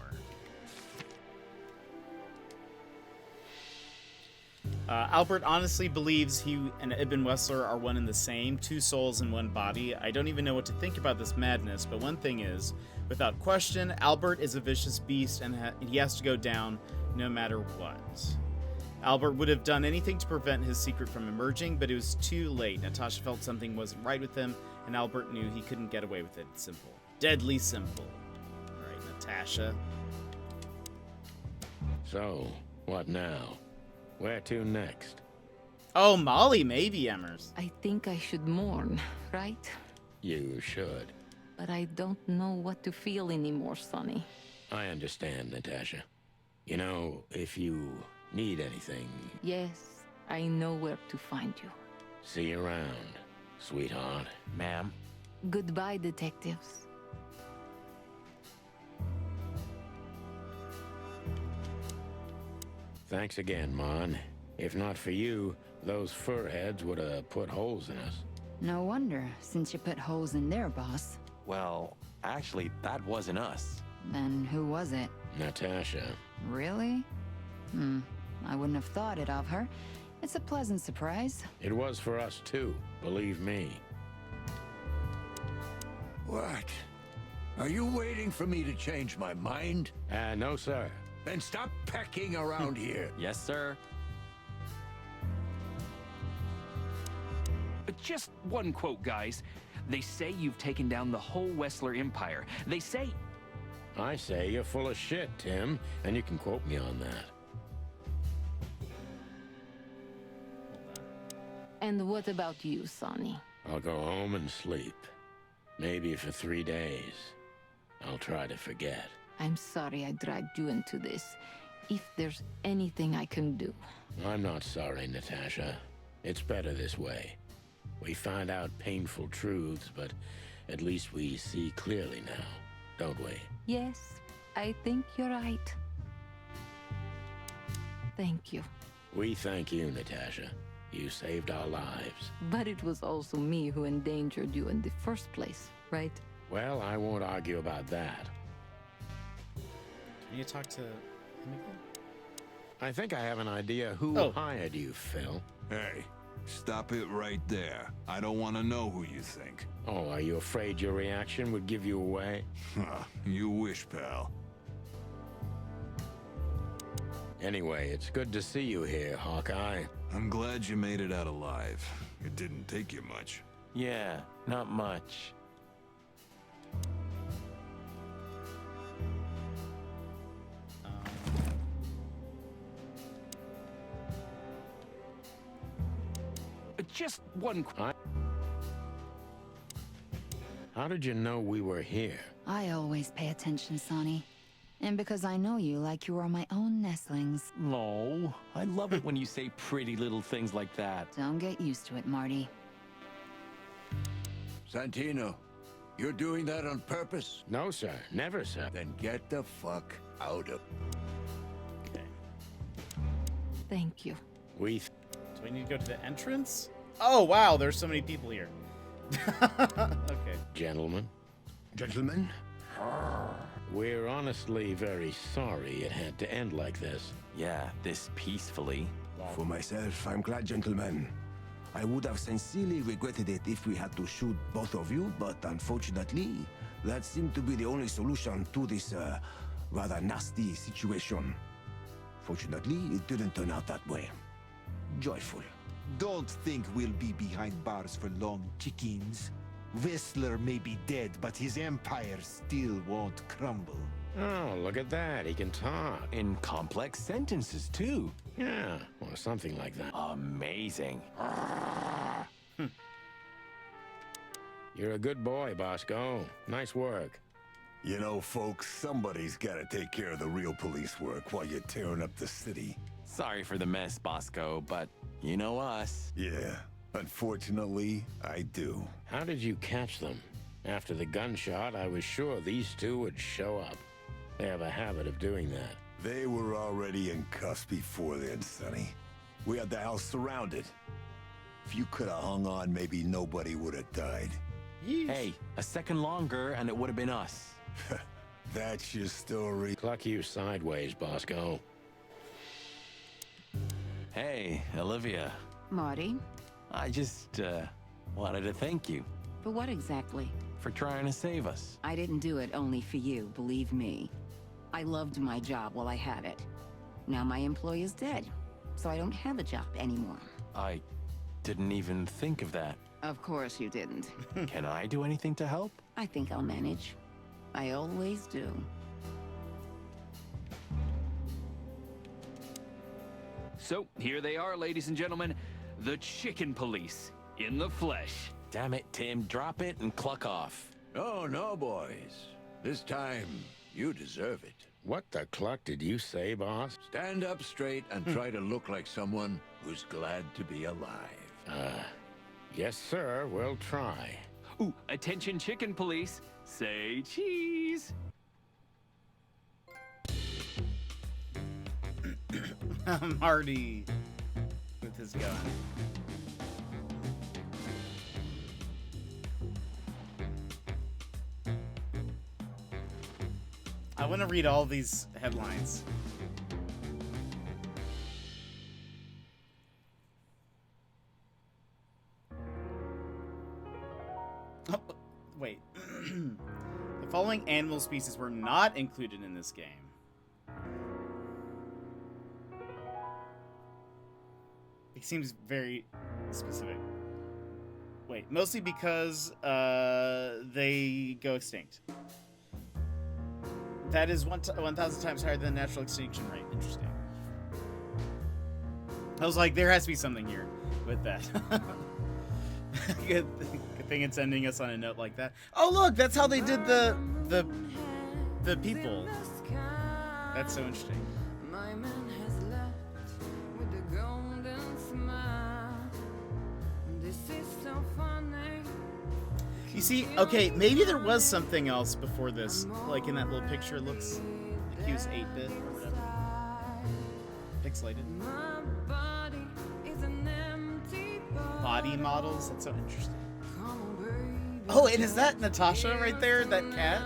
Speaker 1: Albert honestly believes he and Ibn Wessler are one and the same, two souls in one body. I don't even know what to think about this madness, but one thing is, without question, Albert is a vicious beast and he has to go down no matter what. Albert would have done anything to prevent his secret from emerging, but it was too late. Natasha felt something wasn't right with him, and Albert knew he couldn't get away with it. Simple. Deadly simple. Alright, Natasha.
Speaker 4: So, what now? Where to next?
Speaker 1: Oh, Molly, maybe, Emmers.
Speaker 11: I think I should mourn, right?
Speaker 4: You should.
Speaker 11: But I don't know what to feel anymore, Sonny.
Speaker 4: I understand, Natasha. You know, if you need anything...
Speaker 11: Yes, I know where to find you.
Speaker 4: See you around, sweetheart.
Speaker 5: Ma'am.
Speaker 11: Goodbye, detectives.
Speaker 4: Thanks again, Mon. If not for you, those furheads would have put holes in us.
Speaker 17: No wonder, since you put holes in their boss.
Speaker 5: Well, actually, that wasn't us.
Speaker 17: Then who was it?
Speaker 4: Natasha.
Speaker 17: Really? I wouldn't have thought it of her. It's a pleasant surprise.
Speaker 4: It was for us too, believe me.
Speaker 20: What? Are you waiting for me to change my mind?
Speaker 4: No, sir.
Speaker 20: Then stop pecking around here.
Speaker 5: Yes, sir.
Speaker 18: Just one quote, guys. They say you've taken down the whole Wessler Empire. They say...
Speaker 4: I say you're full of shit, Tim, and you can quote me on that.
Speaker 11: And what about you, Sonny?
Speaker 4: I'll go home and sleep. Maybe for 3 days. I'll try to forget.
Speaker 11: I'm sorry I dragged you into this. If there's anything I can do.
Speaker 4: I'm not sorry, Natasha. It's better this way. We find out painful truths, but at least we see clearly now, don't we?
Speaker 11: Yes, I think you're right. Thank you.
Speaker 4: We thank you, Natasha. You saved our lives.
Speaker 11: But it was also me who endangered you in the first place, right?
Speaker 4: Well, I won't argue about that.
Speaker 1: Can you talk to him again?
Speaker 4: I think I have an idea who hired you, Phil.
Speaker 19: Hey, stop it right there. I don't want to know who you think.
Speaker 4: Oh, are you afraid your reaction would give you away?
Speaker 19: You wish, pal.
Speaker 4: Anyway, it's good to see you here, Hawkeye.
Speaker 19: I'm glad you made it out alive. It didn't take you much.
Speaker 5: Yeah, not much.
Speaker 18: Just one...
Speaker 4: How did you know we were here?
Speaker 17: I always pay attention, Sonny. And because I know you like you are my own nestlings.
Speaker 5: No, I love it when you say pretty little things like that.
Speaker 17: Don't get used to it, Marty.
Speaker 20: Santino, you're doing that on purpose?
Speaker 4: No, sir. Never, sir.
Speaker 20: Then get the fuck out of...
Speaker 1: Okay.
Speaker 11: Thank you.
Speaker 1: Do we need to go to the entrance? Oh, wow, there's so many people here. Okay.
Speaker 4: Gentlemen.
Speaker 12: Gentlemen?
Speaker 4: We're honestly very sorry it had to end like this.
Speaker 5: Yeah, this peacefully.
Speaker 12: For myself, I'm glad, gentlemen. I would have sincerely regretted it if we had to shoot both of you, but unfortunately, that seemed to be the only solution to this rather nasty situation. Fortunately, it didn't turn out that way. Joyful.
Speaker 13: Don't think we'll be behind bars for long, chickens. Whistler may be dead, but his empire still won't crumble.
Speaker 4: Oh, look at that. He can talk.
Speaker 5: In complex sentences, too.
Speaker 4: Yeah, or something like that.
Speaker 5: Amazing.
Speaker 4: You're a good boy, Bosco. Nice work.
Speaker 13: You know, folks, somebody's gotta take care of the real police work while you're tearing up the city.
Speaker 5: Sorry for the mess, Bosco, but you know us.
Speaker 13: Yeah, unfortunately, I do.
Speaker 4: How did you catch them? After the gunshot, I was sure these two would show up. They have a habit of doing that.
Speaker 13: They were already in cuffs before then, Sonny. We had the house surrounded. If you could have hung on, maybe nobody would have died.
Speaker 5: Hey, a second longer and it would have been us.
Speaker 13: That's your story.
Speaker 4: Cluck you sideways, Bosco.
Speaker 5: Hey, Olivia.
Speaker 17: Marty,
Speaker 5: I just, wanted to thank you
Speaker 17: for what exactly?
Speaker 5: for trying to save us.
Speaker 17: I didn't do it only for you, believe me. I loved my job while I had it. Now my employer's dead, so I don't have a job anymore.
Speaker 5: I didn't even think of that.
Speaker 17: Of course you didn't.
Speaker 5: Can I do anything to help?
Speaker 17: I think I'll manage. I always do.
Speaker 18: So, here they are, ladies and gentlemen. The Chicken Police. In the flesh.
Speaker 5: Damn it, Tim. Drop it and cluck off.
Speaker 20: Oh, no, boys. This time, you deserve it.
Speaker 4: What the cluck did you say, boss?
Speaker 20: Stand up straight and try to look like someone who's glad to be alive.
Speaker 4: Yes, sir. We'll try.
Speaker 18: Ooh, attention Chicken Police. Say cheese.
Speaker 1: Marty with his gun. I want to read all these headlines. Oh, wait. The following animal species were not included in this game. It seems very specific. Wait, mostly because they go extinct. That is 1,000 times higher than the natural extinction rate. Interesting. I was like, there has to be something here with that. Good thing it's ending us on a note like that. Oh look, that's how they did the people. That's so interesting. You see, okay, maybe there was something else before this. Like in that little picture, it looks like he was 8-bit or whatever. Pixelated. Body models? That's so interesting. Oh, and is that Natasha right there? That cat?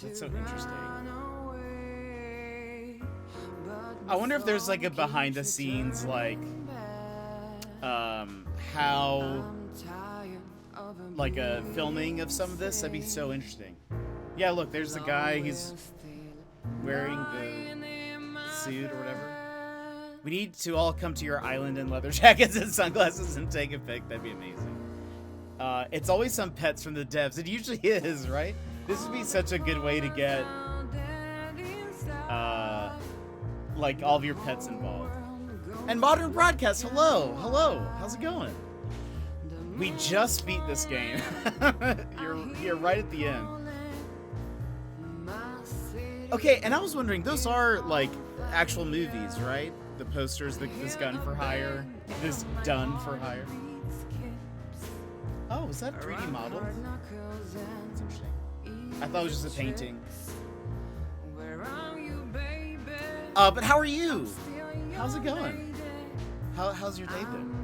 Speaker 1: That's so interesting. I wonder if there's like a behind the scenes, like, how, like a filming of some of this. That'd be so interesting. Yeah, look, there's the guy. He's wearing the suit or whatever. We need to all come to your island in leather jackets and sunglasses and take a pic. That'd be amazing. It's always some pets from the devs. It usually is, right? This would be such a good way to get, like, all of your pets involved. And Modern Broadcast, hello, how's it going? We just beat this game. You're right at the end. Okay, and I was wondering, those are, like, actual movies, right? The posters, this gun for hire, this done for hire. Oh, is that a 3D model? That's interesting. I thought it was just a painting. But how are you? How's it going? How's your day been?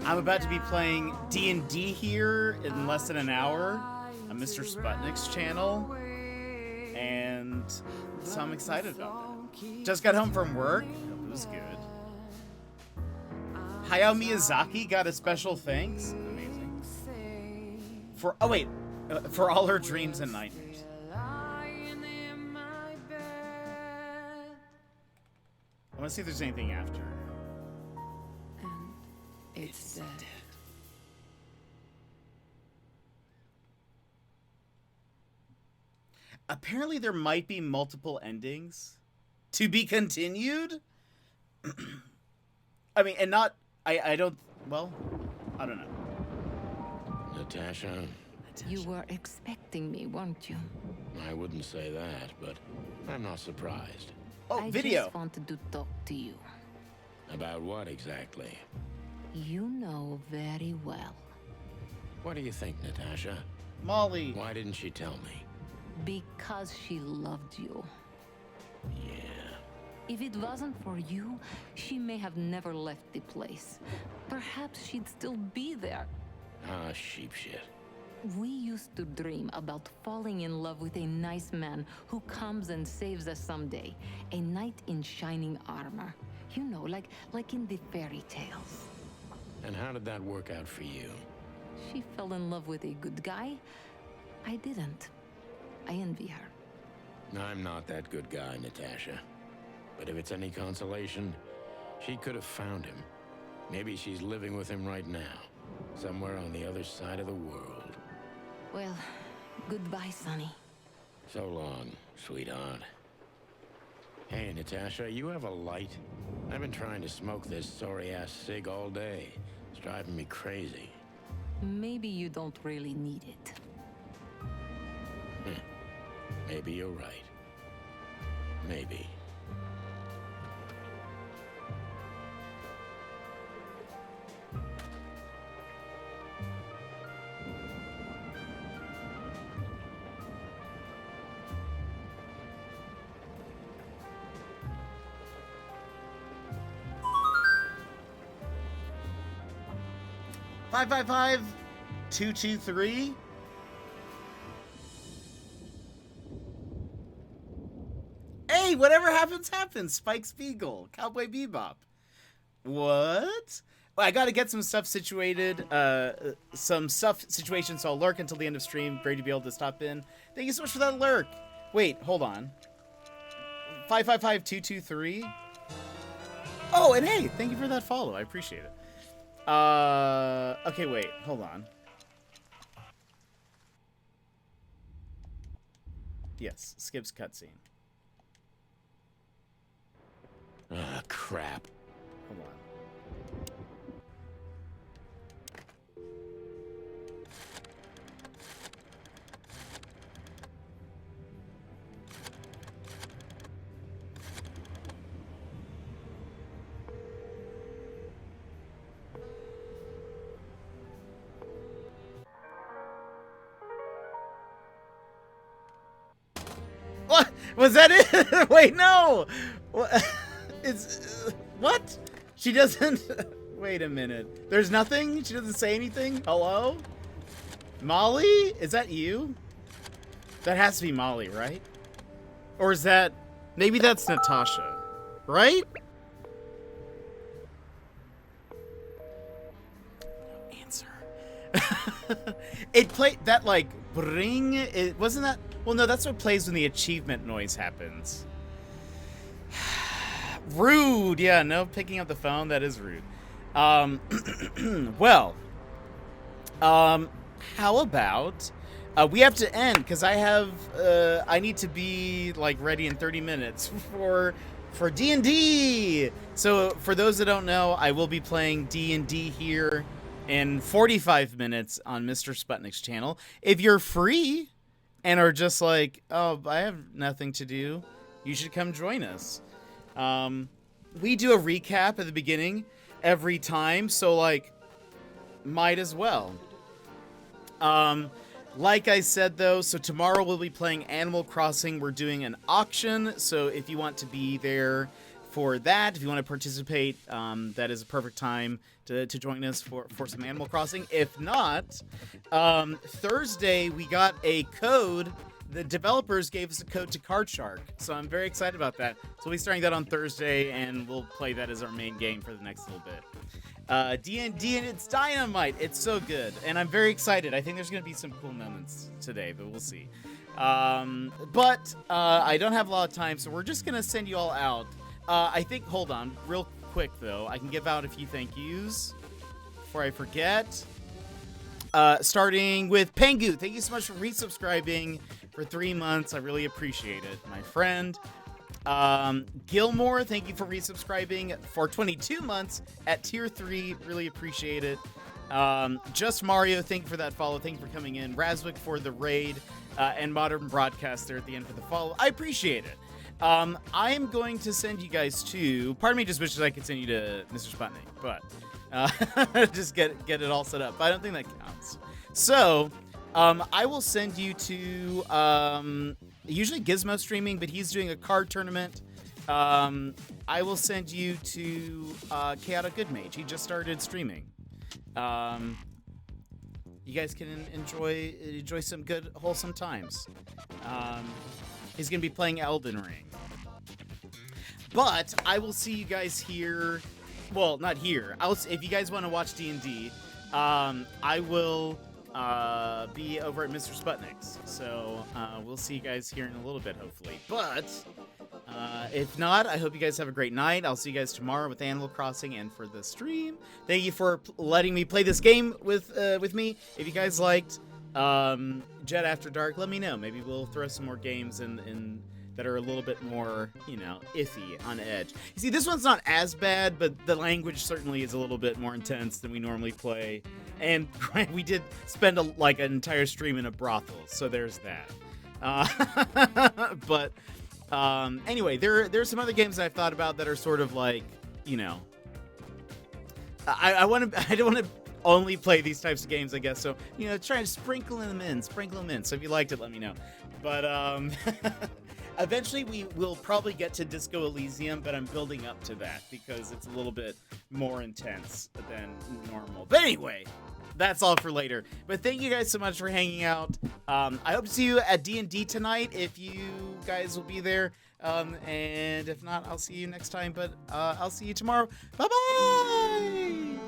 Speaker 1: I'm about to be playing D&D here in less than an hour on Mr. Sputnik's channel, and so I'm excited about that. Just got home from work. It was good. Hayao Miyazaki got a special thanks. Amazing. For all her dreams and nightmares. I want to see if there's anything after.
Speaker 21: It's dead.
Speaker 1: apparently there might be multiple endings to be continued. I mean, and not, I don't, well, I don't know.
Speaker 4: Natasha?
Speaker 11: You were expecting me, weren't you?
Speaker 4: I wouldn't say that, but I'm not surprised.
Speaker 1: Oh,
Speaker 11: I
Speaker 1: video.
Speaker 11: just wanted to talk to you.
Speaker 4: About what exactly?
Speaker 11: You know very well.
Speaker 4: What do you think, Natasha?
Speaker 1: Molly.
Speaker 4: Why didn't she tell me?
Speaker 11: Because she loved you.
Speaker 4: Yeah.
Speaker 11: If it wasn't for you, she may have never left the place. Perhaps she'd still be there.
Speaker 4: Ah, sheep shit.
Speaker 11: We used to dream about falling in love with a nice man who comes and saves us someday. A knight in shining armor. You know, like in the fairy tales.
Speaker 4: And how did that work out for you?
Speaker 11: She fell in love with a good guy. I didn't. I envy her.
Speaker 4: I'm not that good guy, Natasha. But if it's any consolation, she could have found him. Maybe she's living with him right now. Somewhere on the other side of the world.
Speaker 11: Well, goodbye, Sonny.
Speaker 4: So long, sweetheart. Hey, Natasha, you have a light? I've been trying to smoke this sorry-ass cig all day. It's driving me crazy.
Speaker 11: Maybe you don't really need it.
Speaker 4: Maybe you're right. Maybe.
Speaker 1: Five, 223. Hey, whatever happens, happens. Spike Spiegel, Cowboy Bebop. What? Well, I gotta get some stuff situated. Some stuff situations, so I'll lurk until the end of stream. Great to be able to stop in. Thank you so much for that lurk. Wait, hold on. 223. Oh, and hey, thank you for that follow. I appreciate it. Okay, wait, hold on. Yes, skips cutscene.
Speaker 4: Ah, crap.
Speaker 1: Hold on. What? Was that it? Wait, no! It's... what? She doesn't... Wait a minute. There's nothing? She doesn't say anything? Hello? Molly? Is that you? That has to be Molly, right? Or is that... Maybe that's Natasha. Right? No answer. It played... That, like, bring... It wasn't that... Well, no, that's what plays when the achievement noise happens. Rude. Yeah, no picking up the phone. That is rude. Well, how about we have to end because I need to be like ready in 30 minutes for D&D. So for those that don't know, I will be playing D&D here in 45 minutes on Mr. Sputnik's channel. If you're free and are just like, oh, I have nothing to do, you should come join us. We do a recap at the beginning every time, so like, might as well. Like I said though, so tomorrow we'll be playing Animal Crossing. We're doing an auction, so if you want to be there for that, if you want to participate, that is a perfect time to join us for some Animal Crossing. If not, Thursday we got a code. The developers gave us a code to Card Shark, so I'm very excited about that. So we'll be starting that on Thursday, and we'll play that as our main game for the next little bit. D&D and it's dynamite. It's so good, and I'm very excited. I think there's going to be some cool moments today, but we'll see. But I don't have a lot of time, so we're just going to send you all out. I think, hold on, real quick, though. I can give out a few thank yous before I forget. Starting with Pengu. Thank you so much for resubscribing for 3 months. I really appreciate it, my friend. Gilmore, thank you for resubscribing for 22 months at tier 3. Really appreciate it. Just Mario, thank you for that follow. Thank you for coming in. Razwick for the raid, and Modern Broadcaster at the end for the follow. I appreciate it. I am going to send you guys to. Part of me just wishes I could send you to Mr. Sputnik, but just get it all set up. But I don't think that counts. So I will send you to usually Gizmo streaming, but he's doing a card tournament. I will send you to Chaotic Good Mage. He just started streaming. You guys can enjoy some good wholesome times. He's gonna be playing Elden Ring. But I will see you guys here. Well, not here. If you guys want to watch D&D, I will be over at Mr. Sputnik's. So we'll see you guys here in a little bit, hopefully. But if not, I hope you guys have a great night. I'll see you guys tomorrow with Animal Crossing and for the stream. Thank you for letting me play this game with me. If you guys liked Jet After Dark, let me know. Maybe we'll throw some more games in that are a little bit more, iffy, on edge. You see, this one's not as bad, but the language certainly is a little bit more intense than we normally play. And we did spend an entire stream in a brothel, so there's that. But anyway, there's some other games I've thought about that are sort of like, I don't want to only play these types of games, I guess. So, try to sprinkle them in. So if you liked it, let me know. But eventually we will probably get to Disco Elysium, but I'm building up to that because it's a little bit more intense than normal. But anyway, that's all for later. But thank you guys so much for hanging out. I hope to see you at D&D tonight if you guys will be there. And if not, I'll see you next time. But I'll see you tomorrow. Bye-bye!